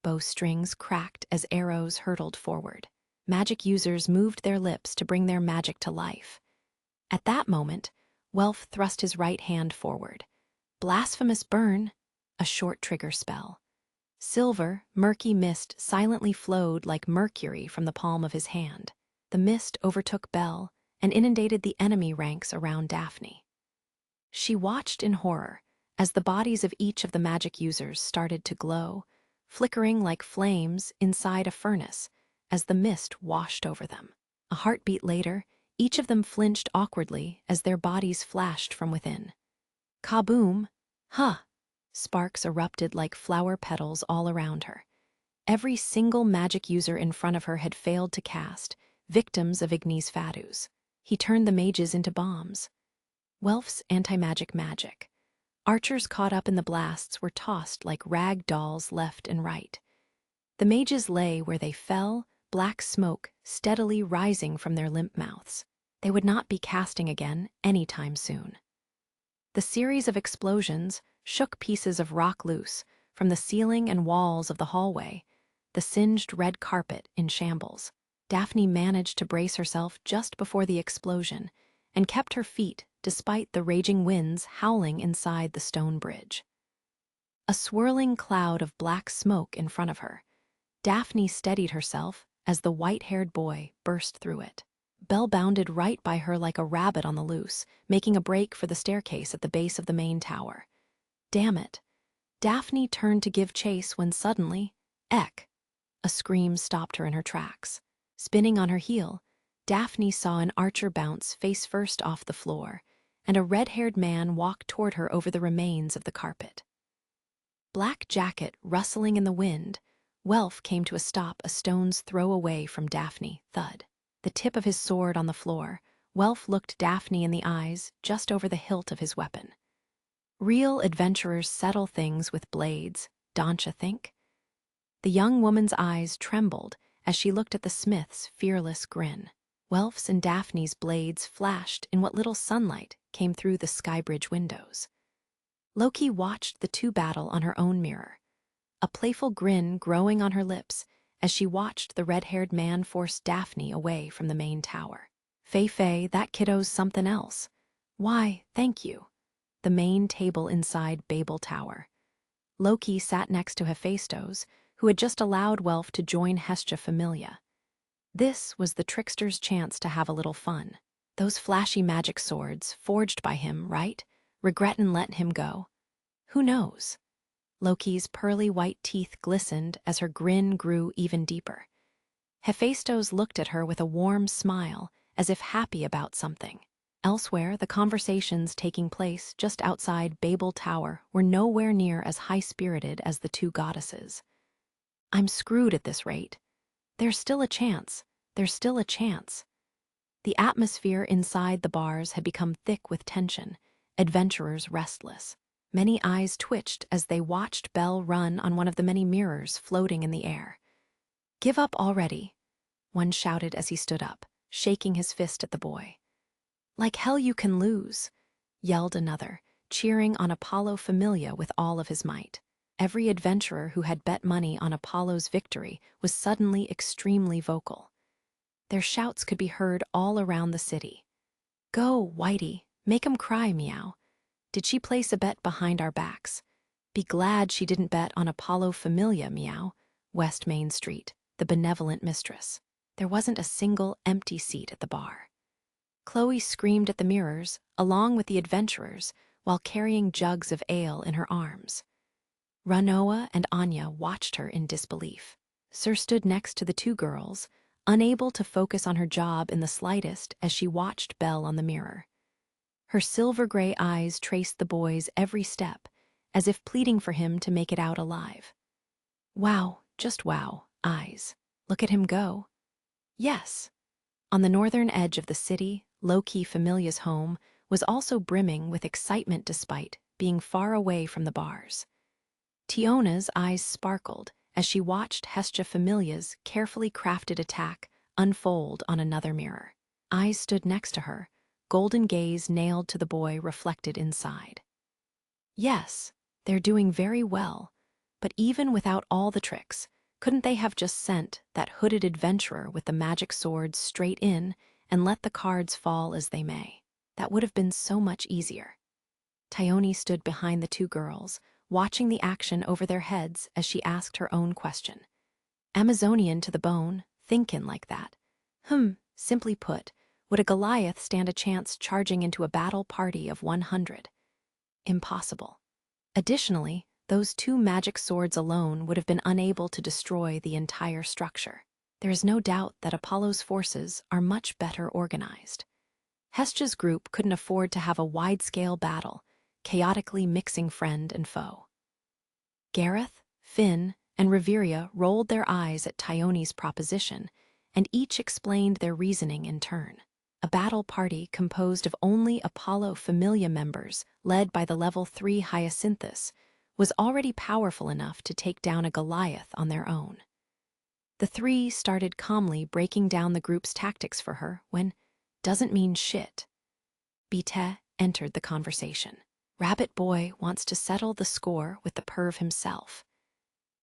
Bowstrings cracked as arrows hurtled forward. Magic users moved their lips to bring their magic to life. At that moment, Welf thrust his right hand forward. Blasphemous burn! A short trigger spell. Silver, murky mist silently flowed like mercury from the palm of his hand. The mist overtook Belle and inundated the enemy ranks around Daphne. She watched in horror as the bodies of each of the magic users started to glow, flickering like flames inside a furnace as the mist washed over them. A heartbeat later, each of them flinched awkwardly as their bodies flashed from within. Kaboom! Huh! Sparks erupted like flower petals all around her. Every single magic user in front of her had failed to cast, victims of Ignis Fatuus. He turned the mages into bombs. Welf's anti-magic magic. Archers caught up in the blasts were tossed like rag dolls left and right. The mages lay where they fell, black smoke steadily rising from their limp mouths. They would not be casting again anytime soon. The series of explosions shook pieces of rock loose from the ceiling and walls of the hallway, the singed red carpet in shambles. Daphne managed to brace herself just before the explosion and kept her feet despite the raging winds howling inside the stone bridge. A swirling cloud of black smoke in front of her. Daphne steadied herself as the white-haired boy burst through it. Belle bounded right by her like a rabbit on the loose, making a break for the staircase at the base of the main tower. Damn it. Daphne turned to give chase when suddenly, eck! A scream stopped her in her tracks. Spinning on her heel, Daphne saw an archer bounce face first off the floor, and a red-haired man walk toward her over the remains of the carpet. Black jacket rustling in the wind, Welf came to a stop a stone's throw away from Daphne, thud. The tip of his sword on the floor, Welf looked Daphne in the eyes just over the hilt of his weapon. Real adventurers settle things with blades, don't you think? The young woman's eyes trembled as she looked at the smith's fearless grin. Welf's and Daphne's blades flashed in what little sunlight came through the skybridge windows. Loki watched the two battle on her own mirror, a playful grin growing on her lips as she watched the red-haired man force Daphne away from the main tower. Fei, that kiddo's something else. Why, thank you. The main table inside Babel Tower. Loki sat next to Hephaestus, who had just allowed Welf to join Hestia Familia. This was the trickster's chance to have a little fun. Those flashy magic swords, forged by him, right? Regrettin' letting him go. Who knows? Loki's pearly white teeth glistened as her grin grew even deeper. Hephaestus looked at her with a warm smile, as if happy about something. Elsewhere, the conversations taking place just outside Babel Tower were nowhere near as high-spirited as the two goddesses. I'm screwed at this rate. There's still a chance. There's still a chance. The atmosphere inside the bars had become thick with tension, adventurers restless. Many eyes twitched as they watched Belle run on one of the many mirrors floating in the air. Give up already, one shouted as he stood up, shaking his fist at the boy. Like hell you can lose, yelled another, cheering on Apollo Familia with all of his might. Every adventurer who had bet money on Apollo's victory was suddenly extremely vocal. Their shouts could be heard all around the city. Go, Whitey, make 'em cry, meow. Did she place a bet behind our backs? Be glad she didn't bet on Apollo Familia, meow. West Main Street, the benevolent mistress. There wasn't a single empty seat at the bar. Chloe screamed at the mirrors, along with the adventurers, while carrying jugs of ale in her arms. Ranoa and Anya watched her in disbelief. Sir stood next to the two girls, unable to focus on her job in the slightest as she watched Belle on the mirror. Her silver-gray eyes traced the boy's every step, as if pleading for him to make it out alive. Wow, just wow, eyes. Look at him go. Yes. On the northern edge of the city, Loki Familia's home was also brimming with excitement despite being far away from the bars. Tiona's eyes sparkled as she watched Hestia Familia's carefully crafted attack unfold on another mirror. Eyes stood next to her, golden gaze nailed to the boy reflected inside. Yes, they're doing very well, but even without all the tricks, couldn't they have just sent that hooded adventurer with the magic swords straight in and let the cards fall as they may? That would have been so much easier. Tayoni stood behind the two girls, watching the action over their heads as she asked her own question. Amazonian to the bone, thinkin' like that. Simply put, would a Goliath stand a chance charging into a battle party of 100? Impossible. Additionally, those two magic swords alone would have been unable to destroy the entire structure. There is no doubt that Apollo's forces are much better organized. Hestia's group couldn't afford to have a wide-scale battle, chaotically mixing friend and foe. Gareth, Finn, and Reveria rolled their eyes at Tayoni's proposition, and each explained their reasoning in turn. A battle party composed of only Apollo Familia members, led by the level 3 Hyacinthus, was already powerful enough to take down a Goliath on their own. The three started calmly breaking down the group's tactics for her when "doesn't mean shit." Bite entered the conversation. Rabbit Boy wants to settle the score with the perv himself.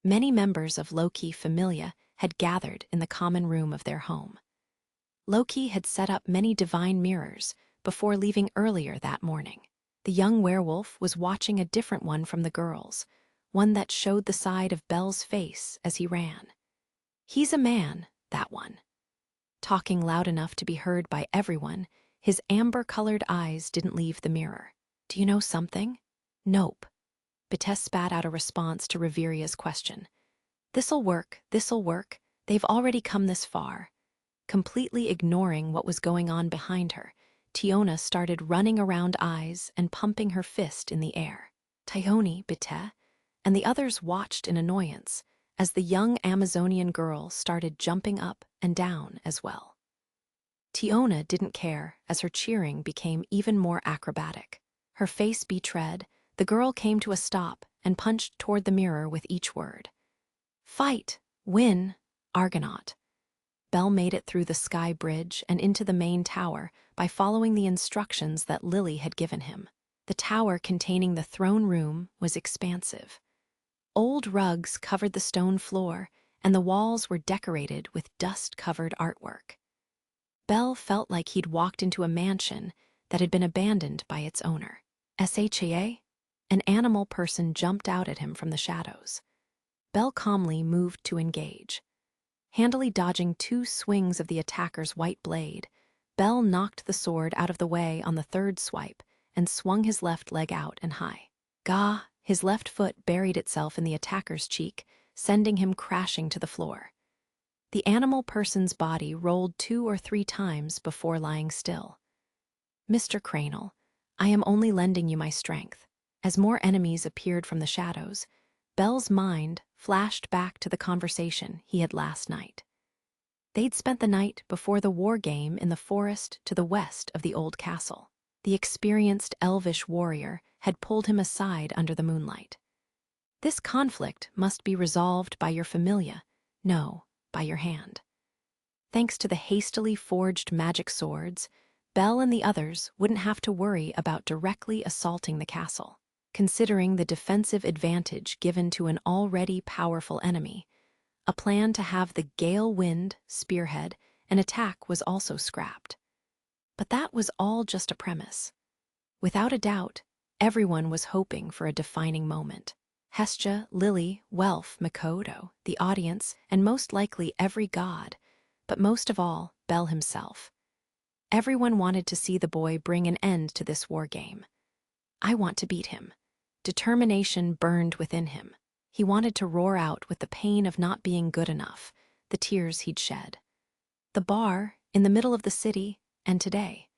Many members of Loki Familia had gathered in the common room of their home. Loki had set up many divine mirrors before leaving earlier that morning. The young werewolf was watching a different one from the girls, one that showed the side of Belle's face as he ran. He's a man, that one. Talking loud enough to be heard by everyone, his amber-colored eyes didn't leave the mirror. Do you know something? Nope. Bite spat out a response to Reveria's question. This'll work, they've already come this far. Completely ignoring what was going on behind her, Tiona started running around eyes and pumping her fist in the air. Tayoni, Bite, and the others watched in annoyance as the young Amazonian girl started jumping up and down as well. Tiona didn't care as her cheering became even more acrobatic. Her face betrayed, the girl came to a stop and punched toward the mirror with each word. Fight! Win! Argonaut! Belle made it through the sky bridge and into the main tower by following the instructions that Lily had given him. The tower containing the throne room was expansive. Old rugs covered the stone floor, and the walls were decorated with dust-covered artwork. Belle felt like he'd walked into a mansion that had been abandoned by its owner. SHA? An animal person jumped out at him from the shadows. Belle calmly moved to engage. Handily dodging two swings of the attacker's white blade, Belle knocked the sword out of the way on the third swipe and swung his left leg out and high. Gah! His left foot buried itself in the attacker's cheek, sending him crashing to the floor. The animal person's body rolled 2 or 3 times before lying still. Mr. Cranel, I am only lending you my strength. As more enemies appeared from the shadows, Belle's mind flashed back to the conversation he had last night. They'd spent the night before the war game in the forest to the west of the old castle. The experienced elvish warrior had pulled him aside under the moonlight. This conflict must be resolved by your familia, no, by your hand. Thanks to the hastily forged magic swords, Belle and the others wouldn't have to worry about directly assaulting the castle. Considering the defensive advantage given to an already powerful enemy, a plan to have the gale wind spearhead an attack was also scrapped. But that was all just a premise. Without a doubt, everyone was hoping for a defining moment. Hestia, Lily, Welf, Makoto, the audience, and most likely every god, but most of all, Belle himself. Everyone wanted to see the boy bring an end to this war game. I want to beat him. Determination burned within him. He wanted to roar out with the pain of not being good enough, the tears he'd shed. The bar, in the middle of the city, and today.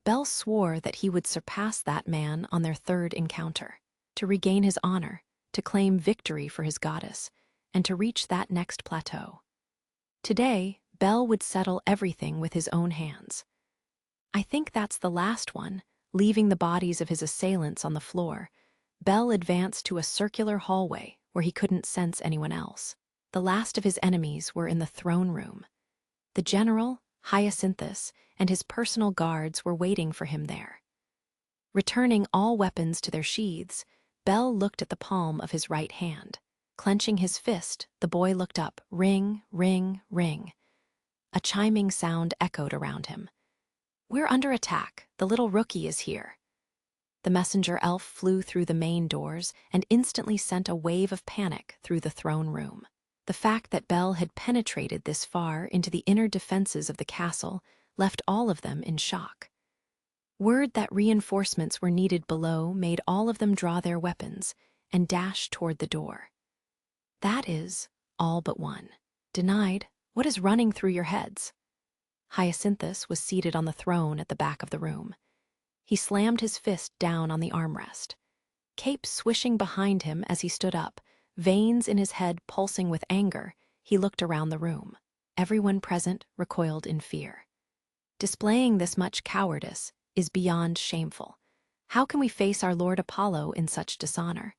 Belle swore that he would surpass that man on their third encounter, to regain his honor, to claim victory for his goddess, and to reach that next plateau. Today, Belle would settle everything with his own hands. I think that's the last one. Leaving the bodies of his assailants on the floor, Belle advanced to a circular hallway where he couldn't sense anyone else. The last of his enemies were in the throne room. The general, Hyacinthus and his personal guards were waiting for him there. Returning all weapons to their sheaths, Bell looked at the palm of his right hand. Clenching his fist, the boy looked up. Ring, ring, ring. A chiming sound echoed around him. "We're under attack. The little rookie is here." The messenger elf flew through the main doors and instantly sent a wave of panic through the throne room. The fact that Bell had penetrated this far into the inner defenses of the castle left all of them in shock. Word that reinforcements were needed below made all of them draw their weapons and dash toward the door. That is, all but one. Denied, what is running through your heads? Hyacinthus was seated on the throne at the back of the room. He slammed his fist down on the armrest. Cape swishing behind him as he stood up, veins in his head pulsing with anger, he looked around the room. Everyone present recoiled in fear. Displaying this much cowardice is beyond shameful. How can we face our Lord Apollo in such dishonor?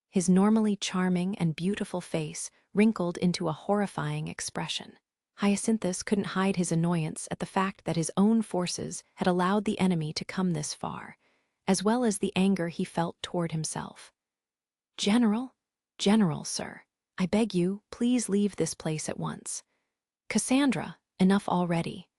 His normally charming and beautiful face wrinkled into a horrifying expression. Hyacinthus couldn't hide his annoyance at the fact that his own forces had allowed the enemy to come this far, as well as the anger he felt toward himself. "General, General, sir, I beg you, please leave this place at once." "Cassandra, enough already."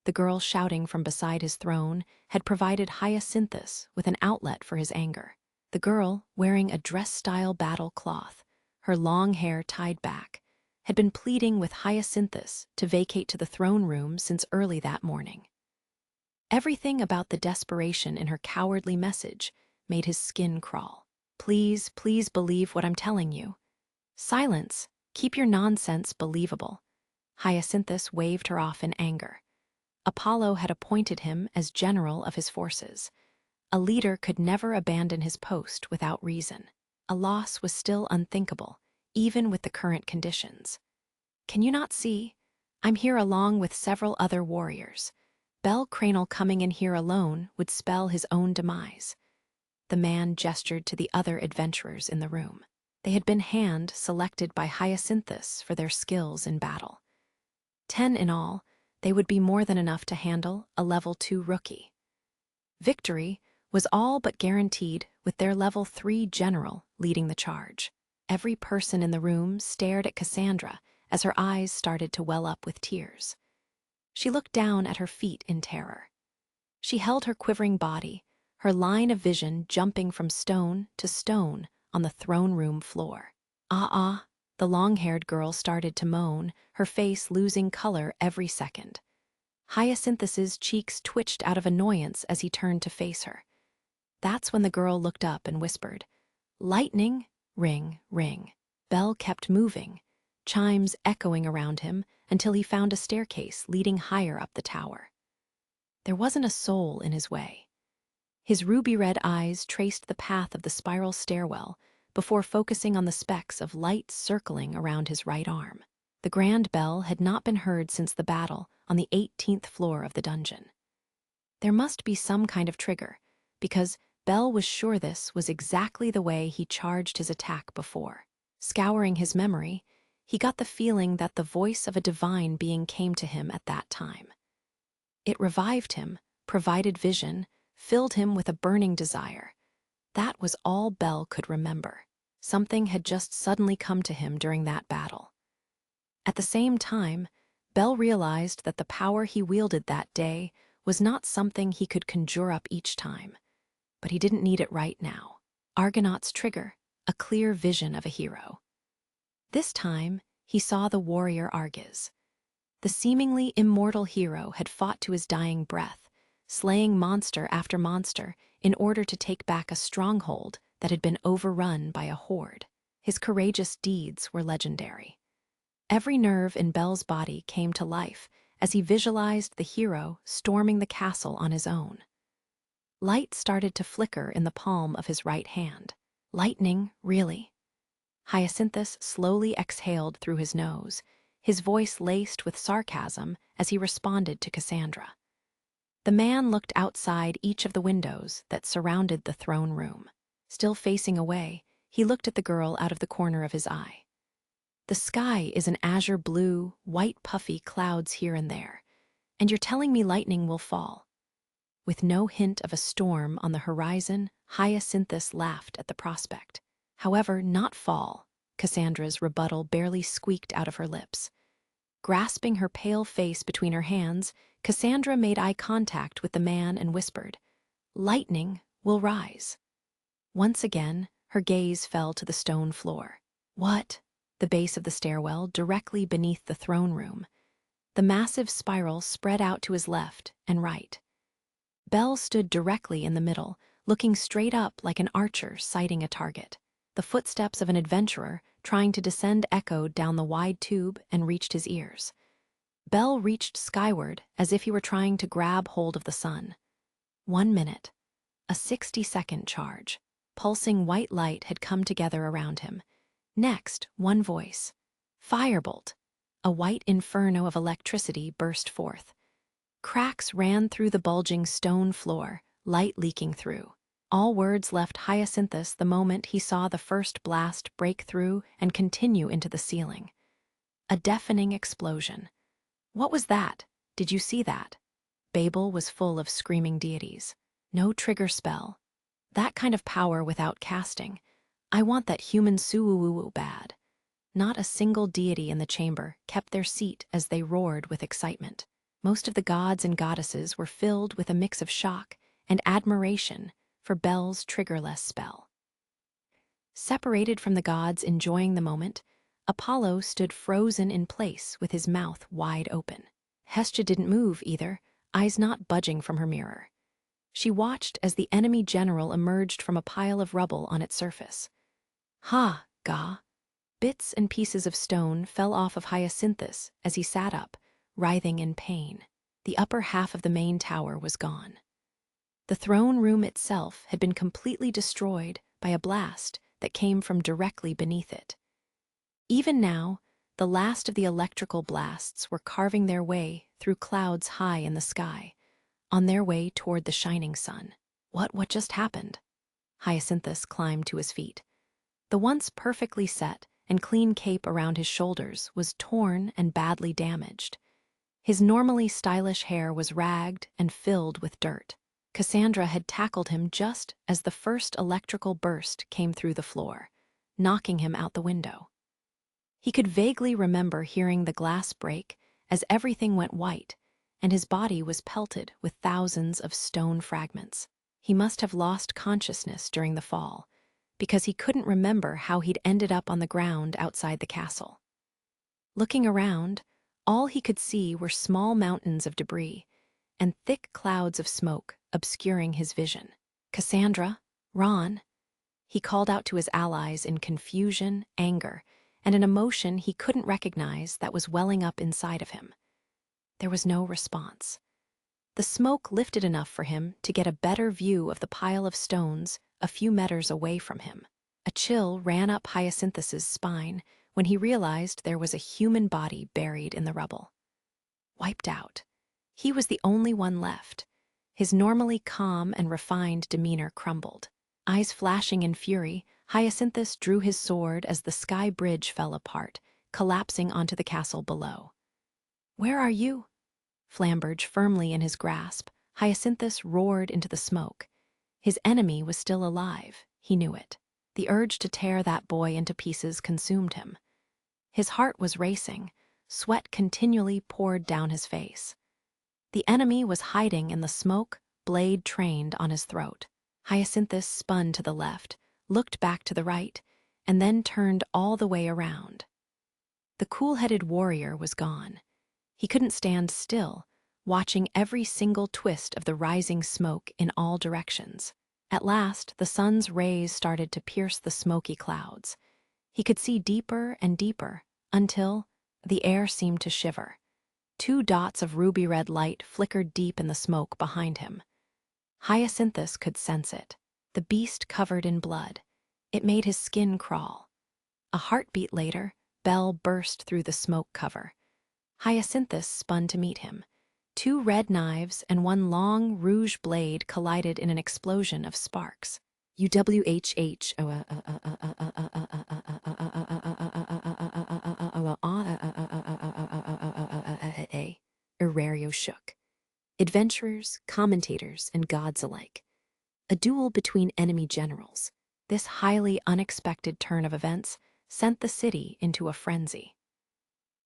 The girl shouting from beside his throne had provided Hyacinthus with an outlet for his anger. The girl, wearing a dress-style battle cloth, her long hair tied back, had been pleading with Hyacinthus to vacate to the throne room since early that morning. Everything about the desperation in her cowardly message made his skin crawl. "Please, please believe what I'm telling you." "Silence! Keep your nonsense believable." Hyacinthus waved her off in anger. Apollo had appointed him as general of his forces. A leader could never abandon his post without reason. A loss was still unthinkable, even with the current conditions. "Can you not see? I'm here along with several other warriors. Bell Cranel coming in here alone would spell his own demise." The man gestured to the other adventurers in the room. They had been hand-selected by Hyacinthus for their skills in battle. 10 in all, they would be more than enough to handle a level 2 rookie. Victory was all but guaranteed with their level 3 general leading the charge. Every person in the room stared at Cassandra as her eyes started to well up with tears. She looked down at her feet in terror. She held her quivering body, her line of vision jumping from stone to stone on the throne room floor. "Ah," the long-haired girl started to moan, her face losing color every second. Hyacinthus's cheeks twitched out of annoyance as he turned to face her. That's when the girl looked up and whispered, "Lightning, ring, ring." Bell kept moving, chimes echoing around him until he found a staircase leading higher up the tower. There wasn't a soul in his way. His ruby-red eyes traced the path of the spiral stairwell before focusing on the specks of light circling around his right arm. The grand bell had not been heard since the battle on the 18th floor of the dungeon. There must be some kind of trigger, because Bell was sure this was exactly the way he charged his attack before. Scouring his memory, he got the feeling that the voice of a divine being came to him at that time. It revived him, provided vision, filled him with a burning desire. That was all Bell could remember. Something had just suddenly come to him during that battle. At the same time, Bell realized that the power he wielded that day was not something he could conjure up each time. But he didn't need it right now. Argonaut's trigger, a clear vision of a hero. This time, he saw the warrior Argiz. The seemingly immortal hero had fought to his dying breath, slaying monster after monster in order to take back a stronghold that had been overrun by a horde. His courageous deeds were legendary. Every nerve in Bell's body came to life as he visualized the hero storming the castle on his own. Light started to flicker in the palm of his right hand. Lightning, really? Hyacinthus slowly exhaled through his nose, his voice laced with sarcasm as he responded to Cassandra. The man looked outside each of the windows that surrounded the throne room. Still facing away, he looked at the girl out of the corner of his eye. The sky is an azure blue, white puffy clouds here and there. And you're telling me lightning will fall? With no hint of a storm on the horizon, Hyacinthus laughed at the prospect. However, not fall. Cassandra's rebuttal barely squeaked out of her lips. Grasping her pale face between her hands, Cassandra made eye contact with the man and whispered, "Lightning will rise." Once again, her gaze fell to the stone floor. What? The base of the stairwell, directly beneath the throne room. The massive spiral spread out to his left and right. Belle stood directly in the middle, looking straight up like an archer sighting a target. The footsteps of an adventurer trying to descend echoed down the wide tube and reached his ears. Belle reached skyward as if he were trying to grab hold of the sun. 1 minute. A 60-second charge. Pulsing white light had come together around him. Next, one voice. Firebolt. A white inferno of electricity burst forth. Cracks ran through the bulging stone floor, light leaking through. All words left Hyacinthus the moment he saw the first blast break through and continue into the ceiling. A deafening explosion. What was that? Did you see that? Babel was full of screaming deities. No trigger spell. That kind of power without casting. I want that human suwuwu bad. Not a single deity in the chamber kept their seat as they roared with excitement. Most of the gods and goddesses were filled with a mix of shock and admiration for Belle's triggerless spell. Separated from the gods enjoying the moment, Apollo stood frozen in place with his mouth wide open. Hestia didn't move either, eyes not budging from her mirror. She watched as the enemy general emerged from a pile of rubble on its surface. Ha, Ga! Bits and pieces of stone fell off of Hyacinthus as he sat up, writhing in pain. The upper half of the main tower was gone. The throne room itself had been completely destroyed by a blast that came from directly beneath it. Even now, the last of the electrical blasts were carving their way through clouds high in the sky, on their way toward the shining sun. What just happened? Hyacinthus climbed to his feet. The once perfectly set and clean cape around his shoulders was torn and badly damaged. His normally stylish hair was ragged and filled with dirt. Cassandra had tackled him just as the first electrical burst came through the floor, knocking him out the window. He could vaguely remember hearing the glass break as everything went white, and his body was pelted with thousands of stone fragments. He must have lost consciousness during the fall, because he couldn't remember how he'd ended up on the ground outside the castle. Looking around, all he could see were small mountains of debris and thick clouds of smoke obscuring his vision. Cassandra, Ron, he called out to his allies in confusion, anger, and an emotion he couldn't recognize that was welling up inside of him. There was no response. The smoke lifted enough for him to get a better view of the pile of stones a few meters away from him. A chill ran up Hyacinthus's spine when he realized there was a human body buried in the rubble. Wiped out. He was the only one left. His normally calm and refined demeanor crumbled. Eyes flashing in fury, Hyacinthus drew his sword as the sky bridge fell apart, collapsing onto the castle below. "Where are you?" Flamberge firmly in his grasp, Hyacinthus roared into the smoke. His enemy was still alive, he knew it. The urge to tear that boy into pieces consumed him. His heart was racing, sweat continually poured down his face. The enemy was hiding in the smoke, blade trained on his throat. Hyacinthus spun to the left, looked back to the right, and then turned all the way around. The cool-headed warrior was gone. He couldn't stand still, watching every single twist of the rising smoke in all directions. At last, the sun's rays started to pierce the smoky clouds. He could see deeper and deeper, until the air seemed to shiver. 2 dots of ruby-red light flickered deep in the smoke behind him. Hyacinthus could sense it. The beast covered in blood. It made his skin crawl. A heartbeat later, Belle burst through the smoke cover. Hyacinthus spun to meet him. 2 red knives and 1 long rouge blade collided in an explosion of sparks. UWHH. Erario shook. Adventurers, commentators, and gods alike. A duel between enemy generals. This highly unexpected turn of events sent the city into a frenzy.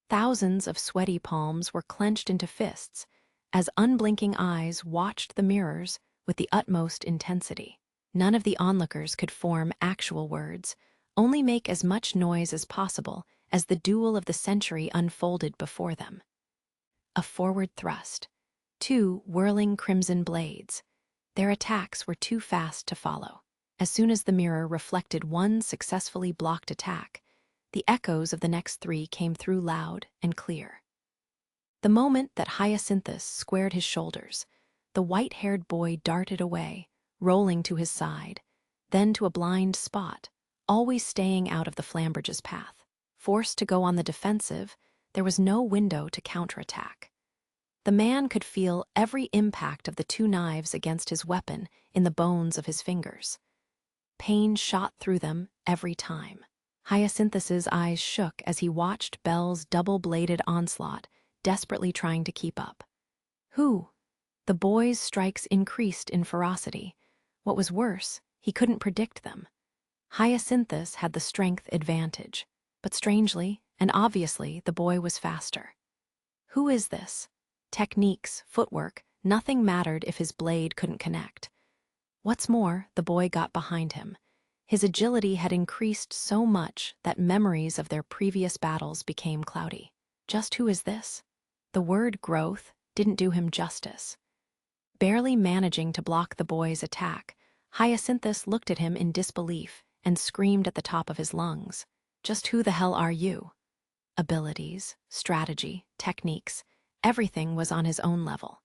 Thousands of sweaty palms were clenched into fists as unblinking eyes watched the mirrors with the utmost intensity. None of the onlookers could form actual words, only make as much noise as possible as the duel of the century unfolded before them. A forward thrust. 2 whirling crimson blades. Their attacks were too fast to follow. As soon as the mirror reflected one successfully blocked attack, the echoes of the next 3 came through loud and clear. The moment that Hyacinthus squared his shoulders, the white-haired boy darted away, rolling to his side, then to a blind spot, always staying out of the Flamberge's path. Forced to go on the defensive, there was no window to counterattack. The man could feel every impact of the 2 knives against his weapon in the bones of his fingers. Pain shot through them every time. Hyacinthus's eyes shook as he watched Belle's double-bladed onslaught, desperately trying to keep up. Who? The boy's strikes increased in ferocity. What was worse, he couldn't predict them. Hyacinthus had the strength advantage, but strangely and obviously the boy was faster. Who is this? Techniques, footwork, nothing mattered if his blade couldn't connect. What's more, the boy got behind him. His agility had increased so much that memories of their previous battles became cloudy. Just who is this? The word growth didn't do him justice. Barely managing to block the boy's attack, Hyacinthus looked at him in disbelief and screamed at the top of his lungs. Just who the hell are you? Abilities, strategy, techniques, everything was on his own level.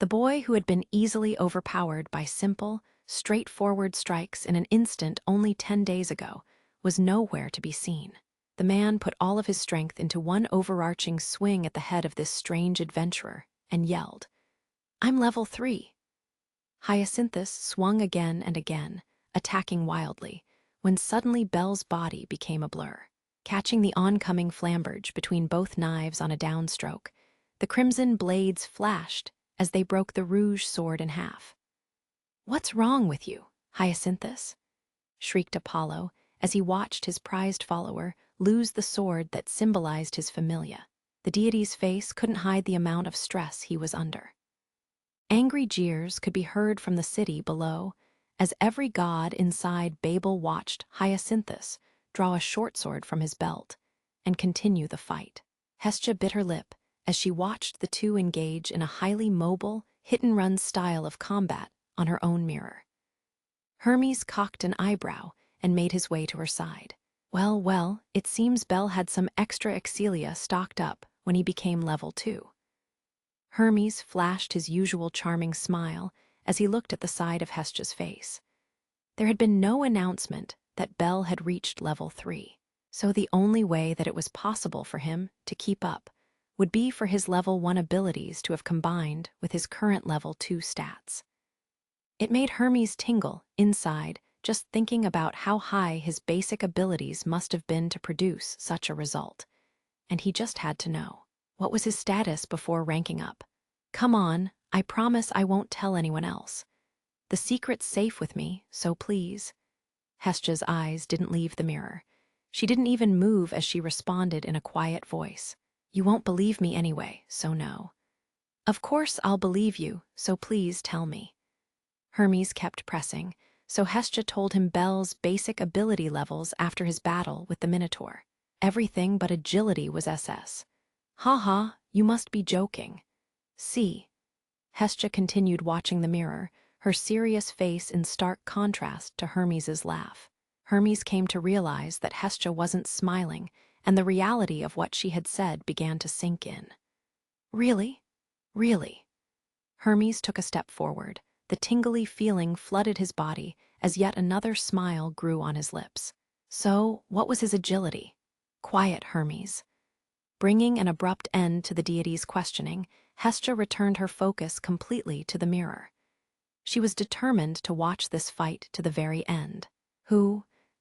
The boy who had been easily overpowered by simple, straightforward strikes in an instant only 10 days ago was nowhere to be seen. The man put all of his strength into one overarching swing at the head of this strange adventurer and yelled, "I'm level 3. Hyacinthus swung again and again, attacking wildly, when suddenly Belle's body became a blur. Catching the oncoming Flamberge between both knives on a downstroke, the crimson blades flashed as they broke the rouge sword in half. "What's wrong with you, Hyacinthus?" shrieked Apollo as he watched his prized follower lose the sword that symbolized his familia. The deity's face couldn't hide the amount of stress he was under. Angry jeers could be heard from the city below as every god inside Babel watched Hyacinthus draw a short sword from his belt and continue the fight. Hestia bit her lip as she watched the 2 engage in a highly mobile, hit-and-run style of combat on her own mirror. Hermes cocked an eyebrow and made his way to her side. Well, it seems Belle had some extra excelia stocked up when he became level 2. Hermes flashed his usual charming smile as he looked at the side of Hestia's face. There had been no announcement that Belle had reached level 3, so the only way that it was possible for him to keep up would be for his level 1 abilities to have combined with his current level 2 stats. It made Hermes tingle inside just thinking about how high his basic abilities must have been to produce such a result, and he just had to know. What was his status before ranking up? "Come on, I promise I won't tell anyone else. The secret's safe with me, so please." Hestia's eyes didn't leave the mirror. She didn't even move as she responded in a quiet voice. "You won't believe me anyway, so no." "Of course I'll believe you, so please tell me." Hermes kept pressing, so Hestia told him Belle's basic ability levels after his battle with the Minotaur. Everything but agility was SS. "Ha, you must be joking." "See." Hestia continued watching the mirror, her serious face in stark contrast to Hermes's laugh. Hermes came to realize that Hestia wasn't smiling, and the reality of what she had said began to sink in. "Really? Really?" Hermes took a step forward. The tingly feeling flooded his body as yet another smile grew on his lips. "So, what was his agility?" "Quiet, Hermes." Bringing an abrupt end to the deity's questioning, Hestia returned her focus completely to the mirror. She was determined to watch this fight to the very end.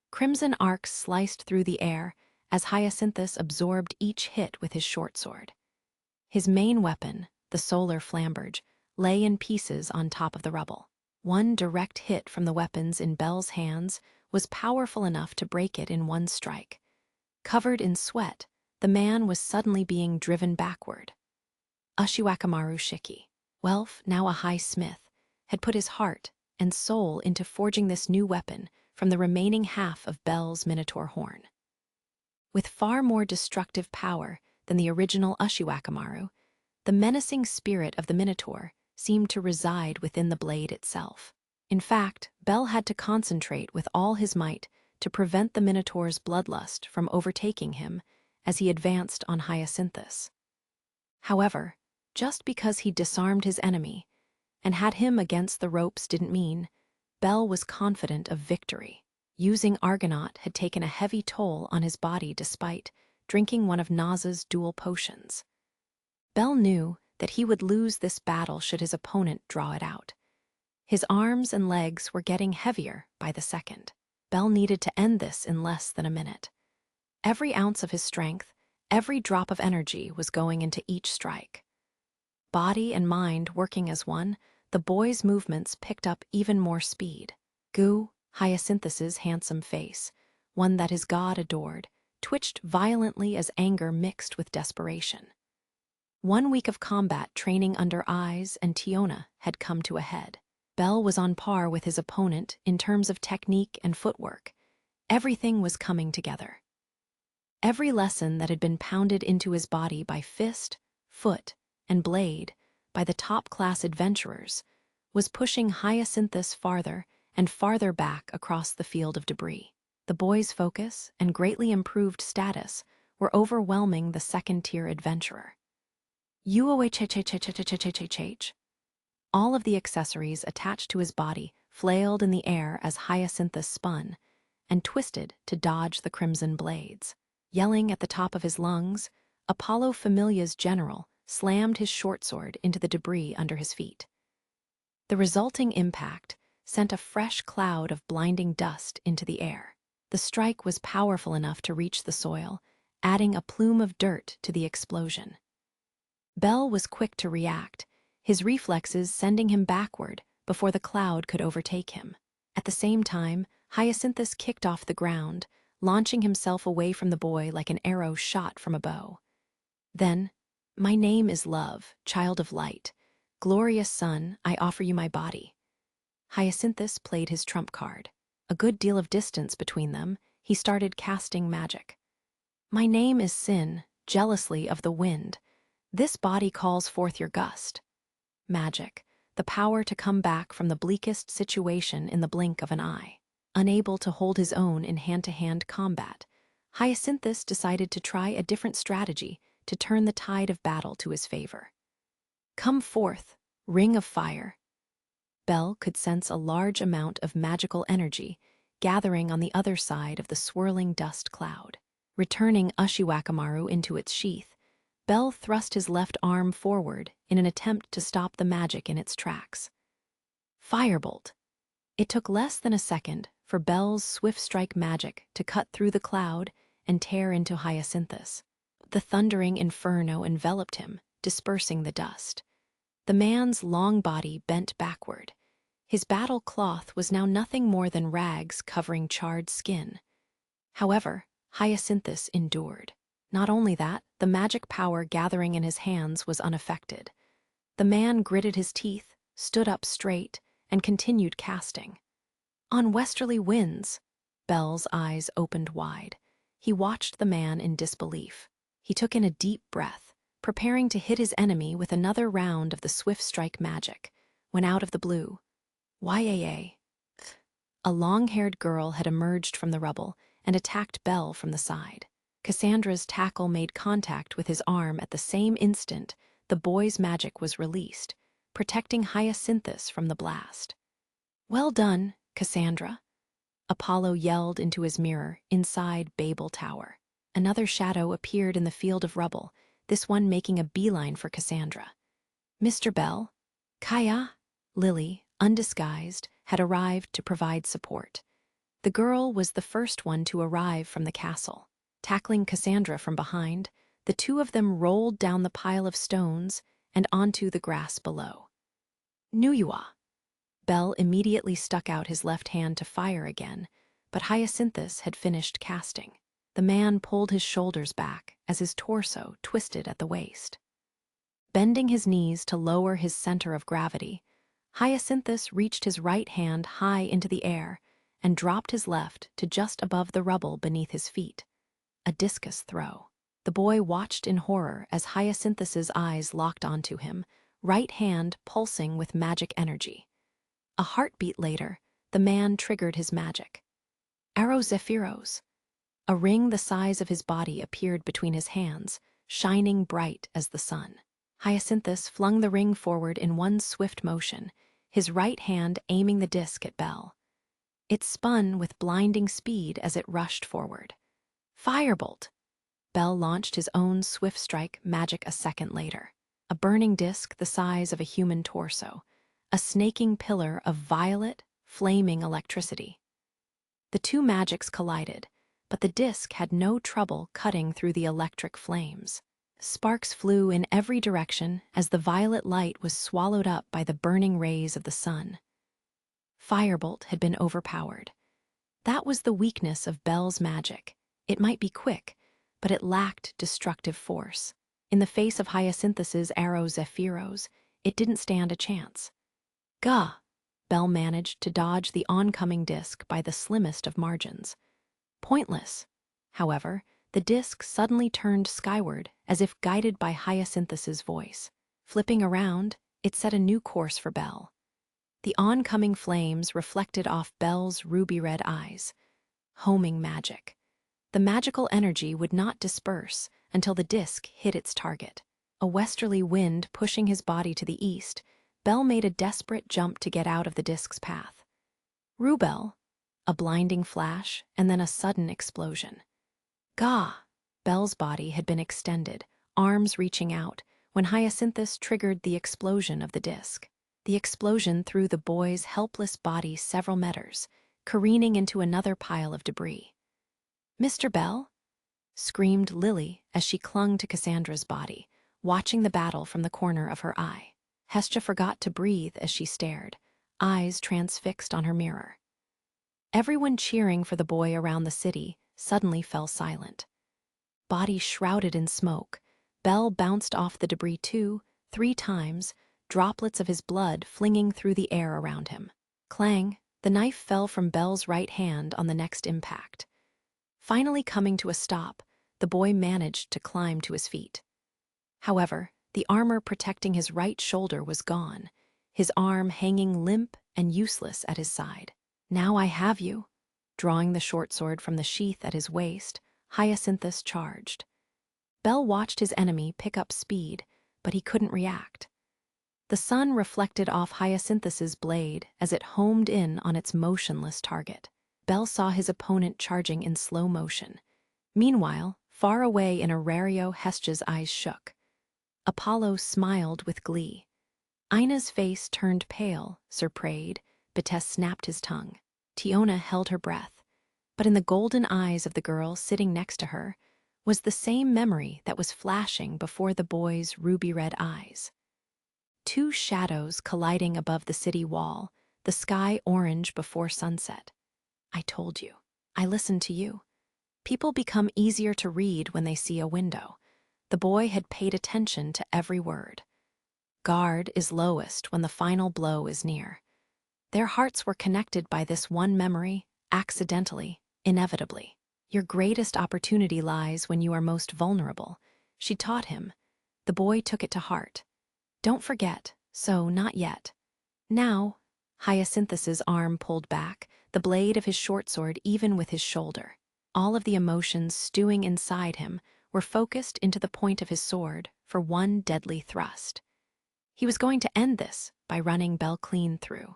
Crimson arcs sliced through the air as Hyacinthus absorbed each hit with his short sword. His main weapon, the solar flamberge, lay in pieces on top of the rubble. One direct hit from the weapons in Bel's hands was powerful enough to break it in one strike. Covered in sweat, the man was suddenly being driven backward. Ushiwakamaru Shiki, Welf, now a high smith, had put his heart and soul into forging this new weapon from the remaining half of Bel's minotaur horn. With far more destructive power than the original Ushiwakamaru, the menacing spirit of the minotaur seemed to reside within the blade itself. In fact, Bel had to concentrate with all his might to prevent the minotaur's bloodlust from overtaking him as he advanced on Hyacinthus. However, just because he disarmed his enemy and had him against the ropes didn't mean Bel was confident of victory. Using Argonaut had taken a heavy toll on his body despite drinking one of Naza's dual potions. Bel knew that he would lose this battle should his opponent draw it out. His arms and legs were getting heavier by the second. Bel needed to end this in less than a minute. Every ounce of his strength, every drop of energy was going into each strike. Body and mind working as one, the boy's movements picked up even more speed. Gu, Hyacinthus's handsome face, one that his god adored, twitched violently as anger mixed with desperation. 1 week of combat training under Eyes and Tiona had come to a head. Bel was on par with his opponent in terms of technique and footwork. Everything was coming together. Every lesson that had been pounded into his body by fist, foot, and blade by the top-class adventurers was pushing Hyacinthus farther and farther back across the field of debris. The boy's focus and greatly improved status were overwhelming the second-tier adventurer. Uohhhhhhhhhhhhh. All of the accessories attached to his body flailed in the air as Hyacinthus spun and twisted to dodge the crimson blades. Yelling at the top of his lungs, Apollo Familia's general slammed his short sword into the debris under his feet. The resulting impact sent a fresh cloud of blinding dust into the air. The strike was powerful enough to reach the soil, adding a plume of dirt to the explosion. Bel was quick to react, his reflexes sending him backward before the cloud could overtake him. At the same time, Hyacinthus kicked off the ground, launching himself away from the boy like an arrow shot from a bow. Then, "My name is Love, child of light. Glorious son, I offer you my body." Hyacinthus played his trump card. A good deal of distance between them, he started casting magic. "My name is Sin, jealously of the wind. This body calls forth your gust." Magic, the power to come back from the bleakest situation in the blink of an eye. Unable to hold his own in hand-to-hand combat, Hyacinthus decided to try a different strategy to turn the tide of battle to his favor. "Come forth, ring of fire." Bel could sense a large amount of magical energy gathering on the other side of the swirling dust cloud. Returning Ushiwakamaru into its sheath, Bel thrust his left arm forward in an attempt to stop the magic in its tracks. Firebolt! It took less than a second for Bel's swift strike magic to cut through the cloud and tear into Hyacinthus. The thundering inferno enveloped him, dispersing the dust. The man's long body bent backward. His battle cloth was now nothing more than rags covering charred skin. However, Hyacinthus endured. Not only that, the magic power gathering in his hands was unaffected. The man gritted his teeth, stood up straight, and continued casting. "On westerly winds." Bel's eyes opened wide. He watched the man in disbelief. He took in a deep breath, preparing to hit his enemy with another round of the swift strike magic, when out of the blue, "Yaa." A long-haired girl had emerged from the rubble and attacked Bel from the side. Cassandra's tackle made contact with his arm at the same instant the boy's magic was released, protecting Hyacinthus from the blast. "Well done, Cassandra," Apollo yelled into his mirror inside Babel Tower. Another shadow appeared in the field of rubble, this one making a beeline for Cassandra. "Mr. Bel?" Kaya, Lily, undisguised, had arrived to provide support. The girl was the first one to arrive from the castle. Tackling Cassandra from behind, the two of them rolled down the pile of stones and onto the grass below. Nuyua. Bell immediately stuck out his left hand to fire again, but Hyacinthus had finished casting. The man pulled his shoulders back as his torso twisted at the waist. Bending his knees to lower his center of gravity, Hyacinthus reached his right hand high into the air and dropped his left to just above the rubble beneath his feet. A discus throw. The boy watched in horror as Hyacinthus's eyes locked onto him, right hand pulsing with magic energy. A heartbeat later, the man triggered his magic. Aerozephyros. A ring the size of his body appeared between his hands, shining bright as the sun. Hyacinthus flung the ring forward in one swift motion, his right hand aiming the disc at Bell. It spun with blinding speed as it rushed forward. Firebolt! Bell launched his own swift strike magic a second later. A burning disc the size of a human torso, a snaking pillar of violet, flaming electricity. The two magics collided, but the disc had no trouble cutting through the electric flames. Sparks flew in every direction as the violet light was swallowed up by the burning rays of the sun. Firebolt had been overpowered. That was the weakness of Bell's magic. It might be quick, but it lacked destructive force. In the face of Hyacinthus's Aerozephyros, it didn't stand a chance. Gah! Bell managed to dodge the oncoming disc by the slimmest of margins. Pointless. However, the disc suddenly turned skyward as if guided by Hyacinthus's voice. Flipping around, it set a new course for Bell. The oncoming flames reflected off Bell's ruby-red eyes. Homing magic. The magical energy would not disperse until the disc hit its target. A westerly wind pushing his body to the east, Bell made a desperate jump to get out of the disc's path. Rubel! A blinding flash, and then a sudden explosion. Gah! Bell's body had been extended, arms reaching out, when Hyacinthus triggered the explosion of the disc. The explosion threw the boy's helpless body several meters, careening into another pile of debris. "Mr. Bell?" screamed Lily as she clung to Cassandra's body, watching the battle from the corner of her eye. Hestia forgot to breathe as she stared, eyes transfixed on her mirror. Everyone cheering for the boy around the city suddenly fell silent. Body shrouded in smoke, Bell bounced off the debris 2-3 times, droplets of his blood flinging through the air around him. Clang! The knife fell from Bell's right hand on the next impact. Finally coming to a stop, the boy managed to climb to his feet. However, the armor protecting his right shoulder was gone, his arm hanging limp and useless at his side. "Now I have you." Drawing the short sword from the sheath at his waist, Hyacinthus charged. Bell watched his enemy pick up speed, but he couldn't react. The sun reflected off Hyacinthus's blade as it homed in on its motionless target. Bell saw his opponent charging in slow motion. Meanwhile, far away in Arario, Hestia's eyes shook. Apollo smiled with glee. Ina's face turned pale, Sir prayed, Bethes snapped his tongue. Tiona held her breath. But in the golden eyes of the girl sitting next to her was the same memory that was flashing before the boy's ruby-red eyes. Two shadows colliding above the city wall, the sky orange before sunset. "I told you. I listened to you." People become easier to read when they see a window. The boy had paid attention to every word. Guard is lowest when the final blow is near. Their hearts were connected by this one memory, accidentally, inevitably. Your greatest opportunity lies when you are most vulnerable. She taught him. The boy took it to heart. Don't forget, so not yet. Now, Hyacinthus's arm pulled back, the blade of his short sword even with his shoulder. All of the emotions stewing inside him were focused into the point of his sword for one deadly thrust. He was going to end this by running Bell clean through.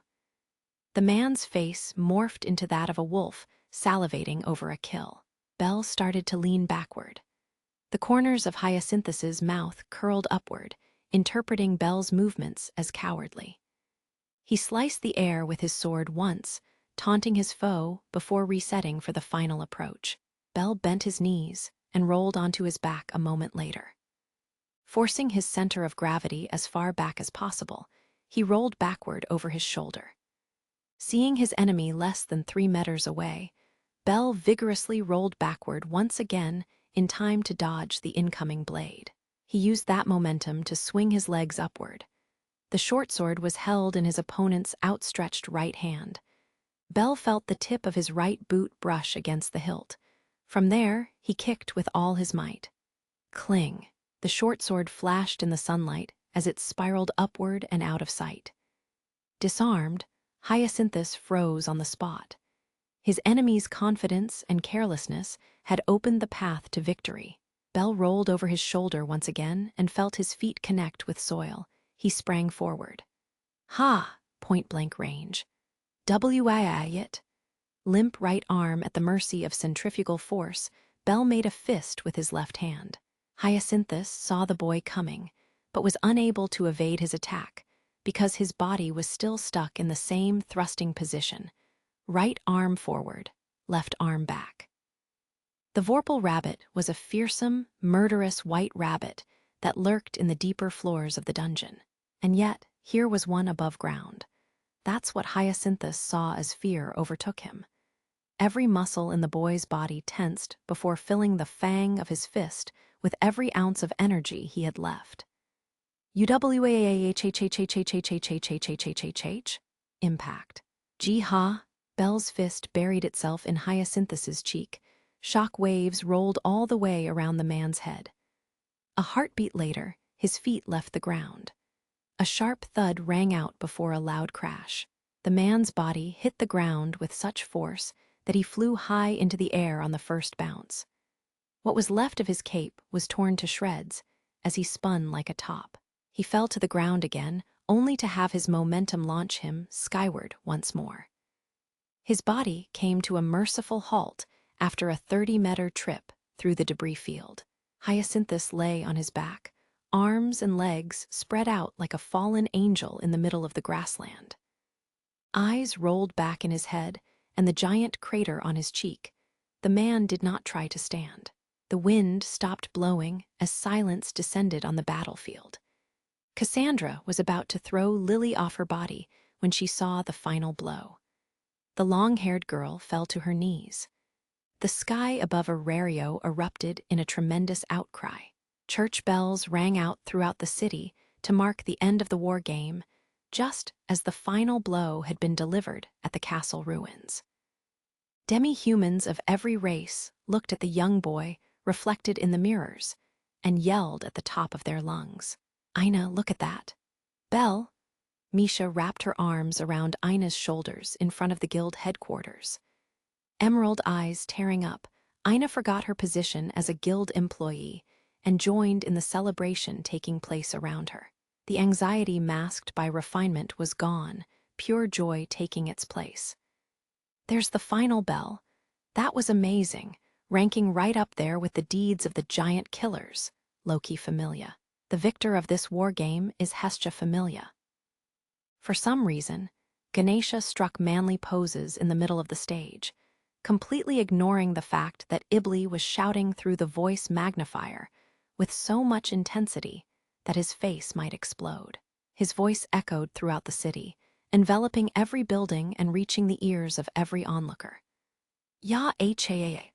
The man's face morphed into that of a wolf, salivating over a kill. Bell started to lean backward. The corners of Hyacinthus's mouth curled upward, interpreting Bell's movements as cowardly. He sliced the air with his sword once, taunting his foe before resetting for the final approach. Bell bent his knees and rolled onto his back a moment later. Forcing his center of gravity as far back as possible, he rolled backward over his shoulder. Seeing his enemy less than 3 meters away, Bell vigorously rolled backward once again in time to dodge the incoming blade. He used that momentum to swing his legs upward. The short sword was held in his opponent's outstretched right hand. Bell felt the tip of his right boot brush against the hilt. From there, he kicked with all his might. Cling! The short sword flashed in the sunlight as it spiraled upward and out of sight. Disarmed, Hyacinthus froze on the spot. His enemy's confidence and carelessness had opened the path to victory. Bell rolled over his shoulder once again and felt his feet connect with soil. He sprang forward. Ha! Point-blank range. It. Limp right arm at the mercy of centrifugal force, Bell made a fist with his left hand. Hyacinthus saw the boy coming, but was unable to evade his attack because his body was still stuck in the same thrusting position. Right arm forward, left arm back. The Vorpal rabbit was a fearsome, murderous white rabbit that lurked in the deeper floors of the dungeon. And yet, here was one above ground. That's what Hyacinthus saw as fear overtook him. Every muscle in the boy's body tensed before filling the fang of his fist with every ounce of energy he had left. Impact. Jee-ha! Bell's fist buried itself in Hyacinthus's cheek. Shock waves rolled all the way around the man's head. A heartbeat later, his feet left the ground. A sharp thud rang out before a loud crash. The man's body hit the ground with such force that he flew high into the air on the first bounce. What was left of his cape was torn to shreds as he spun like a top. He fell to the ground again, only to have his momentum launch him skyward once more. His body came to a merciful halt after a 30-meter trip through the debris field. Hyacinthus lay on his back, arms and legs spread out like a fallen angel in the middle of the grassland. Eyes rolled back in his head and the giant crater on his cheek. The man did not try to stand. The wind stopped blowing as silence descended on the battlefield. Cassandra was about to throw Lily off her body when she saw the final blow. The long-haired girl fell to her knees. The sky above Arario erupted in a tremendous outcry. Church bells rang out throughout the city to mark the end of the war game, just as the final blow had been delivered at the castle ruins. Demi-humans of every race looked at the young boy reflected in the mirrors and yelled at the top of their lungs. "Ina, look at that." "Belle." Misha wrapped her arms around Ina's shoulders in front of the guild headquarters. Emerald eyes tearing up, Ina forgot her position as a guild employee and joined in the celebration taking place around her. The anxiety masked by refinement was gone, pure joy taking its place. "There's the final bell. That was amazing, ranking right up there with the deeds of the giant killers, Loki Familia. The victor of this war game is Hestia Familia." For some reason, Ganesha struck manly poses in the middle of the stage, completely ignoring the fact that Ibli was shouting through the voice magnifier with so much intensity that his face might explode. His voice echoed throughout the city, enveloping every building and reaching the ears of every onlooker. Ya-ha!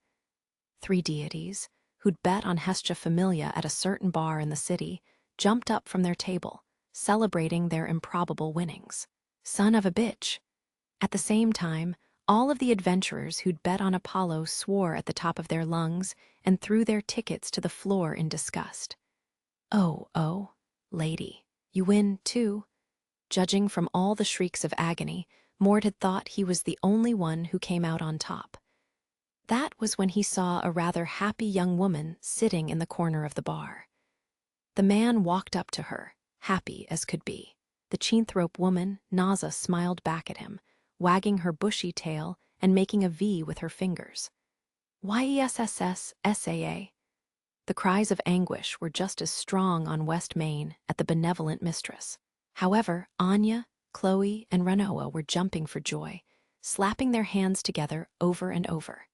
3 deities, who'd bet on Hestia Familia at a certain bar in the city, jumped up from their table, celebrating their improbable winnings. Son of a bitch! At the same time, all of the adventurers who'd bet on Apollo swore at the top of their lungs and threw their tickets to the floor in disgust. Oh, lady, you win, too." Judging from all the shrieks of agony, Mord had thought he was the only one who came out on top. That was when he saw a rather happy young woman sitting in the corner of the bar. The man walked up to her, happy as could be. The cheenthrope woman, Naza, smiled back at him, wagging her bushy tail and making a V with her fingers. "Yessaa." The cries of anguish were just as strong on West Main at the benevolent mistress. However, Anya, Chloe, and Ranoa were jumping for joy, slapping their hands together over and over.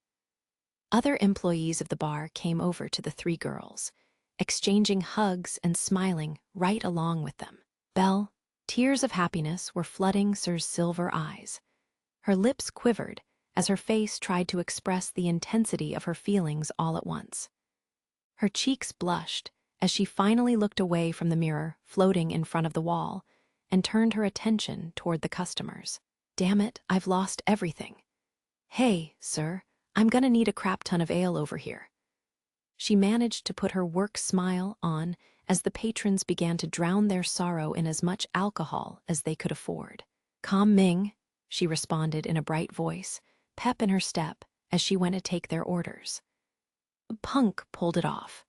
Other employees of the bar came over to the three girls, exchanging hugs and smiling right along with them. Belle, tears of happiness were flooding Sir's silver eyes. Her lips quivered as her face tried to express the intensity of her feelings all at once. Her cheeks blushed as she finally looked away from the mirror floating in front of the wall and turned her attention toward the customers. Damn it, I've lost everything. Hey, sir, I'm gonna need a crap ton of ale over here. She managed to put her work smile on as the patrons began to drown their sorrow in as much alcohol as they could afford. "Calm Ming," she responded in a bright voice, pep in her step as she went to take their orders. Punk pulled it off.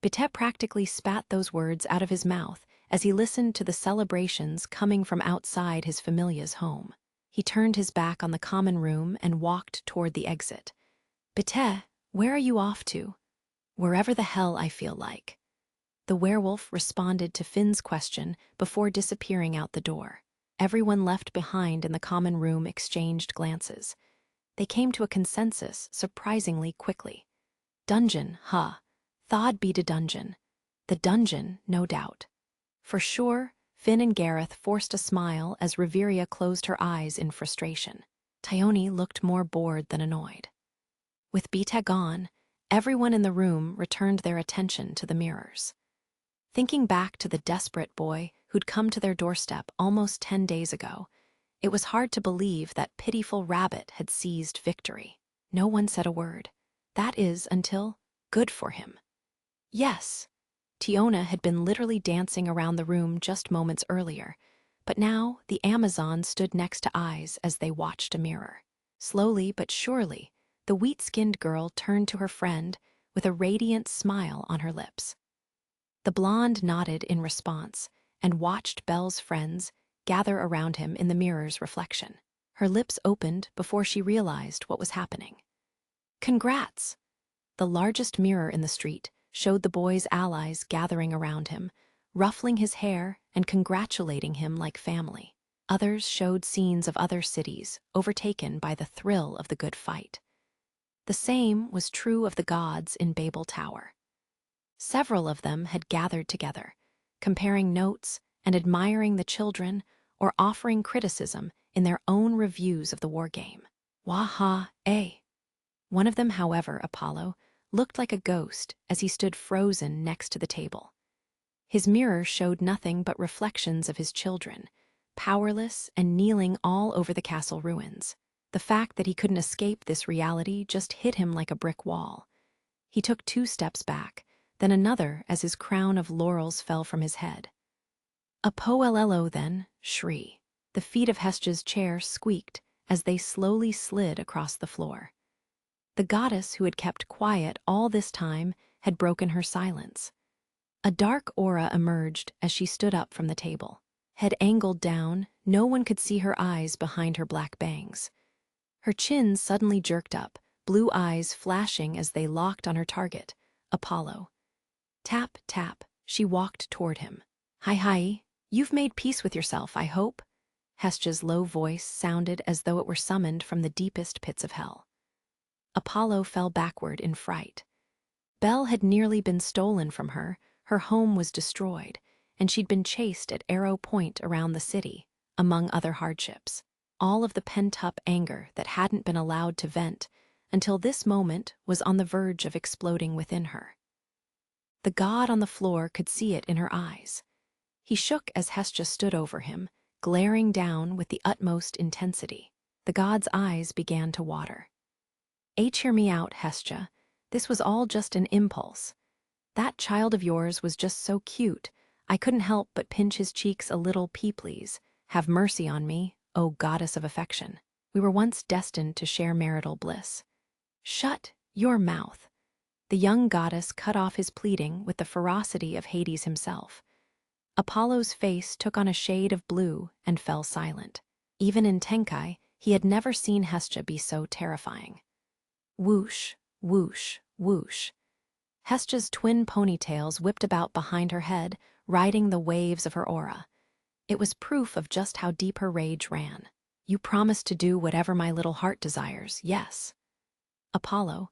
Bitet practically spat those words out of his mouth as he listened to the celebrations coming from outside his familia's home. He turned his back on the common room and walked toward the exit. "Bitet, where are you off to?" "Wherever the hell I feel like." The werewolf responded to Finn's question before disappearing out the door. Everyone left behind in the common room exchanged glances. They came to a consensus surprisingly quickly. Dungeon, huh? Thaw'd be de dungeon. The dungeon, no doubt. For sure, Finn and Gareth forced a smile as Reveria closed her eyes in frustration. Tyrone looked more bored than annoyed. With Beta gone, everyone in the room returned their attention to the mirrors. Thinking back to the desperate boy who'd come to their doorstep almost 10 days ago, it was hard to believe that pitiful rabbit had seized victory. No one said a word. That is, until good for him. Yes, Tiona had been literally dancing around the room just moments earlier, but now the Amazon stood next to eyes as they watched a mirror. Slowly but surely, the wheat-skinned girl turned to her friend with a radiant smile on her lips. The blonde nodded in response and watched Belle's friends gather around him in the mirror's reflection. Her lips opened before she realized what was happening. "Congrats!" The largest mirror in the street showed the boy's allies gathering around him, ruffling his hair and congratulating him like family. Others showed scenes of other cities overtaken by the thrill of the good fight. The same was true of the gods in Babel Tower. Several of them had gathered together, comparing notes and admiring the children or offering criticism in their own reviews of the war game. Waha, eh? One of them, however, Apollo, looked like a ghost as he stood frozen next to the table. His mirror showed nothing but reflections of his children, powerless and kneeling all over the castle ruins. The fact that he couldn't escape this reality just hit him like a brick wall. He took 2 steps back, then another as his crown of laurels fell from his head. "A poelelo then, Shri." The feet of Hestja's chair squeaked as they slowly slid across the floor. The goddess who had kept quiet all this time had broken her silence. A dark aura emerged as she stood up from the table. Head angled down, no one could see her eyes behind her black bangs. Her chin suddenly jerked up, blue eyes flashing as they locked on her target, Apollo. Tap, tap, she walked toward him. "Hi, you've made peace with yourself, I hope?" Hestja's low voice sounded as though it were summoned from the deepest pits of hell. Apollo fell backward in fright. Belle had nearly been stolen from her, her home was destroyed, and she'd been chased at arrow point around the city, among other hardships. All of the pent-up anger that hadn't been allowed to vent until this moment was on the verge of exploding within her. The god on the floor could see it in her eyes. He shook as Hestja stood over him, glaring down with the utmost intensity. The god's eyes began to water. "Hear me out, Hestja. This was all just an impulse. That child of yours was just so cute, I couldn't help but pinch his cheeks a little. Please, have mercy on me, O goddess of affection. We were once destined to share marital bliss." "Shut your mouth." The young goddess cut off his pleading with the ferocity of Hades himself. Apollo's face took on a shade of blue and fell silent. Even in Tenkai, he had never seen Hestja be so terrifying. Whoosh, whoosh, whoosh. Hestja's twin ponytails whipped about behind her head, riding the waves of her aura. It was proof of just how deep her rage ran. "You promised to do whatever my little heart desires, yes?" Apollo,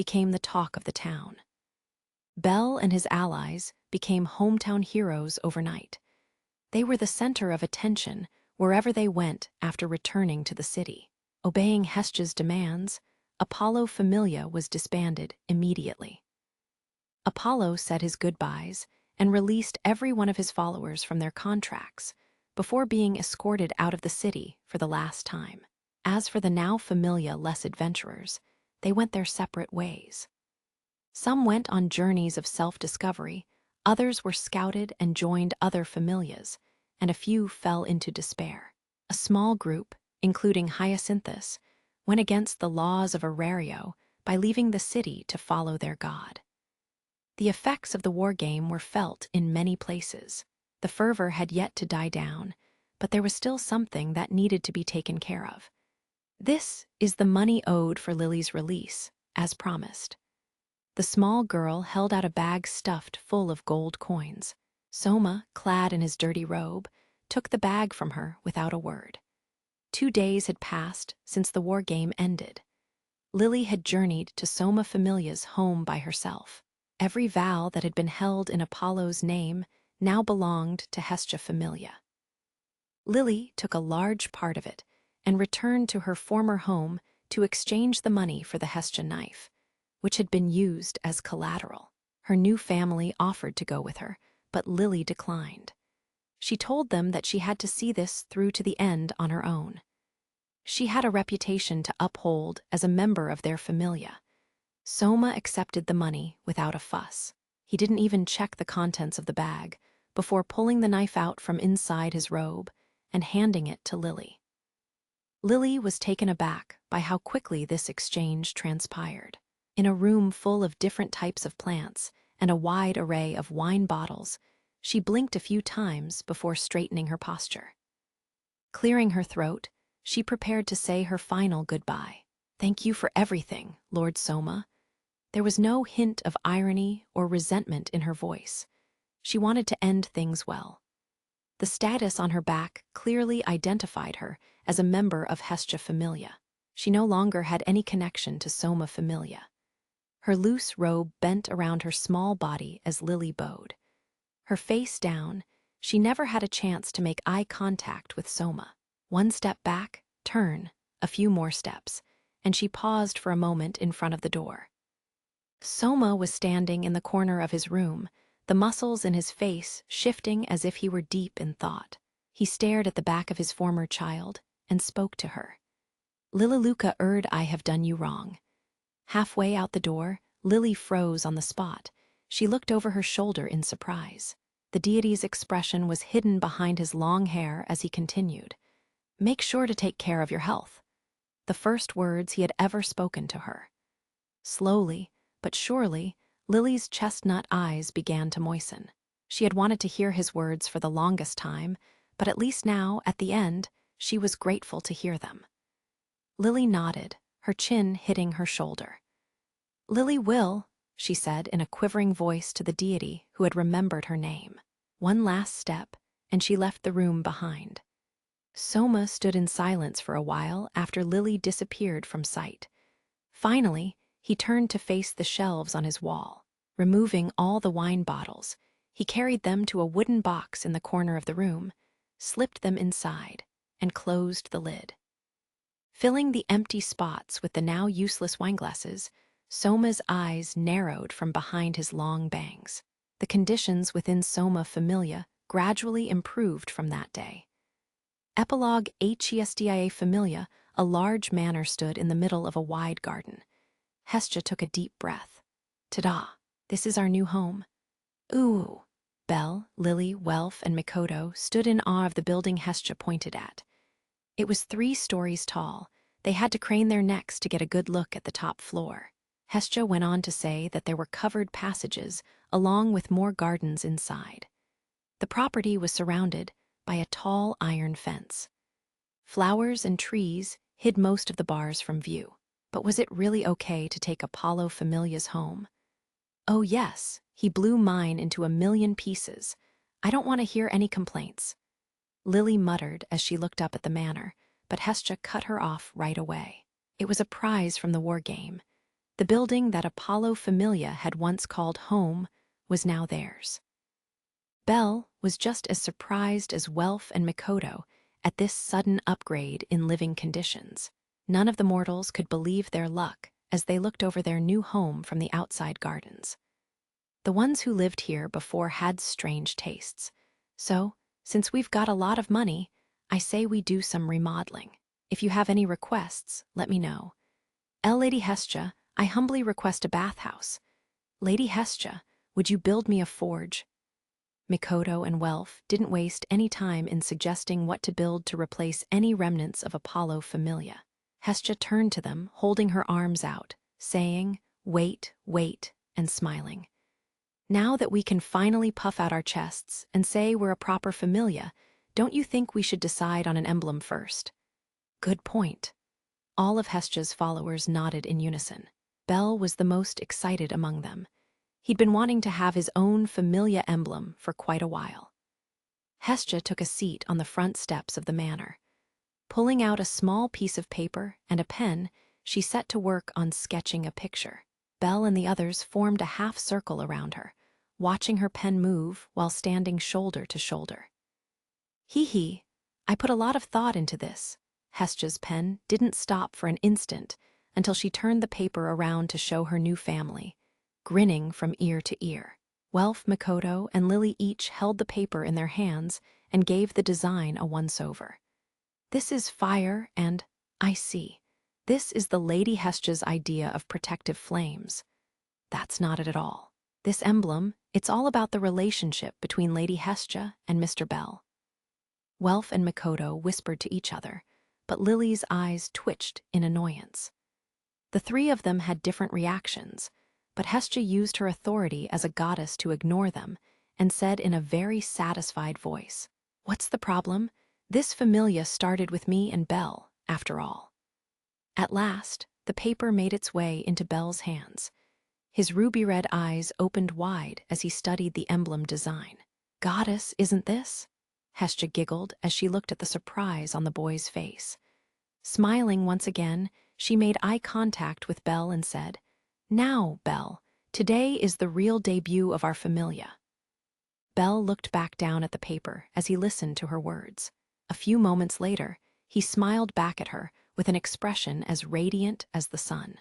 became the talk of the town. Bel and his allies became hometown heroes overnight. They were the center of attention wherever they went after returning to the city. Obeying Hestia's demands, Apollo Familia was disbanded immediately. Apollo said his goodbyes and released every one of his followers from their contracts before being escorted out of the city for the last time. As for the now Familia-less adventurers, they went their separate ways. Some went on journeys of self-discovery, others were scouted and joined other Familias, and a few fell into despair. A small group, including Hyacinthus, went against the laws of Arario by leaving the city to follow their god. The effects of the war game were felt in many places. The fervor had yet to die down, but there was still something that needed to be taken care of. This is the money owed for Lily's release, as promised. The small girl held out a bag stuffed full of gold coins. Soma, clad in his dirty robe, took the bag from her without a word. 2 days had passed since the war game ended. Lily had journeyed to Soma Familia's home by herself. Every vow that had been held in Apollo's name now belonged to Hestia Familia. Lily took a large part of it and returned to her former home to exchange the money for the Hestia knife, which had been used as collateral. Her new family offered to go with her, but Lily declined. She told them that she had to see this through to the end on her own. She had a reputation to uphold as a member of their familia. Soma accepted the money without a fuss. He didn't even check the contents of the bag before pulling the knife out from inside his robe and handing it to Lily. Lily was taken aback by how quickly this exchange transpired. In a room full of different types of plants and a wide array of wine bottles, she blinked a few times before straightening her posture. Clearing her throat, she prepared to say her final goodbye. "Thank you for everything, Lord Soma." There was no hint of irony or resentment in her voice. She wanted to end things well. The status on her back clearly identified her as a member of Hestia Familia. She no longer had any connection to Soma Familia. Her loose robe bent around her small body as Lily bowed. Her face down, she never had a chance to make eye contact with Soma. 1 step back, turn, a few more steps, and she paused for a moment in front of the door. Soma was standing in the corner of his room, the muscles in his face shifting as if he were deep in thought. He stared at the back of his former child and spoke to her. "Lilaluka Erd, I have done you wrong." Halfway out the door, Lily froze on the spot. She looked over her shoulder in surprise. The deity's expression was hidden behind his long hair as he continued. "Make sure to take care of your health." The first words he had ever spoken to her. Slowly, but surely, Lily's chestnut eyes began to moisten. She had wanted to hear his words for the longest time, but at least now, at the end, she was grateful to hear them. Lily nodded, her chin hitting her shoulder. "Lily will," she said in a quivering voice to the deity who had remembered her name. One last step, and she left the room behind. Soma stood in silence for a while after Lily disappeared from sight. Finally, he turned to face the shelves on his wall. Removing all the wine bottles, he carried them to a wooden box in the corner of the room, slipped them inside, and closed the lid. Filling the empty spots with the now useless wineglasses, Soma's eyes narrowed from behind his long bangs. The conditions within Soma Familia gradually improved from that day. Epilogue Hestia Familia, a large manor stood in the middle of a wide garden. Hestia took a deep breath. "Ta-da, this is our new home." "Ooh." Bel, Lily, Welf, and Mikoto stood in awe of the building Hestia pointed at. It was 3 stories tall. They had to crane their necks to get a good look at the top floor. Hestia went on to say that there were covered passages, along with more gardens inside. The property was surrounded by a tall iron fence. Flowers and trees hid most of the bars from view. But was it really okay to take Apollo Familia's home? "Oh yes, he blew mine into 1,000,000 pieces. I don't want to hear any complaints." Lily muttered as she looked up at the manor, but Hestia cut her off right away. It was a prize from the war game. The building that Apollo Familia had once called home was now theirs. Belle was just as surprised as Welf and Mikoto at this sudden upgrade in living conditions. None of the mortals could believe their luck as they looked over their new home from the outside gardens. The ones who lived here before had strange tastes. So, since we've got a lot of money, I say we do some remodeling. If you have any requests, let me know. Lady Hestia, I humbly request a bathhouse. Lady Hestia, would you build me a forge? Mikoto and Welf didn't waste any time in suggesting what to build to replace any remnants of Apollo Familia. Hestia turned to them, holding her arms out, saying, "Wait, wait," and smiling. "Now that we can finally puff out our chests and say we're a proper familia, don't you think we should decide on an emblem first?" Good point. All of Hestia's followers nodded in unison. Belle was the most excited among them. He'd been wanting to have his own familia emblem for quite a while. Hestia took a seat on the front steps of the manor. Pulling out a small piece of paper and a pen, she set to work on sketching a picture. Belle and the others formed a half circle around her, watching her pen move while standing shoulder to shoulder. Hee, I put a lot of thought into this. Hestia's pen didn't stop for an instant until she turned the paper around to show her new family, grinning from ear to ear. Welf, Mikoto, and Lily each held the paper in their hands and gave the design a once-over. This is fire and, I see. This is the Lady Hestia's idea of protective flames. That's not it at all. This emblem, it's all about the relationship between Lady Hestia and Mr. Bell. Welf and Mikoto whispered to each other, but Lily's eyes twitched in annoyance. The three of them had different reactions, but Hestia used her authority as a goddess to ignore them and said in a very satisfied voice, "What's the problem? This familia started with me and Belle, after all." At last, the paper made its way into Belle's hands. His ruby-red eyes opened wide as he studied the emblem design. "Goddess, isn't this?" Hestia giggled as she looked at the surprise on the boy's face. Smiling once again, she made eye contact with Belle and said, "Now, Belle, today is the real debut of our familia." Belle looked back down at the paper as he listened to her words. A few moments later, he smiled back at her with an expression as radiant as the sun.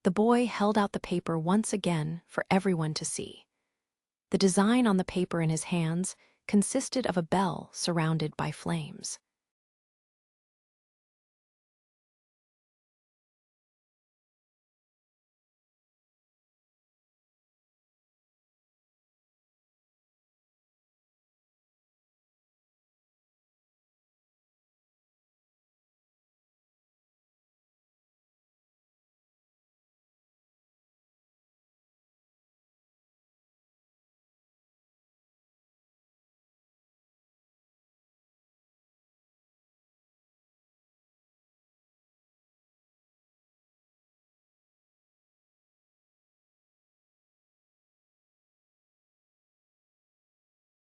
The boy held out the paper once again for everyone to see. The design on the paper in his hands consisted of a bell surrounded by flames.